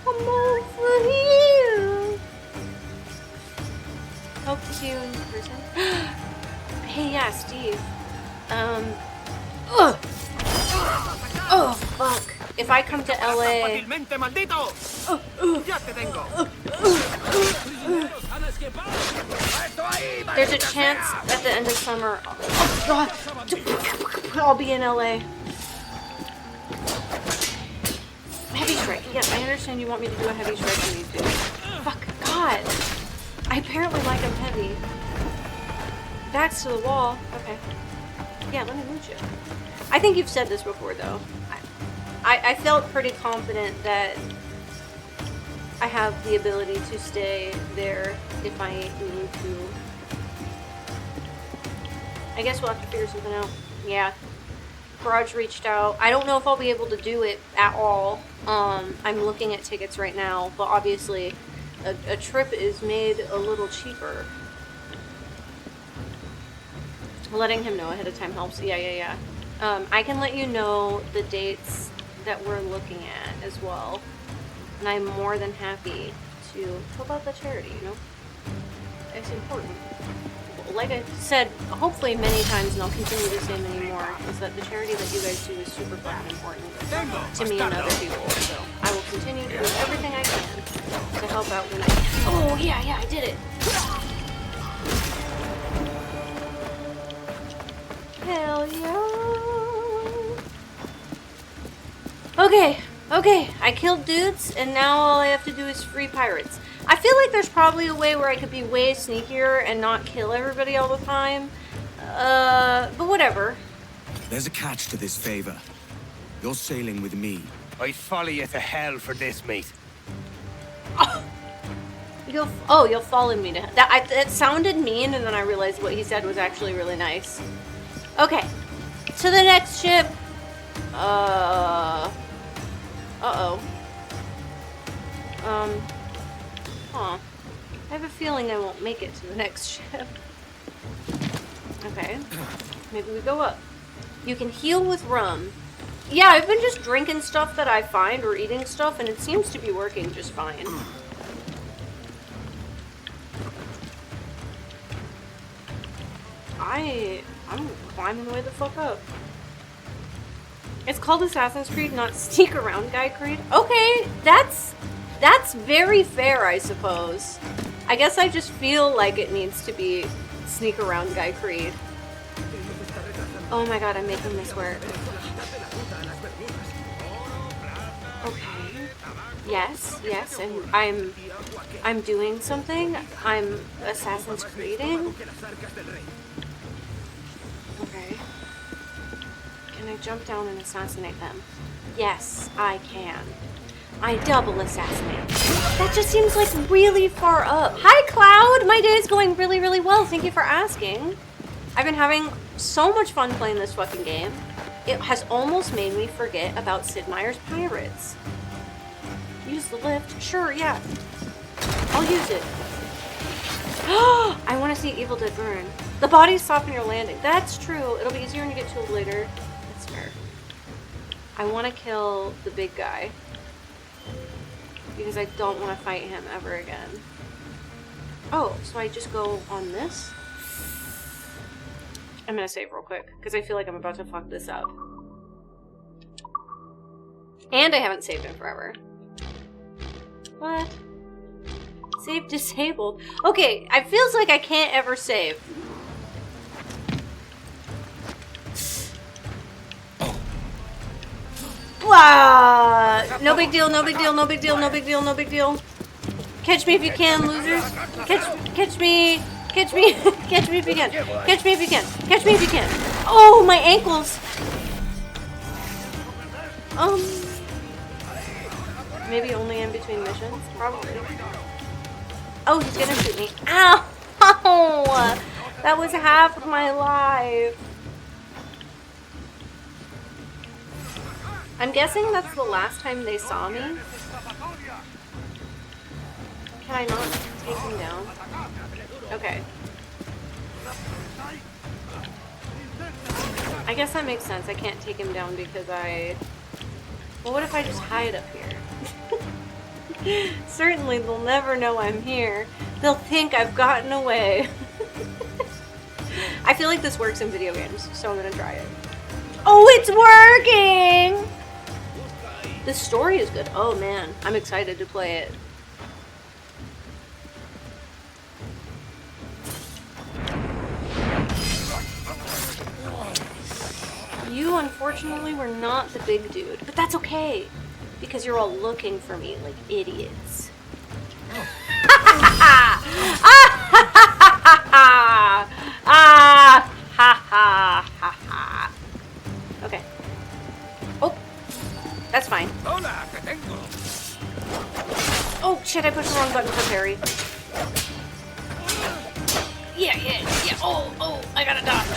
I'm over here. Hope to see you in person. Hey, yeah, Steve. Oh, fuck. If I come to LA... There's a chance at the end of summer I'll be in LA. Heavy strike. Yes, I understand you want me to do a heavy strike on YouTube. Fuck, God. I apparently like them heavy. Backs to the wall. Okay. Yeah, let me loot you. I think you've said this before, though. I felt pretty confident that I have the ability to stay there if I need to. I guess we'll have to figure something out. Yeah. Garage reached out. I don't know if I'll be able to do it at all. I'm looking at tickets right now, but obviously a trip is made a little cheaper. Letting him know ahead of time helps. Yeah. I can let you know the dates that we're looking at as well. And I'm more than happy to help out the charity, you know? It's important. Like I said, hopefully many times, and I'll continue to say many more, is that the charity that you guys do is super fucking important to me and other people. So I will continue to do everything I can to help out when I can. Oh, yeah, I did it. Hell yeah. Okay, I killed dudes, and now all I have to do is free pirates. I feel like there's probably a way where I could be way sneakier and not kill everybody all the time. But whatever. There's a catch to this favor. You're sailing with me. I'd follow you to hell for this, mate. You'll follow me to that sounded mean, and then I realized what he said was actually really nice. Okay, to the next ship. I have a feeling I won't make it to the next ship. Okay, maybe we go up. You can heal with rum. Yeah, I've been just drinking stuff that I find or eating stuff, and it seems to be working just fine. I'm climbing the way the fuck up. It's called Assassin's Creed, not Sneak Around Guy Creed. Okay, that's very fair, I suppose. I guess I just feel like it needs to be Sneak Around Guy Creed. Oh my god, I'm making this work. Okay. Yes, and I'm doing something. I'm Assassin's Creeding. Okay. Can I jump down and assassinate them? Yes, I can. I double assassinate. That just seems like really far up. Hi, Cloud! My day is going really, really well. Thank you for asking. I've been having so much fun playing this fucking game. It has almost made me forget about Sid Meier's Pirates. Use the lift? Sure, yeah. I'll use it. I want to see Evil Dead burn. The bodies soften your landing. That's true. It'll be easier when you get to it later. That's fair. I want to kill the big guy. Because I don't want to fight him ever again. Oh, so I just go on this? I'm gonna save real quick, because I feel like I'm about to fuck this up. And I haven't saved in forever. What? Save disabled. Okay, it feels like I can't ever save. Wow! No big deal, no big deal, no big deal, no big deal, no big deal. Catch me if you can, losers. Catch me. Catch me. Catch me if you can. Catch me if you can. Catch me if you can. Oh, my ankles. Maybe only in between missions? Probably. Oh, he's gonna shoot me. Ow! That was half of my life. I'm guessing that's the last time they saw me. Can I not take him down? Okay. I guess that makes sense. I can't take him down because I... Well, what if I just hide up here? Certainly they'll never know I'm here. They'll think I've gotten away. I feel like this works in video games, so I'm gonna try it. Oh, it's working! The story is good. Oh man, I'm excited to play it. You, unfortunately, were not the big dude, but that's okay, because you're all looking for me like idiots. Okay. Oh, that's fine. Oh shit! I pushed the wrong button for parry. Yeah. Oh, I gotta dodge.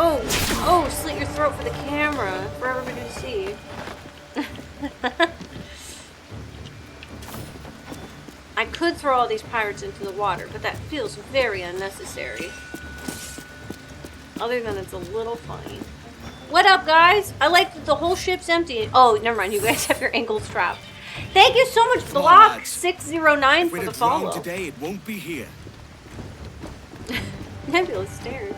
Oh, slit your throat for the camera, for everybody to see. I could throw all these pirates into the water, but that feels very unnecessary. Other than it's a little funny. What up, guys? I like that the whole ship's empty. Oh, never mind, you guys have your ankles trapped. Thank you so much, Block609, for the follow. Today, it won't be here. Nebulous stairs.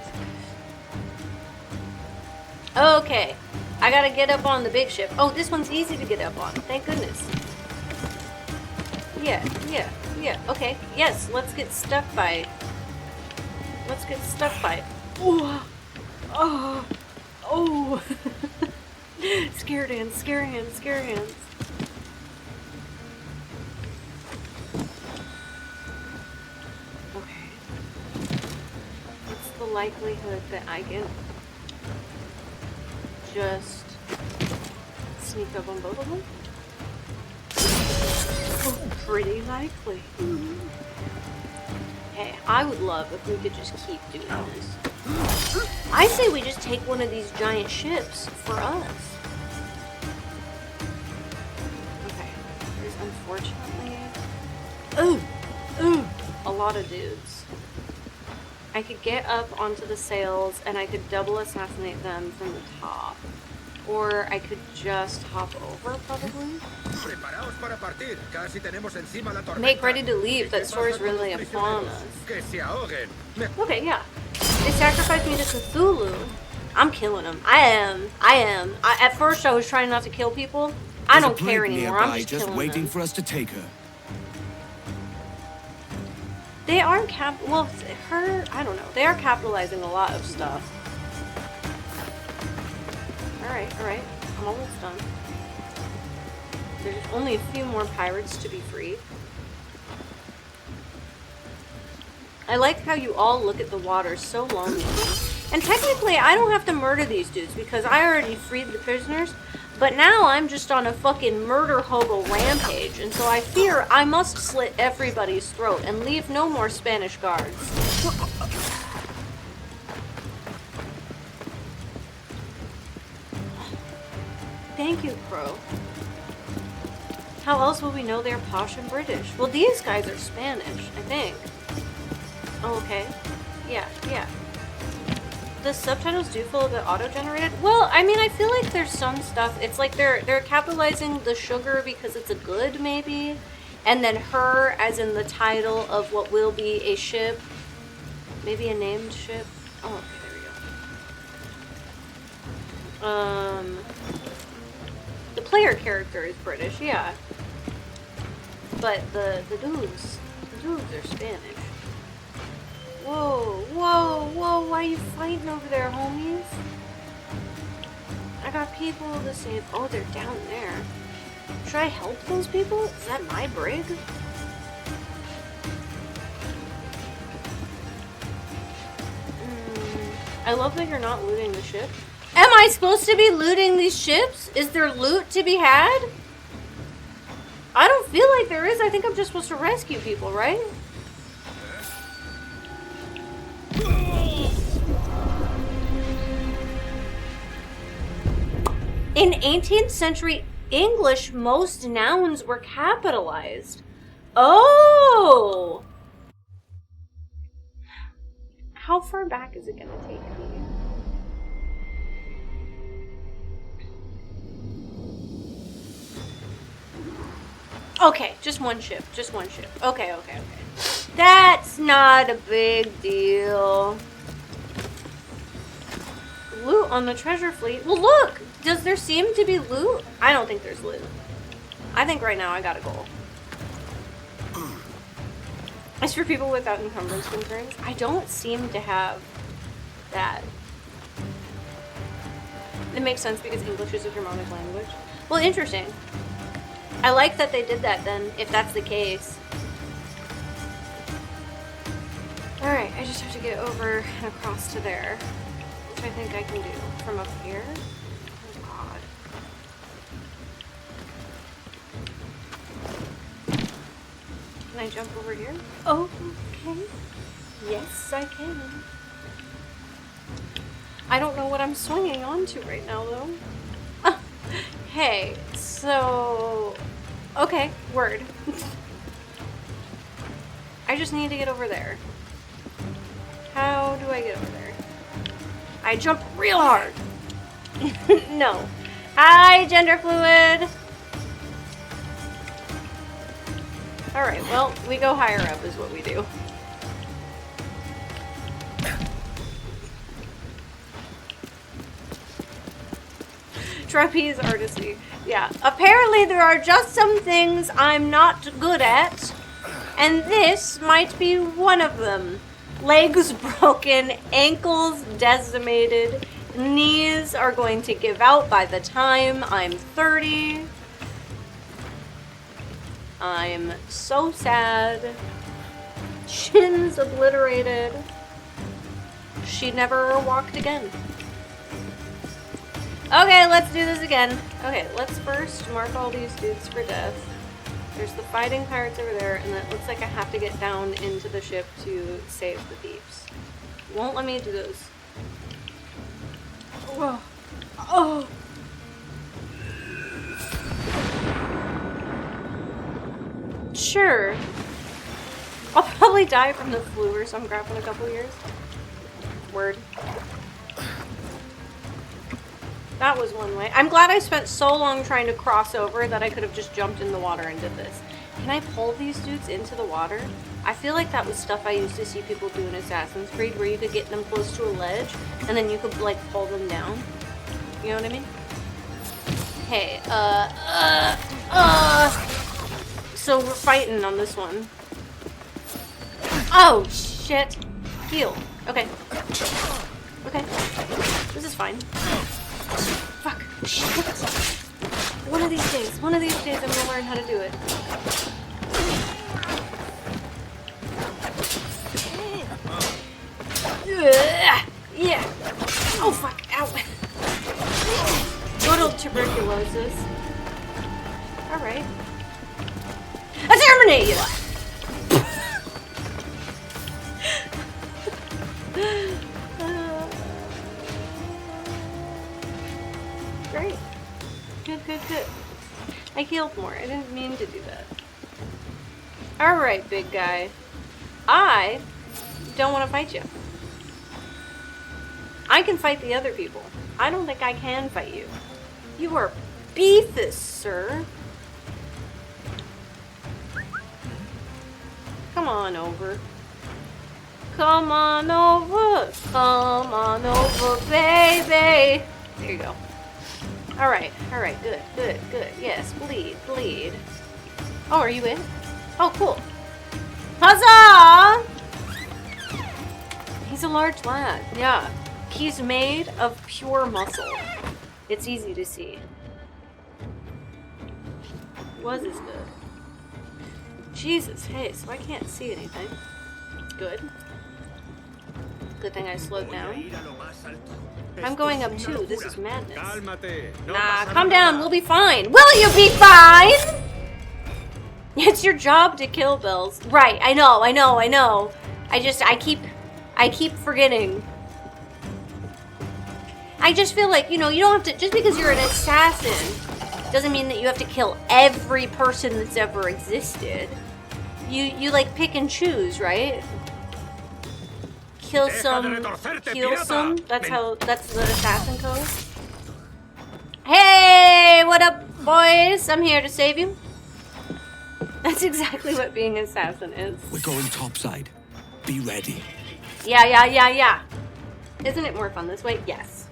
Okay, I gotta get up on the big ship. Oh, this one's easy to get up on. Thank goodness. Yeah. Okay, yes, let's get stuck by. Oh. Scare hands. Okay. What's the likelihood that I can just sneak up on both of them? Oh, pretty likely. Hey, I would love if we could just keep doing this. I say we just take one of these giant ships for us. Okay, there's unfortunately... a lot of dudes. I could get up onto the sails and I could double assassinate them from the top. Or I could just hop over, probably. Make ready to leave. That story's really upon us. Okay, yeah. They sacrificed me to Cthulhu. I'm killing them. I am. At first, I was trying not to kill people. I don't care anymore. I'm just killing waiting them. for us to take her. They are I don't know. They are capitalizing a lot of stuff. Alright. I'm almost done. There's only a few more pirates to be freed. I like how you all look at the water so lonely. And technically, I don't have to murder these dudes because I already freed the prisoners. But now I'm just on a fucking murder hobo rampage, and so I fear I must slit everybody's throat and leave no more Spanish guards. Thank you, Crow. How else will we know they're posh and British? Well, these guys are Spanish, I think. Oh, okay. Yeah. The subtitles do feel a bit auto-generated. Well, I mean, I feel like there's some stuff. It's like they're capitalizing the sugar because it's a good, maybe. and then her as in the title of what will be a ship. Maybe a named ship. Oh, okay, there we go. The player character is British, yeah. But the dudes are Spanish. Whoa, whoa, whoa, why are you fighting over there, homies? I got people to save. Oh, they're down there. Should I help those people? Is that my brig? I love that you're not looting the ship. Am I supposed to be looting these ships? Is there loot to be had? I don't feel like there is. I think I'm just supposed to rescue people, right? In 18th century English, most nouns were capitalized. Oh! How far back is it gonna take me? Okay, just one ship. Just one ship. Okay, okay, okay. That's not a big deal. Loot on the treasure fleet. Well, look! Does there seem to be loot? I don't think there's loot. I think right now I got a goal. As for people without encumbrance concerns, I don't seem to have that. It makes sense because English is a Germanic language. Well, interesting. I like that they did that then, if that's the case. Alright, I just have to get over and across to there. Which I think I can do from up here. Oh god. Can I jump over here? Oh, okay. Yes, I can. I don't know what I'm swinging onto right now, though. Hey, so... Okay, word. I just need to get over there. How do I get over there? I jump real hard. No. Hi, gender fluid. Alright, well, we go higher up is what we do. Trapeze artistry. Yeah. Apparently there are just some things I'm not good at, and this might be one of them. Legs broken, ankles decimated, knees are going to give out by the time I'm 30. I'm so sad. Shins obliterated. She never walked again. Okay, let's do this again. Okay, let's first mark all these dudes for death. There's the fighting pirates over there, and it looks like I have to get down into the ship to save the thieves. Won't let me do those. Whoa. Oh! Sure. I'll probably die from the flu or some crap in a couple years. Word. That was one way. I'm glad I spent so long trying to cross over that I could have just jumped in the water and did this. Can I pull these dudes into the water? I feel like that was stuff I used to see people do in Assassin's Creed, where you could get them close to a ledge and then you could like pull them down. You know what I mean? Hey, so we're fighting on this one. Oh, shit. Heal. Okay. Okay. This is fine. Fuck. Shit. One of these days I'm gonna learn how to do it. Yeah. Oh, fuck. Ow. Good old tuberculosis. Alright. Exterminate you! Great. Good, good, good. I healed more. I didn't mean to do that. Alright, big guy. I don't want to fight you. I can fight the other people. I don't think I can fight you. You are beefus, sir. Come on over. Come on over. Come on over, baby. There you go. Alright, good. Yes, bleed. Oh, are you in? Oh, cool. Huzzah! He's a large lad, yeah. He's made of pure muscle. It's easy to see. Was as good. Jesus, hey, so I can't see anything. Good. Good thing I slowed down. I'm going up too. This is madness. Nah, calm down. We'll be fine. Will you be fine? It's your job to kill Bells. Right, I know. I keep forgetting. I just feel like, you know, you don't have to, just because you're an assassin doesn't mean that you have to kill every person that's ever existed. You like pick and choose, right? Kill some, heal some. That's the assassin code. Hey, what up, boys? I'm here to save you. That's exactly what being an assassin is. We're going topside. Be ready. Yeah. Isn't it more fun this way? Yes.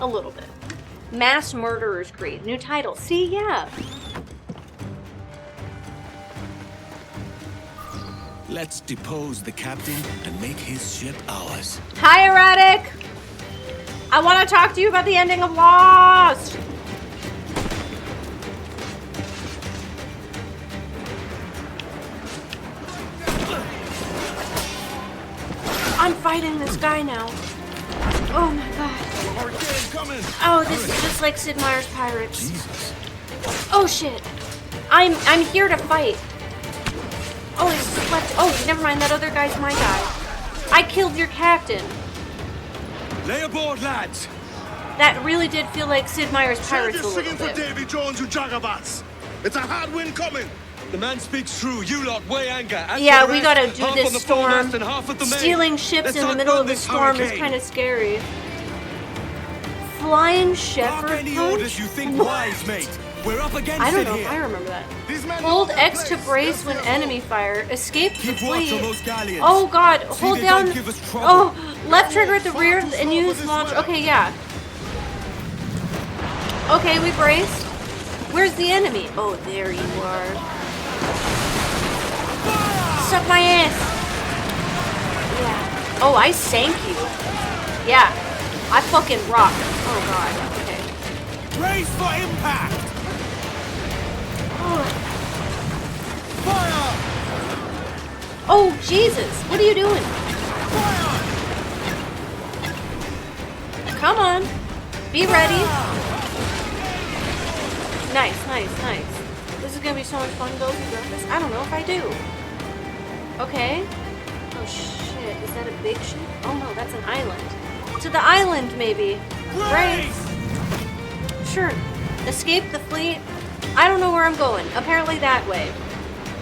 A little bit. Mass Murderer's Creed. New title. See, yeah. Let's depose the captain and make his ship ours. Hi, Erratic. I want to talk to you about the ending of Lost. I'm fighting this guy now. Oh my god. Oh, this is just like Sid Meier's Pirates. Jesus. Oh shit. I'm here to fight. Oh, he's slept. Oh, never mind. That other guy's my guy. I killed your captain. Lay aboard, lads. That really did feel like Sid Meier's Pirates a little bit. Davy Jones, you jagabats. It's a hard wind coming. The man speaks true. You lot weigh anchor. Yeah, we gotta do this storm. Stealing ships in the middle of the storm is kind of scary. Flying Shepherd any punch? orders you think wise, mate. We're up against I don't it know here. if I remember that. Hold X to brace when enemy fire. Escape the fleet. Oh god, hold down. Oh, left trigger at the rear and use launch. Okay, yeah. Okay, we braced. Where's the enemy? Oh, there you are. Suck my ass. Yeah. Oh, I sank you. Yeah. I fucking rock. Oh god. Okay. Brace for impact. Fire! Oh, Jesus. What are you doing? Fire! Come on. Be ready. Nice. This is going to be so much fun, Bills. I don't know if I do. Okay. Oh, shit. Is that a big ship? Oh, no. That's an island. To the island, maybe. Right. Sure. Escape the fleet. I don't know where I'm going. Apparently that way.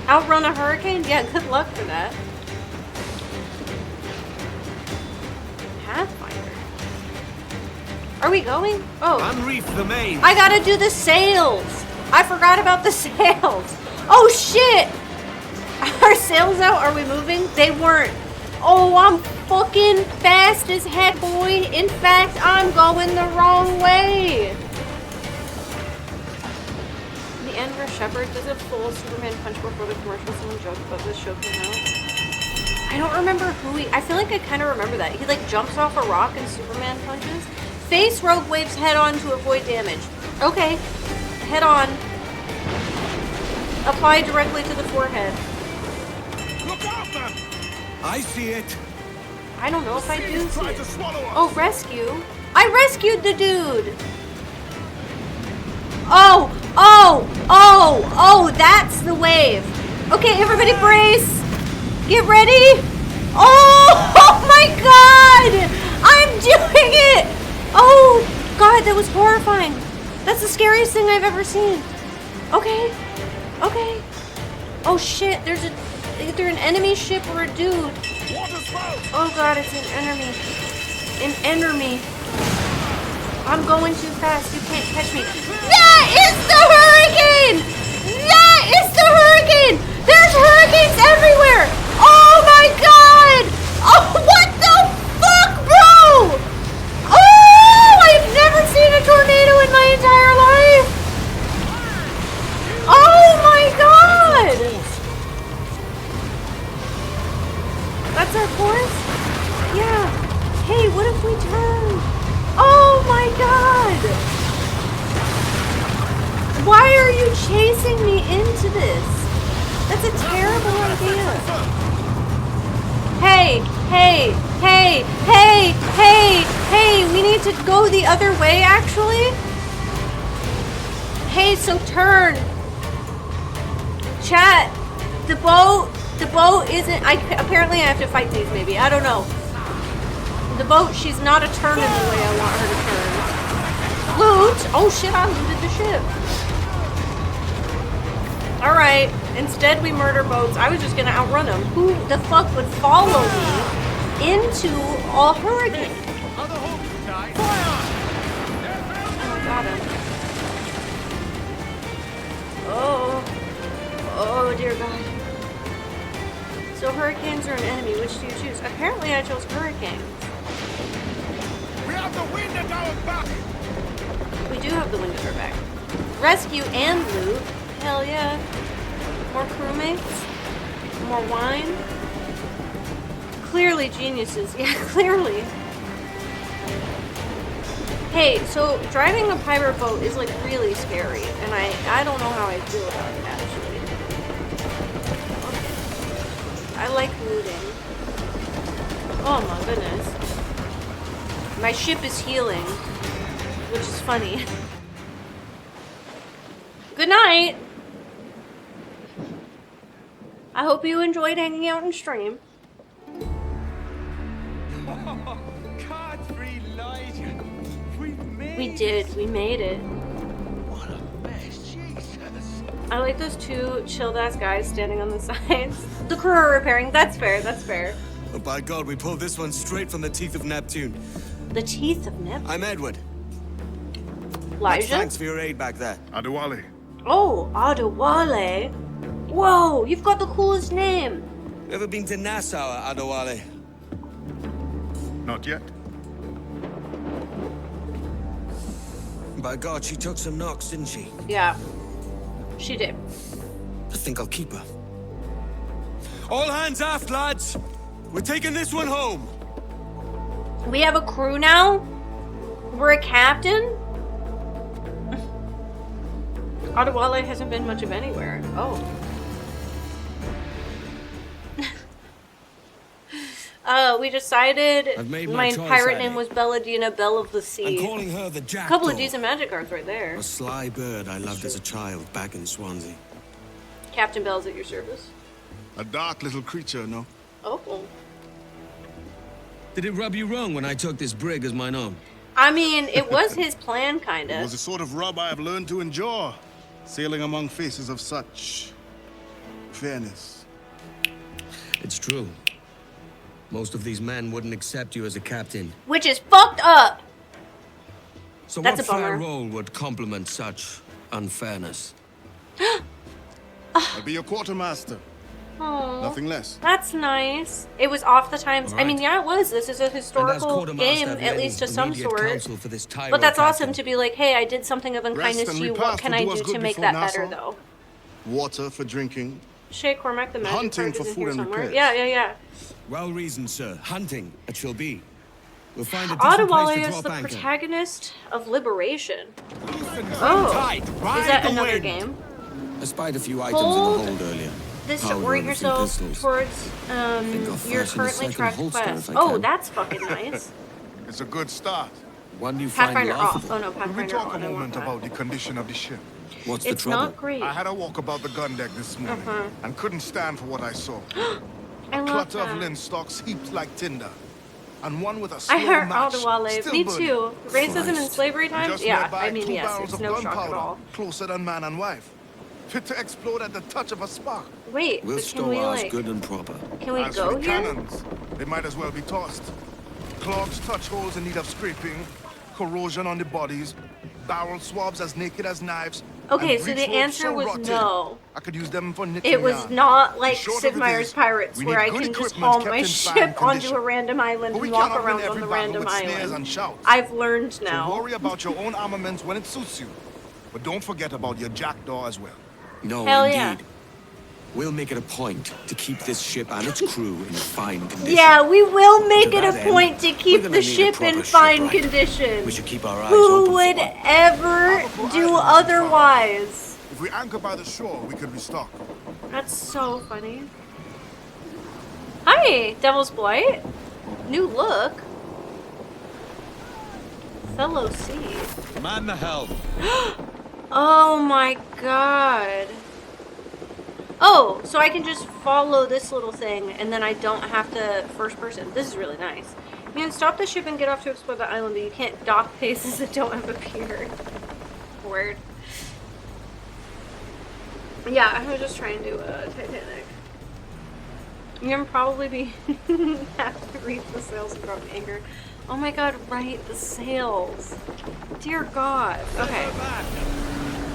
Outrun a hurricane? Yeah, good luck for that. Pathfinder. Are we going? Oh. Unreef the main. I gotta do the sails. I forgot about the sails. Oh shit! Are sails out? Are we moving? They weren't. Oh, I'm fucking fast as heck, boy. In fact, I'm going the wrong way. The end where Shepard does a full Superman punch before the commercial. Someone joked about this show came out. I don't remember who he... I feel like I kind of remember that. He like jumps off a rock and Superman punches. Face rogue waves head on to avoid damage. Okay. Head on. Apply directly to the forehead. Look out, man! I see it. I don't know if I do see it. Oh, rescue. I rescued the dude. Oh, that's the wave. Okay, everybody brace. Get ready. Oh my god. I'm doing it. Oh god, that was horrifying. That's the scariest thing I've ever seen. Okay. Oh shit, there's either an enemy ship or a dude. Oh god, it's an enemy. An enemy. I'm going too fast. You can't catch me. That is the hurricane! That is the hurricane! There's there's hurricanes everywhere! Oh my god! Oh, what the fuck, bro? Oh, I've never seen a tornado in my entire life! Oh my god! That's our course? Yeah. Hey, what if we turn? Oh my god! Why are you chasing me into this? That's a terrible idea. Hey, hey, hey, hey, hey, hey, we need to go the other way, actually? Hey, so turn. Chat, the boat isn't, apparently I have to fight these maybe, I don't know. The boat, she's not a turn in the way I want her to turn. Loot? Oh shit, I looted the ship. Alright, instead we murder boats. I was just gonna outrun them. Who the fuck would follow me into a hurricane? Oh, I got him. Oh dear God. So hurricanes are an enemy. Which do you choose? Apparently I chose hurricanes. We have the wind at our back. We do have the wind at our back. Rescue and loot. Hell yeah. More crewmates. More wine. Clearly geniuses. Yeah, clearly. Hey, so driving a pirate boat is like really scary, and I don't know how I feel about it actually. Okay. I like looting. Oh my goodness. My ship is healing, which is funny. Good night! I hope you enjoyed hanging out and stream. Oh, God's relight. We did. We made it. What a mess, Jesus. I like those two chilled-ass guys standing on the sides. The crew are repairing. That's fair. That's fair. Oh, by God, we pulled this one straight from the teeth of Neptune. The teeth of Neptune? I'm Edward. Elijah? Thanks for your aid back there. Adewale. Oh, Adewale. Whoa, you've got the coolest name. Ever been to Nassau, Adewale? Not yet. By God, she took some knocks, didn't she? Yeah, she did. I think I'll keep her. All hands aft, lads! We're taking this one home! We have a crew now? We're a captain? Adewale hasn't been much of anywhere. Oh. We decided my pirate name was Belladina, Belle of the Sea. I'm calling her the A Jackdaw. couple of decent magic cards right there. A sly bird I loved as a child back in Swansea. Captain Bell's at your service. A dark little creature, no? Oh. Did it rub you wrong when I took this brig as mine own? I mean, it was his plan, It kinda. was the sort of rub I have learned to endure, sailing among faces of such fairness. It's true. Most of these men wouldn't accept you as a captain. Which is fucked up! So That's what a bummer. fair role would complement such unfairness? I'll be your quartermaster. Oh, Nothing less. that's nice. It was off the times. I mean, yeah, it was. This is a historical quartermaster, game, I've at any least to some immediate sort. counsel for this tyro But that's awesome captain. to be like, hey, I did something of Rest unkindness and to you. What repast can will I do us do to good make before that better, Nassau. though? Water for drinking. Shay Cormac, the magic Hunting card for is in food here and somewhere. repairs. Yeah. Well reasoned, sir. Hunting, it shall be. We'll find a decent place Adewale to is drop the anchor. protagonist of Liberation. Oh, is that another game? I spied a few items Hold in the hold earlier. This to Powder orient and a few yourself pistols. towards think I'll your fashion a currently second tracked holster quest. if I Oh, can. that's fucking nice. It's a good start. One you find Pathfinder off. laughable. Oh no, Could we Pathfinder talk on. a I want moment that. about the condition of the ship? What's the It's trouble? not great. I had a walk about the gun deck this morning Uh-huh. and couldn't stand for what I saw. I A love clutter that. of linstocks heaped like tinder, and one with a slow I heard match Adewale. still Me burning. too. Racism and Christ. slavery times? Just Yeah, nearby, I mean, 2 yes, barrels it's of no shock at gunpowder, all. closer than man and wife, fit to explode at the touch of a spark. Wait, We'll but can stow we, ours like, good and proper. can we As go for the here? cannons, they might as well be tossed. Clogs touch holes in need of scraping, corrosion on the bodies, barrel swabs as naked as knives, Okay, and so the breech ropes answer so was rotten, no. I could use them for knitting It was yarn. not like The short of Sid it Meier's is, Pirates, we where need I good can just equipment haul kept my in ship fine onto condition. a random island But we and walk cannot win around on every the battle random with snares island. and shouts. I've learned now. So worry about your own armaments when it suits you. But don't forget about your jackdaw as well. No, Hell indeed. yeah. We'll make it a point to keep this ship and its crew in fine condition. Yeah, we will make To it a that point end, to we're keep gonna the need a ship proper in fine shipwright. condition. We should keep our eyes Who open would for one. ever do otherwise? If we anchor by the shore, we could restock. That's so funny. Hi, Devil's Blight. New look. Fellow Sea. Man the helm. Oh my god. Oh, so I can just follow this little thing and then I don't have to first person. This is really nice. You can stop the ship and get off to explore the island, but you can't dock places that don't have a pier. Word. Yeah, I was just trying to Titanic. You can probably be have to reef the sails and drop anchor. Oh my god, right, the sails. Dear God. Okay.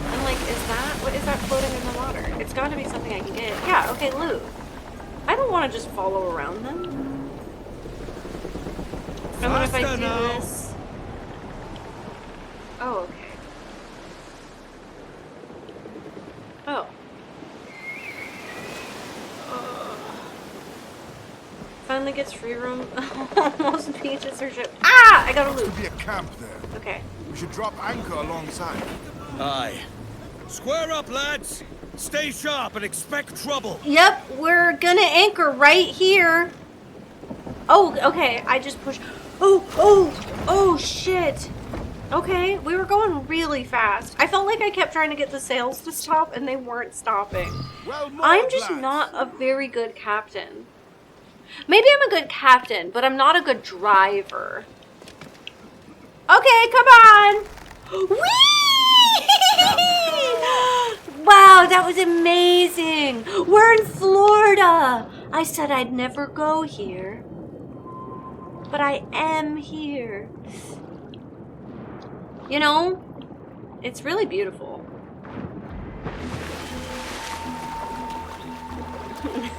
I'm like, what is that floating in the water? It's got to be something I can get. Yeah, okay, loot. I don't want to just follow around them. And what if I do this? Oh, okay. Oh. Finally gets free room. Most beaches are ship. Ah! I got a loot. There be a camp there. Okay. We should drop anchor alongside. Aye. Square up, lads. Stay sharp and expect trouble. Yep, we're gonna anchor right here. Oh, okay. I just pushed. Oh, shit. Okay, we were going really fast. I felt like I kept trying to get the sails to stop and they weren't stopping. I'm just not a very good captain. Maybe I'm a good captain, but I'm not a good driver. Okay, come on. Whee! Wow, that was amazing. We're in Florida. I said I'd never go here, but I am here. You know, it's really beautiful.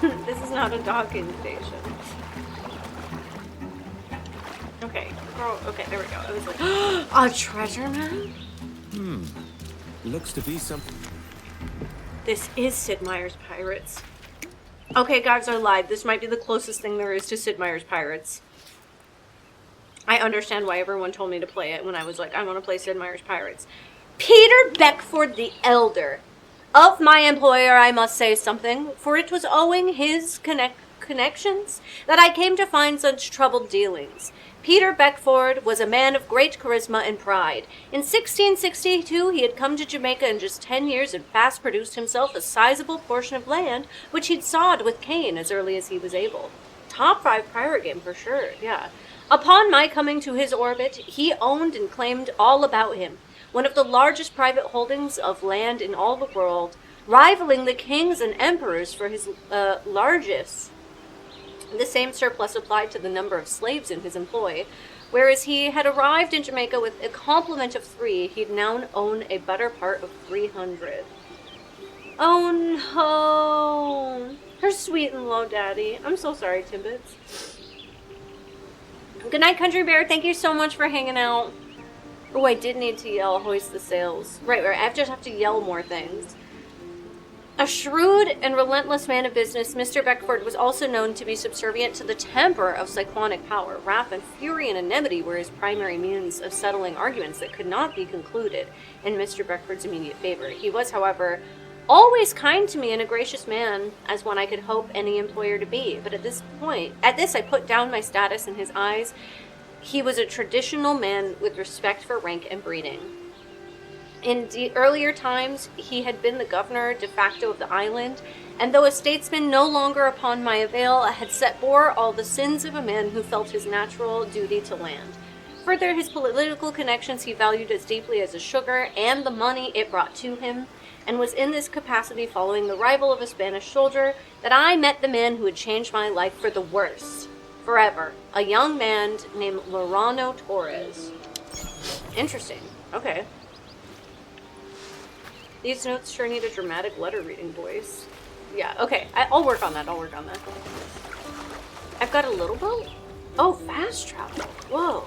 This is not a docking station. Okay. Oh, okay, there we go. I was like, a treasure map? Looks to be something. This is Sid Meier's Pirates. Okay, guys, I lied. This might be the closest thing there is to Sid Meier's Pirates. I understand why everyone told me to play it when I was like, I want to play Sid Meier's Pirates. Peter Beckford the Elder. Of my employer, I must say something, for it was owing his connections that I came to find such troubled dealings. Peter Beckford was a man of great charisma and pride. In 1662, he had come to Jamaica in just 10 years and fast produced himself a sizable portion of land, which he'd sawed with cane as early as he was able. Top 5 pirate game for sure, yeah. Upon my coming to his orbit, he owned and claimed all about him, one of the largest private holdings of land in all the world, rivaling the kings and emperors for his largesse. The same surplus applied to the number of slaves in his employ. Whereas he had arrived in Jamaica with a complement of 3, he'd now own a better part of 300. Oh no! Her sweet and low daddy. I'm so sorry, Timbits. Good night, Country Bear. Thank you so much for hanging out. Oh, I did need to yell, hoist the sails. Right, I just have to yell more things. A shrewd and relentless man of business, Mr. Beckford was also known to be subservient to the temper of cyclonic power. Wrath and fury and enmity were his primary means of settling arguments that could not be concluded in Mr. Beckford's immediate favor. He was, however, always kind to me and a gracious man, as one I could hope any employer to be. But at this I put down my status in his eyes. He was a traditional man with respect for rank and breeding. In the earlier times, he had been the governor de facto of the island, and though a statesman no longer upon my avail, had set bore all the sins of a man who felt his natural duty to land. Further, his political connections he valued as deeply as the sugar and the money it brought to him, and was in this capacity following the arrival of a Spanish soldier that I met the man who had changed my life for the worse. Forever. A young man named Lorano Torres. Interesting. Okay. These notes sure need a dramatic letter reading voice. Yeah, okay. I'll work on that. I'll work on that. I've got a little boat? Oh, fast travel. Whoa.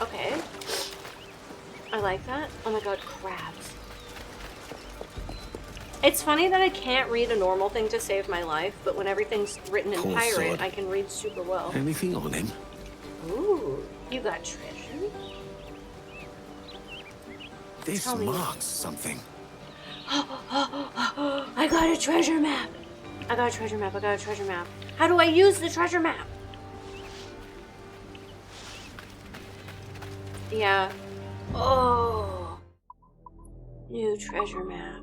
Okay. I like that. Oh my god, crabs. It's funny that I can't read a normal thing to save my life, but when everything's written in Cool pirate, sword. I can read super well. Anything on him? Ooh, you got treasure? This Tell me. marks something. I got a treasure map. I got a treasure map. I got a treasure map. How do I use the treasure map? Yeah. Oh. New treasure map.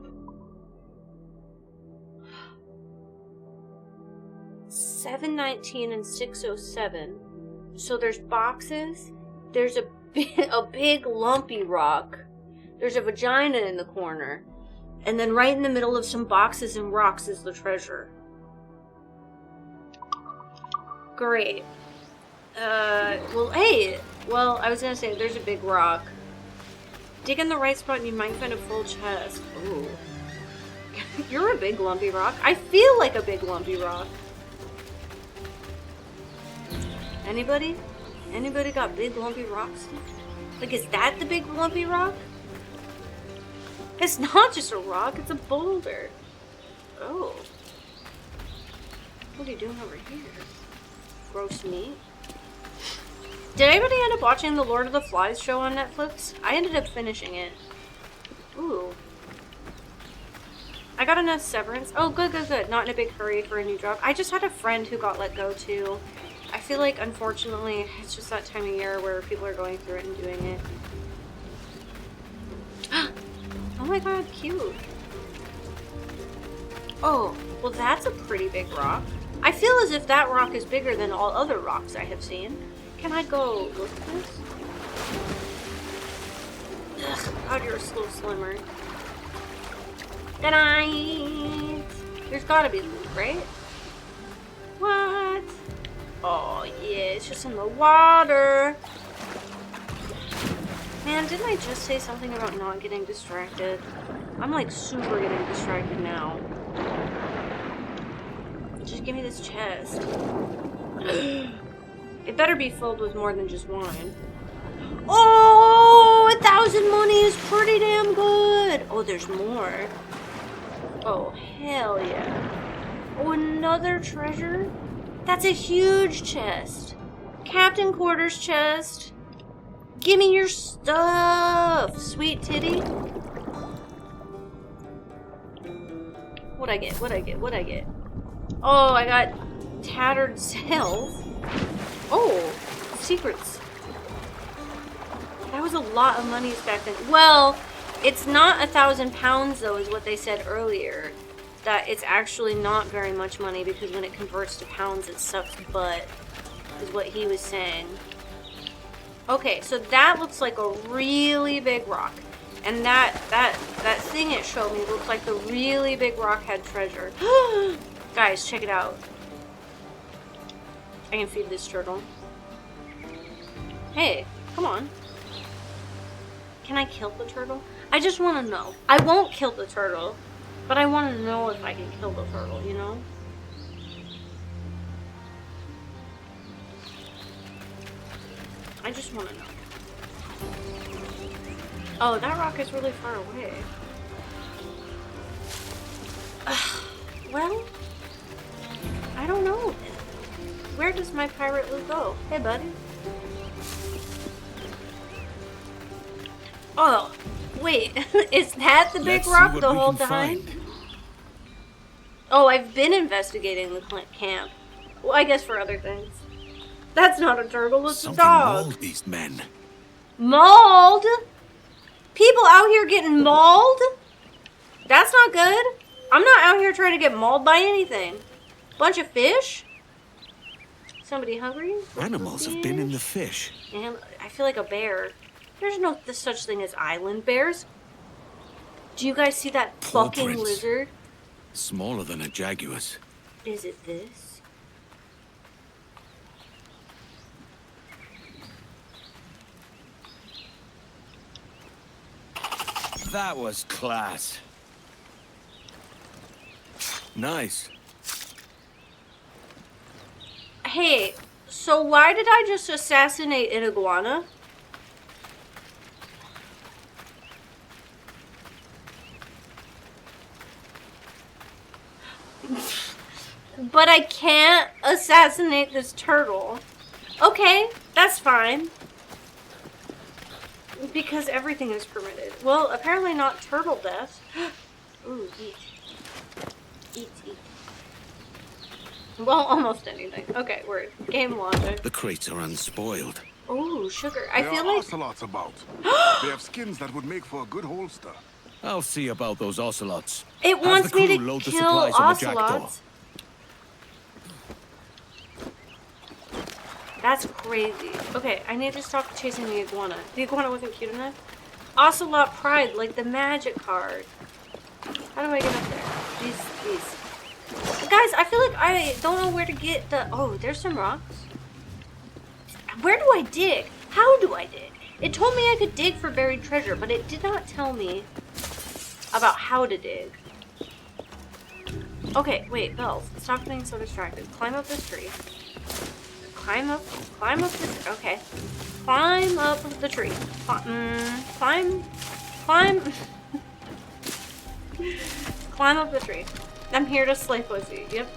719 and 607. So there's boxes. There's a big lumpy rock. There's a vagina in the corner. And then right in the middle of some boxes and rocks is the treasure. Great. Well, hey. Well, I was gonna say, there's a big rock. Dig in the right spot and you might find a full chest. Ooh. You're a big lumpy rock. I feel like a big lumpy rock. Anybody? Anybody got big lumpy rocks? Like, is that the big lumpy rock? It's not just a rock, it's a boulder. Oh. What are you doing over here? Gross meat. Did anybody end up watching the Lord of the Flies show on Netflix? I ended up finishing it. Ooh. I got enough severance. Oh, good, good, good. Not in a big hurry for a new job. I just had a friend who got let go too. I feel like, unfortunately, it's just that time of year where people are going through it and doing it. Oh my god, cute. Oh, well that's a pretty big rock. I feel as if that rock is bigger than all other rocks I have seen. Can I go look at this? Ugh, God, you're a slow slimmer. Good night. There's gotta be loot, right? What? Oh yeah, it's just in the water. Man, didn't I just say something about not getting distracted? I'm like super getting distracted now. Just give me this chest. It better be filled with more than just wine. Oh, 1,000 money is pretty damn good. Oh, there's more. Oh, hell yeah. Oh, another treasure? That's a huge chest. Captain Quarters chest. Give me your stuff, sweet titty. What'd I get? What'd I get? What'd I get? Oh, I got tattered sails. Oh, secrets. That was a lot of money back then. Well, it's not 1,000 pounds though, is what they said earlier. That it's actually not very much money because when it converts to pounds, it sucks butt, is what he was saying. Okay, so that looks like a really big rock. And that thing it showed me looked like the really big rock had treasure. Guys, check it out. I can feed this turtle. Hey, come on. Can I kill the turtle? I just want to know. I won't kill the turtle, but I want to know if I can kill the turtle, you know? I just want to know. Oh, that rock is really far away. Well, I don't know. Where does my pirate loot go? Hey, buddy. Oh, wait. Is that the big rock the whole time? Oh, I've been investigating the camp. Well, I guess for other things. That's not a turtle, it's a dog. Mauled these men. Mauled? People out here getting mauled? That's not good. I'm not out here trying to get mauled by anything. Bunch of fish? Somebody hungry? Animals have been in the fish. And I feel like a bear. There's no such thing as island bears. Do you guys see that Paw fucking prints. lizard? Smaller than a jaguar's. Is it this? That was class. Nice. Hey, so why did I just assassinate an iguana? But I can't assassinate this turtle. Okay, that's fine. Because everything is permitted. Well, apparently not turtle death. Ooh, eat. Eat, eat. Well, almost anything. Okay, word. Game logic. The crates are unspoiled. Ooh, sugar. I There feel are like... ocelots about. They have skins that would make for a good holster. I'll see about those ocelots. It Have wants the me crew to load the kill supplies on the jackdaw. ocelots. That's crazy. Okay, I need to stop chasing the iguana. The iguana wasn't cute enough. Ocelot Pride, like the magic card. How do I get up there? These. Guys, I feel like I don't know where to get the... Oh, there's some rocks. Where do I dig? How do I dig? It told me I could dig for buried treasure, but it did not tell me about how to dig. Okay, wait, Bells. Stop being so distracted. Climb up this tree. Climb up this... Okay. Climb up the tree. Climb. Climb up the tree. I'm here to slay pussy. Yep.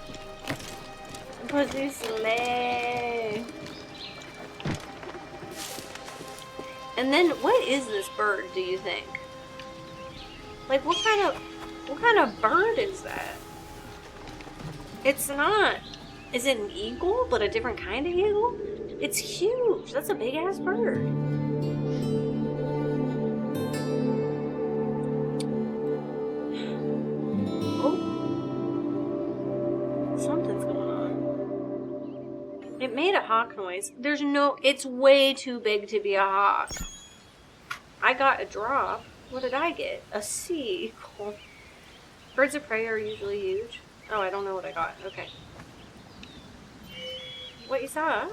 Pussy slay. And then, what is this bird, do you think? Like, what kind of bird is that? It's not... Is it an eagle, but a different kind of eagle? It's huge. That's a big-ass bird. Oh. Something's going on. It made a hawk noise. There's no... It's way too big to be a hawk. I got a drop. What did I get? A sea. Cool. Birds of prey are usually huge. Oh, I don't know what I got. Okay. What you saw?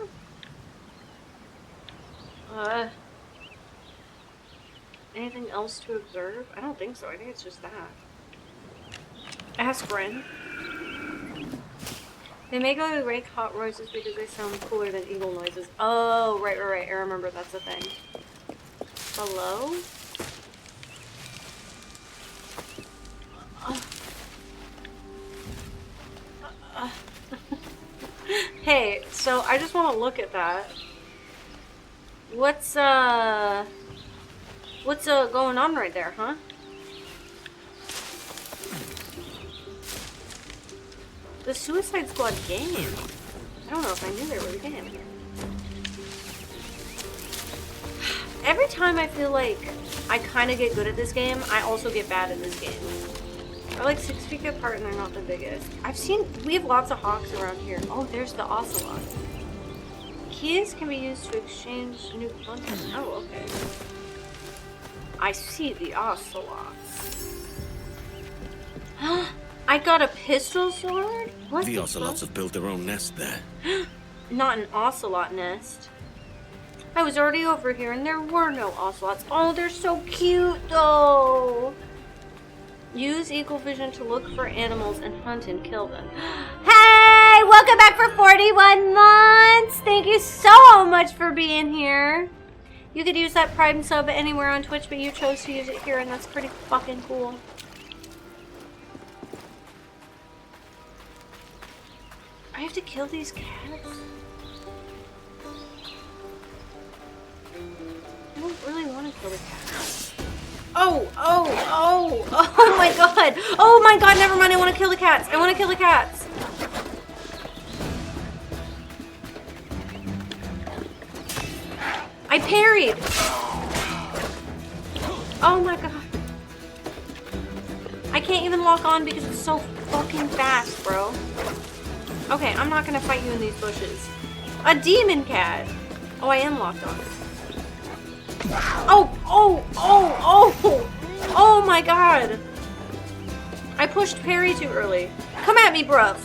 Anything else to observe? I don't think so. I think it's just that. Aspirin. They make only rake hot noises because they sound cooler than eagle noises. Oh, right. I remember that's a thing. Hello? Hey, so I just want to look at that. What's going on right there, huh? The Suicide Squad game. I don't know if I knew there was a game. Every time I feel like I kind of get good at this game, I also get bad at this game. They're like 6 feet apart and they're not the biggest. We have lots of hawks around here. Oh, there's the ocelot. Keys can be used to exchange new content. Oh, okay. I see the ocelots. I got a pistol sword? What The ocelots have built their own nest there. Not an ocelot nest. I was already over here and there were no ocelots. Oh, they're so cute though. Use Eagle Vision to look for animals and hunt and kill them. Hey, welcome back for 41 months. Thank you so much for being here. You could use that Prime sub anywhere on Twitch, but you chose to use it here, and that's pretty fucking cool. I have to kill these cats? I don't really want to kill the cats. Oh my god. Oh my god, never mind. I want to kill the cats. I want to kill the cats. I parried. Oh my god. I can't even lock on because it's so fucking fast, bro. Okay, I'm not gonna fight you in these bushes. A demon cat. Oh, I am locked on. Oh my god. I pushed parry too early. Come at me, bruv.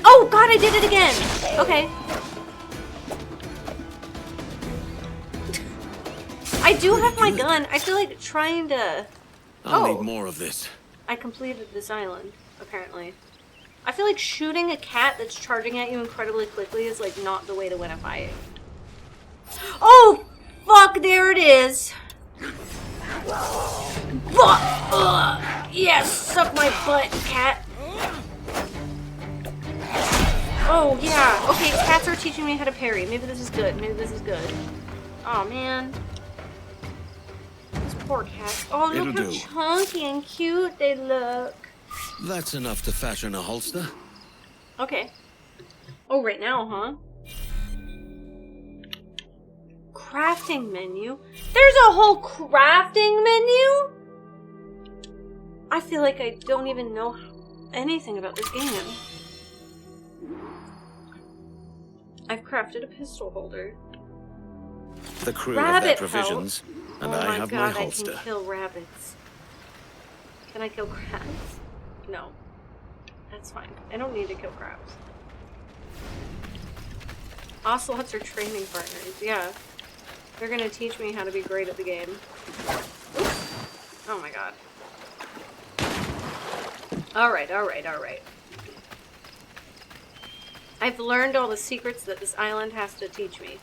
Oh god, I did it again. Okay. I do have my gun. I feel like trying to... I'll need more of this. I completed this island. apparently. I feel like shooting a cat that's charging at you incredibly quickly is like not the way to win a fight. Oh, fuck, there it is. Yes, suck my butt, cat. Oh, yeah. Okay, cats are teaching me how to parry. Maybe this is good. Maybe this is good. Oh, man. These poor cats. Oh, look how chunky and cute they look. That's enough to fashion a holster. Okay. Oh, right now, huh? Crafting menu? There's a whole crafting menu? I feel like I don't even know anything about this game. I've crafted a pistol holder. The crew Rabbit have their provisions, and I have my holster. I can kill rabbits. Can I kill crabs? No. That's fine. I don't need to kill crabs. Ocelots are training partners. Yeah. They're gonna teach me how to be great at the game. Oops. Oh my god. Alright, alright, alright. I've learned all the secrets that this island has to teach me.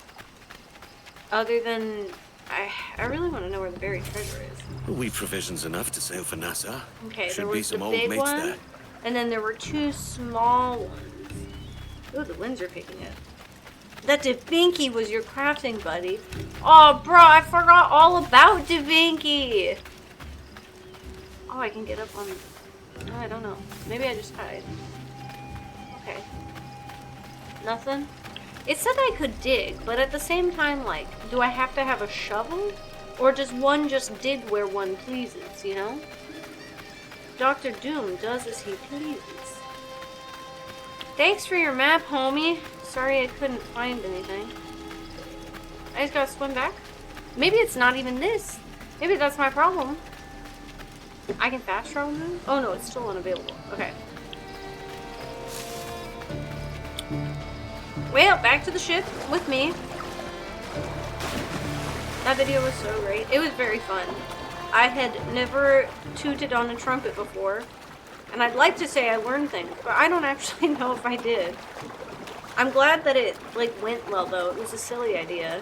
Other than... I really want to know where the buried treasure is. We've provisions enough to sail for Nassau. Okay, Should there be was some the old big mates one, there. and then there were two small ones. Ooh, the winds are picking it. That Davinci was your crafting buddy. Oh, bro, I forgot all about Davinci. Oh, I can get up on... Oh, I don't know. Maybe I just hide. Okay. Nothing? It said I could dig, but at the same time, like, do I have to have a shovel? Or does one just dig where one pleases, you know? Dr. Doom does as he pleases. Thanks for your map, homie. Sorry I couldn't find anything. I just gotta swim back? Maybe it's not even this. Maybe that's my problem. I can fast travel now? Oh no, it's still unavailable. Okay. Well, back to the ship with me. That video was so great. It was very fun. I had never tooted on a trumpet before. And I'd like to say I learned things, but I don't actually know if I did. I'm glad that it, like, went well, though. It was a silly idea.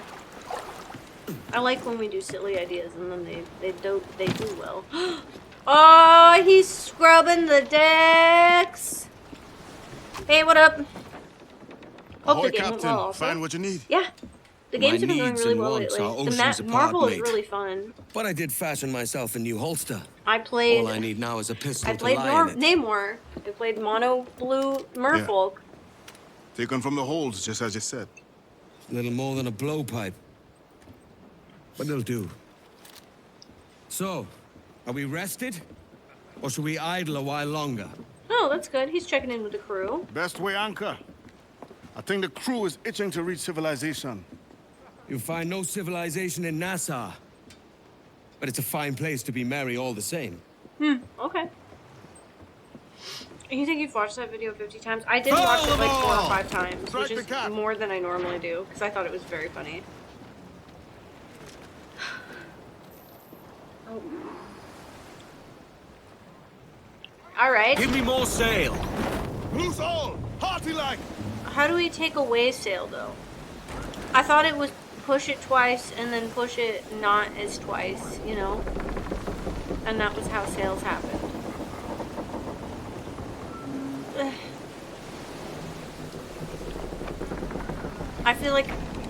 I like when we do silly ideas and then they do well. Oh, he's scrubbing the decks. Hey, what up? Hope Ahoy, the game went Captain. well also. Find what you need. Yeah. The games have been going really well needs lately. are The oceans apart, Marvel is mate. really fun. But I did fashion myself a new holster. I played... All I need now is a pistol I to played lie in it. Namor. I played Mono Blue Merfolk. Taken from the holds, just as you said. Little more than a blowpipe. But it'll do. So, are we rested? Or should we idle a while longer? Oh, that's good. He's checking in with the crew. Best way, Anchor. I think the crew is itching to reach civilization. You find no civilization in Nassau. But it's a fine place to be merry all the same. Okay. You think you've watched that video 50 times? I did watch it like 4 or 5 times, which is more than I normally do, because I thought it was very funny. Oh. Alright. Give me more sail! Loose all! Hearty like! How do we take away sail, though? I thought it was push it twice and then push it not as twice, you know? And that was how sails happened. I feel like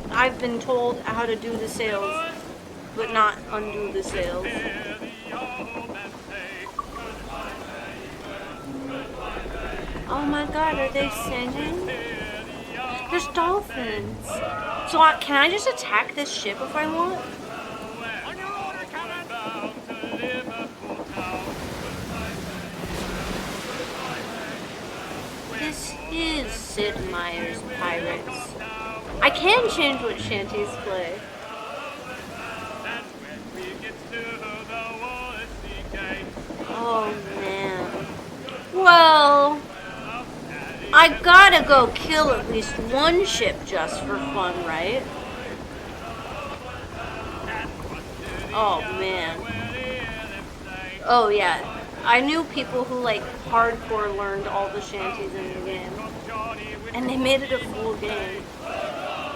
I've been told how to do the sails, but not undo the sails. Oh my god, are they singing? There's dolphins. So can I just attack this ship if I want? This is Sid Meier's Pirates. I can change what shanties play. Oh man. Well, I gotta go kill at least one ship just for fun, right? Oh man. Oh yeah. I knew people who like hardcore learned all the shanties in the game, and they made it a full game.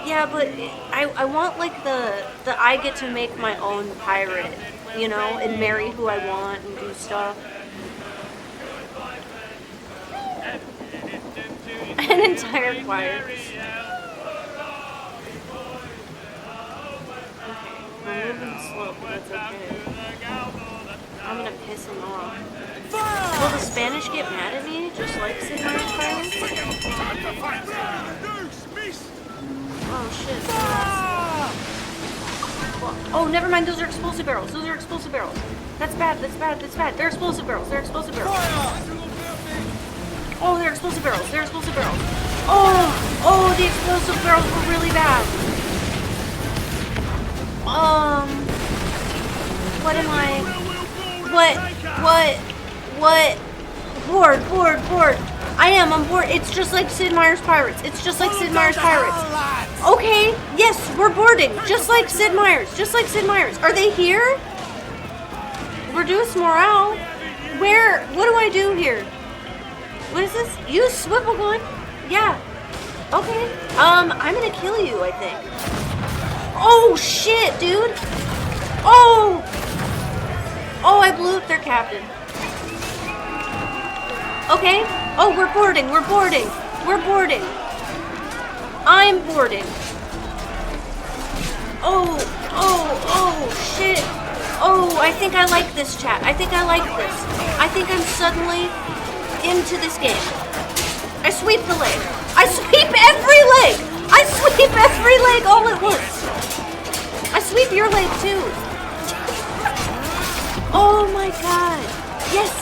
Yeah, but I want like the I get to make my own pirate, you know, and marry who I want and do stuff. An entire choir. Okay, we're moving slow, but that's okay. I'm gonna piss him off. Will the Spanish get mad at me, just like Sid Meier's Pirates? Oh shit. Oh, never mind, those are explosive barrels. Those are explosive barrels. That's bad, that's bad, that's bad. They're explosive barrels, they're explosive barrels. Oh, they're explosive barrels, they're explosive barrels. Oh, the explosive barrels were really bad. What am I? What? Bored. I'm bored. It's just like Sid Meier's Pirates. It's just like Sid Meier's Pirates. Okay, yes, we're boarding. Just like Sid Meier's. Are they here? Reduce morale? Where? What do I do here? What is this? Use swivel gun? Yeah. Okay. I'm gonna kill you, I think. Oh, shit, dude. Oh, I blew up their captain. Okay. Oh, we're boarding. I'm boarding. Oh, shit. Oh, I think I like this, chat. I think I'm suddenly into this game. I sweep the leg. I sweep every leg all at once. I sweep your leg too. Oh my god. Yes.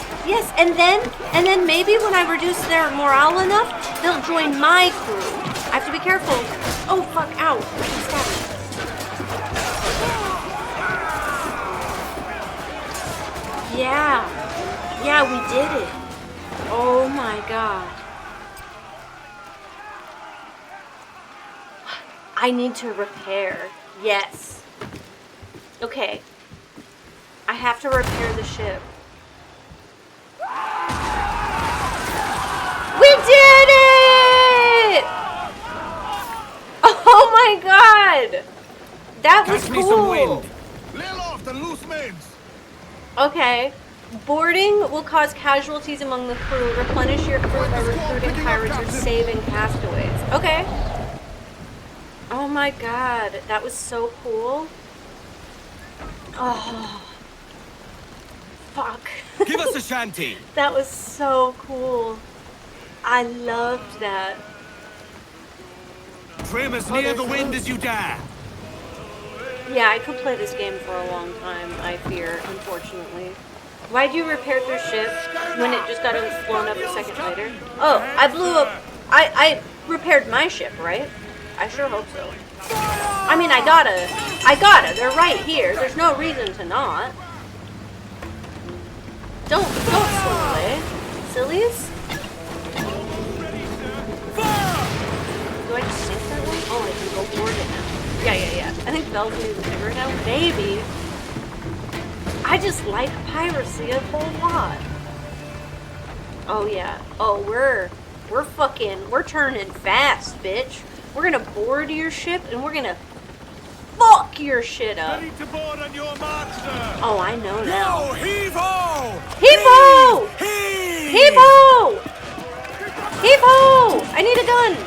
And then maybe when I reduce their morale enough, they'll join my crew. I have to be careful. Oh fuck, ow. Stop me. Yeah, we did it. Oh my god. I need to repair. Yes. Okay. I have to repair the ship. We did it! Oh my god! That was cool. Lay off the loose men. Okay. Boarding will cause casualties among the crew. Replenish your crew by recruiting pirates or saving castaways. Okay. Oh my god, that was so cool. Oh. Fuck. Give us a shanty. That was so cool. I loved that. Trim as near the wind as you dare. Yeah, I could play this game for a long time, I fear, unfortunately. Why'd you repair their ship when it just got blown up a second later? Oh, I blew up... I repaired my ship, right? I sure hope so. I mean, I gotta. They're right here. There's no reason to not. Don't swim away. Sillies? Do I just sink that one? Oh, I can go board it now. Yeah. I think Belgium's bigger now. Maybe. I just like piracy a whole lot. Oh yeah. Oh, we're turning fast, bitch. We're gonna board your ship and we're gonna fuck your shit up. Ready to board on your mark, sir. Oh, I know now. Yo, heave-ho! Heave-ho! Heave-ho! Heave-ho! I need a gun.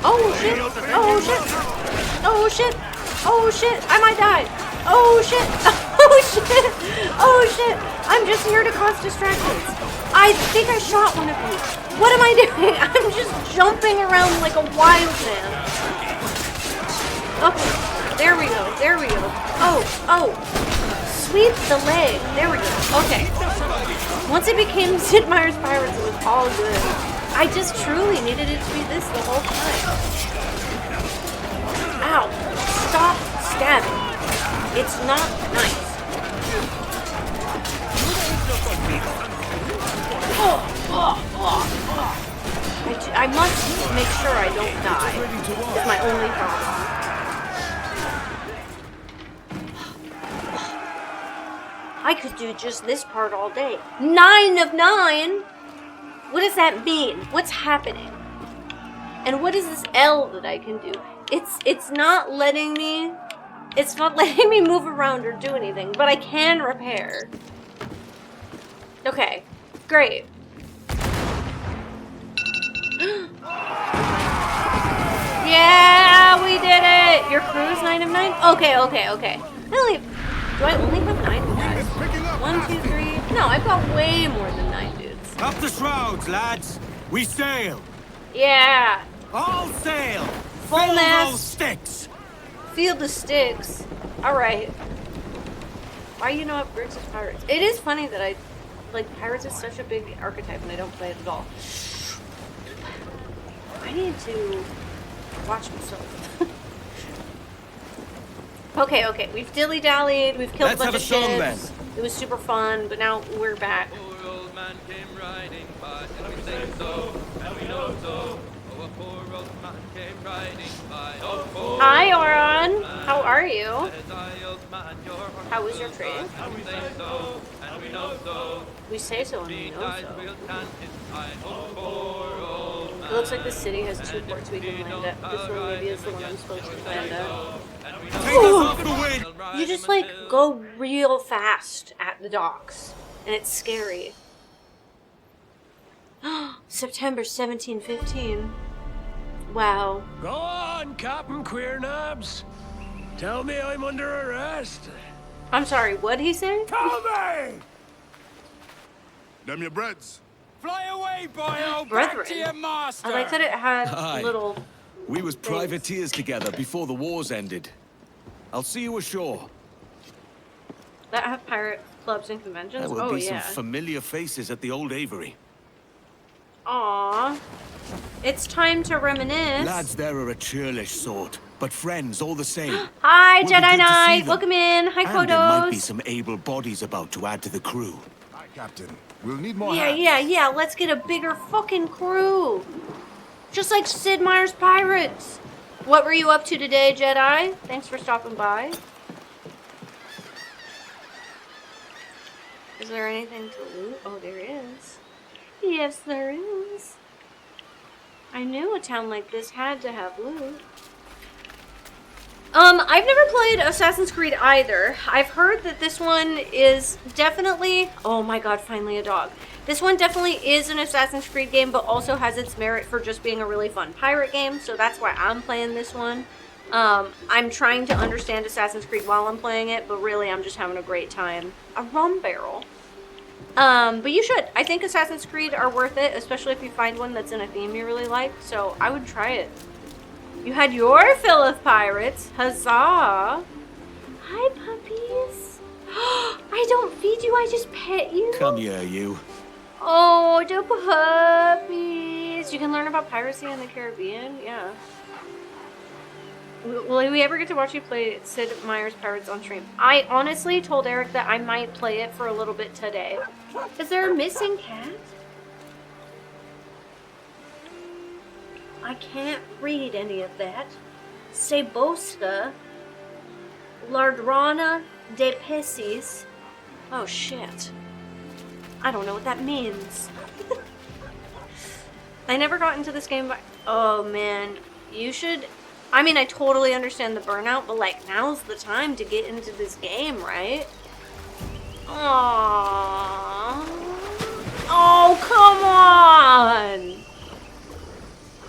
Oh shit! Oh shit! Oh shit! Oh shit! I might die! Oh shit! Oh shit! Oh shit! I'm just here to cause distractions. I think I shot one of you. What am I doing? I'm just jumping around like a wild man. Okay, there we go. Oh! Sweep the leg. There we go. Okay. Once it became Sid Meier's Pirates, it was all good. I just truly needed it to be this the whole time. Ow. Stop stabbing. It's not nice. I must make sure I don't die. It's my only problem. I could do just this part all day. 9 of 9? What does that mean? What's happening? And what is this L that I can do? It's not letting me move around or do anything, but I can repair. Okay, great. Yeah, we did it! Your crew's 9 of 9? Okay. Do I only have 9 of 9? 1, 2, 3. No, I've got way more than 9 dudes. Up the shrouds, lads. We sail. Yeah. All sail. Full Fill mast. those sticks. Field of sticks. Alright. Why you know what Briggs is pirates? It is funny that pirates is such a big archetype and I don't play it at all. I need to watch myself. Okay. We've dilly-dallied. We've killed a bunch of ships. It was super fun, but now we're back. Hi, Auron. How are you? How was your trip? We say so and we know so. It looks like the city has 2 ports we can land at. This one maybe is the one I'm supposed to land at. You just go real fast at the docks, and it's scary. September 1715. Wow. Go on, Captain Queernabs. Tell me I'm under arrest. I'm sorry, what'd he say? Tell me! Them your breads. Fly away, boyo! Brethren. Back to your master! I like that it had Hi. little... We was privateers together before the wars ended. I'll see you ashore. That have pirate clubs and conventions? There will Oh, be yeah. some familiar faces at the old Avery. Aww. It's time to reminisce. Lads there are a churlish sort, but friends all the same. Hi, Will be Jedi good to see Knight. them. Welcome in. Hi, And there might be Kodos. some able bodies about to add to the crew. Hi, Captain. We'll need more Yeah. Let's get a bigger fucking crew. Just like Sid Meier's Pirates. What were you up to today, Jedi? Thanks for stopping by. Is there anything to loot? Oh, there is. Yes, there is. I knew a town like this had to have loot. I've never played Assassin's Creed either. I've heard that this one is definitely... Oh my god, finally a dog. This one definitely is an Assassin's Creed game, but also has its merit for just being a really fun pirate game, so that's why I'm playing this one. I'm trying to understand Assassin's Creed while I'm playing it, but really I'm just having a great time. A rum barrel. But you should. I think Assassin's Creed are worth it, especially if you find one that's in a theme you really like, so I would try it. You had your fill of pirates. Huzzah. Hi, puppies. I don't feed you, I just pet you. Come here, you. Oh, the puppies. You can learn about piracy in the Caribbean. Yeah. Will we ever get to watch you play Sid Meier's Pirates on stream? I honestly told Eric that I might play it for a little bit today. Is there a missing cat? I can't read any of that. Seboska. Lardrana de Pesis. Oh shit. I don't know what that means. I never got into this game, but oh man, you should. I mean, I totally understand the burnout, but like now's the time to get into this game, right? Aww. Oh, come on!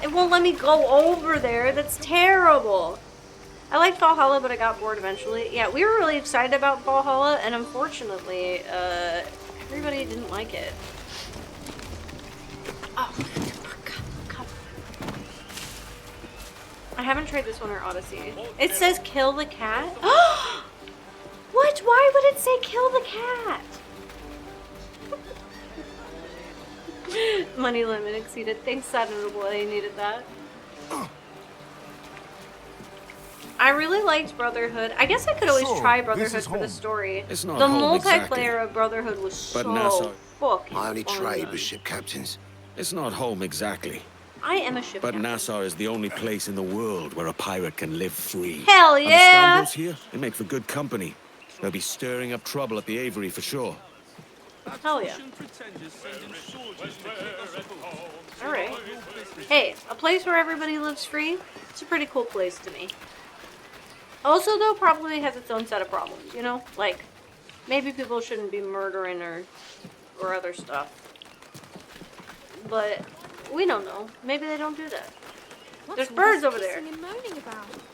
It won't let me go over there. That's terrible. I liked Valhalla, but I got bored eventually. Yeah, we were really excited about Valhalla, and unfortunately, everybody didn't like it. Oh, come. I haven't tried this one or Odyssey. It says kill the cat. What? Why would it say kill the cat? Money limit exceeded. Thanks, Saturn Boy. I needed that. I really liked Brotherhood. I guess I could always try Brotherhood for the story. It's not the home multiplayer exactly. of Brotherhood was But so Nassau. fucking I only fun. trade with ship captains. It's not home exactly. I am a ship But captain. Nassau is the only place in the world where a pirate can live free. Hell And the yeah! scoundrels here, they make for good company. They'll be stirring up trouble at the Aviary for sure. Hell yeah. Alright. Hey, a place where everybody lives free? It's a pretty cool place to me. Also, though, probably has its own set of problems, you know? Like, maybe people shouldn't be murdering or other stuff. But we don't know. Maybe they don't do that. There's birds over there.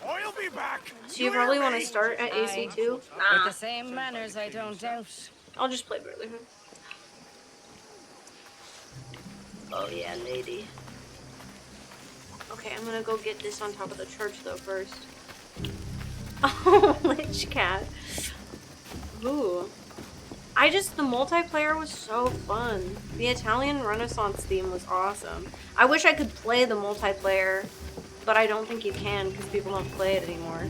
I'll be back. So you probably want to start at AC2? With the same manners, I don't doubt. I'll just play Brotherhood. Oh yeah, lady. Okay, I'm gonna go get this on top of the church though first. Oh, Lich Cat. Ooh. The multiplayer was so fun. The Italian Renaissance theme was awesome. I wish I could play the multiplayer, but I don't think you can because people don't play it anymore.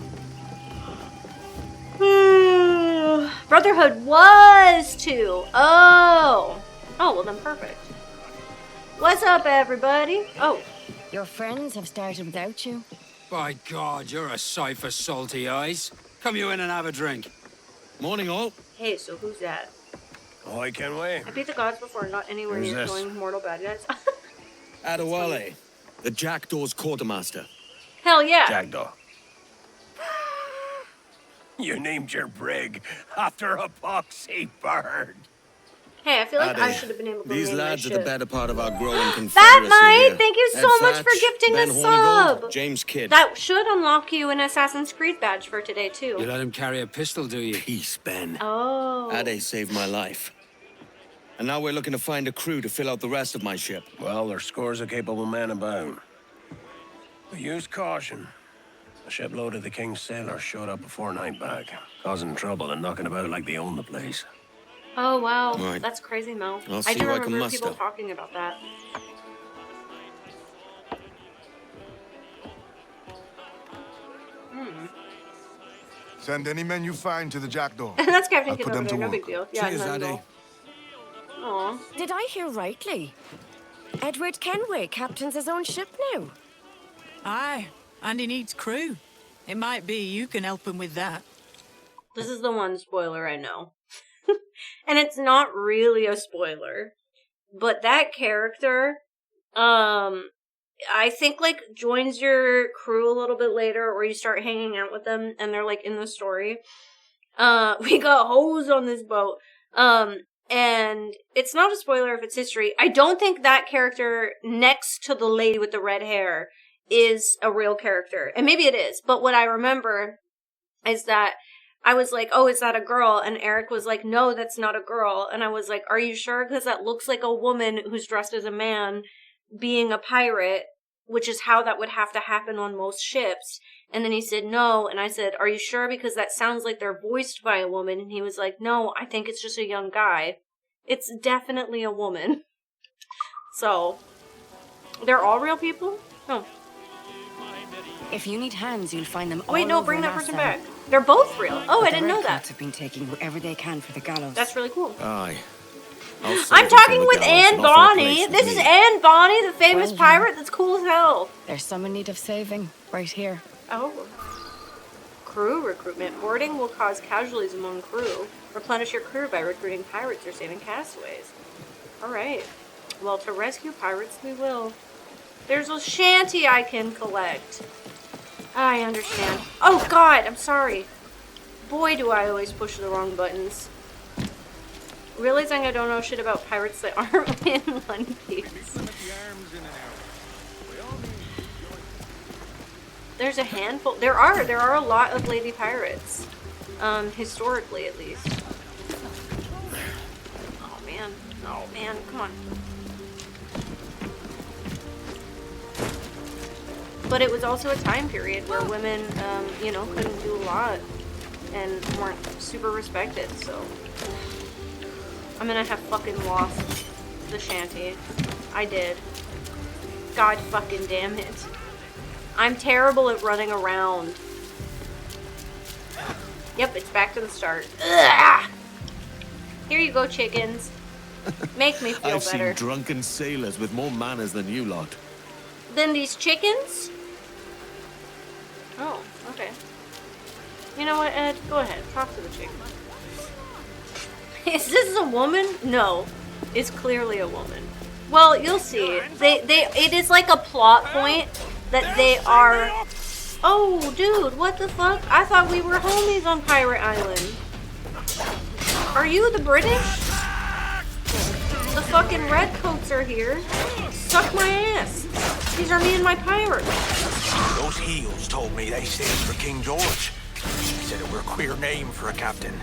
Brotherhood was 2. Oh, well then perfect. What's up, everybody? Oh. Your friends have started without you. By God, you're a sight for salty eyes. Come you in and have a drink. Morning, all. Hey, so who's that? Oh, I can wait. I beat the gods before, not anywhere Who's near this? killing mortal bad guys. Adewale, the Jackdaw's quartermaster. Hell yeah. Jackdaw. You named your brig after a poxy bird. Hey, I feel like I Ade, should have been able to These name my lads are ship. the better part of our growing confederacy That might! here. Thank you Ed so much for Thatch, gifting Ben a Hornigold, sub! James Kidd. That should unlock you an Assassin's Creed badge for today, too. You let him carry a pistol, do you? Peace, Ben. Oh. Ade saved my life. And now we're looking to find a crew to fill out the rest of my ship. Well, there's scores of capable men about. But use caution. A shipload of the King's sailors showed up a fortnight back, causing trouble and knocking about like they own the place. Oh, wow. Right. That's crazy, Mel. I'll I see do who I can remember people muster. talking about that. Send any men you find to the Jackdaw. That's Captain I'll Kidd put over them there, to no work. big deal. Yeah, Cheers, none at Ade. all. Aw. Did I hear rightly? Edward Kenway captains his own ship now. Aye, and he needs crew. It might be you can help him with that. This is the one spoiler I know. And it's not really a spoiler. But that character, I think, like, joins your crew a little bit later, or you start hanging out with them, and they're, like, in the story. We got hoes on this boat. And it's not a spoiler if it's history. I don't think that character next to the lady with the red hair is a real character. And maybe it is, but what I remember is that I was like, oh, is that a girl? And Eric was like, no, that's not a girl. And I was like, are you sure? Because that looks like a woman who's dressed as a man being a pirate, which is how that would have to happen on most ships. And then he said, no. And I said, are you sure? Because that sounds like they're voiced by a woman. And he was like, no, I think it's just a young guy. It's definitely a woman. So, they're all real people? Oh. If you need hands, you'll find them all Wait, no, over bring that person Nassau. back. They're both real. Oh, But I the didn't know redcoats that. have been taking whoever they can for the gallows. That's really cool. Aye. I'm talking with Anne Bonny. This is Anne Bonny, the famous Well, pirate that's cool as hell. There's some in need of saving, right here. Oh. Crew recruitment. Boarding will cause casualties among crew. Replenish your crew by recruiting pirates or saving castaways. Alright. Well, to rescue pirates we will. There's a shanty I can collect. I understand. Oh god, I'm sorry. Boy, do I always push the wrong buttons. Realizing I don't know shit about pirates that aren't in One Piece. There's a handful. There are a lot of lady pirates. Historically at least. Oh man, come on. But it was also a time period where women, you know, couldn't do a lot and weren't super respected, so I'm gonna have fucking lost the shanty. I did. God fucking damn it. I'm terrible at running around. Yep, it's back to the start. Ugh! Here you go, chickens. Make me feel I've better. seen drunken sailors with more manners than you lot. than these chickens? Oh, okay. You know what, Ed? Go ahead. Talk to the chicken. Is this a woman? No. It's clearly a woman. Well, you'll see. It is like a plot point that they are... Oh, dude, what the fuck? I thought we were homies on Pirate Island. Are you the British? The fucking redcoats are here. Suck my ass. These are me and my pirates. Those heels told me they sailed for King George. They said it were a queer name for a captain.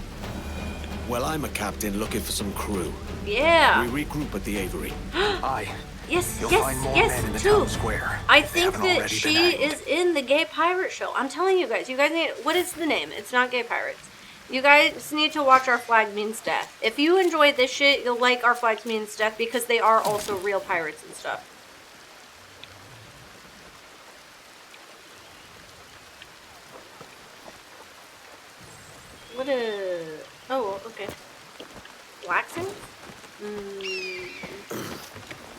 Well, I'm a captain looking for some crew. Yeah. We regroup at the Avery. Aye. Yes, You'll find more men in the too. town square. I They think haven't that already she been hanged. is in the Gay Pirate Show. I'm telling you guys need, what is the name? It's not Gay Pirates. You guys need to watch Our Flag Means Death. If you enjoy this shit, you'll like Our Flag Means Death because they are also real pirates and stuff. What a... Oh, okay. Black sails?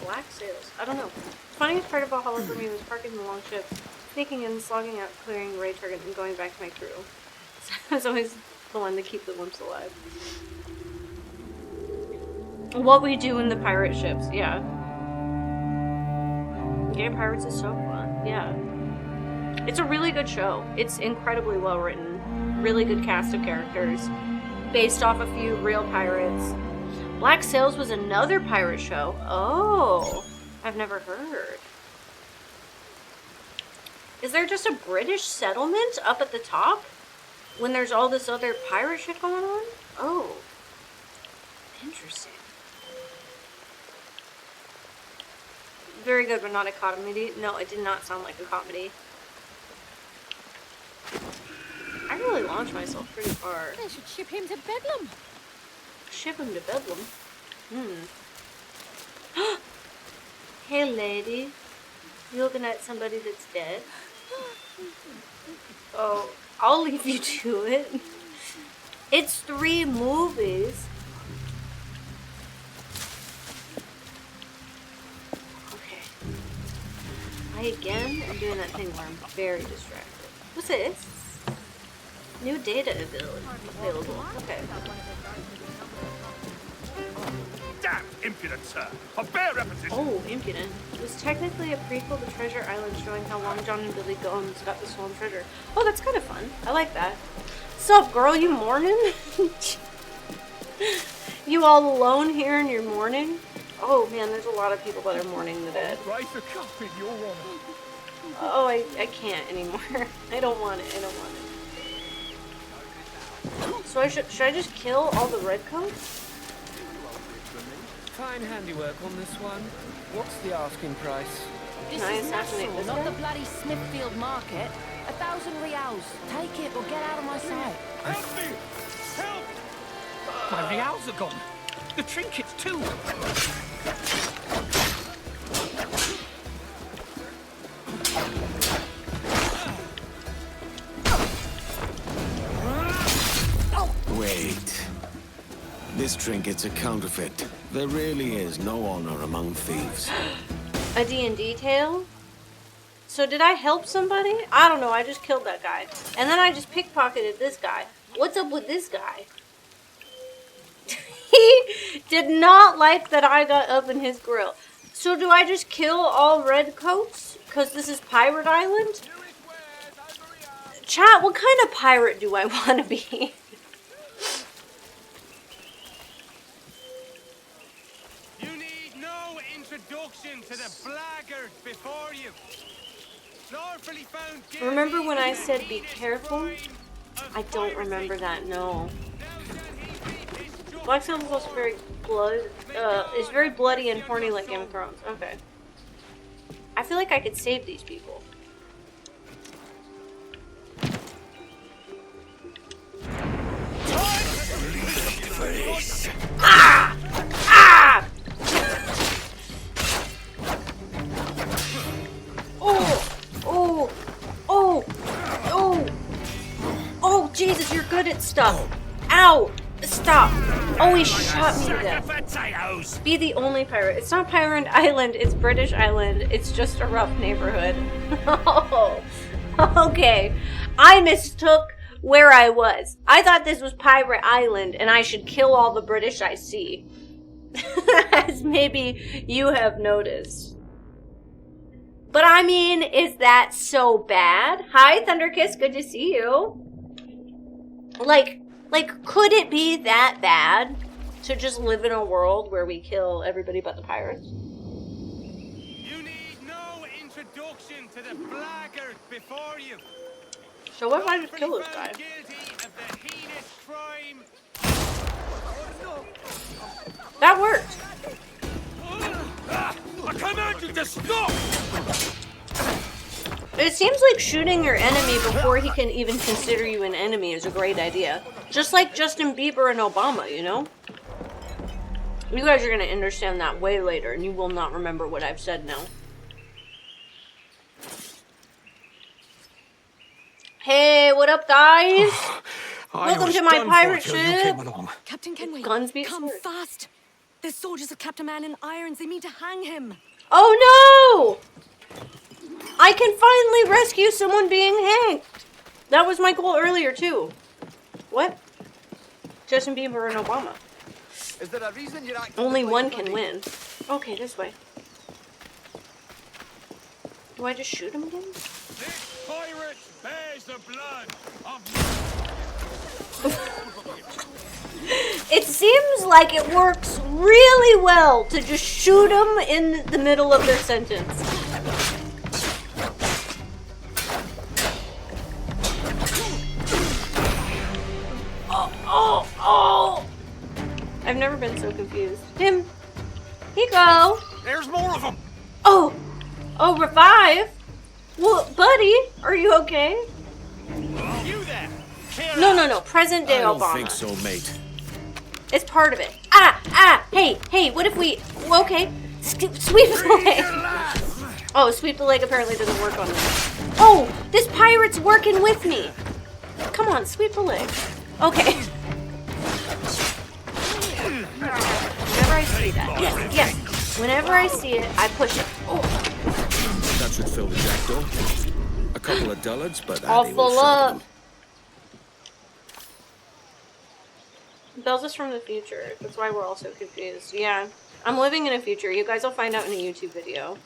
Black sails. I don't know. The funniest part of Valhalla for me was parking the long ship, sneaking in, slogging out, clearing raid target, and going back to my crew. So I was always the one to keep the wimps alive. What we do in the pirate ships, yeah. Gay Pirates is so fun, yeah. It's a really good show. It's incredibly well written. Really good cast of characters. Based off a few real pirates. Black Sails was another pirate show. Oh, I've never heard. Is there just a British settlement up at the top? When there's all this other pirate shit going on? Oh. Interesting. Very good, but not a comedy. No, it did not sound like a comedy. I really launched myself pretty far. They should ship him to Bedlam. Ship him to Bedlam? Hey, lady. You looking at somebody that's dead? Oh, I'll leave you to it. It's 3 movies. Okay. I again am doing that thing where I'm very distracted. What's this? New data available. Okay. Damn impudent, sir! A bare repetition! Oh, impudent. It was technically a prequel to Treasure Island showing how Long John and Billy Gomes got the stolen treasure. Oh, that's kind of fun. I like that. Sup, girl? You mourning? You all alone here in your mourning? Oh, man, there's a lot of people that are mourning the dead. Right the cup in your honor. Oh, I can't anymore. I don't want it. I don't want it. So should I just kill all the redcoats? Fine handiwork on this one. What's the asking price? This Can I is assassinate Nassau, this not guy? the bloody Smithfield Market. 1,000 reals. Take it or get out of my sight. Help me! Help! My reals are gone. The trinkets too. Wait. This trinket's a counterfeit. There really is no honor among thieves. A D&D tale? So did I help somebody? I don't know, I just killed that guy. And then I just pickpocketed this guy. What's up with this guy? He did not like that I got up in his grill. So do I just kill all redcoats? Because this is Pirate Island? Chat, what kind of pirate do I want to be? You need no introduction to the blackguard before you. Lawfully found guilty. Remember when I said be careful? I don't remember that, no. Black Sails is also very is very bloody and horny like Game of Thrones. Okay. I feel like I could save these people. Ah! Ah! Oh! Oh! Oh! Oh! Oh, Jesus, you're good at stuff. Ow! Stop. Oh, he shot me to death. Be the only pirate. It's not Pirate Island, it's British Island. It's just a rough neighborhood. Oh, okay. I mistook where I was. I thought this was Pirate Island and I should kill all the British I see. As maybe you have noticed. But I mean, is that so bad? Hi, Thunderkiss, good to see you. Like, could it be that bad to just live in a world where we kill everybody but the pirates? You need no introduction to the blackguard before you. So what if I just kill this guy? That worked. I command you to stop! It seems like shooting your enemy before he can even consider you an enemy is a great idea. Just like Justin Bieber and Obama, you know? You guys are going to understand that way later, and you will not remember what I've said now. Hey, what up, guys? Welcome to my pirate ship. Captain Kenway, Guns beat come sword. fast. The soldiers of Captain Man in irons. They mean to hang him. Oh no! I can finally rescue someone being hanged. That was my goal earlier too. What? Justin Bieber and Obama. Is there a reason you're acting Only like one bloody? can win. Okay, this way. Do I just shoot him again? This pirate bears the blood of... It seems like it works really well to just shoot them in the middle of their sentence. Oh! I've never been so confused. Here you go. There's more of them. Oh, revive? Well, buddy, are you okay? You there? No. Present day I don't Obama. think so, mate. It's part of it. Hey, what if we... Okay, sweep the leg. Oh, sweep the leg apparently doesn't work on this. Oh, this pirate's working with me. Come on, sweep the leg. Okay. Whenever I see that. Yes. Whenever I see it, I push it. Oh. That should fill the jackdaw. A couple of dullards, but All Addy will full shut up. Bells is from the future. That's why we're all so confused. Yeah. I'm living in a future. You guys will find out in a YouTube video.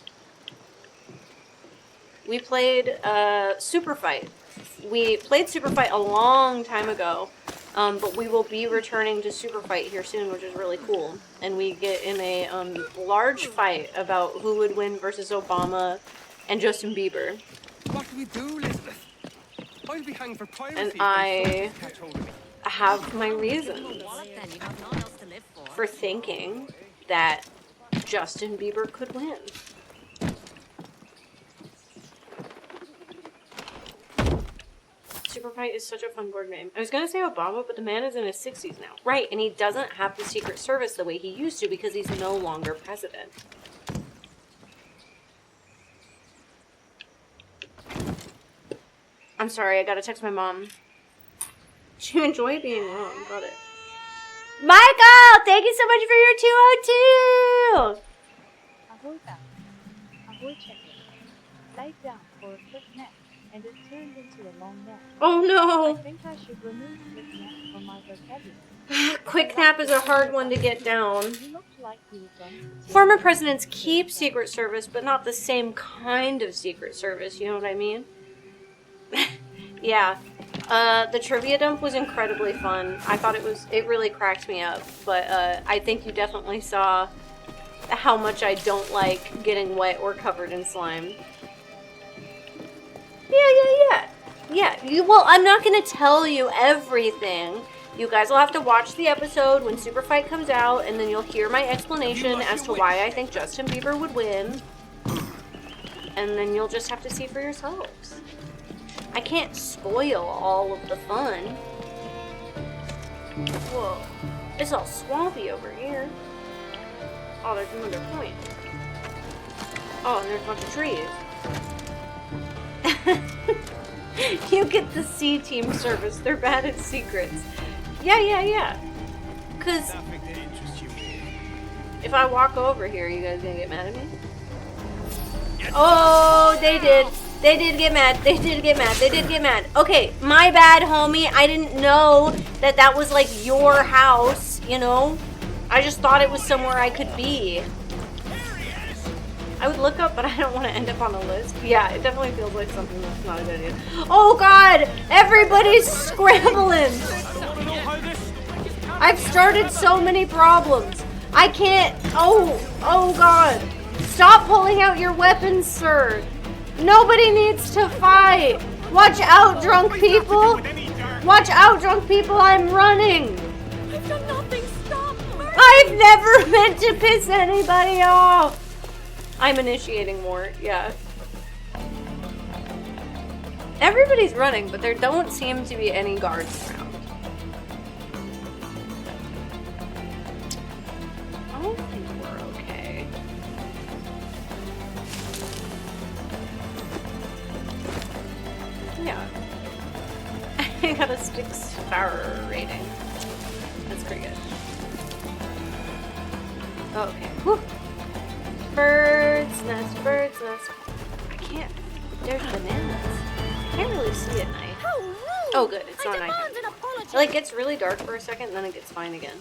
We played Super Fight. We played Super Fight a long time ago, but we will be returning to Super Fight here soon, which is really cool. And we get in a large fight about who would win versus Obama and Justin Bieber. What do we do, Elizabeth? I'll be hanged for piracy. And I have my reasons for thinking that Justin Bieber could win. Super Fight is such a fun board game. I was gonna say Obama, but the man is in his 60s now. Right, and he doesn't have the Secret Service the way he used to because he's no longer president. I'm sorry, I gotta text my mom. You enjoy being wrong, got it. Michael, thank you so much for your 202! Ahoy bound. Ahoy check-in. Laid down for a quick nap, and it turned into a long nap. Oh no! I think I should remove quick nap from my vocabulary. Quick nap is a hard one to get down. You looked like you were going to Former presidents keep Secret Service, but not the same kind of Secret Service, you know what I mean? Yeah. The trivia dump was incredibly fun. I thought it really cracked me up, but I think you definitely saw how much I don't like getting wet or covered in slime. Yeah. Well, I'm not gonna tell you everything. You guys will have to watch the episode when Super Fight comes out, and then you'll hear my explanation as to why I think Justin Bieber would win. And then you'll just have to see for yourselves. I can't spoil all of the fun. Whoa. It's all swampy over here. Oh, there's another point. Oh, and there's a bunch of trees. You get the C-Team service. They're bad at secrets. Yeah. Because if I walk over here, you guys gonna get mad at me? Oh, they did. They did get mad. They did get mad. They did get mad. Okay, my bad, homie. I didn't know that that was like your house, you know? I just thought it was somewhere I could be. I would look up, but I don't want to end up on a list. Yeah, it definitely feels like something that's not a good idea. Oh God! Everybody's scrambling! I've started so many problems. I can't. Oh God. Stop pulling out your weapons, sir. Nobody needs to fight. Watch out, drunk people. Watch out, drunk people. I'm running. I've done nothing. Stop. I've never meant to piss anybody off. I'm initiating war. Yeah. Everybody's running, but there don't seem to be any guards around. I don't think we're okay. Yeah. I got a 6-star rating. That's pretty good. Okay. Whew. Birds nest, bird's nest. I can't. There's bananas. I can't really see at night. Oh, good. It's not night. It like gets really dark for a second, and then it gets fine again.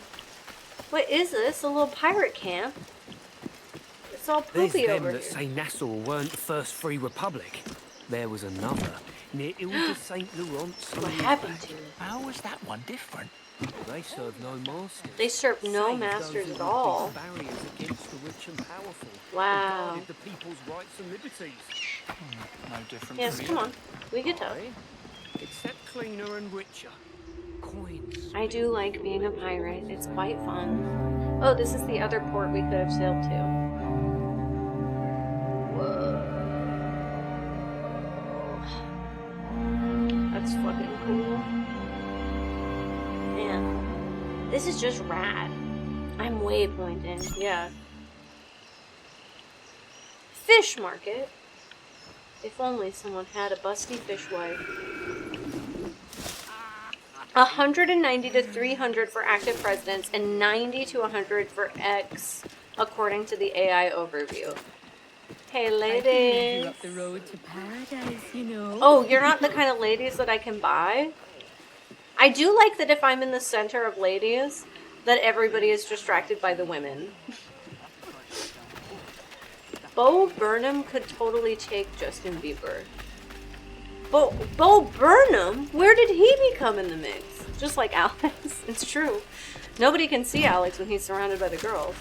What is this? A little pirate camp? It's all There's poopy them over that here. say Nassau weren't the first free republic. There was another near Ile de Saint Laurent. What happened to it? How was that one different? They serve no masters. They serve no masters at all. Barriers against the rich and powerful. Wow. Guarded the people's rights and liberties. No different. Yes, from come here. on. We could tell. Except cleaner and richer. Coins. I do like being a pirate. It's quite fun. Oh, this is the other port we could have sailed to. Whoa. That's fucking cool. Man. This is just rad. I'm waypointing. Yeah. Fish market. If only someone had a busty fishwife. 190 to 300 for active presidents and 90 to 100 for X, according to the AI overview. Hey, ladies. Up the road to paradise, you know. Oh, you're not the kind of ladies that I can buy? I do like that if I'm in the center of ladies, that everybody is distracted by the women. Bo Burnham could totally take Justin Bieber. Bo Burnham? Where did he become in the mix? Just like Alex. It's true. Nobody can see Alex when he's surrounded by the girls.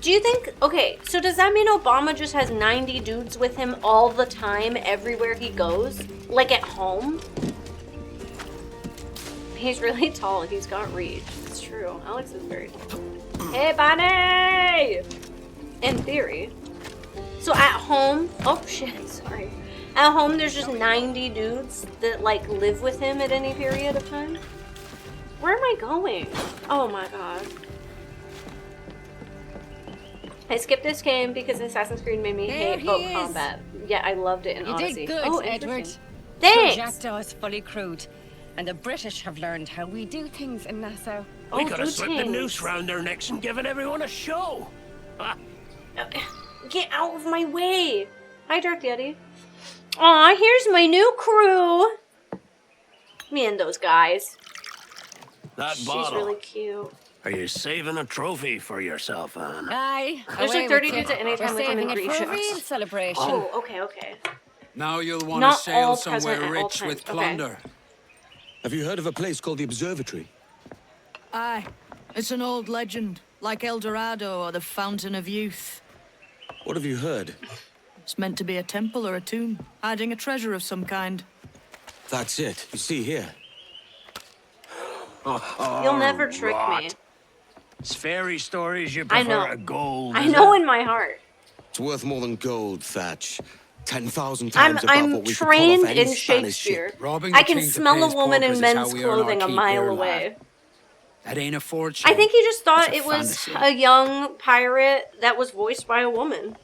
Do you think... Okay, so does that mean Obama just has 90 dudes with him all the time, everywhere he goes? Like at home? He's really tall. He's got reach. It's true. Alex is very tall. Hey, Bonnie! In theory. So at home... Oh, shit. Sorry. At home, there's just 90 dudes that, like, live with him at any period of time? Where am I going? Oh, my God. I skipped this game because Assassin's Creed made me hate boat combat. Yeah, I loved it in You Odyssey. did good, oh, Edward. interesting. Thanks! Your Jackdaw is fully crewed, and the British have learned how we do things in Nassau. We could have slipped a noose round their necks and given everyone a show. Get out of my way! Hi, Darth Yeti. Aw, here's my new crew! Me and those guys. That She's bottle. really cute. Are you saving a trophy for yourself, Anne? Aye. There's like 30 dudes at any time We're we come in saving it Greek for a shots. real celebration. Oh, okay, okay. Now you'll want Not to sail all somewhere present at all rich times. with Okay. plunder. Have you heard of a place called the Observatory? Aye. It's an old legend, like El Dorado or the Fountain of Youth. What have you heard? It's meant to be a temple or a tomb, hiding a treasure of some kind. That's it. You see here. You'll never trick me. It's fairy stories you I prefer know. to gold. I is know it? in my heart. It's worth more than gold, Thatch. 10,000 I'm times above what we could pull off trained any in Spanish Shakespeare. ship. I can smell a woman in men's clothing a mile away. That ain't a fortune. I think he just thought It's a it was fantasy. a young pirate that was voiced by a woman.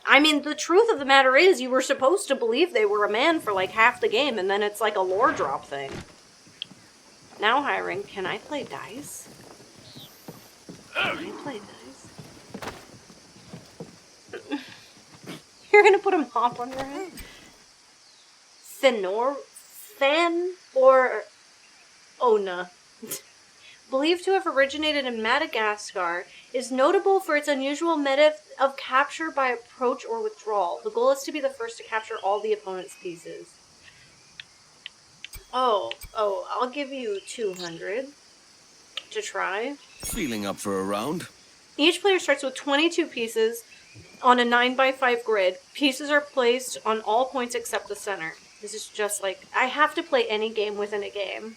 I mean, the truth of the matter is you were supposed to believe they were a man for like half the game, and then it's like a lore drop thing. Now hiring, can I play dice? Can I play dice? You're gonna put a mop on your head? Than or Ona, believed to have originated in Madagascar, is notable for its unusual method of capture by approach or withdrawal. The goal is to be the first to capture all the opponent's pieces. Oh, I'll give you 200 to try. Feeling up for a round? Each player starts with 22 pieces on a 9x5 grid. Pieces are placed on all points except the center. This is just like, I have to play any game within a game.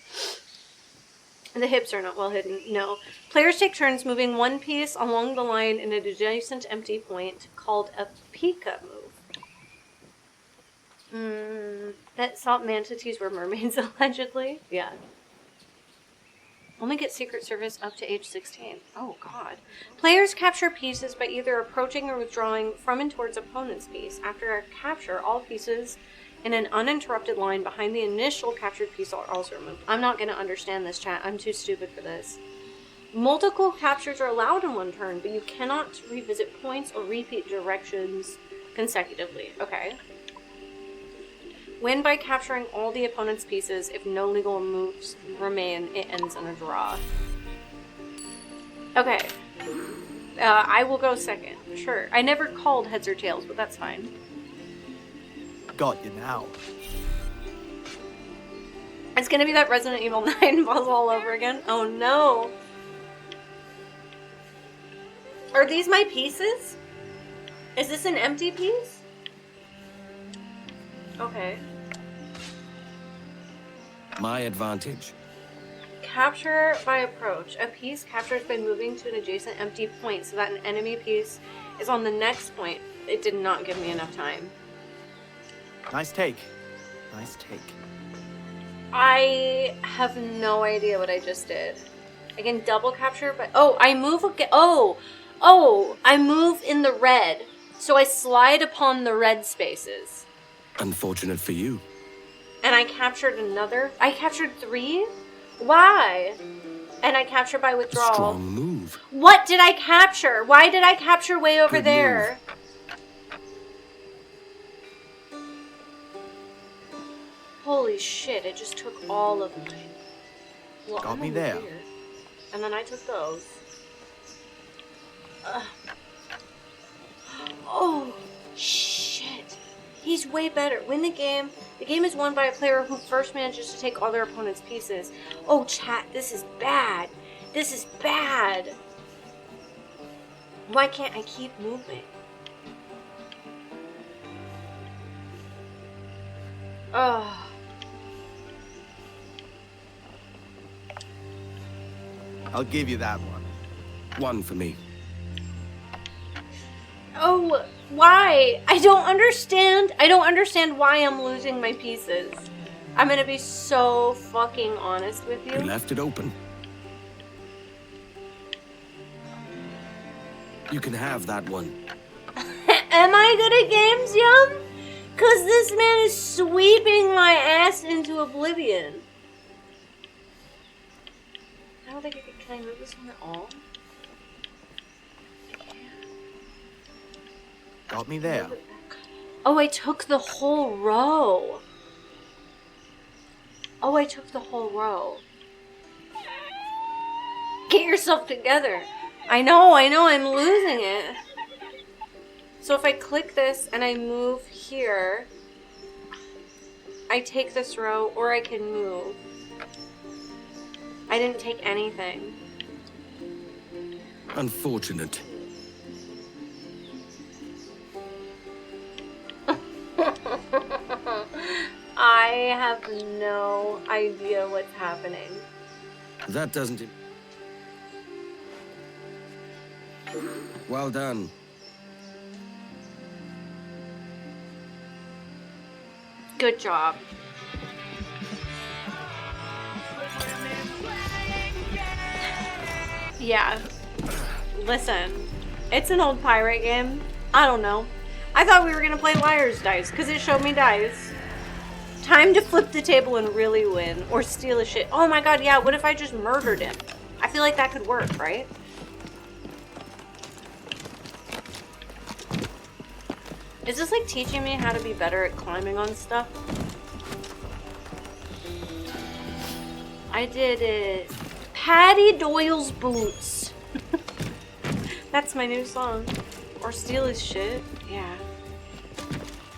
The hips are not well hidden, no. Players take turns moving one piece along the line in an adjacent empty point called a pika move. That thought manatees were mermaids, allegedly. Yeah. Only get Secret Service up to age 16. Oh, God. Players capture pieces by either approaching or withdrawing from and towards opponent's piece. After a capture, all pieces in an uninterrupted line behind the initial captured piece are also removed. I'm not going to understand this, chat. I'm too stupid for this. Multiple captures are allowed in one turn, but you cannot revisit points or repeat directions consecutively. Okay. Win by capturing all the opponent's pieces. If no legal moves remain, it ends in a draw. Okay. I will go second. Sure. I never called heads or tails, but that's fine. Got you now. It's gonna be that Resident Evil 9 puzzle all over again. Oh no. Are these my pieces? Is this an empty piece? Okay. My advantage. Capture by approach. A piece captures by moving to an adjacent empty point so that an enemy piece is on the next point. It did not give me enough time. Nice take. Nice take. I have no idea what I just did. I can double capture, but I move again. I move in the red. So I slide upon the red spaces. Unfortunate for you. And I captured another. I captured 3? Why? And I capture by withdrawal. Strong move. What did I capture? Why did I capture way over Good there? move. Holy shit, it just took all of mine. Well, Got I'm me over there. here. And then I took those. Oh, shit. He's way better. Win the game. The game is won by a player who first manages to take all their opponent's pieces. Oh, chat, this is bad. This is bad. Why can't I keep moving? Oh. I'll give you that one. One for me. Oh, why? I don't understand. I don't understand why I'm losing my pieces. I'm gonna be so fucking honest with you. You left it open. You can have that one. Am I good at games, Yum? Cause this man is sweeping my ass into oblivion. I don't think I can I move this one at all? Got me there. Oh, I took the whole row. Oh, I took the whole row. Get yourself together. I know, I'm losing it. So if I click this and I move here, I take this row, or I can move. I didn't take anything. Unfortunate. I have no idea what's happening. That doesn't... Well done. Good job. Yeah. Listen, it's an old pirate game. I don't know. I thought we were gonna play liar's dice because it showed me dice. Time to flip the table and really win or steal a shit. Oh my god, yeah, what if I just murdered him? I feel like that could work, right? Is this like teaching me how to be better at climbing on stuff? I did it. Patty Doyle's Boots. That's my new song. Or steal his shit. Yeah.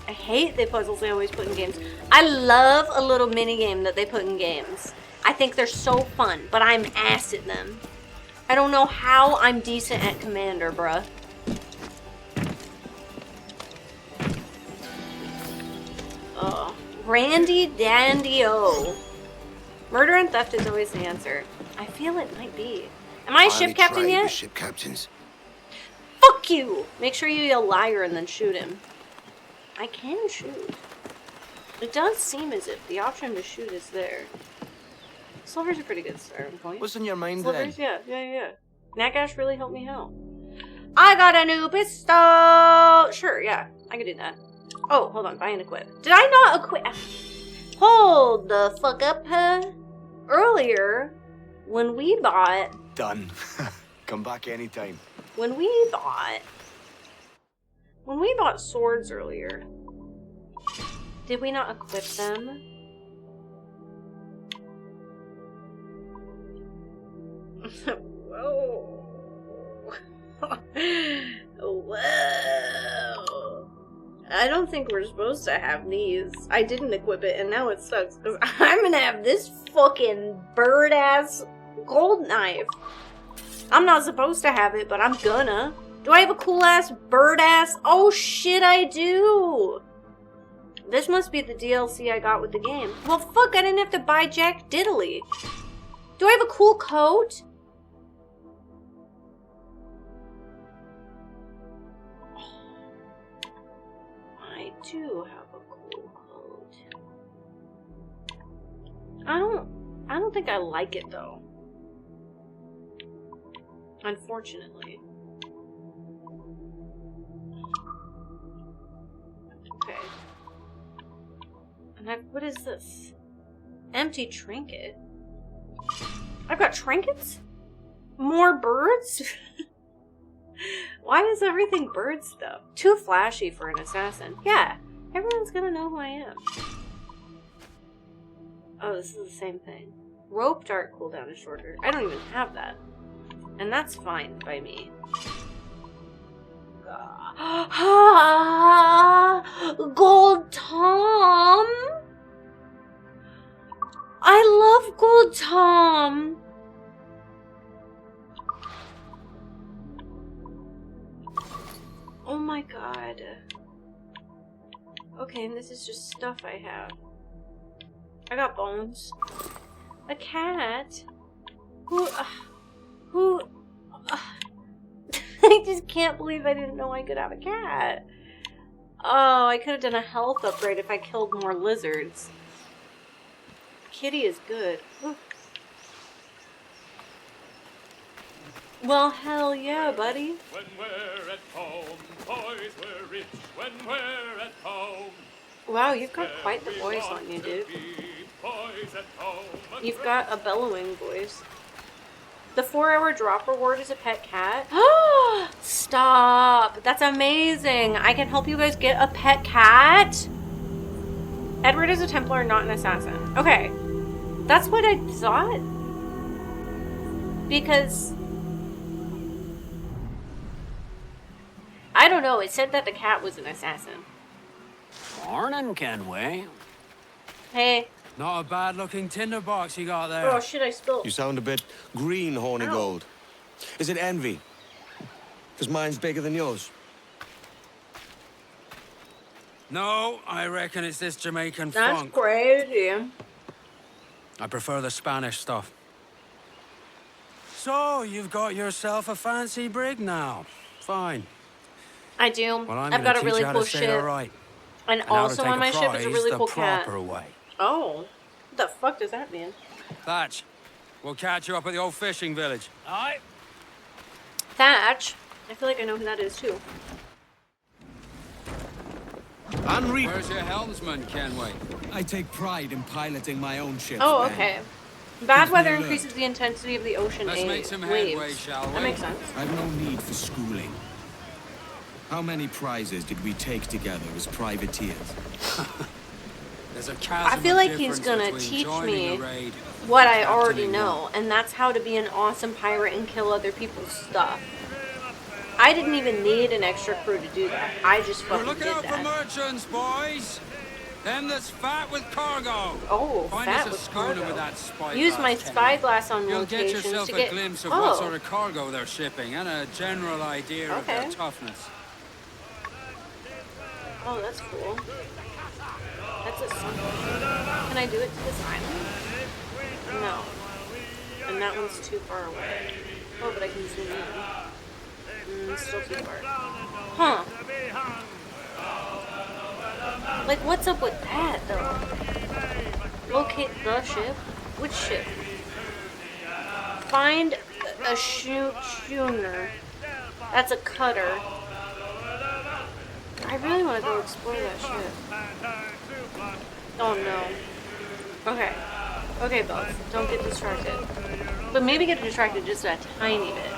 I hate the puzzles they always put in games. I love a little mini game that they put in games. I think they're so fun, but I'm ass at them. I don't know how I'm decent at Commander, bruh. Randy Dandy-O. Murder and theft is always the answer. I feel it might be. Am I a ship captain yet? Ship captains. Fuck you! Make sure you yell liar and then shoot him. I can shoot. It does seem as if the option to shoot is there. Silver's a pretty good starting point. What's in your mind Silver's, then? yeah. Nagash really helped me out. I got a new pistol! Sure, yeah. I can do that. Oh, hold on. Buy and equip. Did I not equip? Hold the fuck up, huh? Earlier, when we bought... Done. Come back anytime. When we bought swords earlier, did we not equip them? Whoa. Whoa. I don't think we're supposed to have these. I didn't equip it and now it sucks because I'm gonna have this fucking bird-ass gold knife. I'm not supposed to have it, but I'm gonna. Do I have a cool-ass bird-ass? Oh shit, I do! This must be the DLC I got with the game. Well, fuck, I didn't have to buy Jack Diddley. Do I have a cool coat? I do have a cool coat. I don't think I like it, though. Unfortunately. Okay. And what is this? Empty trinket? I've got trinkets? More birds? Why is everything bird stuff? Too flashy for an assassin. Yeah, everyone's gonna know who I am. Oh, this is the same thing. Rope dart cooldown is shorter. I don't even have that. And that's fine by me. Gold Tom! I love Gold Tom! Oh my god. Okay, and this is just stuff I have. I got bones. A cat? Who? I just can't believe I didn't know I could have a cat. Oh, I could have done a health upgrade if I killed more lizards. Kitty is good. Ooh. Well, hell yeah, buddy. When we're at home, boys, we're rich. When we're at home. Wow, you've got quite the voice on you, dude. You've got a bellowing voice. The 4-hour drop reward is a pet cat. Stop! That's amazing! I can help you guys get a pet cat? Edward is a Templar, not an assassin. Okay. That's what I thought. Because... I don't know, it said that the cat was an assassin. Morning, Kenway. Hey. Not a bad-looking tinderbox you got there. Oh, shit, I spilled. You sound a bit green, Horny Gold. Is it envy? Because mine's bigger than yours. No, I reckon it's this Jamaican That's funk. crazy. I prefer the Spanish stuff. So, you've got yourself a fancy brig now. Fine. I do. Well, I'm I've got a really how cool to say ship. it right. And also on my ship is a really cool cat. The proper way. Oh. What the fuck does that mean? Thatch, we'll catch you up at the old fishing village. Aye. Thatch? I feel like I know who that is too. Where's your helmsman, Kenway? I take pride in piloting my own ships. Oh, Ben. okay. Bad Keeps weather me alert. increases the intensity of the ocean Let's make some headway, waves. shall That we? makes sense. I've no need for schooling. How many prizes did we take together as privateers? There's a chasm I feel of like he's difference gonna between teach joining me a raid what and I already captaining know, one. and that's how to be an awesome pirate and kill other people's stuff. I didn't even need an extra crew to do that. I just We're fucking looking did out for that. merchants, boys. Them that's fat with cargo. Oh, Find fat us a with schooner cargo. with that spy Use my glass, spyglass on You'll get locations yourself to a get. glimpse of Oh, what sort of cargo they're shipping and a general idea of their Okay. toughness. oh, that's cool. That's a song. Can I do it to this island? No. And that one's too far away. Oh, but I can zoom in. Still too far. Huh. Like, what's up with that, though? Locate the ship? Which ship? Find a schooner. That's a cutter. I really want to go explore that ship. Oh no. Okay. Okay, Bells. Don't get distracted. But maybe get distracted just a tiny bit.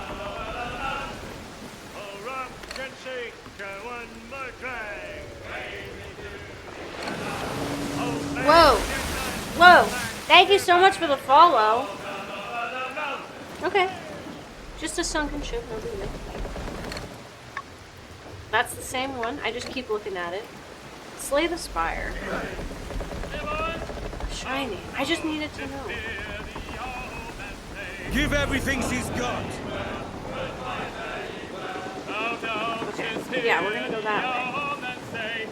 Whoa! Whoa! Thank you so much for the follow. Okay. Just a sunken ship, no big deal. That's the same one. I just keep looking at it. Slay the Spire. Shiny. I just needed to know. Give everything she's got. Okay. Yeah, we're gonna go that way.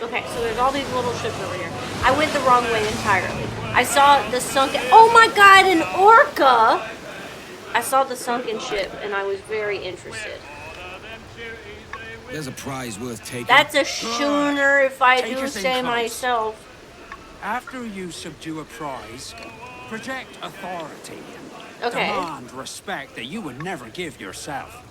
Okay, so there's all these little ships over here. I went the wrong way entirely. I saw the sunken. Oh my god, an orca! I saw the sunken ship and I was very interested. There's a prize worth taking. That's a schooner if I Take do us in say close. myself. After you subdue a prize, project authority and Okay. demand respect that you would never give yourself.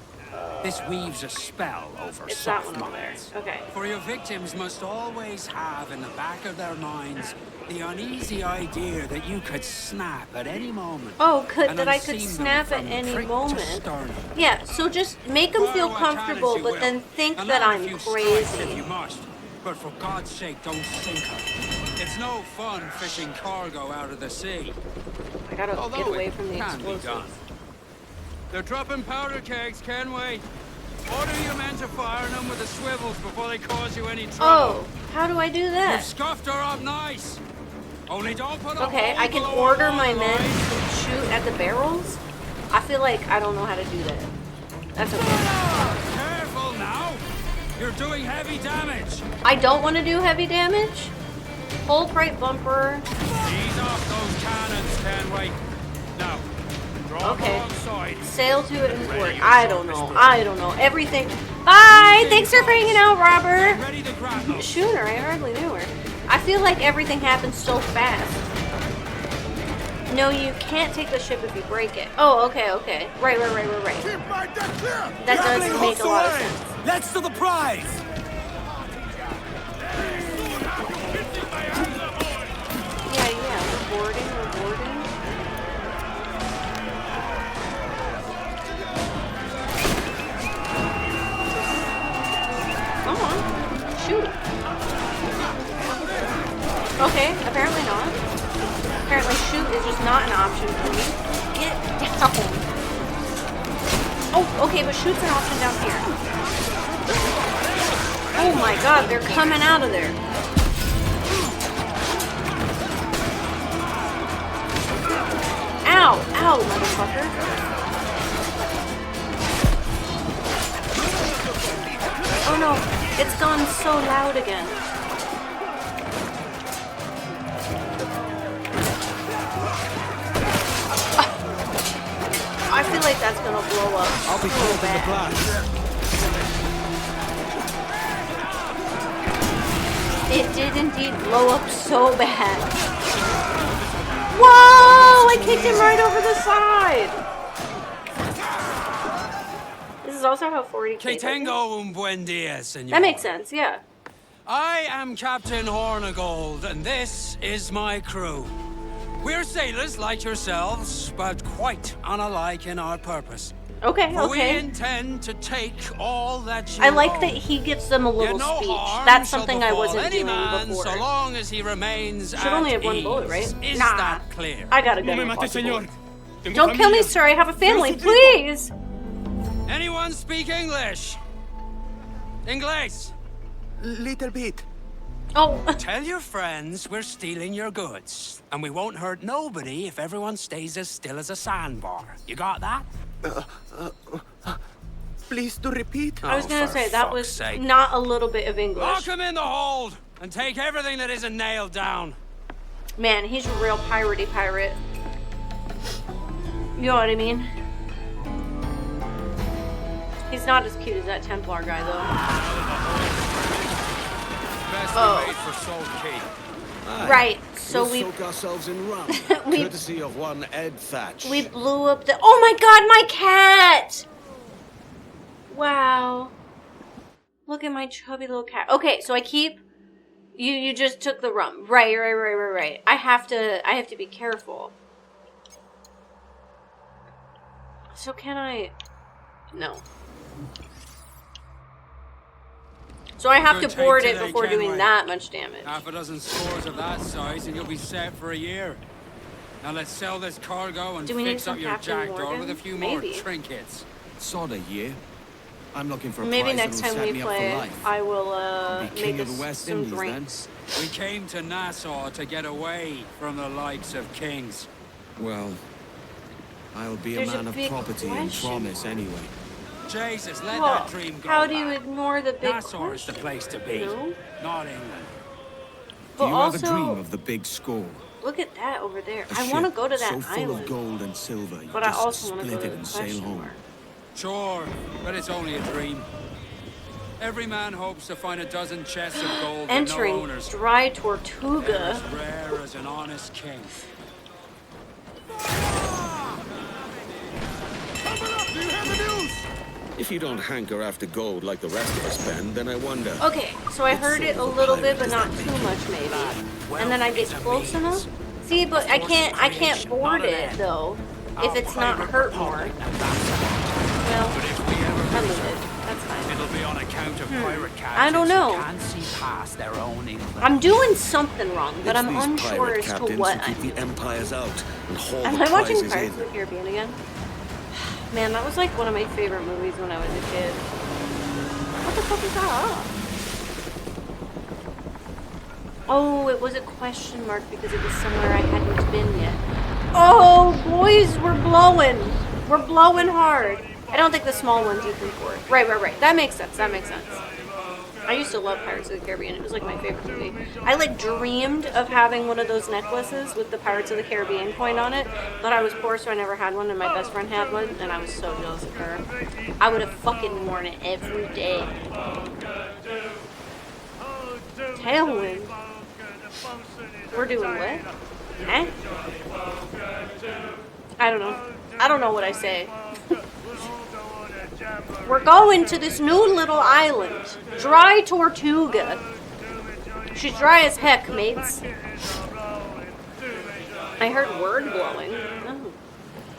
This weaves a spell over It's that soft one over there. minds. Okay. For your victims must always have in the back of their minds the uneasy idea that you could snap at any moment. Oh, and that I could unseam them snap at from any prick to moment. sternum. Yeah, so just make them feel Borrow a comfortable, challenge but you then will, think and that learn a I'm few strikes If crazy. you must, but for God's sake, don't sink her. It's no fun fishing cargo out of the sea. I gotta Although get away it from the can be explosives. done. They're dropping powder kegs, Kenway. Order your men to fire them with the swivels before they cause you any trouble. Oh, how do I do You've that? scuffed her up nice. Only don't put a Okay, hole I can below order her my waterline. men to shoot at the barrels. I feel like I don't know how to do that. That's okay. Careful now. You're doing heavy damage. I don't want to do heavy damage. Full right bumper. Ease off those cannons, Kenway. Now, draw Okay. alongside. Sail to it and port. I don't know. I don't know. Everything. Bye! Thanks for hanging out, Robert. Ready to grapple. Schooner, I hardly knew her. I feel like everything happens so fast. No, you can't take the ship if you break it. Oh, okay, okay. Right. That does make a lot of sense. Let's to the prize. Yeah, we're boarding. Come on, shoot. Okay, apparently not. Apparently shoot is just not an option for me. Get down. Oh, okay, but shoot's an option down here. Oh my god, they're coming out of there. Ow, motherfucker. Oh no, it's gone so loud again. I feel like that's gonna blow up. I'll be so called in the bad. blast. It did indeed blow up so bad. Whoa! I kicked him right over the side. This is also how 40K. Que tengo un buen día, señor. That makes sense, yeah. I am Captain Hornigold, and this is my crew. We're sailors like yourselves, but quite unalike in our purpose. Okay, For okay. we intend to take all that you I like own. that he gives them a little Yet no speech. harm That's shall something I befall wasn't any doing man before. so long as he remains Should only have one ease. bullet, right? Is Nah. that clear? I got a gun. Don't kill me, sir. I have a family. Please. Anyone speak English? English? Little bit. Oh. Tell your friends we're stealing your goods, and we won't hurt nobody if everyone stays as still as a sandbar. You got that? Please to repeat. I was gonna for say that fuck's was sake. not a little bit of English. Lock him in the hold and take everything that isn't nailed down. Man, he's a real piratey pirate. You know what I mean? He's not as cute as that Templar guy, though. Best Oh. we made for Salt Cay. Aye. Right, so we'll we- soak ourselves in rum, We- courtesy of one Ed Thatch. We blew up the. Oh my god, my cat! Wow. Look at my chubby little cat. Okay, so I keep. You just took the rum. Right. I have to be careful. So can I? No. So I have Good to board take it today, before doing Kenway. that much damage. Half a dozen scores of that size, and you'll be set for a year. Now let's sell this cargo and Do we need fix up some your Captain jackdaw Morgan? with a few Maybe. more trinkets. Sod a year. I'm looking for a Maybe prize next that'll time set we me up for play, life. I will Be king make of us the West some Indies, then. drinks. We came to Nassau to get away from the likes of kings. Well, I'll be There's a a man of big property and question. promise anyway. Jesus, let Whoa, that dream go. how do you ignore the big Nassau is the place to be, No. not England. Do But you also, have a dream of the big score? look at that over there. A I want to ship go to that so full island. of gold and silver, you But I just also wanna split go it to and the sail question home. mark. Sure, but it's only a dream. Every man hopes to find a dozen chests of gold with no Entering owners. Dry They're Tortuga. as rare as an honest king. If you don't hanker after gold like the rest of us, Ben, then I wonder. Okay, so I heard it a little bit, but not too much, maybe. And then I get close enough. See, but I can't board it though. If it's not hurt more. Well, I move it. That's fine. It'll be on account of pirate I don't captains know. who can't see past their own England. I'm doing something wrong, but It's I'm these unsure pirate as to captains what who I'm keep the empires out and haul Am the I watching prizes Pirates in. of the Caribbean again? Man, that was like one of my favorite movies when I was a kid. What the fuck is that? Oh, it was a question mark because it was somewhere I hadn't been yet. Oh, boys, we're blowing. We're blowing hard. I don't think the small ones you can board. Right. That makes sense. I used to love Pirates of the Caribbean. It was like my favorite movie. I like dreamed of having one of those necklaces with the Pirates of the Caribbean coin on it, but I was poor, so I never had one, and my best friend had one, and I was so jealous of her. I would have fucking worn it every day. Tailwind. We're doing what? Eh? I don't know what I say. We're going to this new little island. Dry Tortuga. She's dry as heck, mates. I heard word blowing.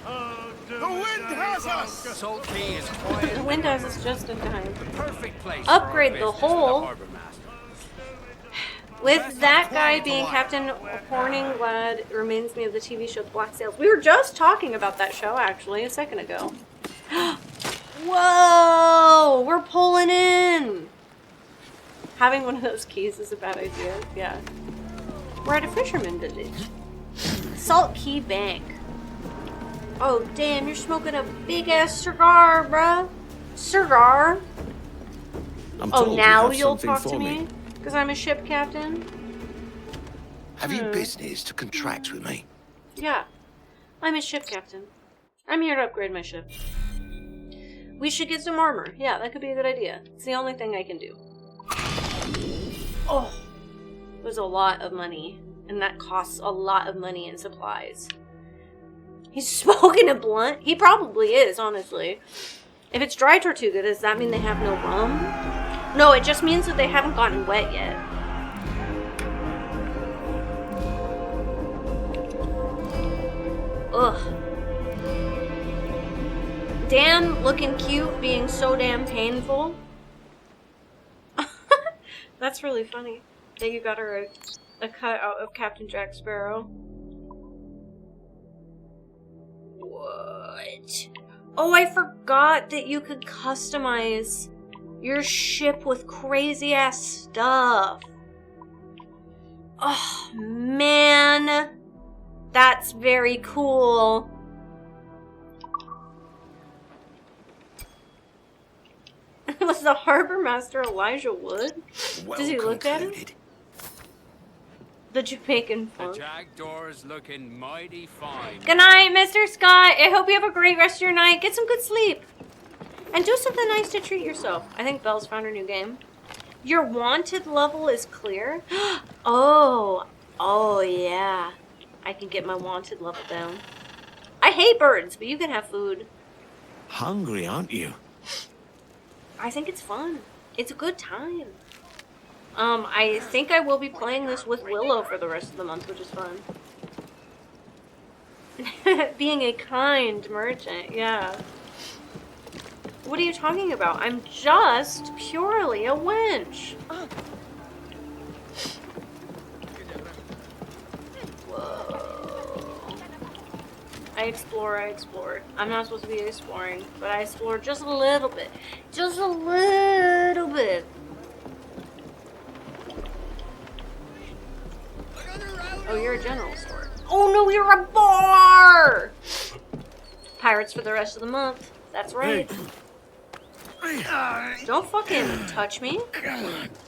Oh. The wind has us! Salt Cay is quiet. The wind has us just in time. Perfect place. Upgrade for the our business hull. with the harbour master. With that guy being Captain Horninglad, it reminds me of the TV show Black Sails. We were just talking about that show, actually, a second ago. Whoa! We're pulling in! Having one of those keys is a bad idea. Yeah. We're at a fisherman village. Salt Cay Bank. Oh, damn, you're smoking a big-ass cigar, bruh. Cigar. I'm Oh, told you now have you'll something talk for to me? Because I'm a ship captain? Have you business to contract with me? Yeah. I'm a ship captain. I'm here to upgrade my ship. We should get some armor. Yeah, that could be a good idea. It's the only thing I can do. Oh. It was a lot of money. And that costs a lot of money in supplies. He's smoking a blunt? He probably is, honestly. If it's Dry Tortuga, does that mean they have no rum? No, it just means that they haven't gotten wet yet. Ugh. Damn looking cute being so damn painful. That's really funny that you got her a cut out of Captain Jack Sparrow. What? Oh, I forgot that you could customize your ship with crazy ass stuff. Oh, man. That's very cool. Was the harbor master Elijah Wood? Does he look at him? The Jamaican funk. The Jackdaws looking mighty fine. Good night, Mr. Scott. I hope you have a great rest of your night. Get some good sleep. And do something nice to treat yourself. I think Belle's found her new game. Your wanted level is clear? Oh yeah. I can get my wanted level down. I hate birds, but you can have food. Hungry, aren't you? I think it's fun. It's a good time. I think I will be playing this with Willow for the rest of the month, which is fun. Being a kind merchant, yeah. What are you talking about? I'm just purely a wench. Whoa. I explored. I'm not supposed to be exploring, but I explored just a little bit. Just a little bit. Oh, you're a general store. Oh no, you're a bar! Pirates for the rest of the month. That's right. Don't fucking touch me.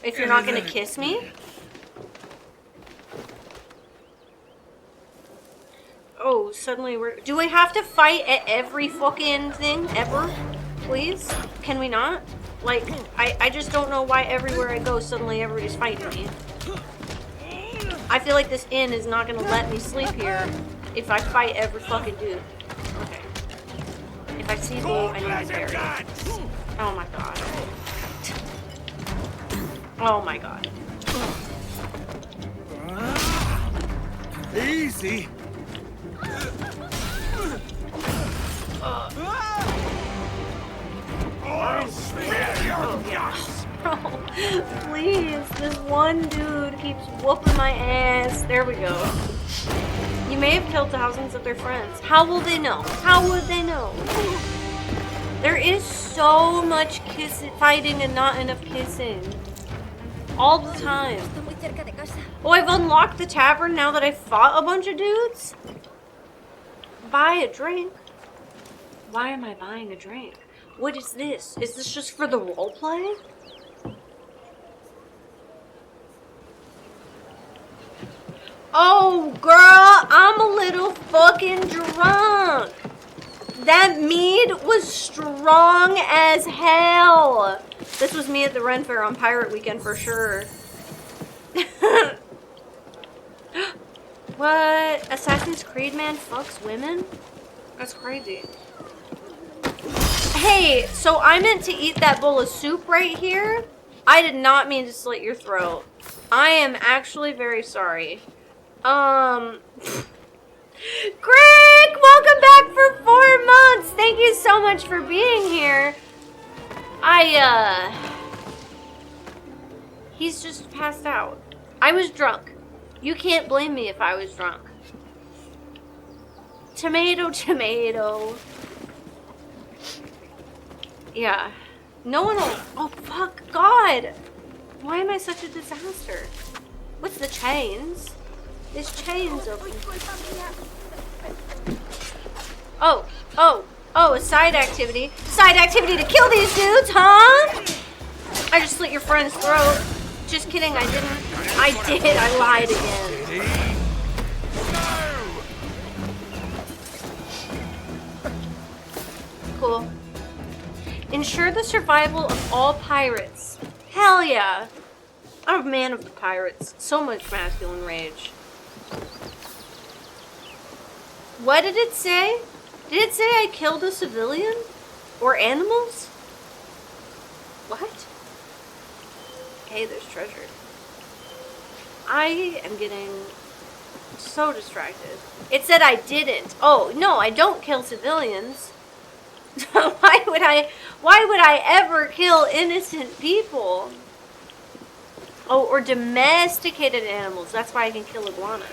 If you're not gonna kiss me. Oh, suddenly we're... Do we have to fight at every fucking thing ever? Please? Can we not? Like, I just don't know why everywhere I go, suddenly everybody's fighting me. I feel like this inn is not gonna let me sleep here if I fight every fucking dude. Okay. If I see bull, I need to bury it. Oh my god. Oh my god. Easy. Oh yeah. Oh, please, this one dude keeps whooping my ass. There we go. You may have killed thousands of their friends. How will they know? How would they know? There is so much fighting and not enough kissing. All the time. Oh, I've unlocked the tavern now that I fought a bunch of dudes? Buy a drink? Why am I buying a drink? What is this? Is this just for the roleplay? Oh, girl, I'm a little fucking drunk. That mead was strong as hell. This was me at the Ren Fair on Pirate Weekend for sure. What? Assassin's Creed man fucks women? That's crazy. Hey, so I meant to eat that bowl of soup right here. I did not mean to slit your throat. I am actually very sorry. Greg, welcome back for 4 months. Thank you so much for being here. He's just passed out. I was drunk. You can't blame me if I was drunk. Tomato, tomato. Yeah. No one will... Oh, fuck. God. Why am I such a disaster? What's the chains? There's chains open. Oh, a side activity. Side activity to kill these dudes, huh? I just slit your friend's throat. Just kidding, I didn't. I did, I lied again. Cool. Ensure the survival of all pirates. Hell yeah. I'm a man of the pirates. So much masculine rage. What did it say? Did it say I killed a civilian? Or animals? What? Hey, there's treasure. I am getting so distracted. It said I didn't. Oh, no, I don't kill civilians. Why would I ever kill innocent people? Oh, or domesticated animals. That's why I can kill iguanas.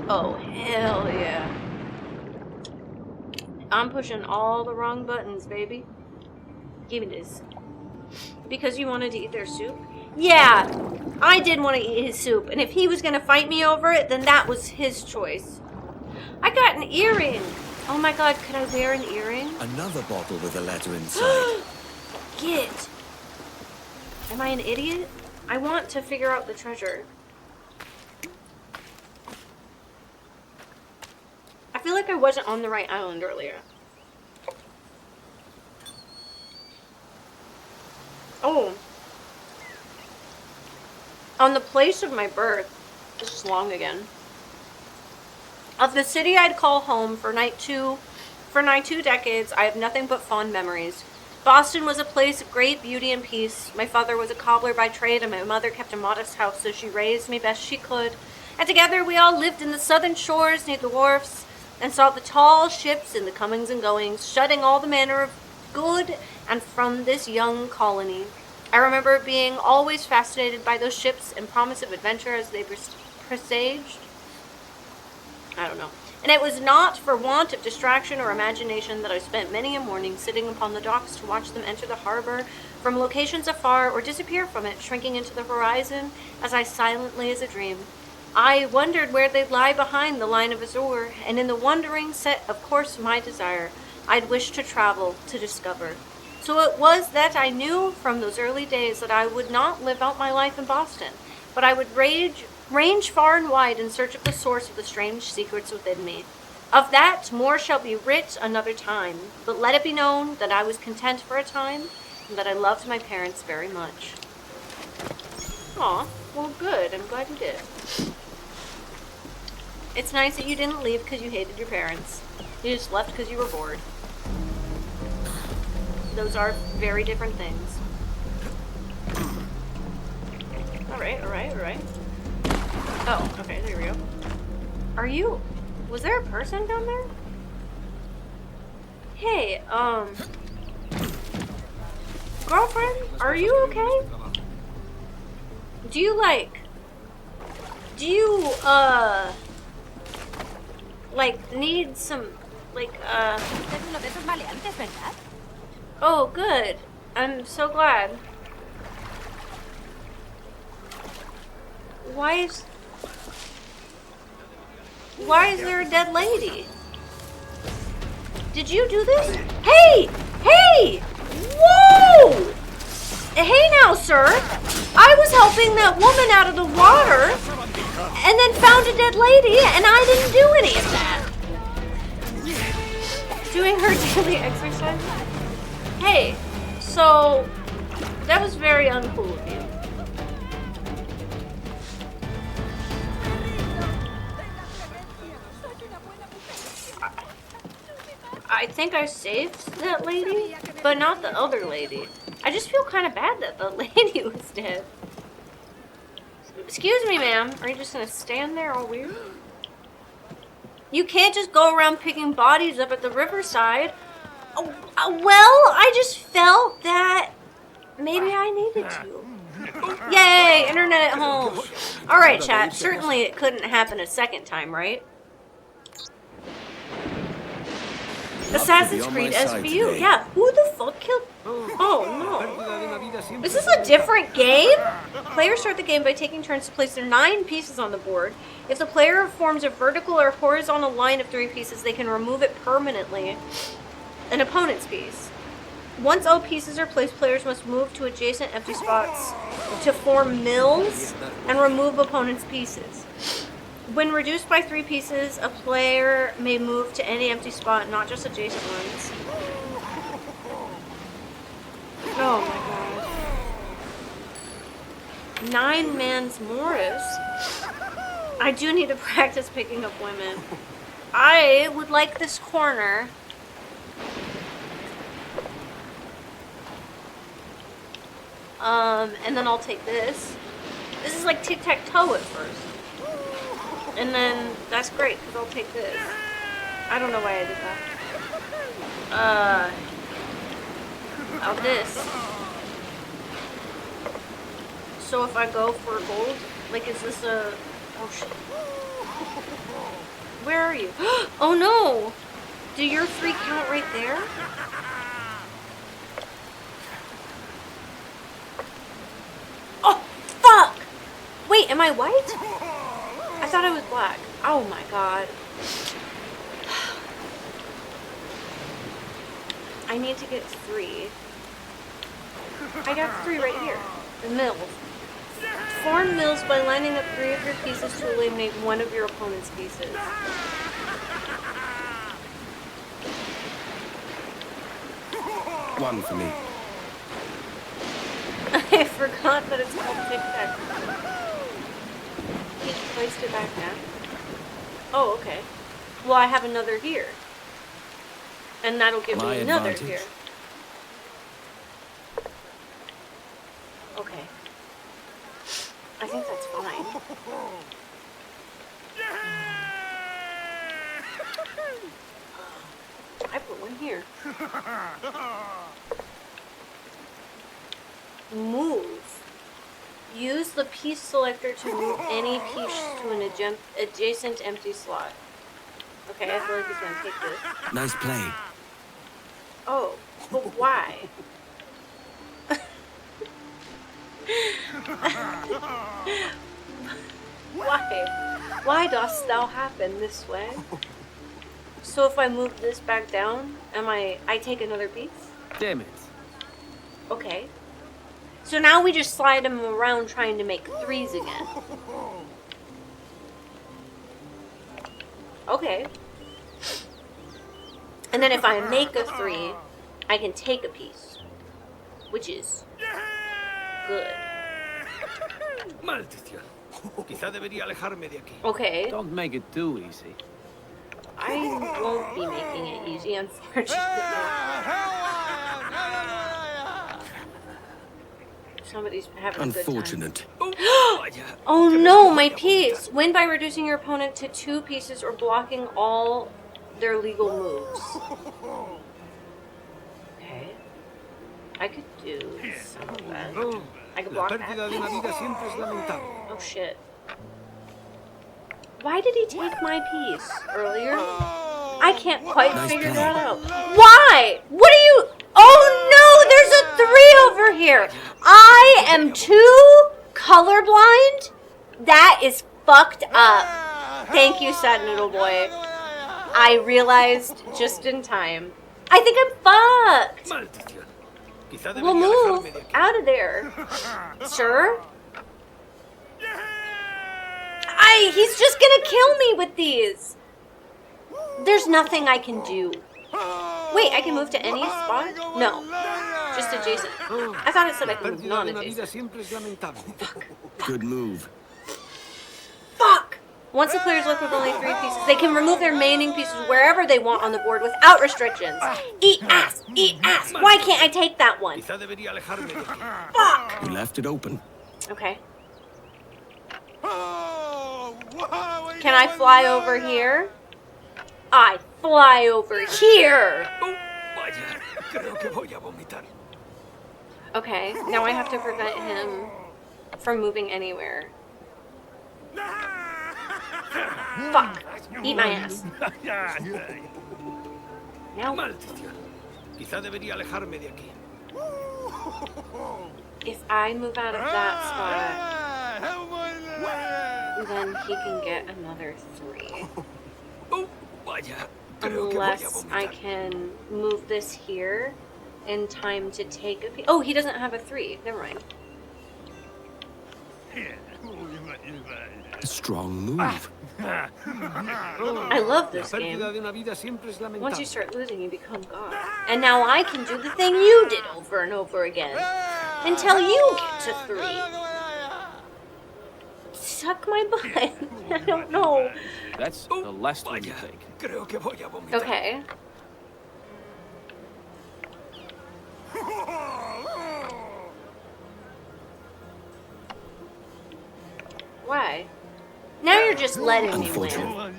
Oh, hell yeah. I'm pushing all the wrong buttons, baby. Give me this. Because you wanted to eat their soup? Yeah, I did want to eat his soup. And if he was going to fight me over it, then that was his choice. I got an earring. Oh my god, could I wear an earring? Another bottle with a letter inside. Get. Am I an idiot? I want to figure out the treasure. I feel like I wasn't on the right island earlier. Oh. On the place of my birth. This is long again. Of the city I'd call home for nigh 2 decades, I have nothing but fond memories. Boston was a place of great beauty and peace. My father was a cobbler by trade, and my mother kept a modest house, so she raised me best she could. And together we all lived in the southern shores near the wharfs, and saw the tall ships in the comings and goings, shutting all the manner of good and from this young colony. I remember being always fascinated by those ships and promise of adventure as they presaged. I don't know. And it was not for want of distraction or imagination that I spent many a morning sitting upon the docks to watch them enter the harbor from locations afar or disappear from it, shrinking into the horizon as silently as a dream. I wondered where they'd lie behind the line of azure, and in the wondering set, of course, my desire. I'd wish to travel, to discover. So it was that I knew from those early days that I would not live out my life in Boston, but I would range far and wide in search of the source of the strange secrets within me. Of that, more shall be writ another time, but let it be known that I was content for a time, and that I loved my parents very much. Aw, well good, I'm glad you did. It's nice that you didn't leave because you hated your parents. You just left because you were bored. Those are very different things. Alright. Oh, okay, there we go. Are you... Was there a person down there? Hey, girlfriend, are you okay? Do you, need some, Oh, good. I'm so glad. Why is there a dead lady? Did you do this? Hey! Whoa! Hey now, sir. I was helping that woman out of the water and then found a dead lady, and I didn't do any of that. Doing her daily exercise? Hey, so that was very uncool of you. I think I saved that lady, but not the other lady. I just feel kind of bad that the lady was dead. Excuse me, ma'am. Are you just gonna stand there all weird? You can't just go around picking bodies up at the riverside. Oh, well, I just felt that maybe I needed to. Yay, internet at home. Alright, chat. Certainly it couldn't happen a second time, right? Assassin's Creed SVU. Yeah, who the fuck killed... Oh, no. This is a different game? Players start the game by taking turns to place their 9 pieces on the board. If the player forms a vertical or horizontal line of 3 pieces, they can remove it permanently. An opponent's piece. Once all pieces are placed, players must move to adjacent empty spots to form mills and remove opponent's pieces. When reduced by 3 pieces, a player may move to any empty spot, not just adjacent ones. Oh my god. 9 Man's Morris? I do need to practice picking up women. I would like this corner. And then I'll take this. This is like tic-tac-toe at first. And then that's great because I'll take this. I don't know why I did that. Now this. So if I go for gold, like is this a... Oh shit. Where are you? Oh no! Do your 3 count right there? Oh, fuck! Wait, am I white? I thought I was black. Oh my god. I need to get 3. I got 3 right here. The mills. Form mills by lining up 3 of your pieces to eliminate 1 of your opponent's pieces. One for me. I forgot that it's called tic-tac. He placed it back down. Oh, okay. Well, I have another here. And that'll give me another here. Okay. I think that's fine. I put 1 here. Move. Use the piece selector to move any piece to an adjacent empty slot. Okay, I feel like he's gonna take this. Nice play. Oh, but why? Why? Why dost thou happen this way? So if I move this back down, I take another piece? Damn it. Okay. So now we just slide them around trying to make 3s again. Okay. And then if I make a 3, I can take a piece. Which is good. Maldición. Quizá debería alejarme de aquí. Okay. Don't make it too easy. I won't be making it easy, unfortunately. Somebody's having Unfortunate. a good time. Oh no, my piece! Win by reducing your opponent to 2 pieces or blocking all their legal moves. Okay. I could do some of that. I could block that. Oh shit. Why did he take my piece earlier? I can't quite figure that out. Why? What are you... Oh no, there's a 3 over here. I am too colorblind? That is fucked up. Thank you, Sad Noodle Boy. I realized just in time. I think I'm fucked. We'll move out of there. Sir? He's just gonna kill me with these. There's nothing I can do. Wait, I can move to any spot? No. Just adjacent. I thought it said I could move non-adjacent. Good move. Fuck! Once the player is left with only 3 pieces, they can remove their remaining pieces wherever they want on the board without restrictions. Eat ass! Eat ass! Why can't I take that one? Fuck! You left it open. Okay. Can I fly over here? I fly over here! Okay, now I have to prevent him from moving anywhere. Fuck! Eat my ass. Now. If I move out of that spot, then he can get another 3. Unless I can move this here in time to take a piece. Oh, he doesn't have a 3. Never mind. Strong move. I love this game. Once you start losing, you become God. And now I can do the thing you did over and over again. Until you get to 3. Suck my butt. I don't know. That's the last one you take. Okay. Why? Now you're just letting me win.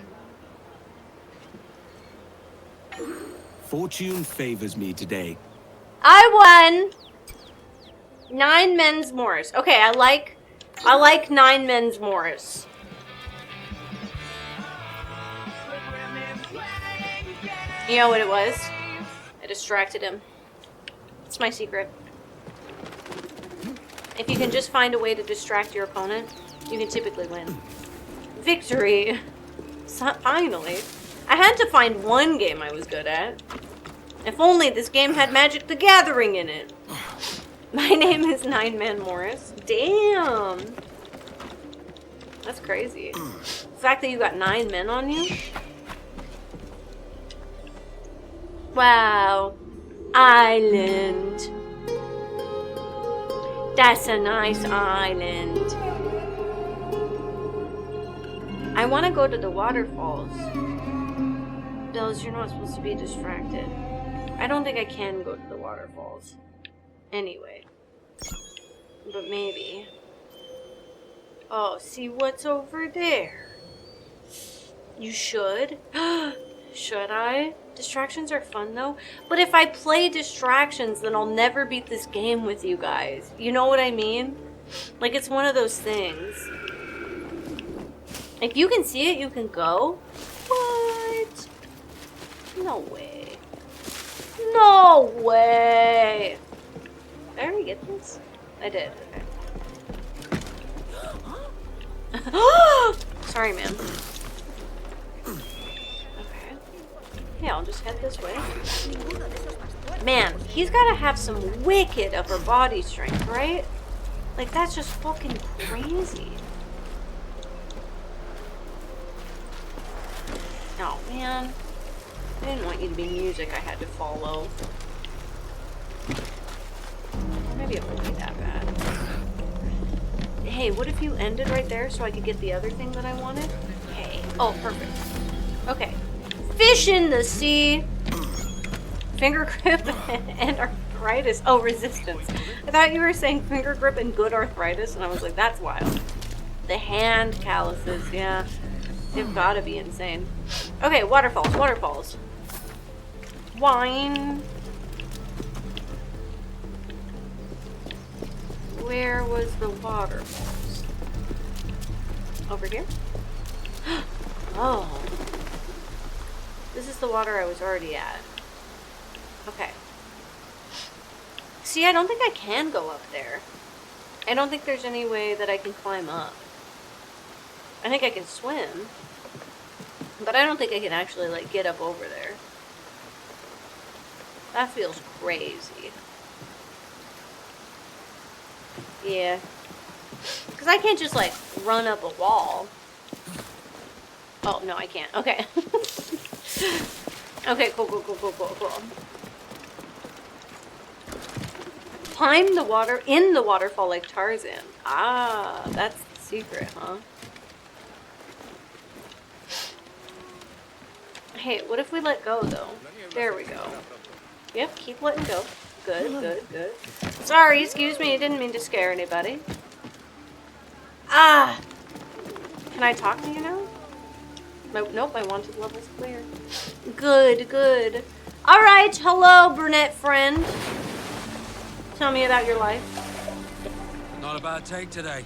Fortune favors me today. I won 9 men's mores. Okay, I like 9 men's mores. You know what it was? I distracted him. It's my secret. If you can just find a way to distract your opponent, you can typically win. Victory! Finally. I had to find one game I was good at. If only this game had Magic the Gathering in it. My name is 9 Man Morris. Damn! That's crazy. The fact that you got 9 men on you? Wow. Island. That's a nice island. I want to go to the waterfalls. Bills, you're not supposed to be distracted. I don't think I can go to the waterfalls. Anyway. But maybe. Oh, see what's over there? You should? Should I? Distractions are fun though. But if I play distractions, then I'll never beat this game with you guys. You know what I mean? Like, it's one of those things. If you can see it, you can go. What? No way. No way. Did I already get this? I did. Okay. Sorry, man. Okay. Yeah, I'll just head this way. Man, he's gotta have some wicked upper body strength, right? Like, that's just fucking crazy. Oh, man. I didn't want you to be music I had to follow. Maybe it wouldn't be that bad. Hey, what if you ended right there so I could get the other thing that I wanted? Hey. Oh, perfect. Okay. Fish in the sea. Finger grip and arthritis. Oh, resistance. I thought you were saying finger grip and good arthritis, and I was like, that's wild. The hand calluses, yeah. They've gotta be insane. Okay, waterfalls, waterfalls. Wine. Where was the waterfalls? Over here? Oh. This is the water I was already at. Okay. See, I don't think I can go up there. I don't think there's any way that I can climb up. I think I can swim. But I don't think I can actually, like, get up over there. That feels crazy. Yeah. Because I can't just, like, run up a wall. Oh, no, I can't. Okay. Okay, cool. Climb the water, in the waterfall like Tarzan. Ah, that's the secret, huh? Hey, what if we let go, though? There we go. Yep, keep letting go. Good. Sorry, excuse me, I didn't mean to scare anybody. Ah! Can I talk to you now? Nope, my wanted level's clear. Good. Alright, hello, brunette friend. Tell me about your life. Not a bad take today.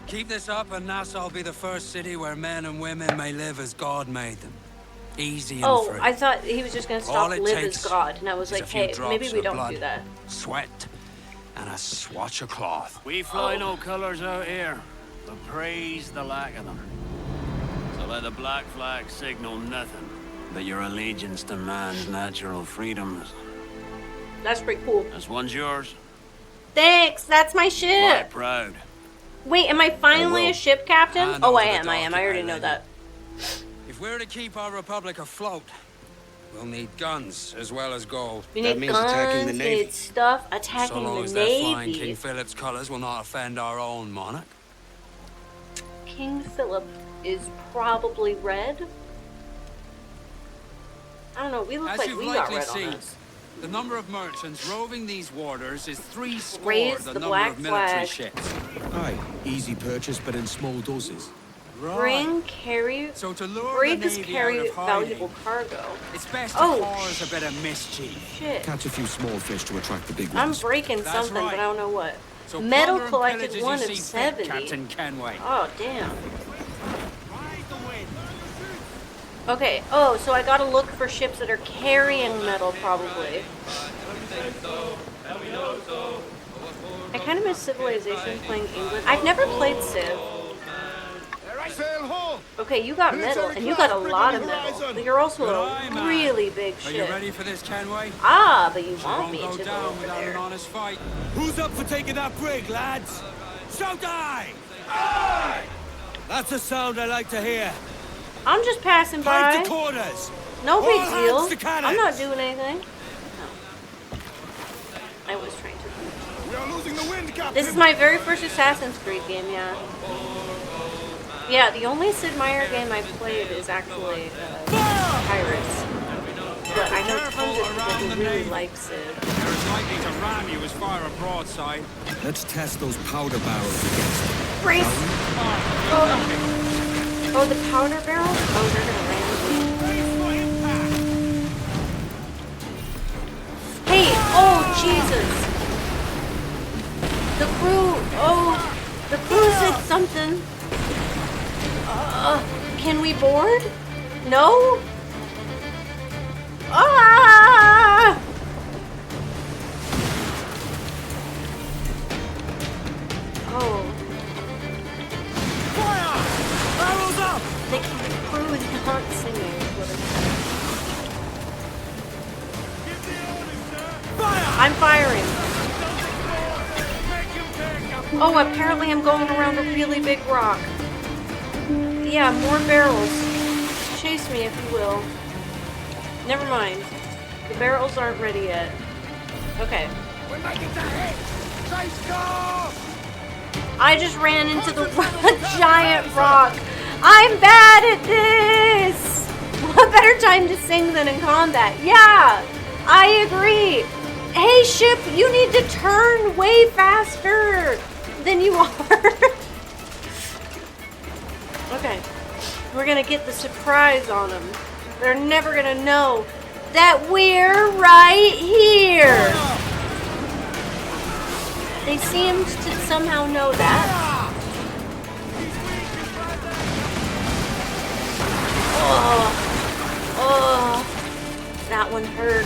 Keep this up and Nassau will be the first city where men and women may live as God made them. Easy and free. I thought he was just gonna stop live as God, and I was like, hey, maybe we don't do that. Sweat and a swatch of cloth. We fly no colours out here, but praise the lack of them. So let the black flag signal nothing but your allegiance to man's natural freedoms. That's pretty cool. This one's yours. Thanks, that's my ship. Quite proud. Wait, am I finally a ship captain? Oh, I am. I already know that. If we're to keep our republic afloat, we'll need guns as well as gold. We need guns, we need stuff, attacking so long the as Navy. they're flying King Philip's colours will not offend our own monarch. King Philip is probably red. I don't know, we look like we got red on us. The number of merchants roving these waters is 3 score Raise the the number black of military flag. ships. Aye, easy purchase, but in small doses. Bring, carry, So to lure brave the is Navy carry out of hiding, valuable cargo. it's best Oh, to cause a bit of mischief. Shit. Catch a few small fish to attract the big I'm ones. breaking That's something, right. but I don't know what. So Metal plunder and collected pillage as 1 you of see fit, 70. Captain Kenway. Oh, damn. Okay, oh, so I gotta look for ships that are carrying metal, probably. I kind of miss Civilization playing England. I've never played Civ. Okay, you got metal, and you got a lot of metal. But you're also a really big Are you ship. ready for this, Kenway? Ah, but you It want won't me go to go down over without an there. honest fight. Who's up for taking that brig, lads? Shout aye! That's a sound I like to hear. I'm just passing by. Fight to quarters. No All big hands deal. to cannons. I'm not doing anything. No. I was trying to. We are losing the wind, Captain. This is my very first Assassin's Creed game, yeah. Yeah, the only Sid Meier game I've played is actually Pirates. But I know tons of people who really like Sid. They're as likely to ram you as fire a broadside. Let's test those powder barrels against them. Brace! Oh, the powder barrels? Oh, they're gonna land me. Hey! Oh, Jesus! The crew! Oh! The crew said something. Can we board? No? Ah! Oh. Fire! Barrels up! The crew is not singing. I'm firing. Oh, apparently I'm going around a really big rock. Yeah, more barrels. Chase me if you will. Never mind. The barrels aren't ready yet. Okay. We're making the hit! Chase go! I just ran into the giant rock. I'm bad at this! What better time to sing than in combat? Yeah, I agree. Hey, ship, you need to turn way faster than you are. Okay, we're gonna get the surprise on them. They're never gonna know that we're right here. They seemed to somehow know that. Oh, that one hurt.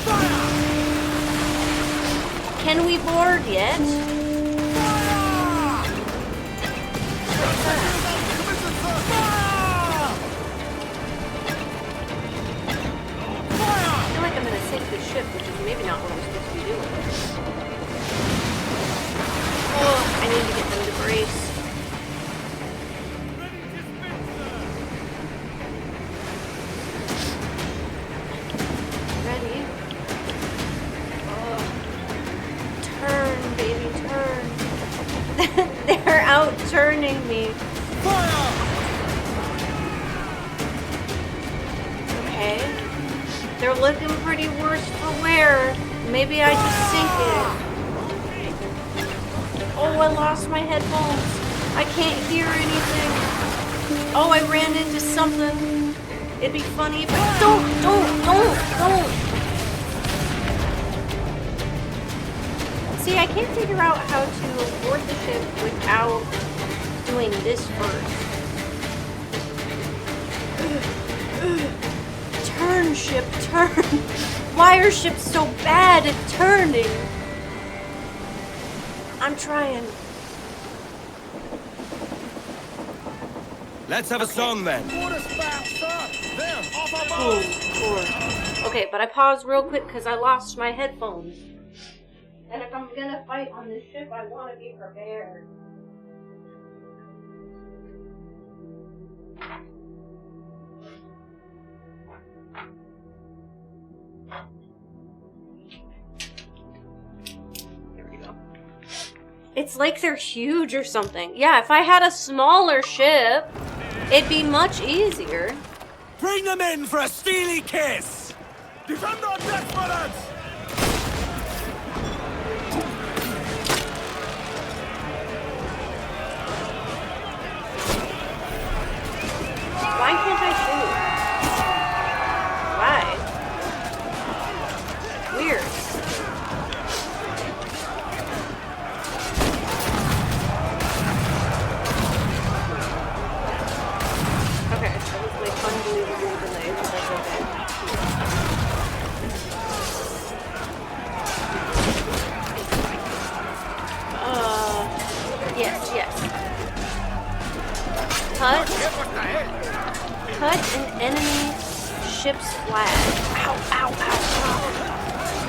Can we board yet? What's that? I feel like I'm gonna sink the ship, which is maybe not what I'm supposed to be doing. Oh, I need to get them to brace. Ready? Oh. Turn, baby, turn. They're out turning me. Okay. They're looking pretty worse for wear. Maybe I just sink it. Oh, I lost my headphones. I can't hear anything. Oh, I ran into something. It'd be funny if I... Don't! See, I can't figure out how to board the ship without doing this first. Turn, ship, turn. Why are ships so bad at turning? I'm trying. Let's have a song then. Okay, but I paused real quick because I lost my headphones. And if I'm gonna fight on this ship, I want to be prepared. It's like they're huge or something. Yeah, if I had a smaller ship, it'd be much easier. Bring them in for a steely kiss! Defend our deck, brothers!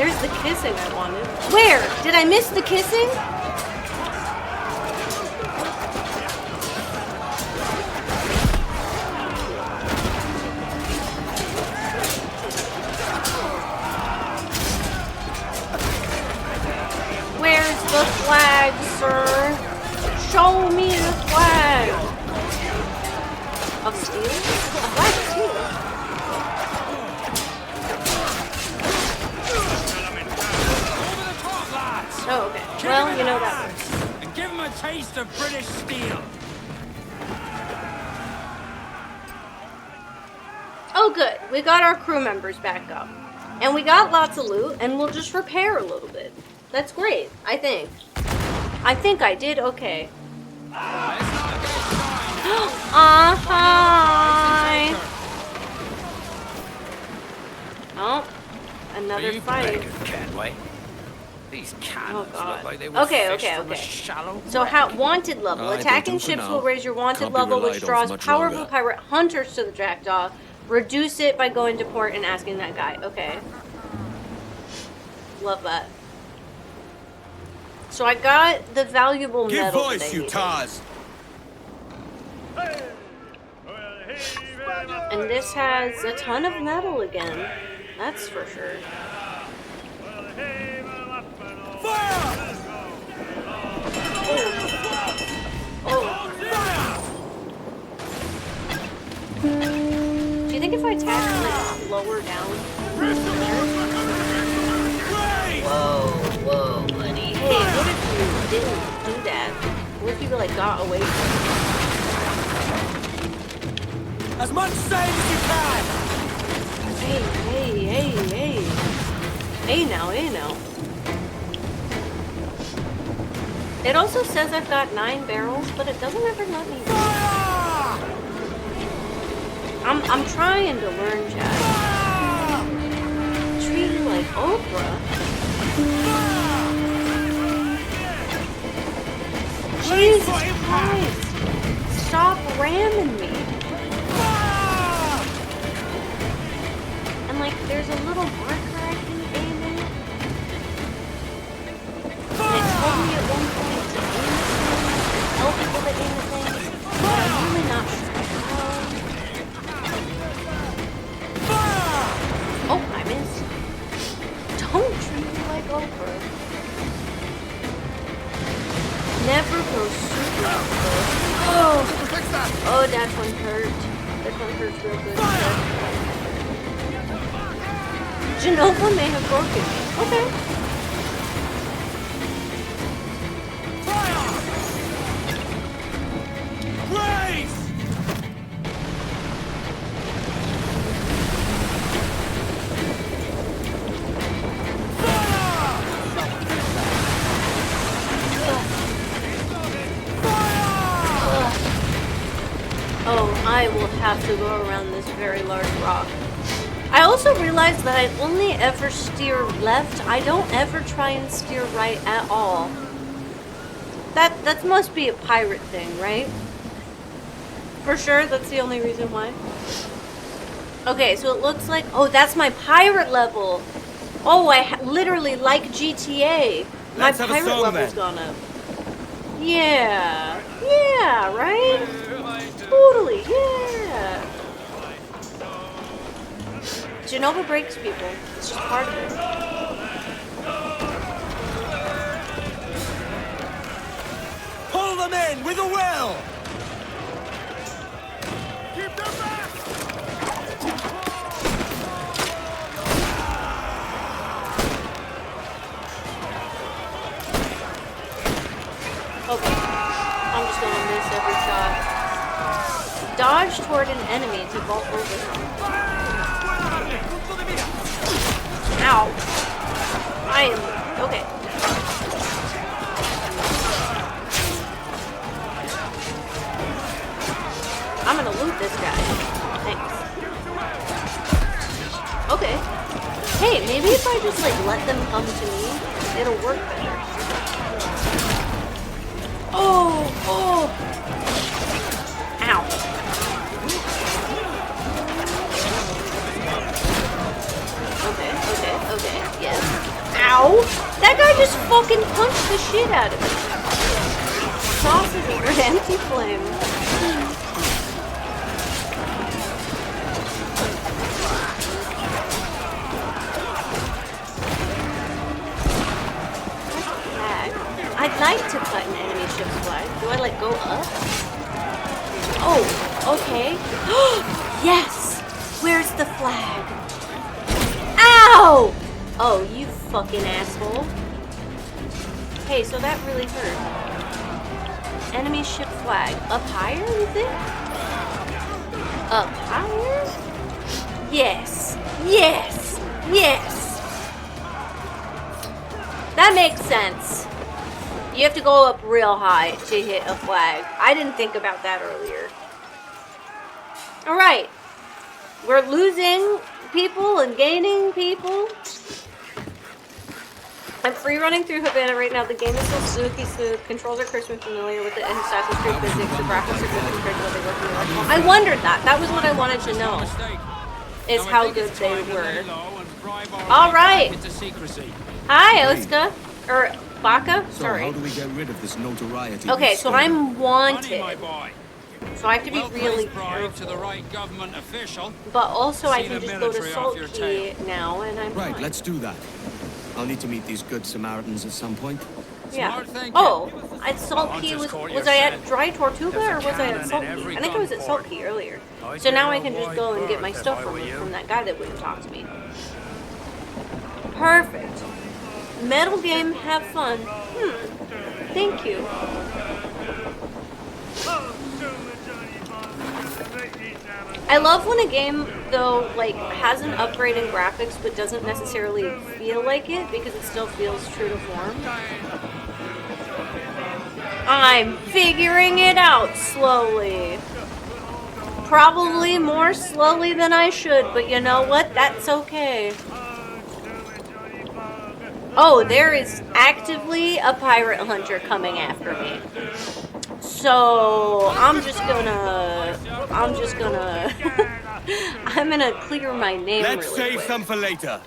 There's the kissing I wanted. Where? Did I miss the kissing? Where's the flag, sir? Show me the flag. Of steel? A flag of steel? Oh, okay. Well, you know that works. And give him a taste of British steel. Oh, good. We got our crew members back up. And we got lots of loot, and we'll just repair a little bit. That's great, I think. I think I did okay. Hi! Oh, another fight. Can't wait. These cannons Oh, God. look like they were Okay. shallow. So, wanted level. I think Attacking for ships now. will raise your wanted Can't be level, which relied on draws for much powerful longer. pirate hunters to the Jackdaw. Reduce it by going to port and asking that guy. Okay. Love that. So I got the valuable Give metal that voice, I you needed. tars! And this has a ton of metal again. That's for sure. Oh. Do you think if I tap like lower down? Whoa, buddy. Hey, what if you didn't do that? What if you like got away from it? As much save as you can! Hey. Hey now. It also says I've got 9 barrels, but it doesn't ever let me. I'm trying to learn, Chad. Treat you like Oprah. Jesus Christ! Stop ramming me. And like, there's a little marker I can aim at. And it told me at one point to aim at things, tell people to aim at things, but I'm really not sure how. Oh, I missed. Don't treat me like Oprah. Never go super close. Oh, that one hurt. That one hurts real good. Genova may have broken me. Okay. Oh, I will have to go around this very large rock. I also realized that I only ever steer left. I don't ever try and steer right at all. That must be a pirate thing, right? For sure, that's the only reason why. Okay, so it looks like... Oh, that's my pirate level. Oh, literally like GTA. My pirate level's gone up. Yeah. Yeah, right? Totally, yeah. Genova breaks people. It's just part of it. Pull them in with a will! Keep them back! Okay. I'm just gonna miss every shot. Dodge toward an enemy to vault over him. Ow. I am... Okay. I'm gonna loot this guy. Thanks. Okay. Hey, maybe if I just, like, let them come to me, it'll work better. Oh! Ow. Okay. Okay, yes. Ow! That guy just fucking punched the shit out of me. Sausage or anti-flame. I'd like to cut an enemy ship's flag. Do I like go up? Oh, okay. Yes! Where's the flag? Ow! Oh, you fucking asshole. Hey, so that really hurt. Enemy ship flag. Up higher, you think? Up higher? Yes. Yes. Yes. That makes sense. You have to go up real high to hit a flag. I didn't think about that earlier. Alright. We're losing people and gaining people. I'm free running through Havana right now. The game is so silky smooth. Controls are crisp and familiar with the Assassin's Creed physics. The graphics are good compared to what they were from the original. I wondered that. That was what I wanted to know. Is how good they were. Alright. Hi, Oska. Or Baka? So Sorry. how do we get rid of this notoriety? Okay, so I'm wanted. So I have to be really careful. To the right government official. But also I can just go to Salt Key now and I'm right, fine. let's do that. I'll need to meet these good Samaritans at some point. Yeah. Oh, at Salt Key was I at Dry Tortuga or was I at Salt Key? I think I was at Salt Key earlier. So now I can just go and get my stuff from that guy that wouldn't talk to me. Perfect. Metal game, have fun. Thank you. I love when a game, though, like, has an upgrade in graphics but doesn't necessarily feel like it because it still feels true to form. I'm figuring it out slowly. Probably more slowly than I should, but you know what? That's okay. Oh, there is actively a pirate hunter coming after me. So, I'm gonna clear my name Let's really save quick. some for later.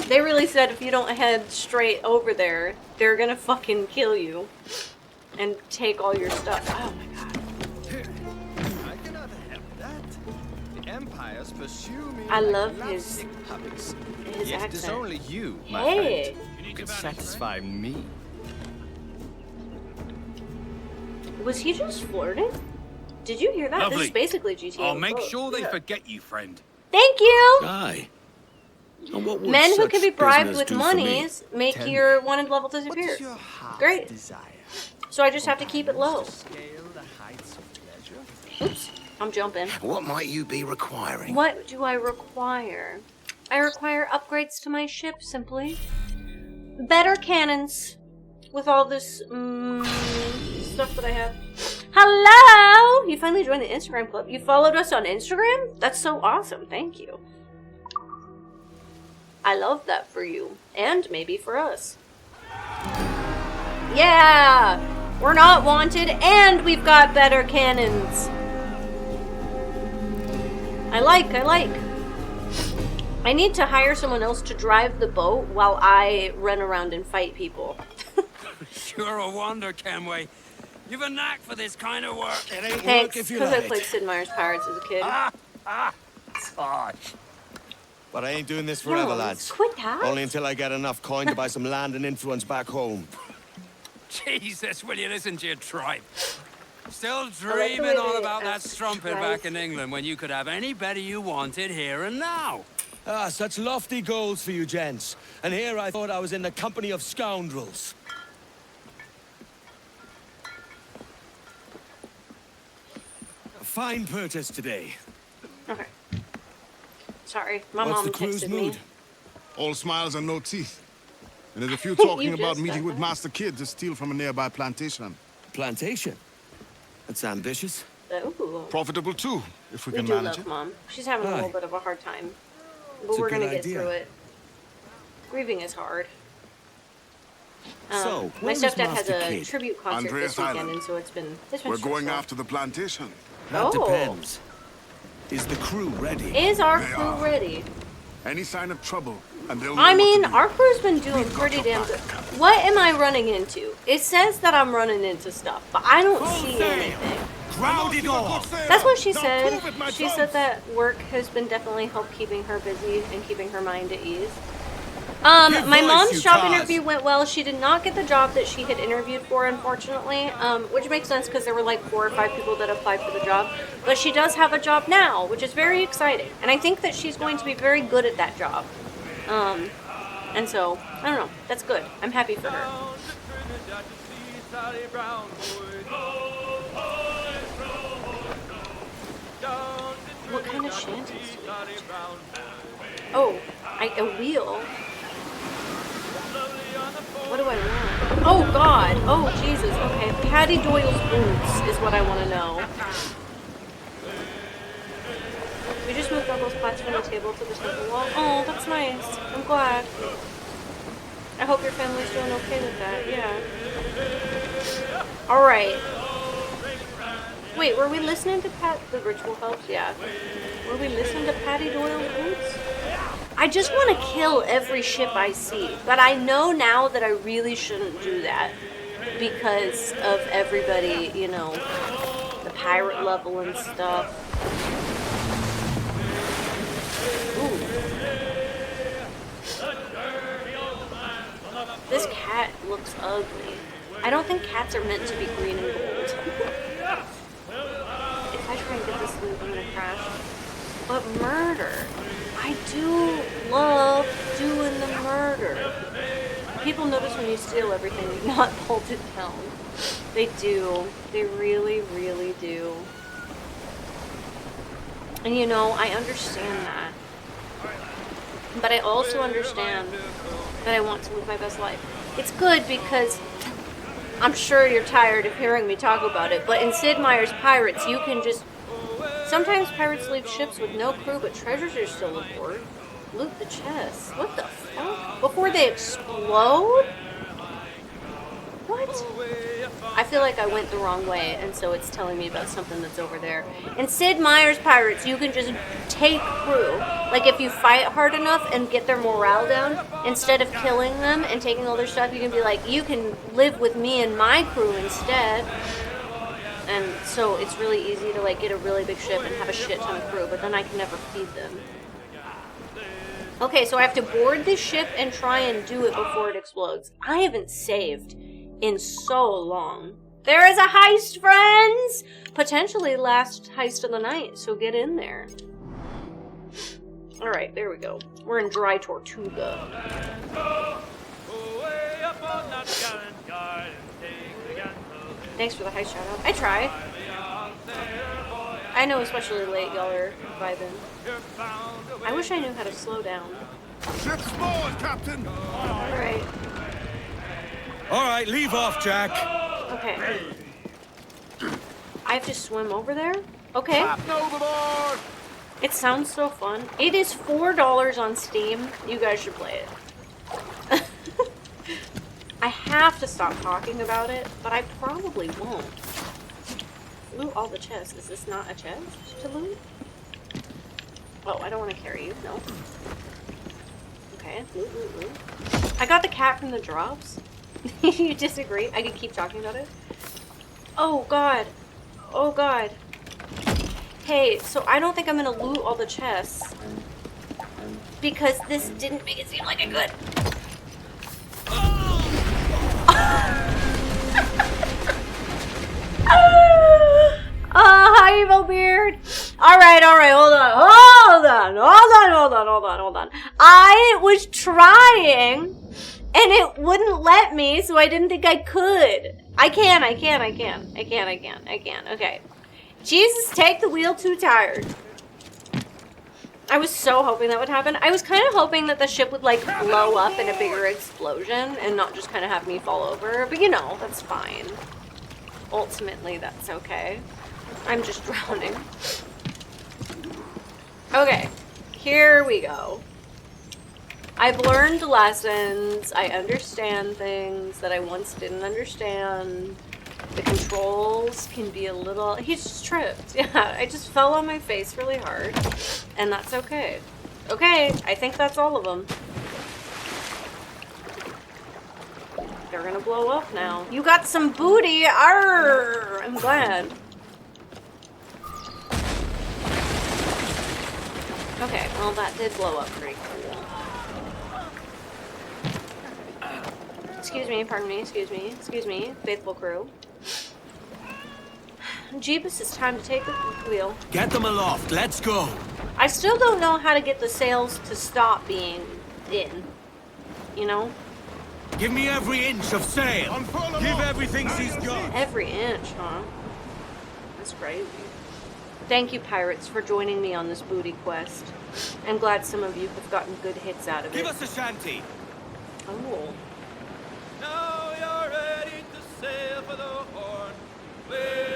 They really said if you don't head straight over there, they're gonna fucking kill you. And take all your stuff. Oh my god. I cannot help that. The empires pursue me. I love like his puppets. his Yet it is accent. only you, my Hey. friend, who could satisfy me. Was he just flirting? Did you hear that? This Lovely. is basically GTA. I'll make Code. sure they forget you, friend. Thank you! Aye. And what would Men who such can be bribed business with do for me? monies make Tell your wanted level disappear. Great. So I just have to keep it low. Oops, I'm jumping. What might you be requiring? What do I require? I require upgrades to my ship, simply. Better cannons. With all this stuff that I have. Hello! You finally joined the Instagram club. You followed us on Instagram? That's so awesome. Thank you. I love that for you. And maybe for us. Yeah! We're not wanted and we've got better cannons. I like. I need to hire someone else to drive the boat while I run around and fight people. You're a wonder, Kenway. You've a knack for this kind of work. It ain't Thanks, work if you because I like. played Sid Meier's Pirates as a kid. But I ain't doing this forever, No, lads. quit that. Only until I get enough coin to buy some land and influence back home. Jesus, will you listen to your tripe? Still way dreaming on they about that ask strumpet tripe. back in England when you could have any better you wanted here and now. Ah, such lofty goals for you gents. And here I thought I was in the company of scoundrels. A fine purchase today. Okay. Sorry, my What's mom the crew's texted mood? me. All smiles and no teeth. And there's a few talking You about just meeting said with that. Master Kid to steal from a nearby plantation. Plantation? That's ambitious. Ooh. Profitable too, if we We can do manage love it. Mom. She's having a Aye. little bit of a hard time. But It's a we're good gonna get idea. through it. Grieving is hard. So, my where is stepdad has Master a Kid? tribute concert Andreas this weekend, Island. and so it's been We're going stressful. after the plantation. That Oh. depends. Is the crew ready? Is our They crew are. ready? Any sign of trouble, and they'll know I what mean, to do. our crew's been doing pretty damn good. What am I running into? It says that I'm running into stuff, but I don't see anything. That's what she said. She said that work has been definitely helped keeping her busy and keeping her mind at ease. My mom's job interview went well. She did not get the job that she had interviewed for, unfortunately, which makes sense because there were like 4 or 5 people that applied for the job. But she does have a job now, which is very exciting. And I think that she's going to be very good at that job. And so, I don't know. That's good. I'm happy for her. What kind of shanties do we have? Oh, a wheel. What do I want? Oh God! Oh Jesus! Okay, Patty Doyle's boots is what I want to know. We just moved all those pots from the table to the temple wall. Oh, that's nice. I'm glad. I hope your family's doing okay with that. Yeah. All right. Wait, were we listening to the ritual helps? Yeah. Were we listening to Patty Doyle's boots? I just want to kill every ship I see, but I know now that I really shouldn't do that because of everybody, you know, the pirate level and stuff. Ooh. This cat looks ugly. I don't think cats are meant to be green and gold. If I try and get this loot, I'm gonna crash. But murder. I do love doing the murder. People notice when you steal everything, not hold it down. They do. They really, really do. And you know, I understand that. But I also understand that I want to live my best life. It's good because I'm sure you're tired of hearing me talk about it, but in Sid Meier's Pirates, you can just... Sometimes pirates leave ships with no crew, but treasures are still aboard. Loot the chests. What the fuck? Before they explode? What? I feel like I went the wrong way, and so it's telling me about something that's over there. In Sid Meier's Pirates, you can just take crew. Like, if you fight hard enough and get their morale down, instead of killing them and taking all their stuff, you can be like, you can live with me and my crew instead. And so it's really easy to like get a really big ship and have a shit ton of crew, but then I can never feed them. Okay, so I have to board this ship and try and do it before it explodes. I haven't saved in so long. There is a heist, friends! Potentially last heist of the night, so get in there. Alright, there we go. We're in Dry Tortuga. Thanks for the heist shout out. I try. I know, especially late, y'all are vibing. I wish I knew how to slow down. Ship's forward, Captain! Alright. Alright, leave off, Jack. Okay. I have to swim over there? Okay. It sounds so fun. It is $4 on Steam. You guys should play it. I have to stop talking about it, but I probably won't. Loot all the chests. Is this not a chest to loot? Oh, I don't want to carry you. No. Okay. Loot, loot, loot. I got the cat from the drops. You disagree? I could keep talking about it. Oh, God. Oh, God. Hey, so I don't think I'm going to loot all the chests. Because this didn't make it seem like I could. Hi, Evil Beard. Alright, hold on. I was trying, and it wouldn't let me, so I didn't think I could. I can. Okay. Jesus, take the wheel, too tired. I was so hoping that would happen. I was kind of hoping that the ship would, like, blow up in a bigger explosion and not just kind of have me fall over. But, you know, that's fine. Ultimately, that's okay. I'm just drowning. Okay. Here we go. I've learned lessons. I understand things that I once didn't understand. The controls can be a little... He just tripped. Yeah, I just fell on my face really hard. And that's okay. Okay, I think that's all of them. They're gonna blow up now. You got some booty! Arr! I'm glad. Okay, well that did blow up pretty cool. Excuse me, pardon me, excuse me, faithful crew. Jeebus, it's time to take the wheel. Get them aloft, let's go. I still don't know how to get the sails to stop being in. You know? Give me every inch of sail. Give everything she's got. Every inch, huh? That's crazy. Thank you, pirates, for joining me on this booty quest. I'm glad some of you have gotten good hits out of it. Give us a shanty. Oh. Now you're ready to sail for the Horn.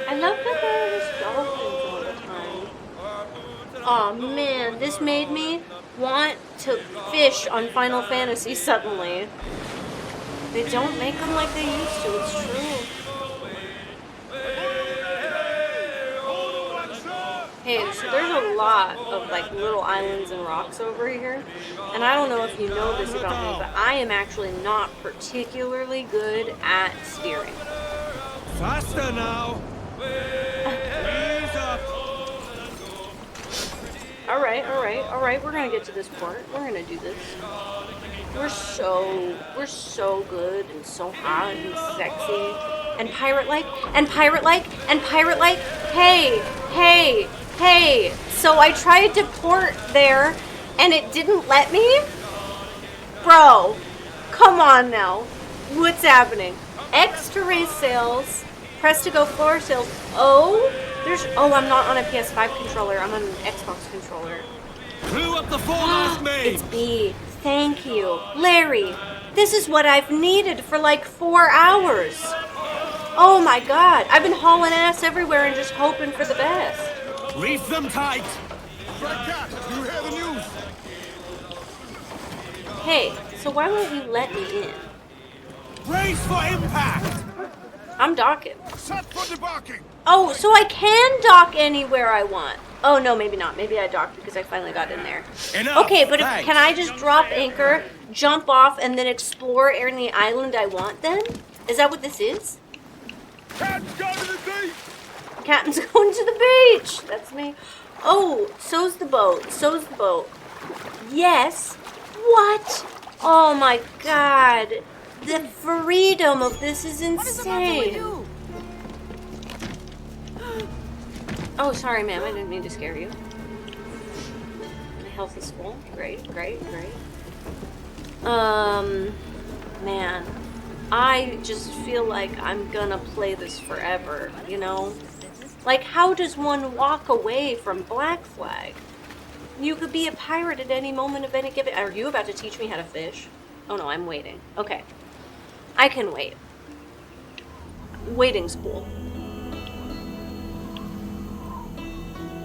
I love that there are just dolphins all the time. Aw, man, this made me want to fish on Final Fantasy suddenly. They don't make them like they used to, it's true. Hey, so there's a lot of like little islands and rocks over here, and I don't know if you know this about me, but I am actually not particularly good at steering. Faster now. Ease up. Alright, we're gonna get to this port. We're gonna do this. We're so good and so hot and sexy and pirate-like and pirate-like and pirate-like. Hey. So I tried to port there and it didn't let me? Bro, come on now. What's happening? X to raise sails, press to go floor sails. Oh, I'm not on a PS5 controller. I'm on an Xbox controller. Clew up the foremast main. It's B. Thank you. Larry, this is what I've needed for like 4 hours. Oh my god. I've been hauling ass everywhere and just hoping for the best. Reef them tight. Black Cat, do you hear the news? Hey, so why won't you let me in? Brace for impact. I'm docking. Set for debarking. Oh, so I can dock anywhere I want. Oh, no, maybe not. Maybe I docked because I finally got in there. Enough. Okay, but Thanks. can I just drop anchor, jump off, and then explore any island I want then? Is that what this is? Captain's going to the beach. Captain's going to the beach. That's me. Oh, so's the boat. Yes. What? Oh, my God. The freedom of this is insane. Oh, sorry, ma'am. I didn't mean to scare you. My health is full. Great. Man. I just feel like I'm gonna play this forever, you know? Like, how does one walk away from Black Flag? You could be a pirate at any moment of any given... Are you about to teach me how to fish? Oh, no, I'm waiting. Okay. I can wait. Waiting's cool.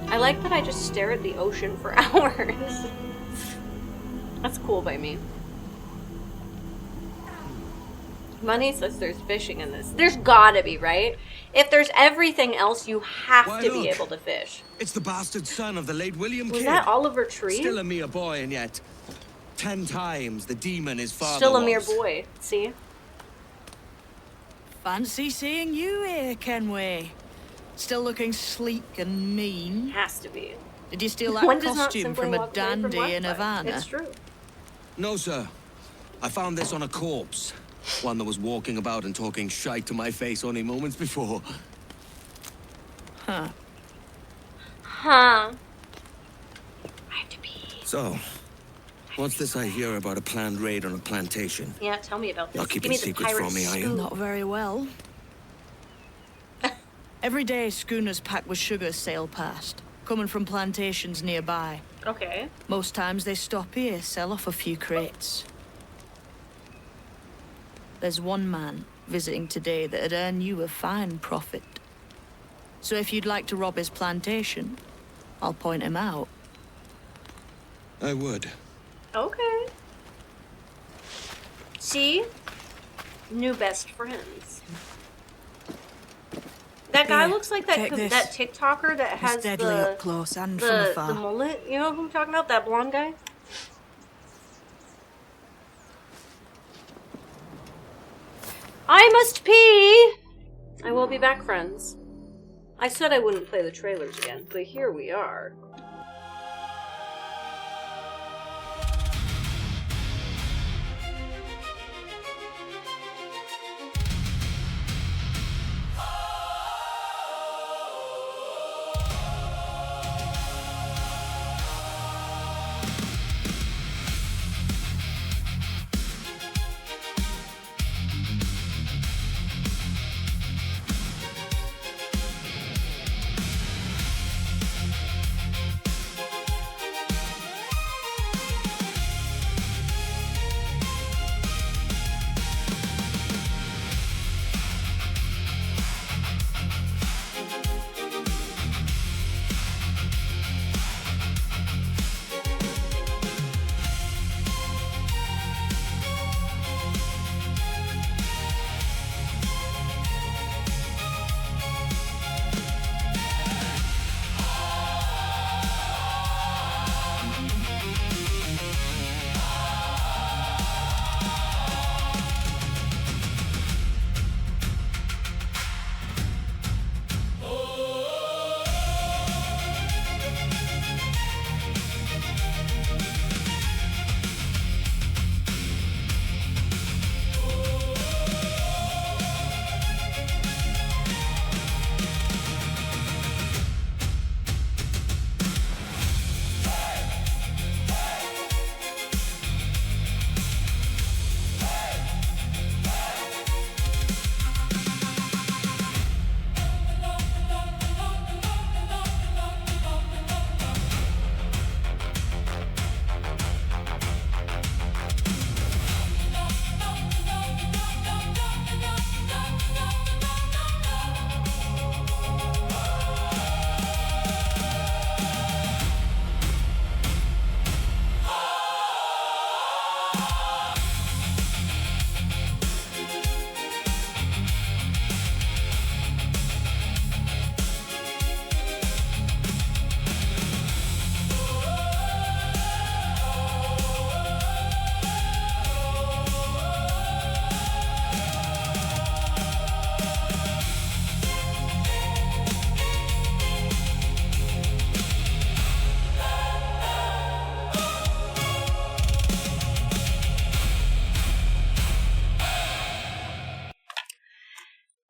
I like that I just stare at the ocean for hours. That's cool by me. Money says there's fishing in this. There's gotta be, right? If there's everything else, you have Why, to be look. able to fish. It's the bastard son of the late William Was Kidd. that Oliver Tree? Still a mere boy, and yet 10 times the demon his father Still a mere was. boy. See? Fancy seeing you here, Kenway. Still looking sleek and mean. Has to be. Did you steal that One does not costume simply from a walk away from dandy Black in Flag. Havana? It's true. No, sir. I found this on a corpse. One that was walking about and talking shite to my face only moments before. Huh. Huh. I have to pee. So, what's this I hear about a planned raid on a plantation? Yeah, tell me about this. You're Give keeping me the secrets pirate from me, are you? scoop. Not very well. Every day, schooners packed with sugar sail past, coming from plantations nearby. Okay. Most times they stop here, sell off a few crates. There's one man visiting today that'd earn you a fine profit. So if you'd like to rob his plantation, I'll point him out. I would. Okay. See? New best friends. That guy Here, looks like that take this. that TikToker that has He's deadly the up close and from the afar. mullet. You know who I'm talking about? That blonde guy. I must pee! I will be back, friends. I said I wouldn't play the trailers again, but here we are.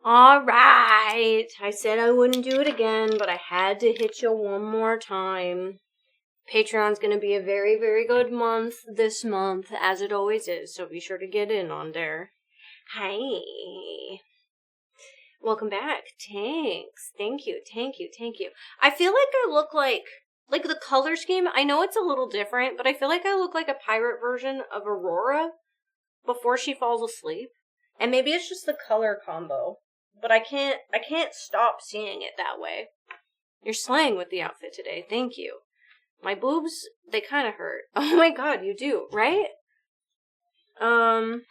Alright, I said I wouldn't do it again, but I had to hit you one more time. Patreon's gonna be a very, very good month this month, as it always is, so be sure to get in on there. Hi. Welcome back. Thanks. Thank you. I feel like I look like the color scheme, I know it's a little different, but I feel like I look like a pirate version of Aurora before she falls asleep. And maybe it's just the color combo. But I can't stop seeing it that way. You're slaying with the outfit today. Thank you. My boobs, they kind of hurt. Oh my god, you do, right? I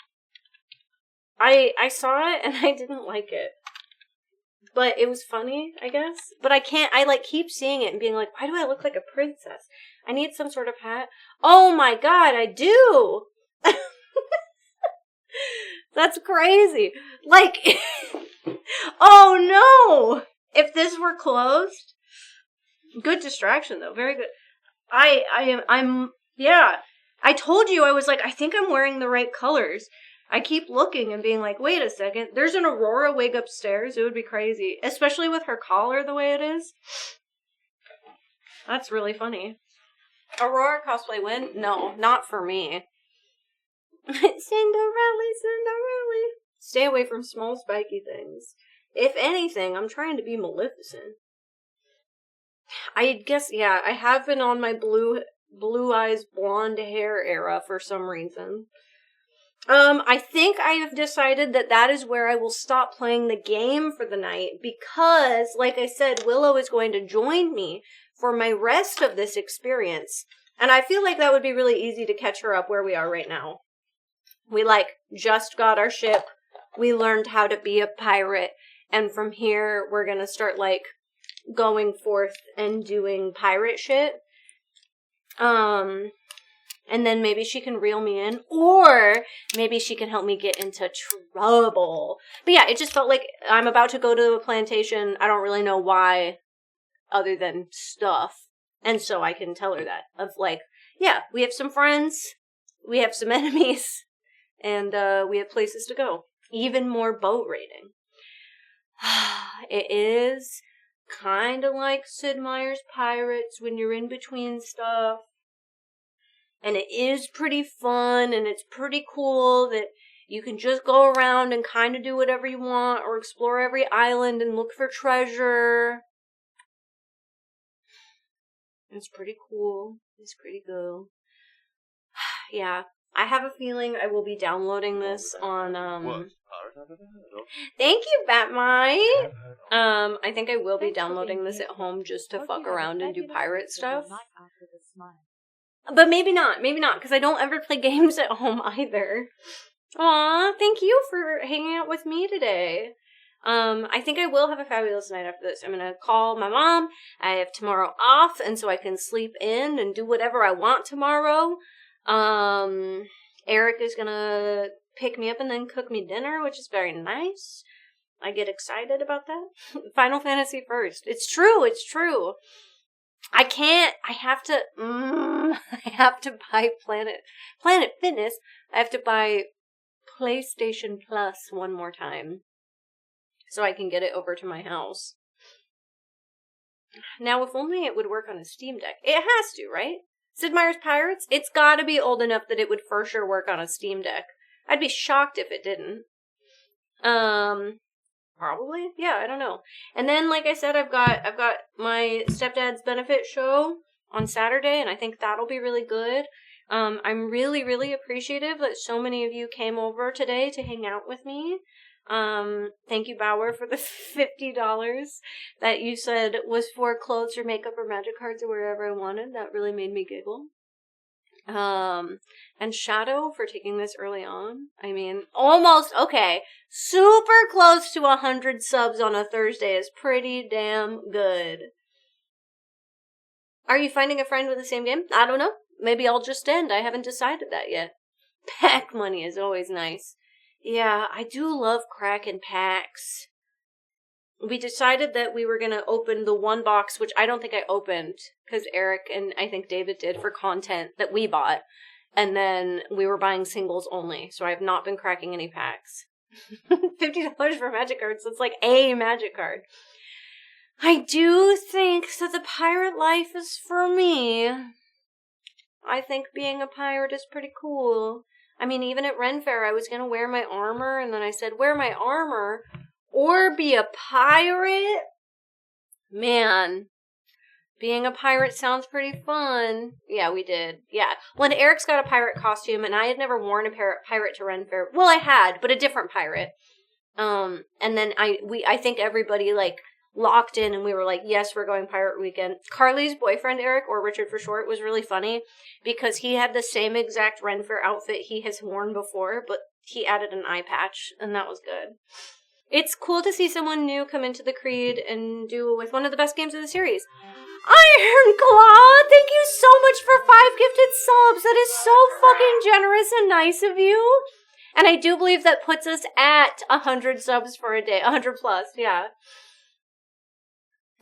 saw it and I didn't like it. But it was funny, I guess. But I keep seeing it and being like, why do I look like a princess? I need some sort of hat. Oh my god, I do! That's crazy. Like, oh no! If this were closed, good distraction though, very good. Yeah. I told you, I was like, I think I'm wearing the right colors. I keep looking and being like, wait a second, there's an Aurora wig upstairs. It would be crazy, especially with her collar the way it is. That's really funny. Aurora cosplay win? No, not for me. Cinderella. Stay away from small spiky things. If anything, I'm trying to be Maleficent. I guess, yeah, I have been on my blue eyes, blonde hair era for some reason. I think I have decided that is where I will stop playing the game for the night because, like I said, Willow is going to join me for my rest of this experience. And I feel like that would be really easy to catch her up where we are right now. We, just got our ship. We learned how to be a pirate. And from here, we're gonna start, going forth and doing pirate shit. And then maybe she can reel me in, or maybe she can help me get into trouble. But yeah, it just felt like I'm about to go to a plantation. I don't really know why, other than stuff. And so I can tell her that. Of like, yeah, we have some friends, we have some enemies, and we have places to go. Even more boat raiding. It is kind of like Sid Meier's Pirates when you're in between stuff. And it is pretty fun, and it's pretty cool that you can just go around and kind of do whatever you want, or explore every island and look for treasure. It's pretty cool. It's pretty good. Yeah, I have a feeling I will be downloading this on, Thank you, Batmite! I think I will be downloading this at home just to fuck around and do pirate stuff. But maybe not, because I don't ever play games at home either. Aw, thank you for hanging out with me today. I think I will have a fabulous night after this. I'm gonna call my mom. I have tomorrow off, and so I can sleep in and do whatever I want tomorrow. Eric is gonna pick me up and then cook me dinner, which is very nice. I get excited about that. Final Fantasy first. It's true. I have to buy Planet Fitness. I have to buy PlayStation Plus one more time so I can get it over to my house. Now, if only it would work on a Steam Deck. It has to, right? Sid Meier's Pirates? It's gotta be old enough that it would for sure work on a Steam Deck. I'd be shocked if it didn't. Probably? Yeah, I don't know. And then, like I said, I've got my stepdad's benefit show on Saturday, and I think that'll be really good. I'm really, really appreciative that so many of you came over today to hang out with me. Thank you, Bauer, for the $50 that you said was for clothes or makeup or magic cards or wherever I wanted. That really made me giggle. And Shadow for taking this early on. I mean, almost, okay, super close to 100 subs on a Thursday is pretty damn good. Are you finding a friend with the same game? I don't know. Maybe I'll just end. I haven't decided that yet. Pack money is always nice. Yeah, I do love cracking packs. We decided that we were going to open the one box, which I don't think I opened, because Eric and I think David did for content that we bought. And then we were buying singles only, so I have not been cracking any packs. $50 for magic cards, that's like a magic card. I do think that the pirate life is for me. I think being a pirate is pretty cool. I mean, even at Ren Fair, I was going to wear my armor, and then I said, wear my armor or be a pirate? Man, being a pirate sounds pretty fun. Yeah, we did. Yeah. When Eric's got a pirate costume, and I had never worn a pirate to Ren Fair. Well, I had, but a different pirate. And then I think everybody, like, locked in, and we were like, yes, we're going pirate weekend. Carly's boyfriend, Eric, or Richard for short, was really funny because he had the same exact Ren Fair outfit he has worn before, but he added an eye patch, and that was good. It's cool to see someone new come into the Creed and do with one of the best games of the series. Ironclaw, thank you so much for 5 gifted subs. That is so fucking generous and nice of you. And I do believe that puts us at 100 subs for a day. 100 plus, yeah.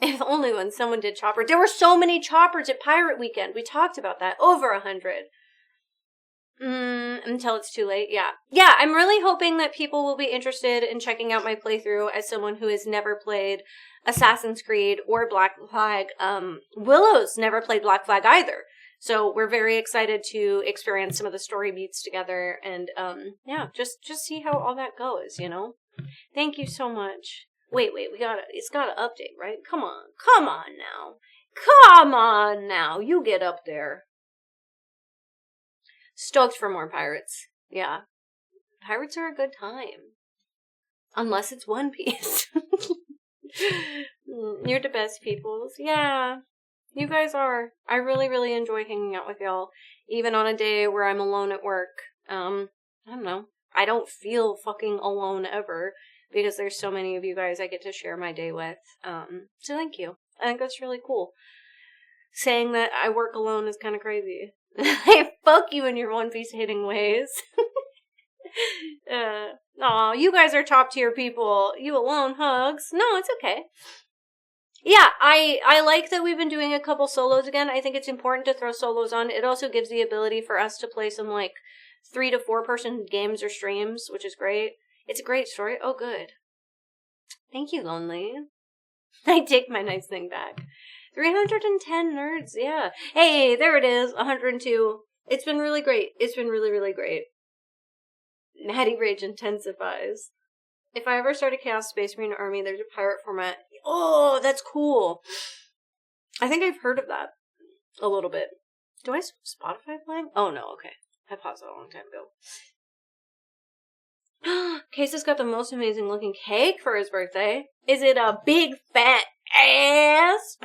If only when someone did Chopper. There were so many Choppers at Pirate Weekend. We talked about that. Over 100. Until it's too late, yeah. Yeah, I'm really hoping that people will be interested in checking out my playthrough as someone who has never played Assassin's Creed or Black Flag. Willow's never played Black Flag either. So we're very excited to experience some of the story beats together and, yeah, just see how all that goes, you know? Thank you so much. Wait, it's gotta update, right? Come on now. You get up there. Stoked for more pirates. Yeah. Pirates are a good time. Unless it's One Piece. You're the best peoples. Yeah. You guys are. I really, really enjoy hanging out with y'all. Even on a day where I'm alone at work. I don't know. I don't feel fucking alone ever. Because there's so many of you guys I get to share my day with. So thank you. I think that's really cool. Saying that I work alone is kind of crazy. Hey, fuck you in your One Piece hitting ways. Aw, you guys are top tier people. You alone, hugs. No, it's okay. Yeah, I like that we've been doing a couple solos again. I think it's important to throw solos on. It also gives the ability for us to play some, like, 3 to 4 person games or streams, which is great. It's a great story. Oh, good. Thank you, Lonely. I take my nice thing back. 310 nerds, yeah. Hey, there it is, 102. It's been really great. It's been really, really great. Natty Rage intensifies. If I ever start a Chaos Space Marine army, there's a pirate format. Oh, that's cool. I think I've heard of that a little bit. Do I have Spotify playing? Oh, no, okay. I paused that a long time ago. Case has got the most amazing looking cake for his birthday. Is it a big fat ass?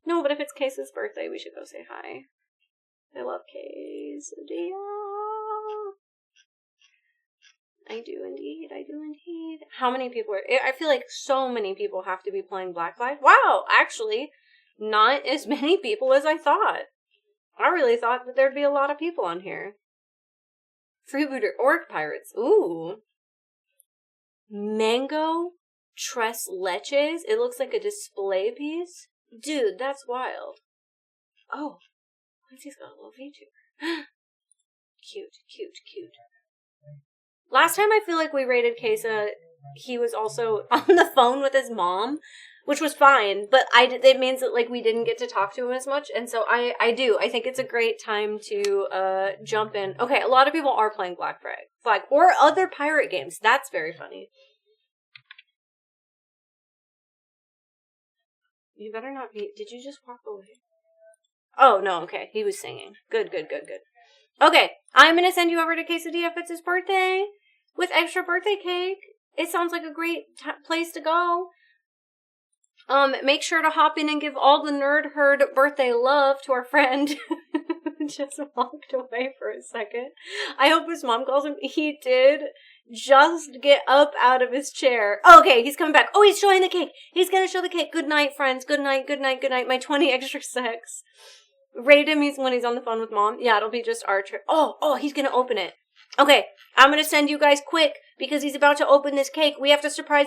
No, but if it's Case's birthday, we should go say hi. I love Quesadilla. I do indeed. I do indeed. How many people are... I feel like so many people have to be playing Black Flag. Wow, actually, not as many people as I thought. I really thought that there'd be a lot of people on here. Freebooter Orc Pirates. Ooh. Mango Tres Leches. It looks like a display piece. Dude, that's wild. Oh. Quincy's got a little VTuber. Cute, cute, cute. Last time I feel like we raided Kesa, he was also on the phone with his mom, which was fine, but it means that, like, we didn't get to talk to him as much, and so I think it's a great time to jump in. Okay, a lot of people are playing Black Flag, or other pirate games. That's very funny. You better not be... Did you just walk away? Oh, no, okay. He was singing. Good, good, good, good. Okay, I'm going to send you over to Quesadilla if it's his birthday with extra birthday cake. It sounds like a great place to go. Make sure to hop in and give all the Nerd Herd birthday love to our friend who just walked away for a second. I hope his mom calls him. He did just get up out of his chair. Okay, he's coming back. Oh, he's showing the cake. He's going to show the cake. Good night, friends. Good night, good night, good night. My 20 extra sex. Rate him when he's on the phone with mom. Yeah, it'll be just our trip. Oh, he's going to open it. Okay, I'm going to send you guys quick because he's about to open this cake. We have to surprise him.